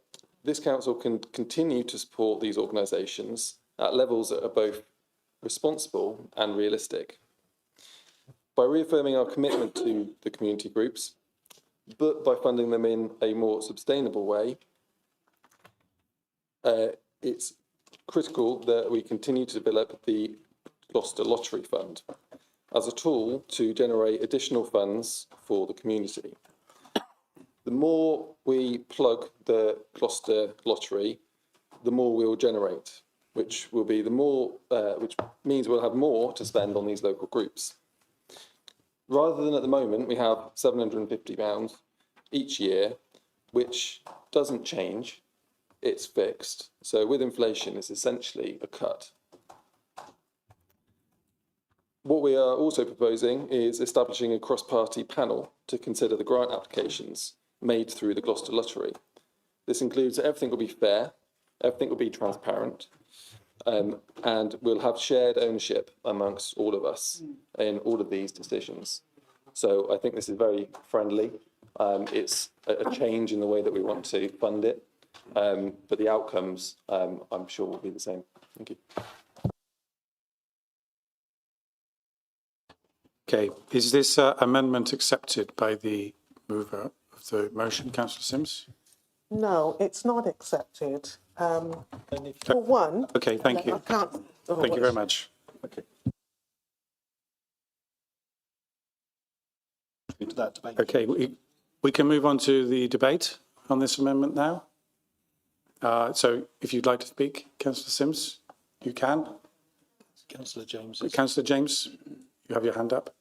this council can continue to support these organisations at levels that are both responsible and realistic. By reaffirming our commitment to the community groups, but by funding them in a more sustainable way, it's critical that we continue to develop the Gloucester Lottery Fund as a tool to generate additional funds for the community. The more we plug the Gloucester Lottery, the more we'll generate, which will be which means we'll have more to spend on these local groups. Rather than at the moment, we have £750 each year, which doesn't change, it's fixed. So with inflation, it's essentially a cut. What we are also proposing is establishing a cross-party panel to consider the grant applications made through the Gloucester Lottery. This includes that everything will be fair, everything will be transparent, and we'll have shared ownership amongst all of us in all of these decisions. So I think this is very friendly. It's a change in the way that we want to fund it, but the outcomes, I'm sure, will be the same. Thank you. Okay, is this amendment accepted by the mover of the motion, Councillor Sims? No, it's not accepted. For one... Okay, thank you. I can't... Thank you very much. Okay. Okay, we can move on to the debate on this amendment now. So if you'd like to speak, Councillor Sims, you can. Councillor James. Councillor James, you have your hand up.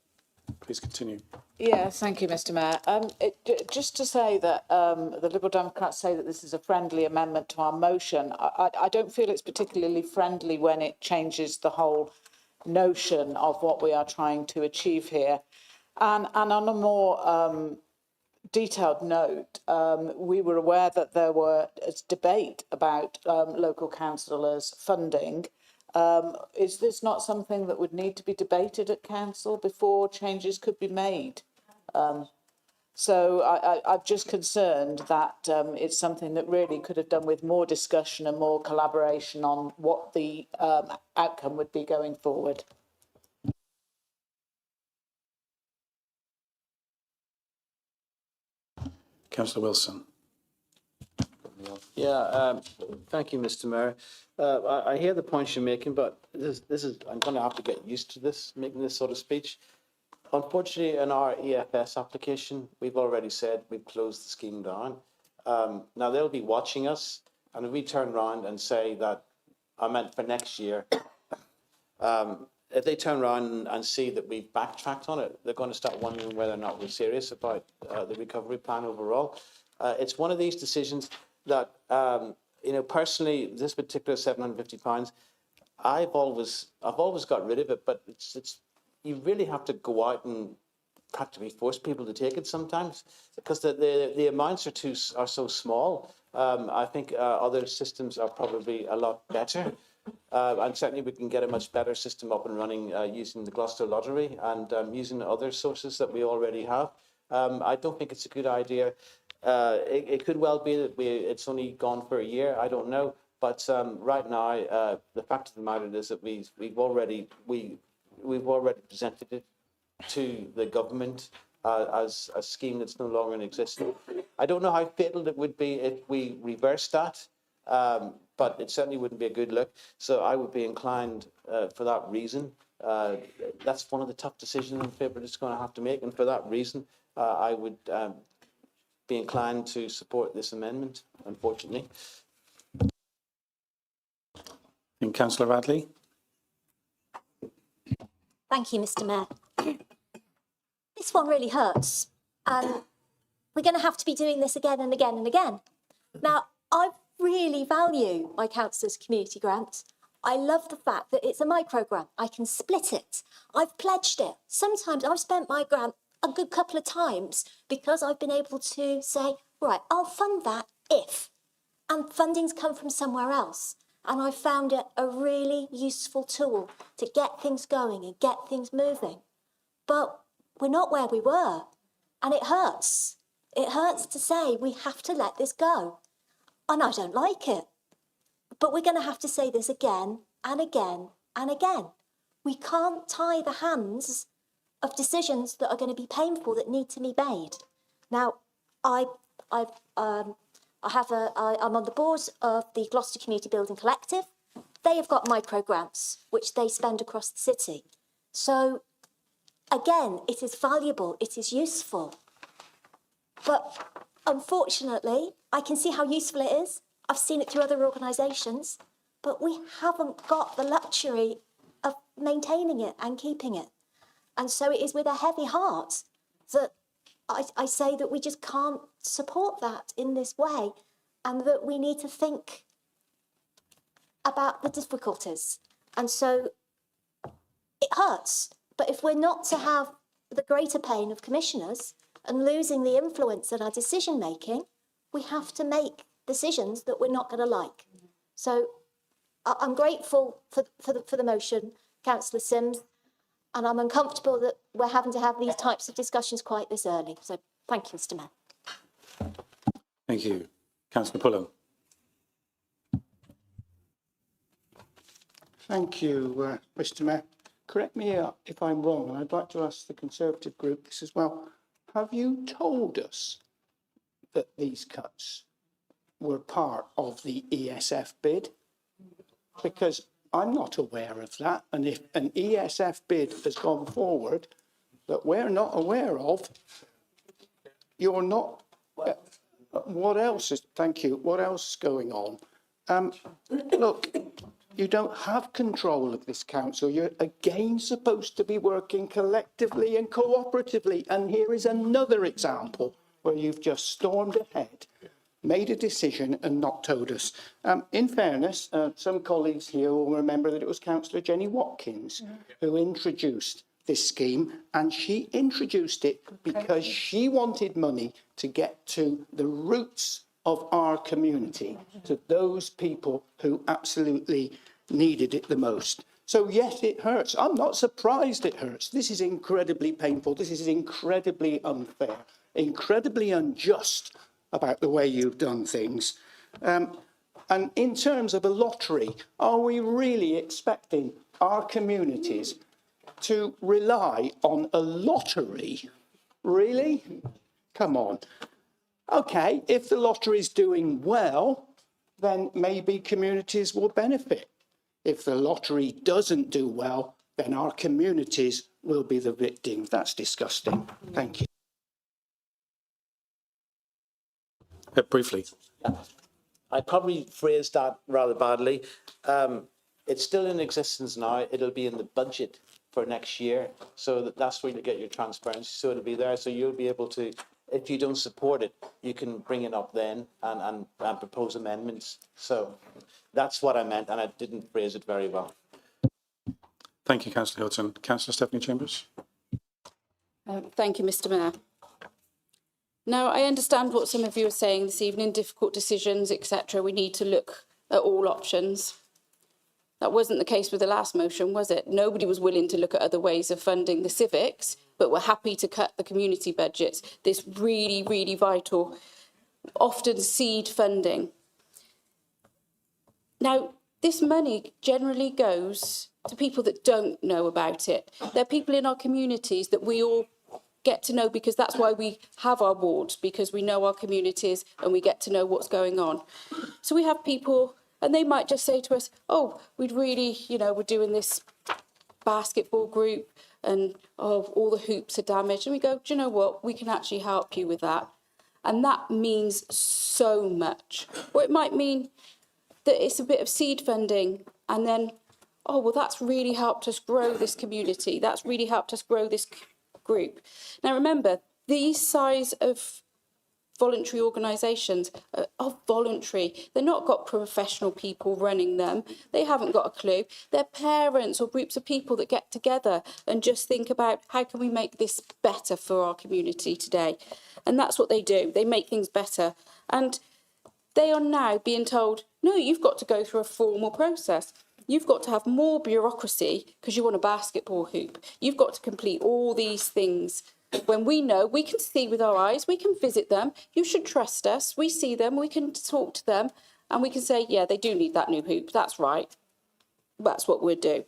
Please continue. Yeah, thank you, Mr. Mayor. Just to say that the Liberal Democrats say that this is a friendly amendment to our motion. I don't feel it's particularly friendly when it changes the whole notion of what we are trying to achieve here. And on a more detailed note, we were aware that there was debate about local councillors' funding. Is this not something that would need to be debated at council before changes could be made? So I'm just concerned that it's something that really could have done with more discussion and more collaboration on what the outcome would be going forward. Councillor Wilson. Yeah, thank you, Mr. Mayor. I hear the points you're making, but this is, I'm going to have to get used to this, making this sort of speech. Unfortunately, in our EFS application, we've already said we've closed the scheme down. Now, they'll be watching us, and if we turn around and say that, I meant for next year, if they turn around and see that we've backtracked on it, they're going to start wondering whether or not we're serious about the recovery plan overall. It's one of these decisions that, you know, personally, this particular £750, I've always got rid of it, but it's you really have to go out and practically force people to take it sometimes because the amounts are so small. I think other systems are probably a lot better. And certainly we can get a much better system up and running using the Gloucester Lottery and using other sources that we already have. I don't think it's a good idea. It could well be that it's only gone for a year. I don't know. But right now, the fact of the matter is that we've already presented it to the government as a scheme that's no longer in existence. I don't know how fatal it would be if we reversed that, but it certainly wouldn't be a good look. So I would be inclined for that reason. That's one of the tough decisions in favour that's going to have to make, and for that reason, I would be inclined to support this amendment, unfortunately. And Councillor Radley. Thank you, Mr. Mayor. This one really hurts, and we're going to have to be doing this again and again and again. Now, I really value my councillor's community grant. I love the fact that it's a micro grant. I can split it. I've pledged it. Sometimes I've spent my grant a good couple of times because I've been able to say, right, I'll fund that if. And funding's come from somewhere else. And I found it a really useful tool to get things going and get things moving. But we're not where we were. And it hurts. It hurts to say we have to let this go. And I don't like it. But we're going to have to say this again and again and again. We can't tie the hands of decisions that are going to be painful that need to be made. Now, I'm on the board of the Gloucester Community Building Collective. They have got micro grants, which they spend across the city. So, again, it is valuable, it is useful. But unfortunately, I can see how useful it is. I've seen it through other organisations, but we haven't got the luxury of maintaining it and keeping it. And so it is with a heavy heart that I say that we just can't support that in this way, and that we need to think about the difficulties. And so it hurts, but if we're not to have the greater pain of commissioners and losing the influence in our decision making, we have to make decisions that we're not going to like. So I'm grateful for the motion, Councillor Sims, and I'm uncomfortable that we're having to have these types of discussions quite this early. So thank you, Mr. Mayor. Thank you. Councillor Pullen. Thank you, Mr. Mayor. Correct me if I'm wrong, and I'd like to ask the Conservative group this as well. Have you told us that these cuts were part of the ESF bid? Because I'm not aware of that, and if an ESF bid has gone forward that we're not aware of, you're not. What else is? Thank you. What else is going on? Look, you don't have control of this council. You're again supposed to be working collectively and cooperatively. And here is another example where you've just stormed ahead, made a decision and not told us. In fairness, some colleagues here will remember that it was Councillor Jenny Watkins who introduced this scheme, and she introduced it because she wanted money to get to the roots of our community, to those people who absolutely needed it the most. So yes, it hurts. I'm not surprised it hurts. This is incredibly painful. This is incredibly unfair, incredibly unjust about the way you've done things. And in terms of a lottery, are we really expecting our communities to rely on a lottery? Really? Come on. Okay, if the lottery is doing well, then maybe communities will benefit. If the lottery doesn't do well, then our communities will be the victims. That's disgusting. Thank you. Briefly. I probably phrased that rather badly. It's still in existence now. It'll be in the budget for next year. So that's where you get your transparency. So it'll be there. So you'll be able to, if you don't support it, you can bring it up then and propose amendments. So that's what I meant, and I didn't phrase it very well. Thank you, Councillor Hilton. Councillor Stephanie Chambers. Thank you, Mr Mayor. Now, I understand what some of you are saying this evening, difficult decisions, etc. We need to look at all options. That wasn't the case with the last motion, was it? Nobody was willing to look at other ways of funding the civics, but were happy to cut the community budgets. This really, really vital, often seed funding. Now, this money generally goes to people that don't know about it. There are people in our communities that we all get to know because that's why we have our wards, because we know our communities and we get to know what's going on. So we have people, and they might just say to us, oh, we'd really, we're doing this basketball group and all the hoops are damaged. And we go, do you know what? We can actually help you with that. And that means so much. Or it might mean that it's a bit of seed funding and then, oh, well, that's really helped us grow this community. That's really helped us grow this group. Now, remember, these size of voluntary organisations are voluntary. They've not got professional people running them. They haven't got a clue. They're parents or groups of people that get together and just think about how can we make this better for our community today. And that's what they do. They make things better. And they are now being told, no, you've got to go through a formal process. You've got to have more bureaucracy because you want a basketball hoop. You've got to complete all these things. When we know, we can see with our eyes, we can visit them. You should trust us. We see them, we can talk to them, and we can say, yeah, they do need that new hoop. That's right. That's what we'll do.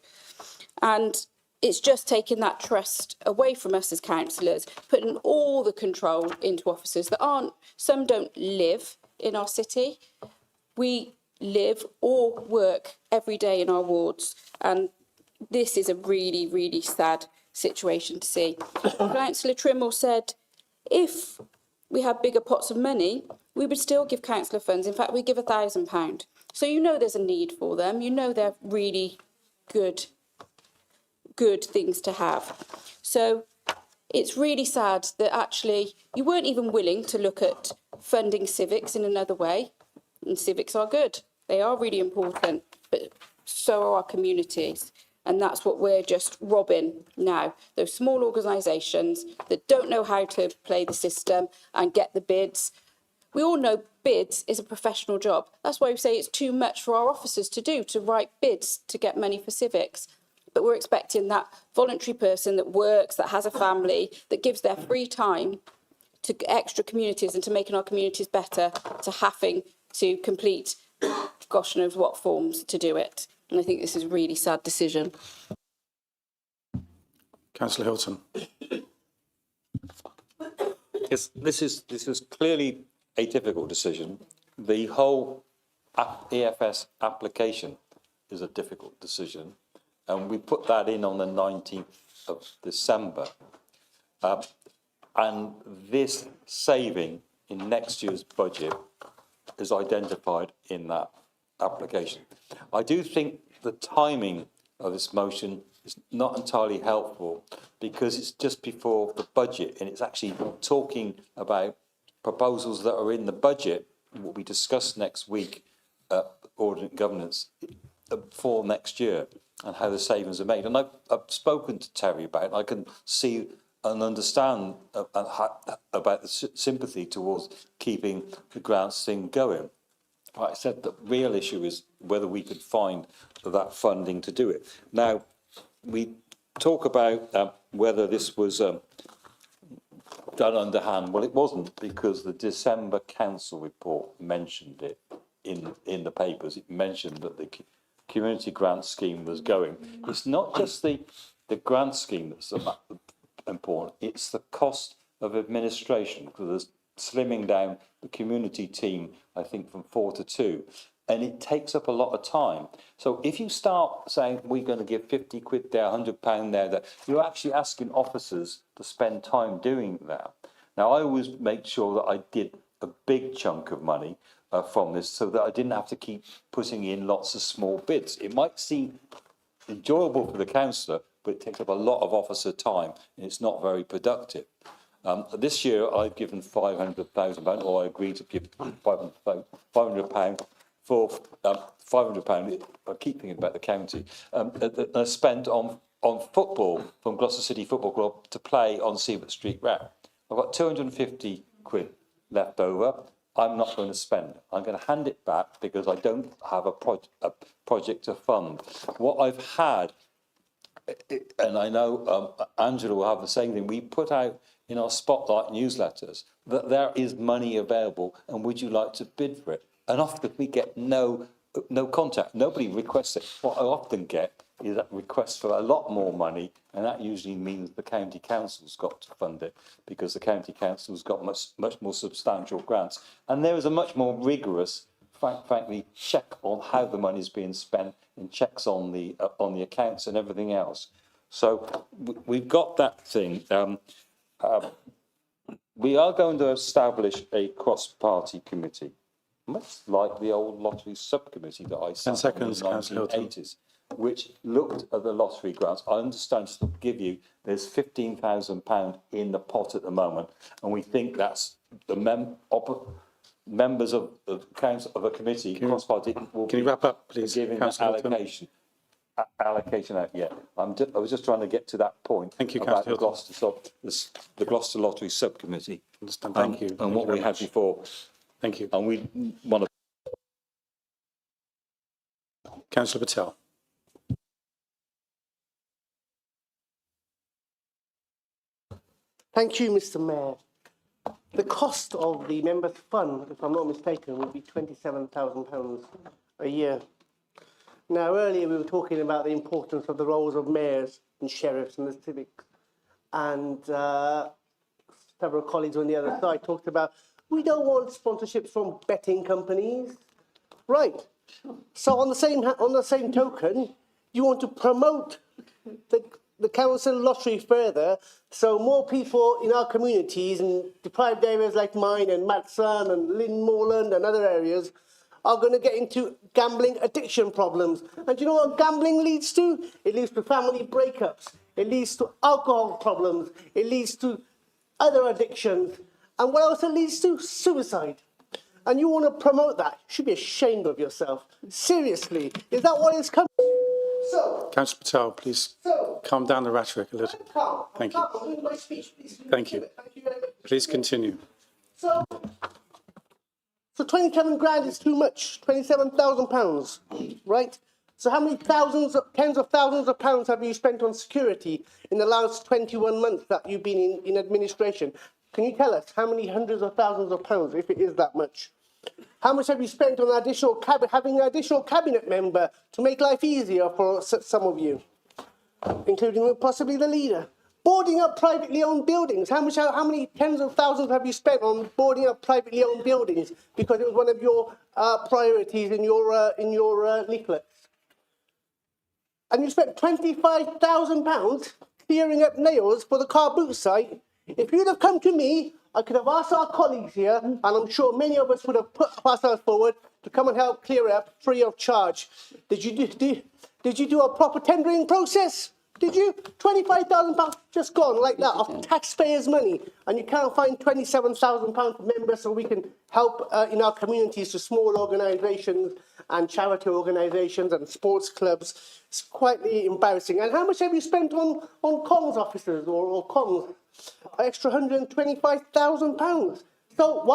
And it's just taking that trust away from us as councillors, putting all the control into officers that aren't, some don't live in our city. We live or work every day in our wards, and this is a really, really sad situation to see. Councillor Trimble said if we had bigger pots of money, we would still give councillor funds. In fact, we give £1,000. So there's a need for them. They're really good things to have. So it's really sad that actually you weren't even willing to look at funding civics in another way. And civics are good. They are really important, but so are our communities. And that's what we're just robbing now. Those small organisations that don't know how to play the system and get the bids. We all know bids is a professional job. That's why we say it's too much for our officers to do, to write bids to get money for civics. But we're expecting that voluntary person that works, that has a family, that gives their free time to extra communities and to making our communities better, to having to complete gosh knows what forms to do it. And I think this is a really sad decision. Councillor Hilton. Yes, this is clearly a difficult decision. The whole EFS application is a difficult decision, and we put that in on the 19th of December. And this saving in next year's budget is identified in that application. I do think the timing of this motion is not entirely helpful because it's just before the budget and it's actually talking about proposals that are in the budget and will be discussed next week at Ordinance Governance for next year and how the savings are made. And I've spoken to Terry about it. I can see and understand about the sympathy towards keeping the grants thing going. like I said, the real issue is whether we could find that funding to do it. Now, we talk about whether this was done underhand. Well, it wasn't, because the December council report mentioned it in the papers. It mentioned that the community grant scheme was going. It's not just the grant scheme that's important, it's the cost of administration, because there's slimming down the community team, I think, from 4 to 2. And it takes up a lot of time. So if you start saying we're going to give 50 quid there, £100 there, that you're actually asking officers to spend time doing that. Now, I always make sure that I did a big chunk of money from this, so that I didn't have to keep putting in lots of small bits. It might seem enjoyable for the councillor, but it takes up a lot of officer time, and it's not very productive. This year, I've given £500,000, or I agreed to give £500 for £500. I keep thinking about the county. Spent on football from Gloucester City Football Club to play on Seawood Street Round. I've got 250 quid left over. I'm not going to spend it. I'm going to hand it back because I don't have a project to fund. What I've had, and I know Angela will have the same thing, we put out in our Spotlight newsletters that there is money available and would you like to bid for it? And often we get no contact. Nobody requests it. What I often get is that request for a lot more money, and that usually means the county council's got to fund it, because the county council's got much more substantial grants. And there is a much more rigorous, frankly, check on how the money is being spent, and checks on the accounts and everything else. So we've got that thing. We are going to establish a cross-party committee, much like the old lottery subcommittee that I sat on in the 1980s, which looked at the lottery grants. I understand, to give you, there's £15,000 in the pot at the moment, and we think that's the members of the council of a committee, cross-party, will Can you wrap up, please, giving Councillor that Hilton? allocation out. Yeah, I was just trying to get to that point. Thank you, about Councillor the Gloucester Lottery Subcommittee. Understand. Thank you. And what we had before. Thank you. And we want to. Councillor Patel. Thank you, Mr. Mayor. The cost of the members' fund, if I'm not mistaken, would be £27,000 a year. Now, earlier we were talking about the importance of the roles of mayors and sheriffs and the civics, and several colleagues on the other side talked about, we don't want sponsorships from betting companies. Right. So on the same token, you want to promote the council lottery further, so more people in our communities and deprived areas like mine and Matson and Lynn and other areas are going to get into gambling addiction problems. And do you know what gambling leads to? It leads to family breakups. It leads to alcohol problems. It leads to other addictions. And what else it leads to? Suicide. And you want to promote that? You should be ashamed of yourself. Seriously, is that what it's coming? So, Councillor Patel, please calm down the rhetoric a little. Thank you. Thank you. Please continue. So 27 grand is too much. £27,000, right? So how many tens of thousands of pounds have you spent on security in the last 21 months that you've been in administration? Can you tell us how many hundreds of thousands of pounds, if it is that much? How much have you spent on having an additional cabinet member to make life easier for some of you, including possibly the leader? Boarding up privately owned buildings. How many tens of thousands have you spent on boarding up privately owned buildings because it was one of your priorities in your leaflets? And you spent £25,000 clearing up nails for the car boot site. If you'd have come to me, I could have asked our colleagues here, and I'm sure many of us would have put ourselves forward to come and help clear it up free of charge. Did you do a proper tendering process? Did you? £25,000 just gone like that of taxpayers' money, and you can't find £27,000 for members so we can help in our communities to small organisations and charity organisations and sports clubs. It's quite embarrassing. And how much have you spent on comms officers or comms? Extra £125,000. So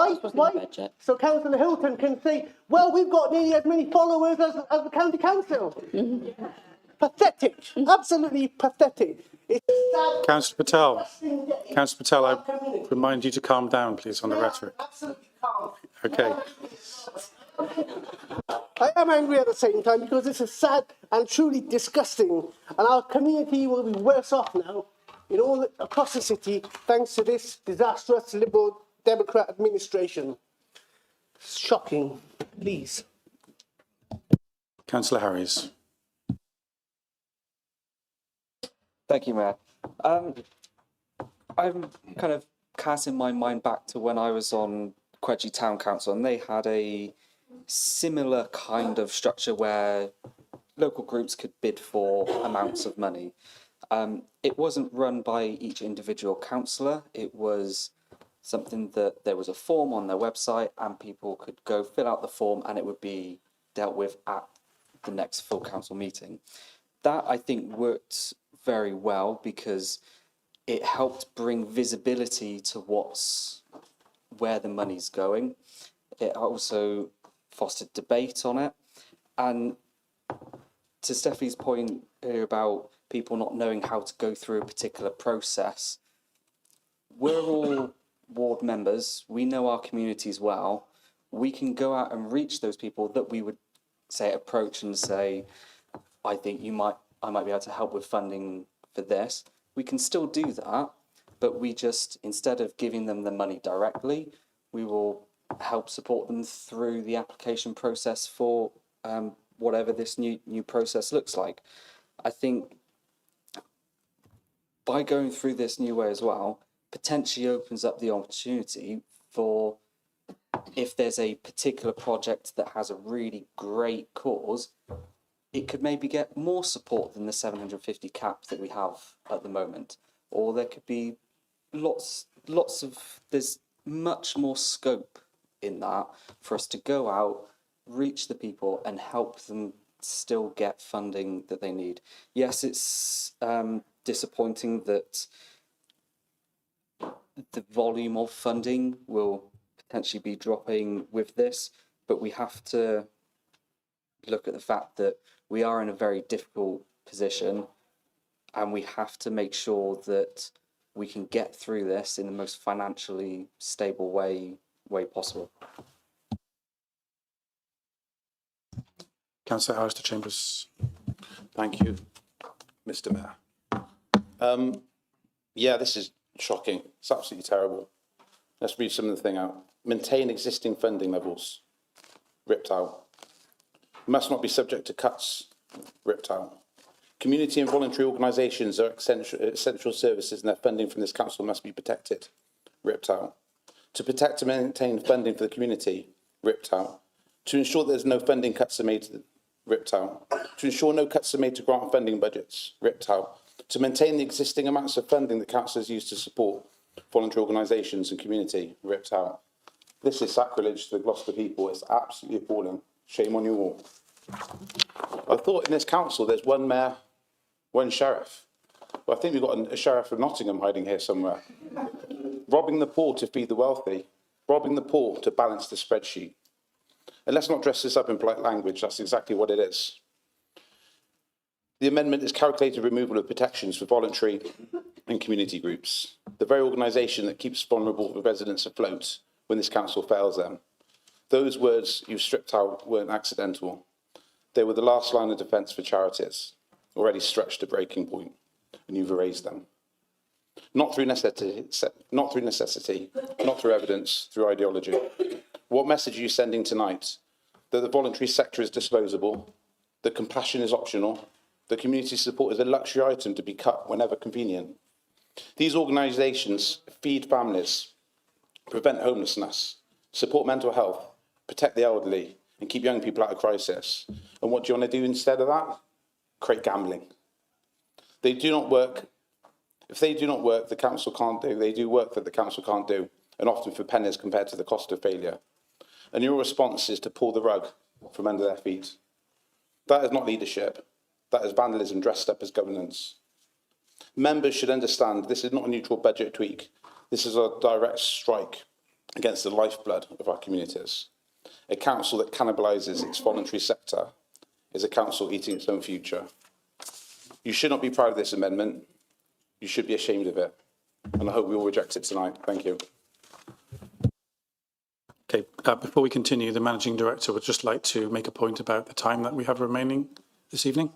so Councillor Hilton can say, well, we've got nearly as many followers as the county council. Pathetic, absolutely pathetic. It's sad. Councillor Patel, I remind you to calm down, please, on the rhetoric. Absolutely calm. Okay. I am angry at the same time because this is sad and truly disgusting, and our community will be worse off now in all across the city thanks to this disastrous Liberal Democrat administration. Shocking, please. Councillor Harries. Thank you, Mayor. I'm kind of casting my mind back to when I was on Quedgley Town Council, and they had a similar kind of structure where local groups could bid for amounts of money. It wasn't run by each individual councillor. It was something that there was a form on their website and people could go fill out the form and it would be dealt with at the next full council meeting. That, I think, worked very well because it helped bring visibility to where the money's going. It also fostered debate on it. And to Stephanie's point earlier about people not knowing how to go through a particular process, we're all ward members, we know our communities well, we can go out and reach those people that we would say approach and say, I think I might be able to help with funding for this. We can still do that, but we just, instead of giving them the money directly, we will help support them through the application process for whatever this new process looks like. I think by going through this new way as well, potentially opens up the opportunity for, if there's a particular project that has a really great cause, it could maybe get more support than the 750 cap that we have at the moment. Or there could be lots of, there's much more scope in that for us to go out, reach the people and help them still get funding that they need. Yes, it's disappointing that the volume of funding will potentially be dropping with this, but we have to look at the fact that we are in a very difficult position and we have to make sure that we can get through this in the most financially stable way possible. Councillor Alistair Chambers. Thank you, Mr. Mayor. Yeah, this is shocking. It's absolutely terrible. Let's read some of the thing out. Maintain existing funding levels. Ripped out. Must not be subject to cuts. Ripped out. Community and voluntary organisations are essential services and their funding from this council must be protected. Ripped out. To protect and maintain funding for the community. Ripped out. To ensure that there's no funding cuts are made. Ripped out. To ensure no cuts are made to grant funding budgets. Ripped out. To maintain the existing amounts of funding that councillors use to support voluntary organisations and community. Ripped out. This is sacrilege to the Gloucester people. It's absolutely appalling. Shame on you all. I thought in this council there's one mayor, one sheriff. But I think we've got a sheriff of Nottingham hiding here somewhere. Robbing the poor to feed the wealthy. Robbing the poor to balance the spreadsheet. And let's not dress this up in polite language. That's exactly what it is. The amendment is calculated removal of protections for voluntary and community groups. The very organisation that keeps vulnerable residents afloat when this council fails them. Those words you stripped out weren't accidental. They were the last line of defence for charities, already stretched to breaking point, and you've erased them. Not through necessity, not through evidence, through ideology. What message are you sending tonight? That the voluntary sector is disposable, that compassion is optional, that community support is a luxury item to be cut whenever convenient. These organisations feed families, prevent homelessness, support mental health, protect the elderly, and keep young people out of crisis. And what do you want to do instead of that? Create gambling. They do not work. If they do not work, the council can't do. They do work that the council can't do, and often for pennies compared to the cost of failure. And your response is to pull the rug from under their feet. That is not leadership. That is vandalism dressed up as governance. Members should understand this is not a neutral budget tweak. This is a direct strike against the lifeblood of our communities. A council that cannibalises its voluntary sector is a council eating its own future. You should not be proud of this amendment. You should be ashamed of it. And I hope we all reject it tonight. Thank you. Okay, before we continue, the Managing Director would just like to make a point about the time that we have remaining this evening.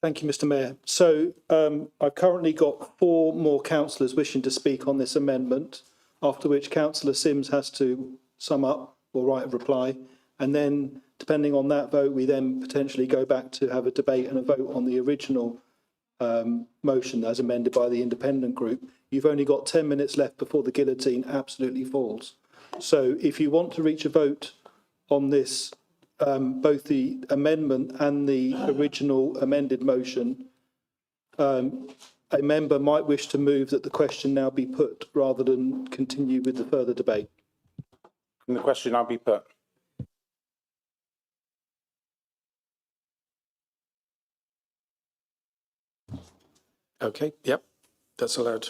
Thank you, Mr Mayor. So I've currently got 4 more councillors wishing to speak on this amendment, after which Councillor Sims has to sum up or write a reply. And then, depending on that vote, we then potentially go back to have a debate and a vote on the original motion as amended by the independent group. You've only got 10 minutes left before the guillotine absolutely falls. So if you want to reach a vote on this, both the amendment and the original amended motion, a member might wish to move that the question now be put rather than continue with the further debate. Can the question now be put? Okay, yep, that's allowed.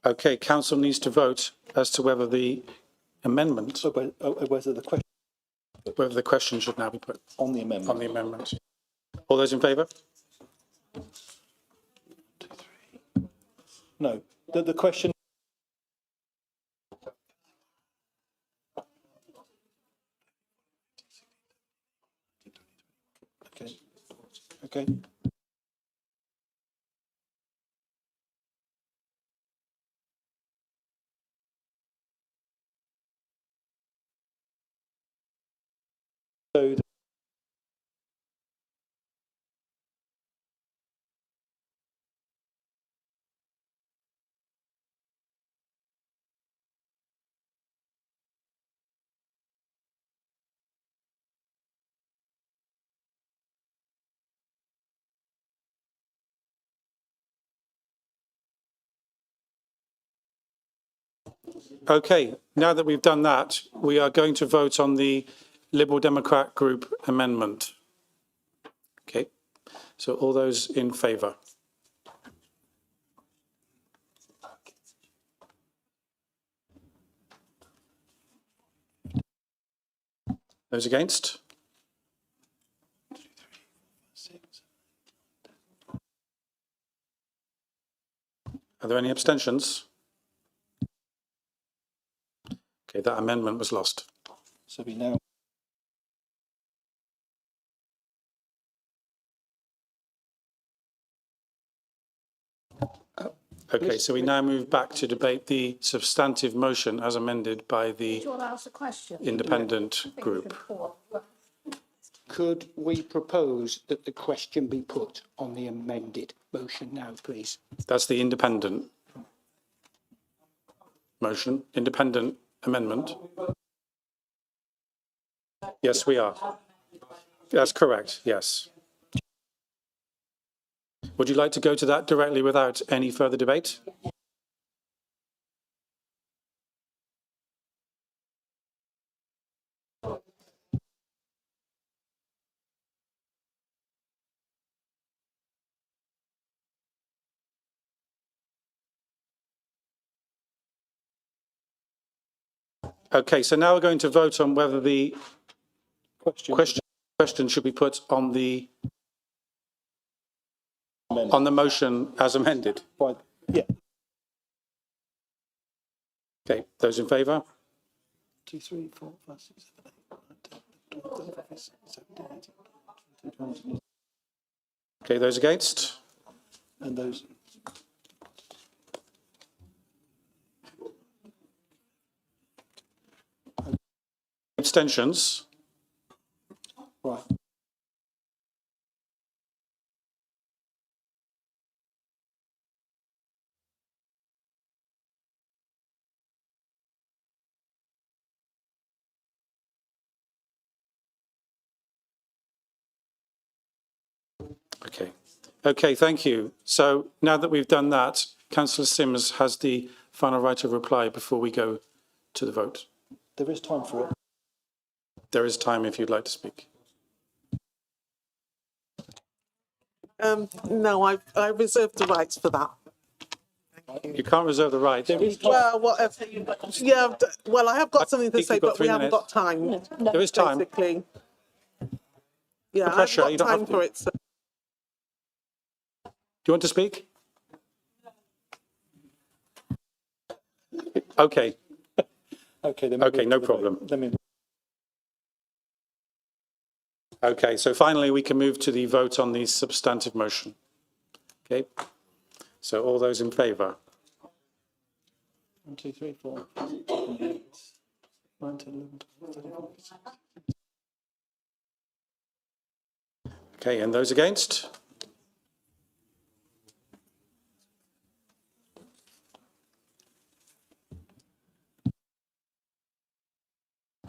Okay, council needs to vote as to whether the amendment, whether the question should now be put On the amendment. on the amendment. All those in favour? No, the question. Okay. Okay. So Okay, now that we've done that, we are going to vote on the Liberal Democrat Group amendment. Okay, so all those in favour? Those against? Are there any abstentions? Okay, that amendment was lost. So we now. Okay, so we now move back to debate the substantive motion as amended by the independent group. Could we propose that the question be put on the amended motion now, please? That's the independent motion, independent amendment. Yes, we are. That's correct, yes. Would you like to go to that directly without any further debate? Okay, so now we're going to vote on whether the question should be put on the motion as amended. Yeah. Okay, those in favour? 2, 3, 4, 5, 6, 7, 8, 9, 10. Okay, those against? And those. Abstentions? Right. Okay. Okay, thank you. So now that we've done that, Councillor Sims has the final right of reply before we go to the vote. There is time for it. There is time if you'd like to speak. No, I reserve the rights for that. You can't reserve the right. Well, whatever. Yeah, well, I have got something to think say, you've got but we 3 haven't minutes. got time. There is time. Basically. Yeah, No I've pressure, you got don't have time to. for it. So. Do you want to speak? Okay. Okay, then. Okay, no problem. Let me. Okay, so finally we can move to the vote on the substantive motion. Okay, so all those in favour? 1, 2, 3, 4, 5, 6, 7, 8, 9, 10, 11, 12, 13, 14. Okay, and those against?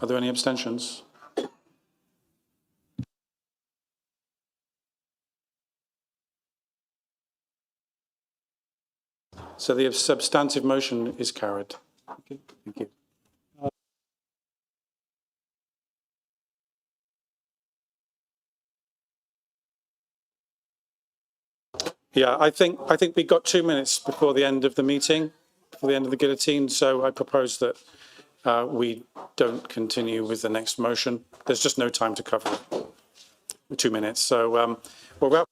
Are there any abstentions? So the substantive motion is carried. Okay, thank you. Yeah, I think we've got 2 minutes before the end of the meeting, before the end of the guillotine. So I propose that we don't continue with the next motion. There's just no time to cover it. 2 minutes. So we'll wrap.